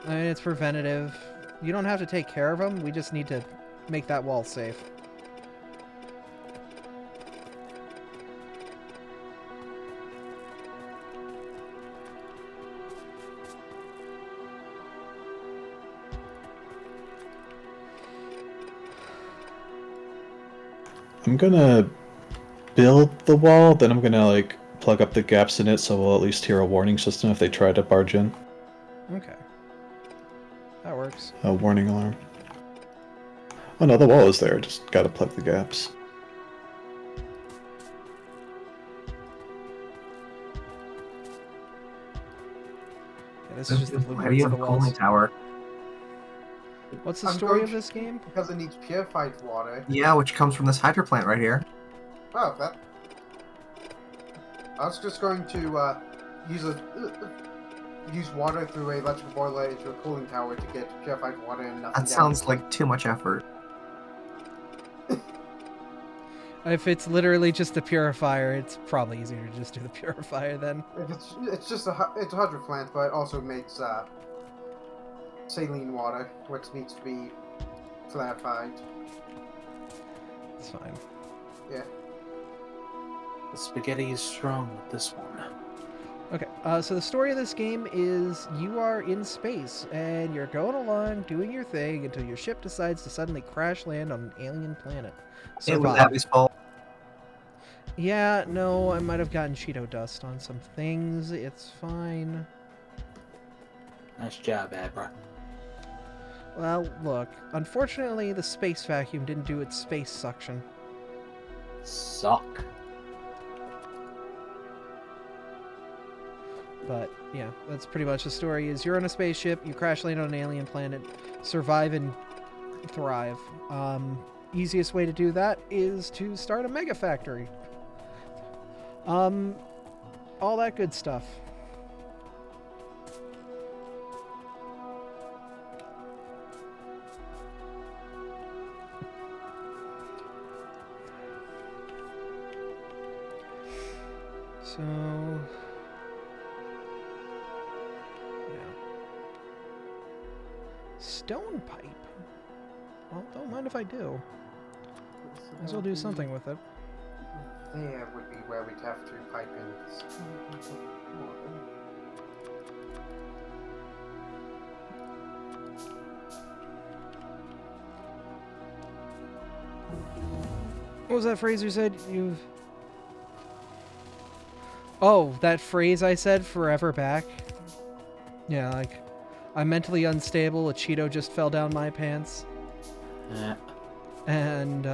I mean, it's preventative. You don't have to take care of them, we just need to make that wall safe. I'm gonna build the wall, then I'm gonna like plug up the gaps in it so we'll at least hear a warning system if they try to barge in. Okay. That works. A warning alarm. Oh no, the wall is there, just gotta plug the gaps. Yeah, this is just the Why do you blueprints of have the a cooling walls. tower? What's the I'm story going of this game? Because it needs purified water. Yeah, which comes from this hydro plant right here. Oh, that. I was just going to use water through a electrical boiler into a cooling tower to get purified water and nothing. That sounds like too much effort. If it's literally just a purifier, it's probably easier to just do the purifier then. If it's just it's a hydro plant, but it also makes saline water, which needs to be clarified. It's fine. Yeah. The spaghetti is strong with this one. Okay, so the story of this game is you are in space, and you're going along, doing your thing, until your ship decides to suddenly crash land on an alien planet. It was Survive. Abby's fault. Yeah, no, I might have gotten Cheeto dust on some things. It's fine. Nice job, Abra. Well, look, unfortunately, the space vacuum didn't do its space suction. Suck. But, yeah, that's pretty much the story. Is you're on a spaceship, you crash land on an alien planet, survive and thrive. Easiest way to do that is to start a mega factory. All that good stuff. So, yeah. Stone pipe. Well, don't mind if I do. Might as well do something with it. There would be where we'd have to pipe in this. What was that phrase you said? You've... Oh, that phrase I said, forever back? Yeah, like, I'm mentally unstable, a Cheeto just fell down my pants. Yeah. And,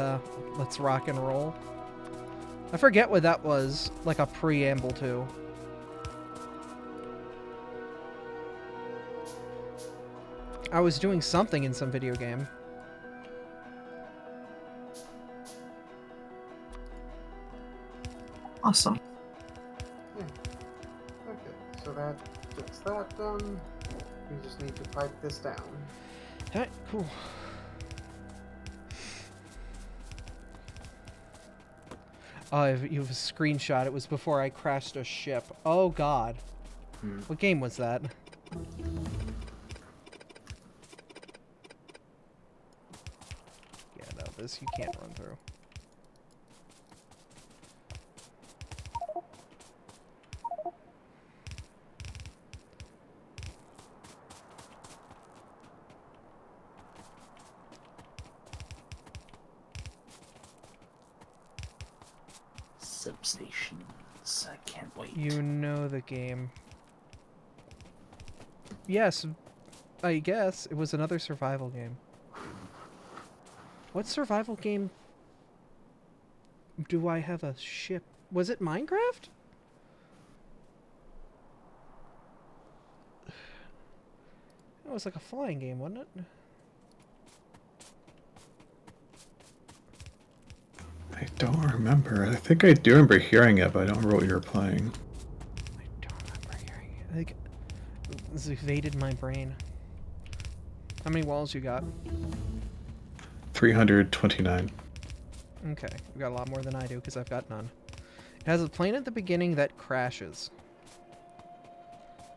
let's rock and roll. I forget what that was, like a preamble to. I was doing something in some video game. Awesome. Okay, so that gets that done. We just need to pipe this down. Alright, cool. Oh, you have a screenshot. It was before I crashed a ship. Oh, God. What game was that? Yeah, no, this you can't run through. Substations. I can't wait. You know the game. Yes, I guess. It was another survival game. What survival game do I have a ship? Was it Minecraft? It was like a flying game, wasn't it? I don't remember. I think I do remember hearing it, but I don't remember what you were playing. I don't remember hearing it. I think it's evaded my brain. How many walls you got? 329. Okay, you got a lot more than I do because I've got none. It has a plane at the beginning that crashes.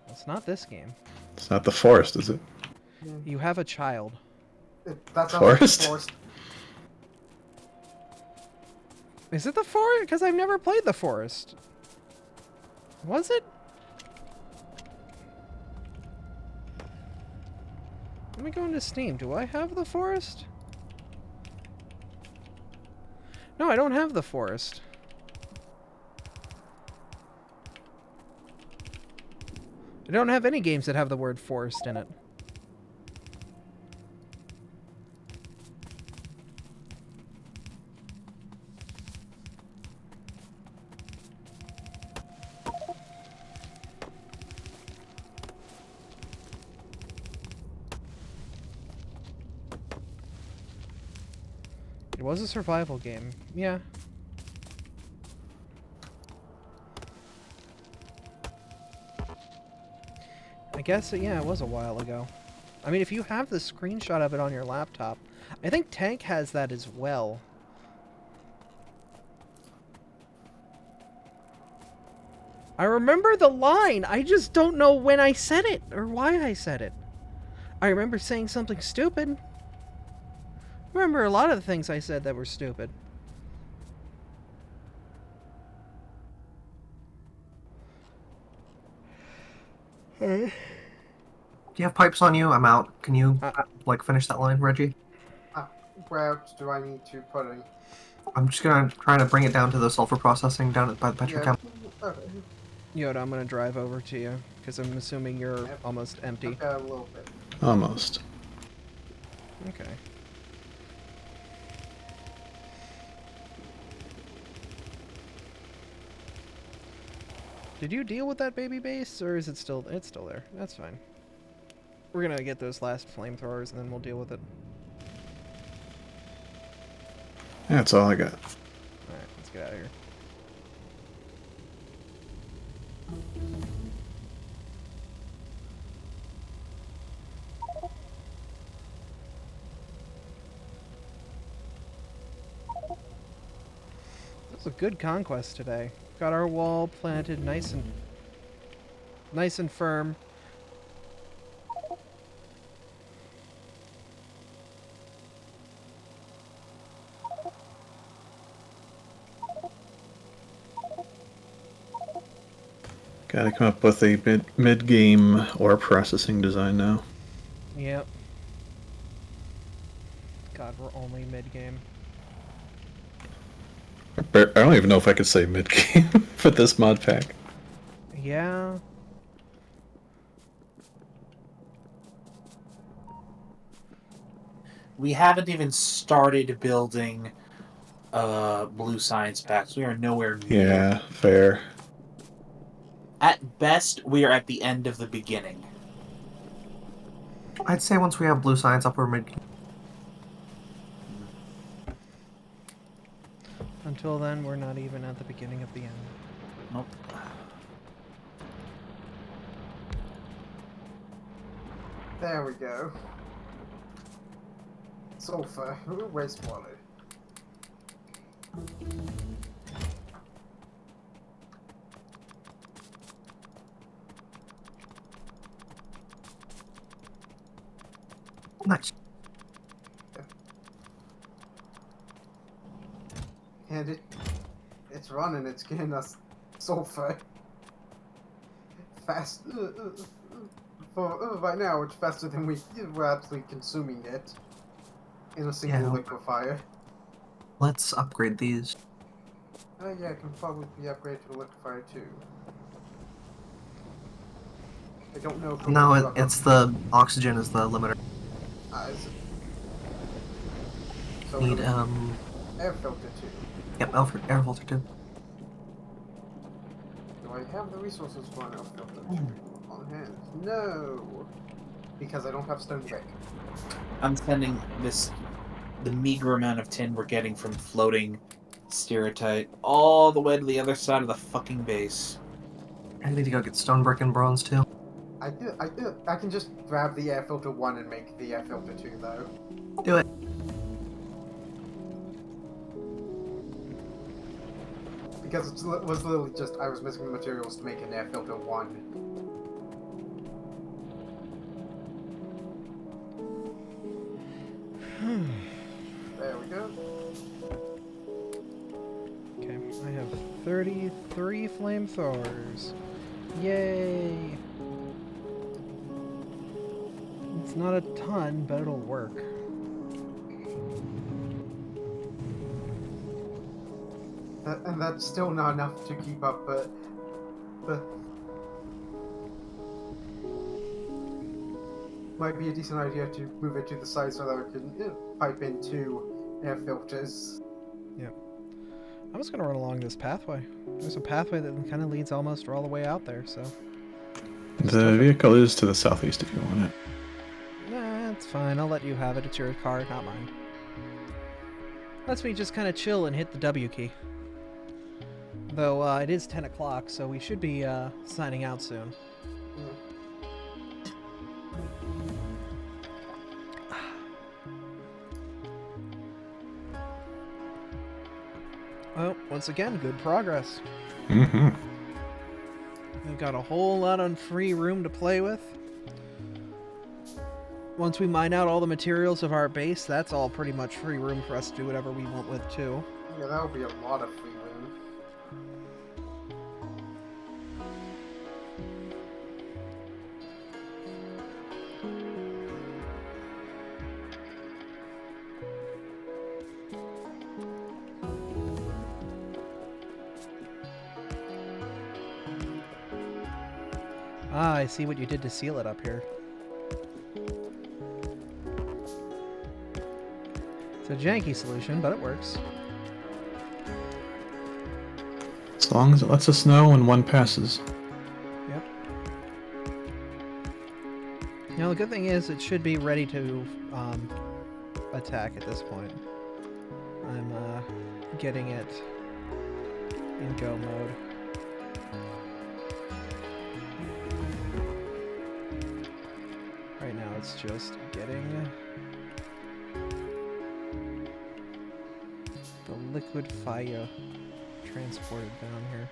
It's not this game. It's not the forest, is it? You have a child. That's Forest? Forest. Is it the forest? Because I've never played the forest. Was it? Let me go into Steam. Do I have the forest? No, I don't have the forest. I don't have any games that have the word forest in it. It was a survival game. Yeah. I guess, yeah, it was a while ago. I mean, if you have the screenshot of it on your laptop, I think Tank has that as well. I remember the line, I just don't know when I said it, or why I said it. I remember saying something stupid. I remember a lot of the things I said that were stupid. Do you have pipes on you? I'm out. Can you, like, finish that line, Reggie? Where do I need to put it? I'm just gonna try to bring it down to the sulfur processing down by the petrochem. Yeah. Okay. Yoda, I'm gonna drive over to you, because I'm assuming you're Yep. almost empty. Okay, a little bit. Almost. Okay. Did you deal with that baby base, or is it still... It's still there. That's fine. We're gonna get those last flamethrowers, and then we'll deal with it. Yeah, that's all I got. Alright, let's get out of here. This was a good conquest today. Got our wall planted nice and firm. Gotta come up with a mid-game ore processing design now. Yep. God, we're only mid-game. I don't even know if I could say mid-game for this mod pack. Yeah. We haven't even started building blue science packs. We are nowhere near. Yeah, fair. At best, we are at the end of the beginning. I'd say once we have blue science up, we're mid. Until then, we're not even at the beginning of the end. Nope. There we go. Sulfur. Wastewater. Nice. And it's running, it's getting us sulfur. Fast. For right now, it's faster than we're actually consuming it in a single Yeah. liquefier. Let's upgrade these. Yeah, it can probably be upgraded to a liquefier too. I don't know if No, it's the oxygen is the limiter. is it? So Need air filter too. yep, air filter too. Do I have the resources for an air filter on hand? No, because I don't have stone brick. I'm sending the meager amount of tin we're getting from floating stereotype all the way to the other side of the fucking base. I need to go get stone brick and bronze too. I can just grab the air filter 1 and make the air filter 2 though. Do it. Because it was literally just I was missing the materials to make an air filter 1. There we go. Okay, I have 33 flamethrowers. Yay! It's not a ton, but it'll work. And that's still not enough to keep up, but might be a decent idea to move it to the side so that we can pipe in 2 air filters. Yep. I'm just gonna run along this pathway. There's a pathway that kind of leads almost all the way out there, so. The vehicle is to the southeast if you want it. Nah, it's fine. I'll let you have it. It's your car, not mine. Lets me just kind of chill and hit the W key. Though, it is 10 o'clock, so we should be, signing out soon. Well, once again, good progress. Mm-hmm. We've got a whole lot of free room to play with. Once we mine out all the materials of our base, that's all pretty much free room for us to do whatever we want with, too. Yeah, that would be a lot of free room. Ah, I see what you did to seal it up here. It's a janky solution, but it works. As long as it lets us know when one passes. Yep. Now, the good thing is it should be ready to attack at this point. I'm getting it in go mode. it's just getting the liquid fire transported down here.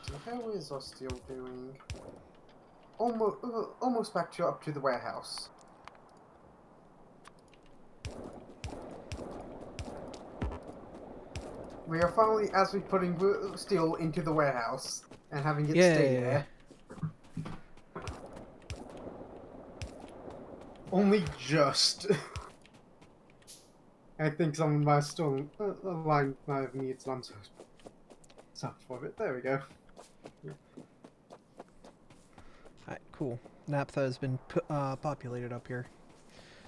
So how is our steel doing? Almost back to up to the warehouse. We are finally actually putting steel into the warehouse and having it stay Yay. there. Only just. I think someone might have stolen a line might have needed some stuff for it. There we go. Alright, cool. Naphtha has been populated up here.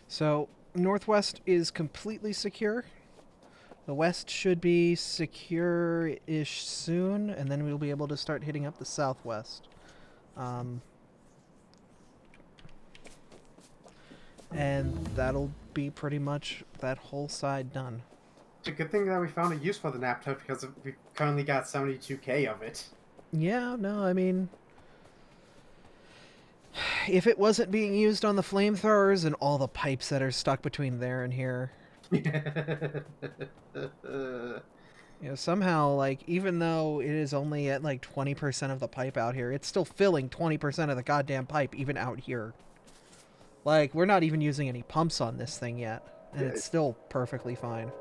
So, northwest is completely secure. The west should be secure-ish soon, and then we'll be able to start hitting up the southwest. And that'll be pretty much that whole side done. It's a good thing that we found a use for the naphtha because we've currently got 72k of it. Yeah, no, I mean, if it wasn't being used on the flamethrowers and all the pipes that are stuck between there and here, somehow, like, even though it is only at like 20% of the pipe out here, it's still filling 20% of the goddamn pipe even out here. Like, we're not even using any pumps on this thing yet, and it's still perfectly fine.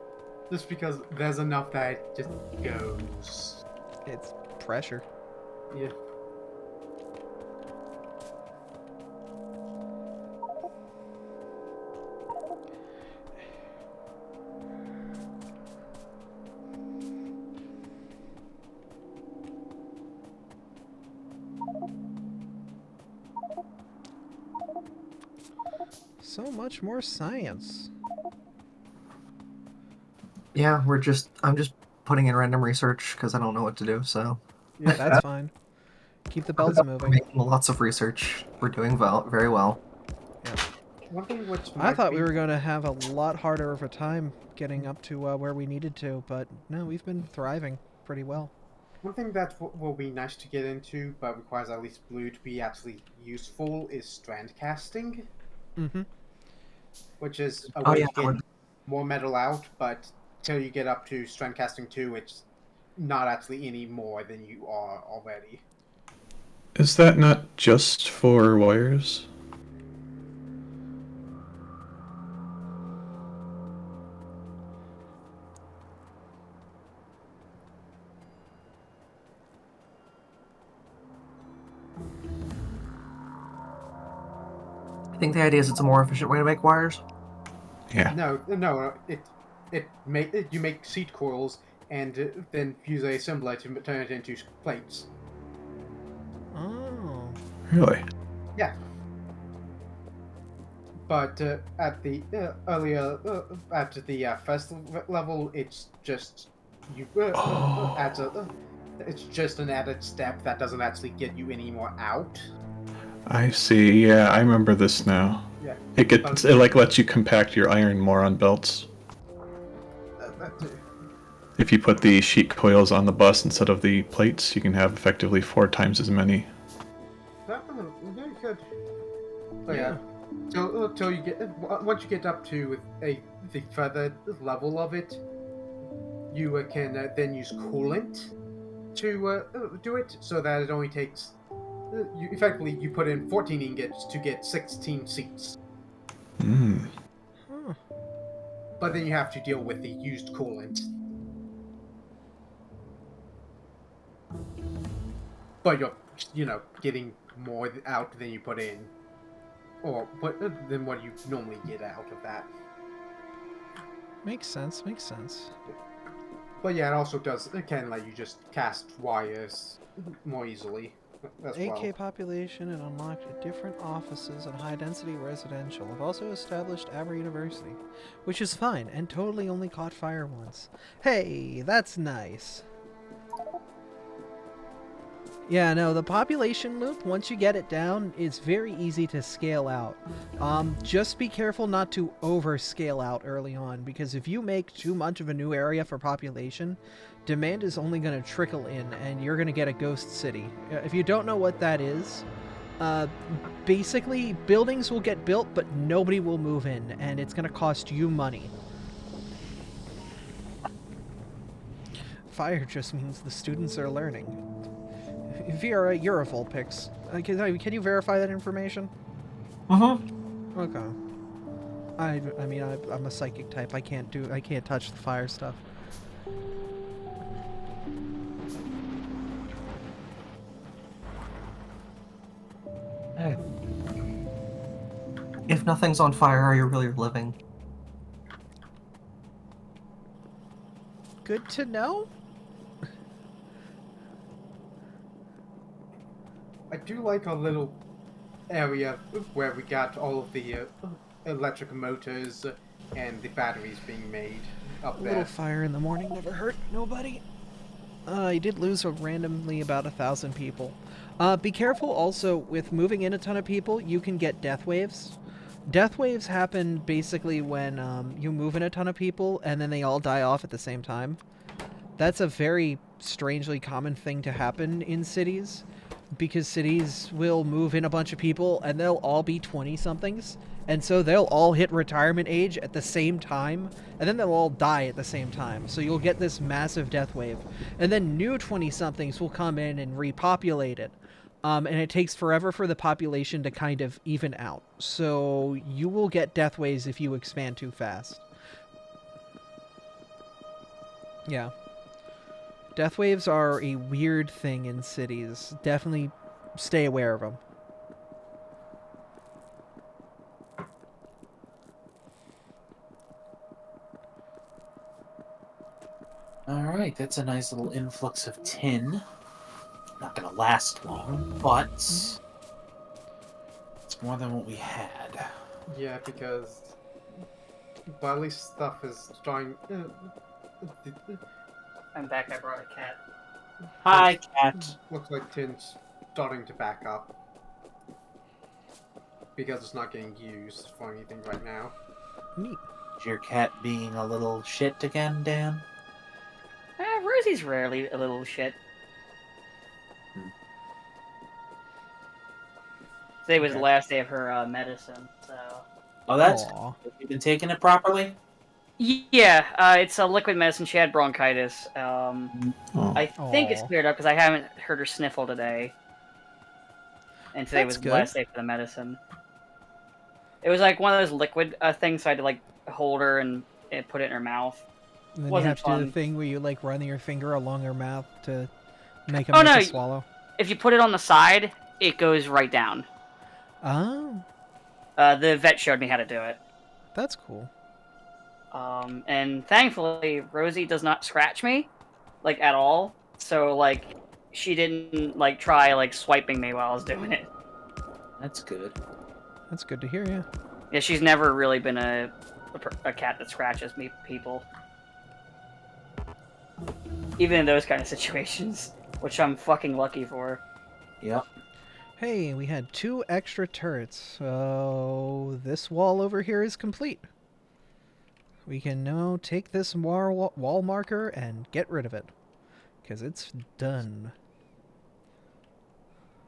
Just because there's enough that it just goes. It's pressure. Yeah. So much more science. Yeah, I'm just putting in random research because I don't know what to do, so. Yeah, that's fine. Keep the belts We're moving. making lots of research. We're doing very well. Yeah. One thing which I might thought be... we were going to have a lot harder of a time getting up to where we needed to, but no, we've been thriving pretty well. One thing that will be nice to get into, but requires at least blue to be actually useful, is strand casting. Mm-hmm. Which is a Oh, way yeah, to get more metal out, but till you get up to strand casting 2, it's not actually any more than you are already. Is that not just for wires? I think the idea is it's a more efficient way to make wires. Yeah. No, you make seat coils and then use a assembler to turn it into plates. Oh. Really? Yeah. But at the earlier at the first level, it's just you it's just an added step that doesn't actually get you any more out. I see. Yeah, I remember this now. Yeah. It like lets you compact your iron more on belts. That too. If you put the sheet coils on the bus instead of the plates, you can have effectively 4 times as many. Yeah, you could. Oh yeah. Till you get once you get up to the further level of it, you can then use coolant to do it, so that it only takes. You put in 14 ingots to get 16 seats. Hmm. Huh. But then you have to deal with the used coolant. But you're, getting more out than you put in. Or than what you normally get out of that. Makes sense, makes sense. But yeah, it can let you just cast wires more easily as AK well. population and unlocked different offices and high-density residential. Have also established Aber University, which is fine and totally only caught fire once. Hey, that's nice. Yeah, no, the population loop, once you get it down, is very easy to scale out. Just be careful not to over-scale out early on, because if you make too much of a new area for population, demand is only going to trickle in, and you're going to get a ghost city. If you don't know what that is, basically, buildings will get built, but nobody will move in, and it's going to cost you money. Fire just means the students are learning. Vera, you're a Vulpix. Can you verify that information? Mm-hmm. Okay. I mean, I'm a psychic type. I can't touch the fire stuff. If nothing's on fire, are you really living? Good to know. I do like our little area where we got all of the electric motors and the batteries being made up A there. little fire in the morning never hurt nobody. I did lose randomly about 1,000 people. Be careful also with moving in a ton of people. You can get death waves. Death waves happen basically when you move in a ton of people and then they all die off at the same time. That's a very strangely common thing to happen in cities, because cities will move in a bunch of people and they'll all be 20-somethings, and so they'll all hit retirement age at the same time, and then they'll all die at the same time. So you'll get this massive death wave, and then new 20-somethings will come in and repopulate it. And it takes forever for the population to kind of even out. So you will get death waves if you expand too fast. Yeah. Death waves are a weird thing in cities. Definitely stay aware of them. Alright, that's a nice little influx of tin. Not gonna last long, but it's more than what we had. Yeah, because but at least stuff is starting. I'm back. I brought a cat. Hi, cat. Looks like tin's starting to back up because it's not getting used for anything right now. Neat. Is your cat being a little shit again, Dan? Rosie's rarely a little shit. Today was the last day of her medicine, so. Oh, that's. Aw. Have you been taking it properly? Yeah, it's a liquid medicine. She had bronchitis. Oh. I think it's Aw. cleared up because I haven't heard her sniffle today. And today That's was the good. last day for the medicine. It was like one of those liquid things, so I had to like hold her and put it in her mouth. And then you Wasn't have to do the fun. thing where you like run your finger along her mouth to make Oh, make no. her swallow. If you put it on the side, it goes right down. Oh, The vet showed me how to do it. that's cool. And thankfully, Rosie does not scratch me, like, at all. So, like, she didn't, like, try, like, swiping me while I was doing it. That's good. That's good to hear, yeah. Yeah, she's never really been a cat that scratches people. Even in those kind of situations, which I'm fucking lucky for. Yep. Hey, we had 2 extra turrets, so this wall over here is complete. We can now take this wall marker and get rid of it, because it's done.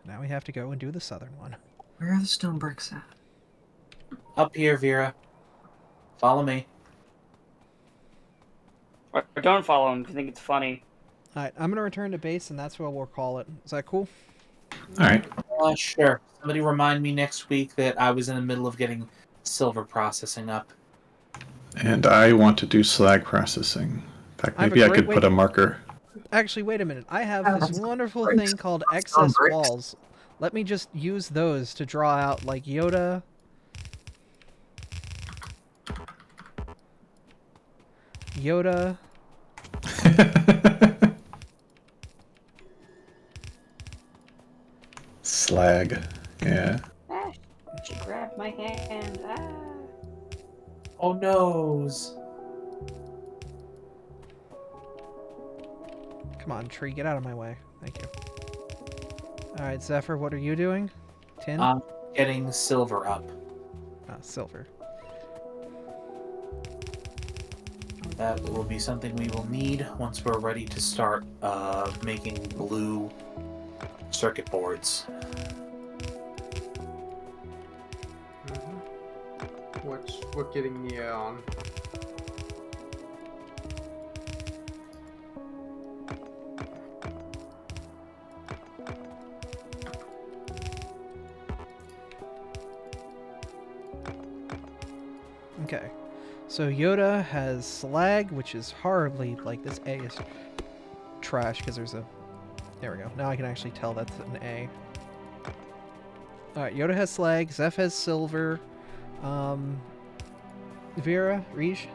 Now we have to go and do the southern one. Where are the stone bricks at? Up here, Vera. Follow me. Or don't follow him if you think it's funny. Alright, I'm going to return to base, and that's where we'll call it. Is that cool? Alright. Sure. Somebody remind me next week that I was in the middle of getting silver processing up. And I want to do slag processing. In fact, I have a maybe I great could way- put a marker. Actually, wait a minute. I have Oh, this that's wonderful bricks. thing called Stone excess bricks. walls. Let me just use those to draw out, like, Yoda. Slag. Yeah. Ah, she grabbed my hand. Ah. Oh noes. Come on, tree, get out of my way. Thank you. Alright, Zephyr, what are you doing? Tin? Getting silver up. Silver. That will be something we will need once we're ready to start making blue circuit boards. What getting near on? Okay. So Yoda has slag, which is horribly, like, this A is trash because there's a... There we go. Now I can actually tell that's an A. Alright, Yoda has slag, Zeph has silver, Vera, Reach?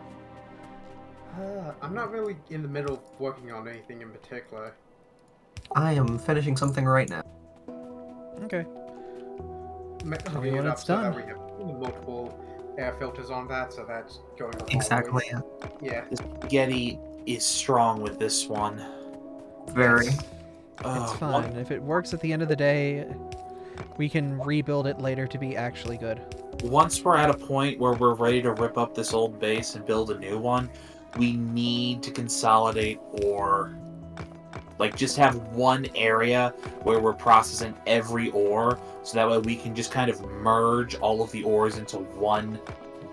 I'm not really in the middle of working on anything in particular. I am finishing something right now. Okay. Tell me Hooking when it up it's so that done. we have multiple air filters on that, so that's going on Exactly. always. Yeah. The spaghetti is strong with this one. Very. It's fine. If it works at the end of the day, we can rebuild it later to be actually good. Once we're at a point where we're ready to rip up this old base and build a new one, we need to consolidate ore. Like, just have one area where we're processing every ore, so that way we can just kind of merge all of the ores into one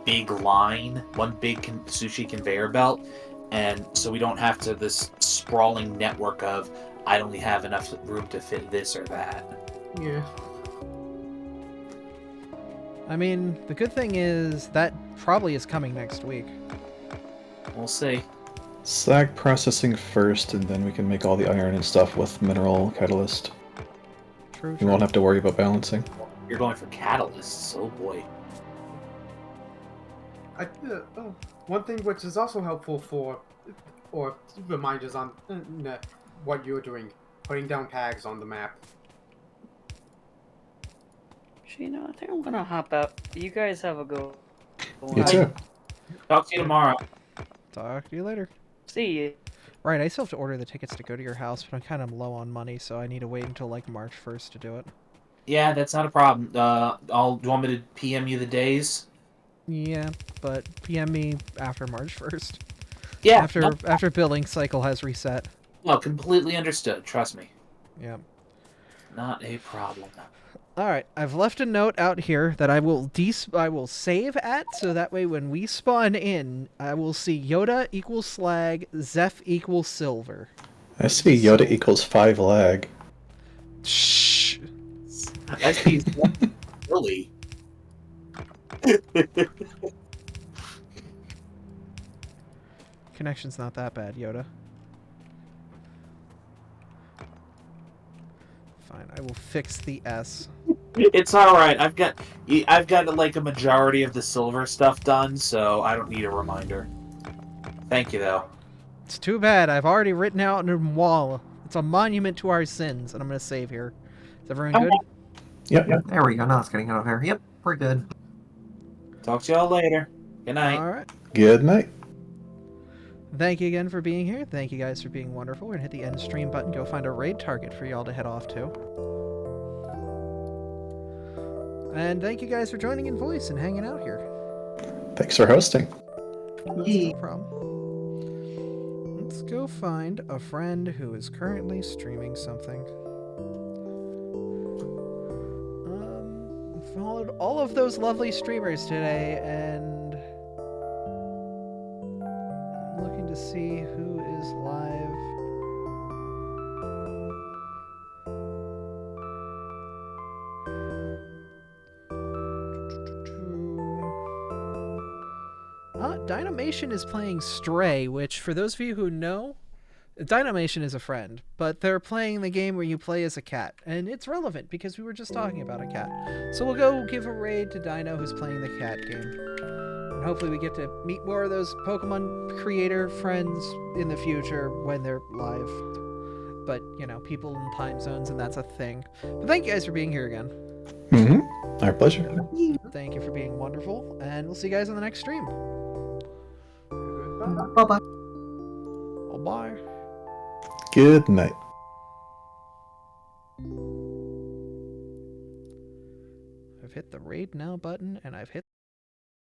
big line, one big sushi conveyor belt, and so we don't have to this sprawling network of, I only have enough room to fit this or that. Yeah. I mean, the good thing is that probably is coming next week. We'll see. Slag processing first, and then we can make all the iron and stuff with mineral catalyst. True, We true. won't have to worry about balancing. You're going for catalysts, oh boy. One thing which is also helpful for, or reminders on what you're doing, putting down tags on the map. Actually, you know, I think I'm gonna hop out. You guys have a go. You too. Talk to you tomorrow. Talk to you later. See you. Right, I still have to order the tickets to go to your house, but I'm kind of low on money, so I need to wait until like March 1st to do it. Yeah, that's not a problem. Do you want me to PM you the days? Yeah, but PM me after March 1st. Yeah. After billing cycle has reset. No, completely understood. Trust me. Yeah. Not a problem. All right, I've left a note out here that I will save at, so that way when we spawn in, I will see Yoda equals slag, Zeph equals silver. I see Yoda equals 5 lag. Shh. That's really. Connection's not that bad, Yoda. Fine, I will fix the S. It's all right. I've got like a majority of the silver stuff done, so I don't need a reminder. Thank you though. It's too bad. I've already written out on a wall. It's a monument to our sins, and I'm gonna save here. Is everyone good? Yep. There we go. Now it's getting out of here. Yep, we're good. Talk to y'all later. Good night. All right. Good night. Thank you again for being here. Thank you guys for being wonderful. We're gonna hit the end stream button, go find a raid target for y'all to head off to. And thank you guys for joining in voice and hanging out here. Thanks for hosting. That's no problem. Let's go find a friend who is currently streaming something. Followed all of those lovely streamers today, and I'm looking to see who is live. Dynamation is playing Stray, which, for those of you who know, Dynamation is a friend, but they're playing the game where you play as a cat, and it's relevant because we were just talking about a cat. So we'll go give a raid to Dino, who's playing the cat game. And hopefully we get to meet more of those Pokemon creator friends in the future when they're live. But, you know, people in time zones, and that's a thing. But thank you guys for being here again. Mm-hmm. Our pleasure. Thank you for being wonderful, and we'll see you guys on the next stream. Bye-bye. Bye-bye. Good night. I've hit the raid now button, and I've hit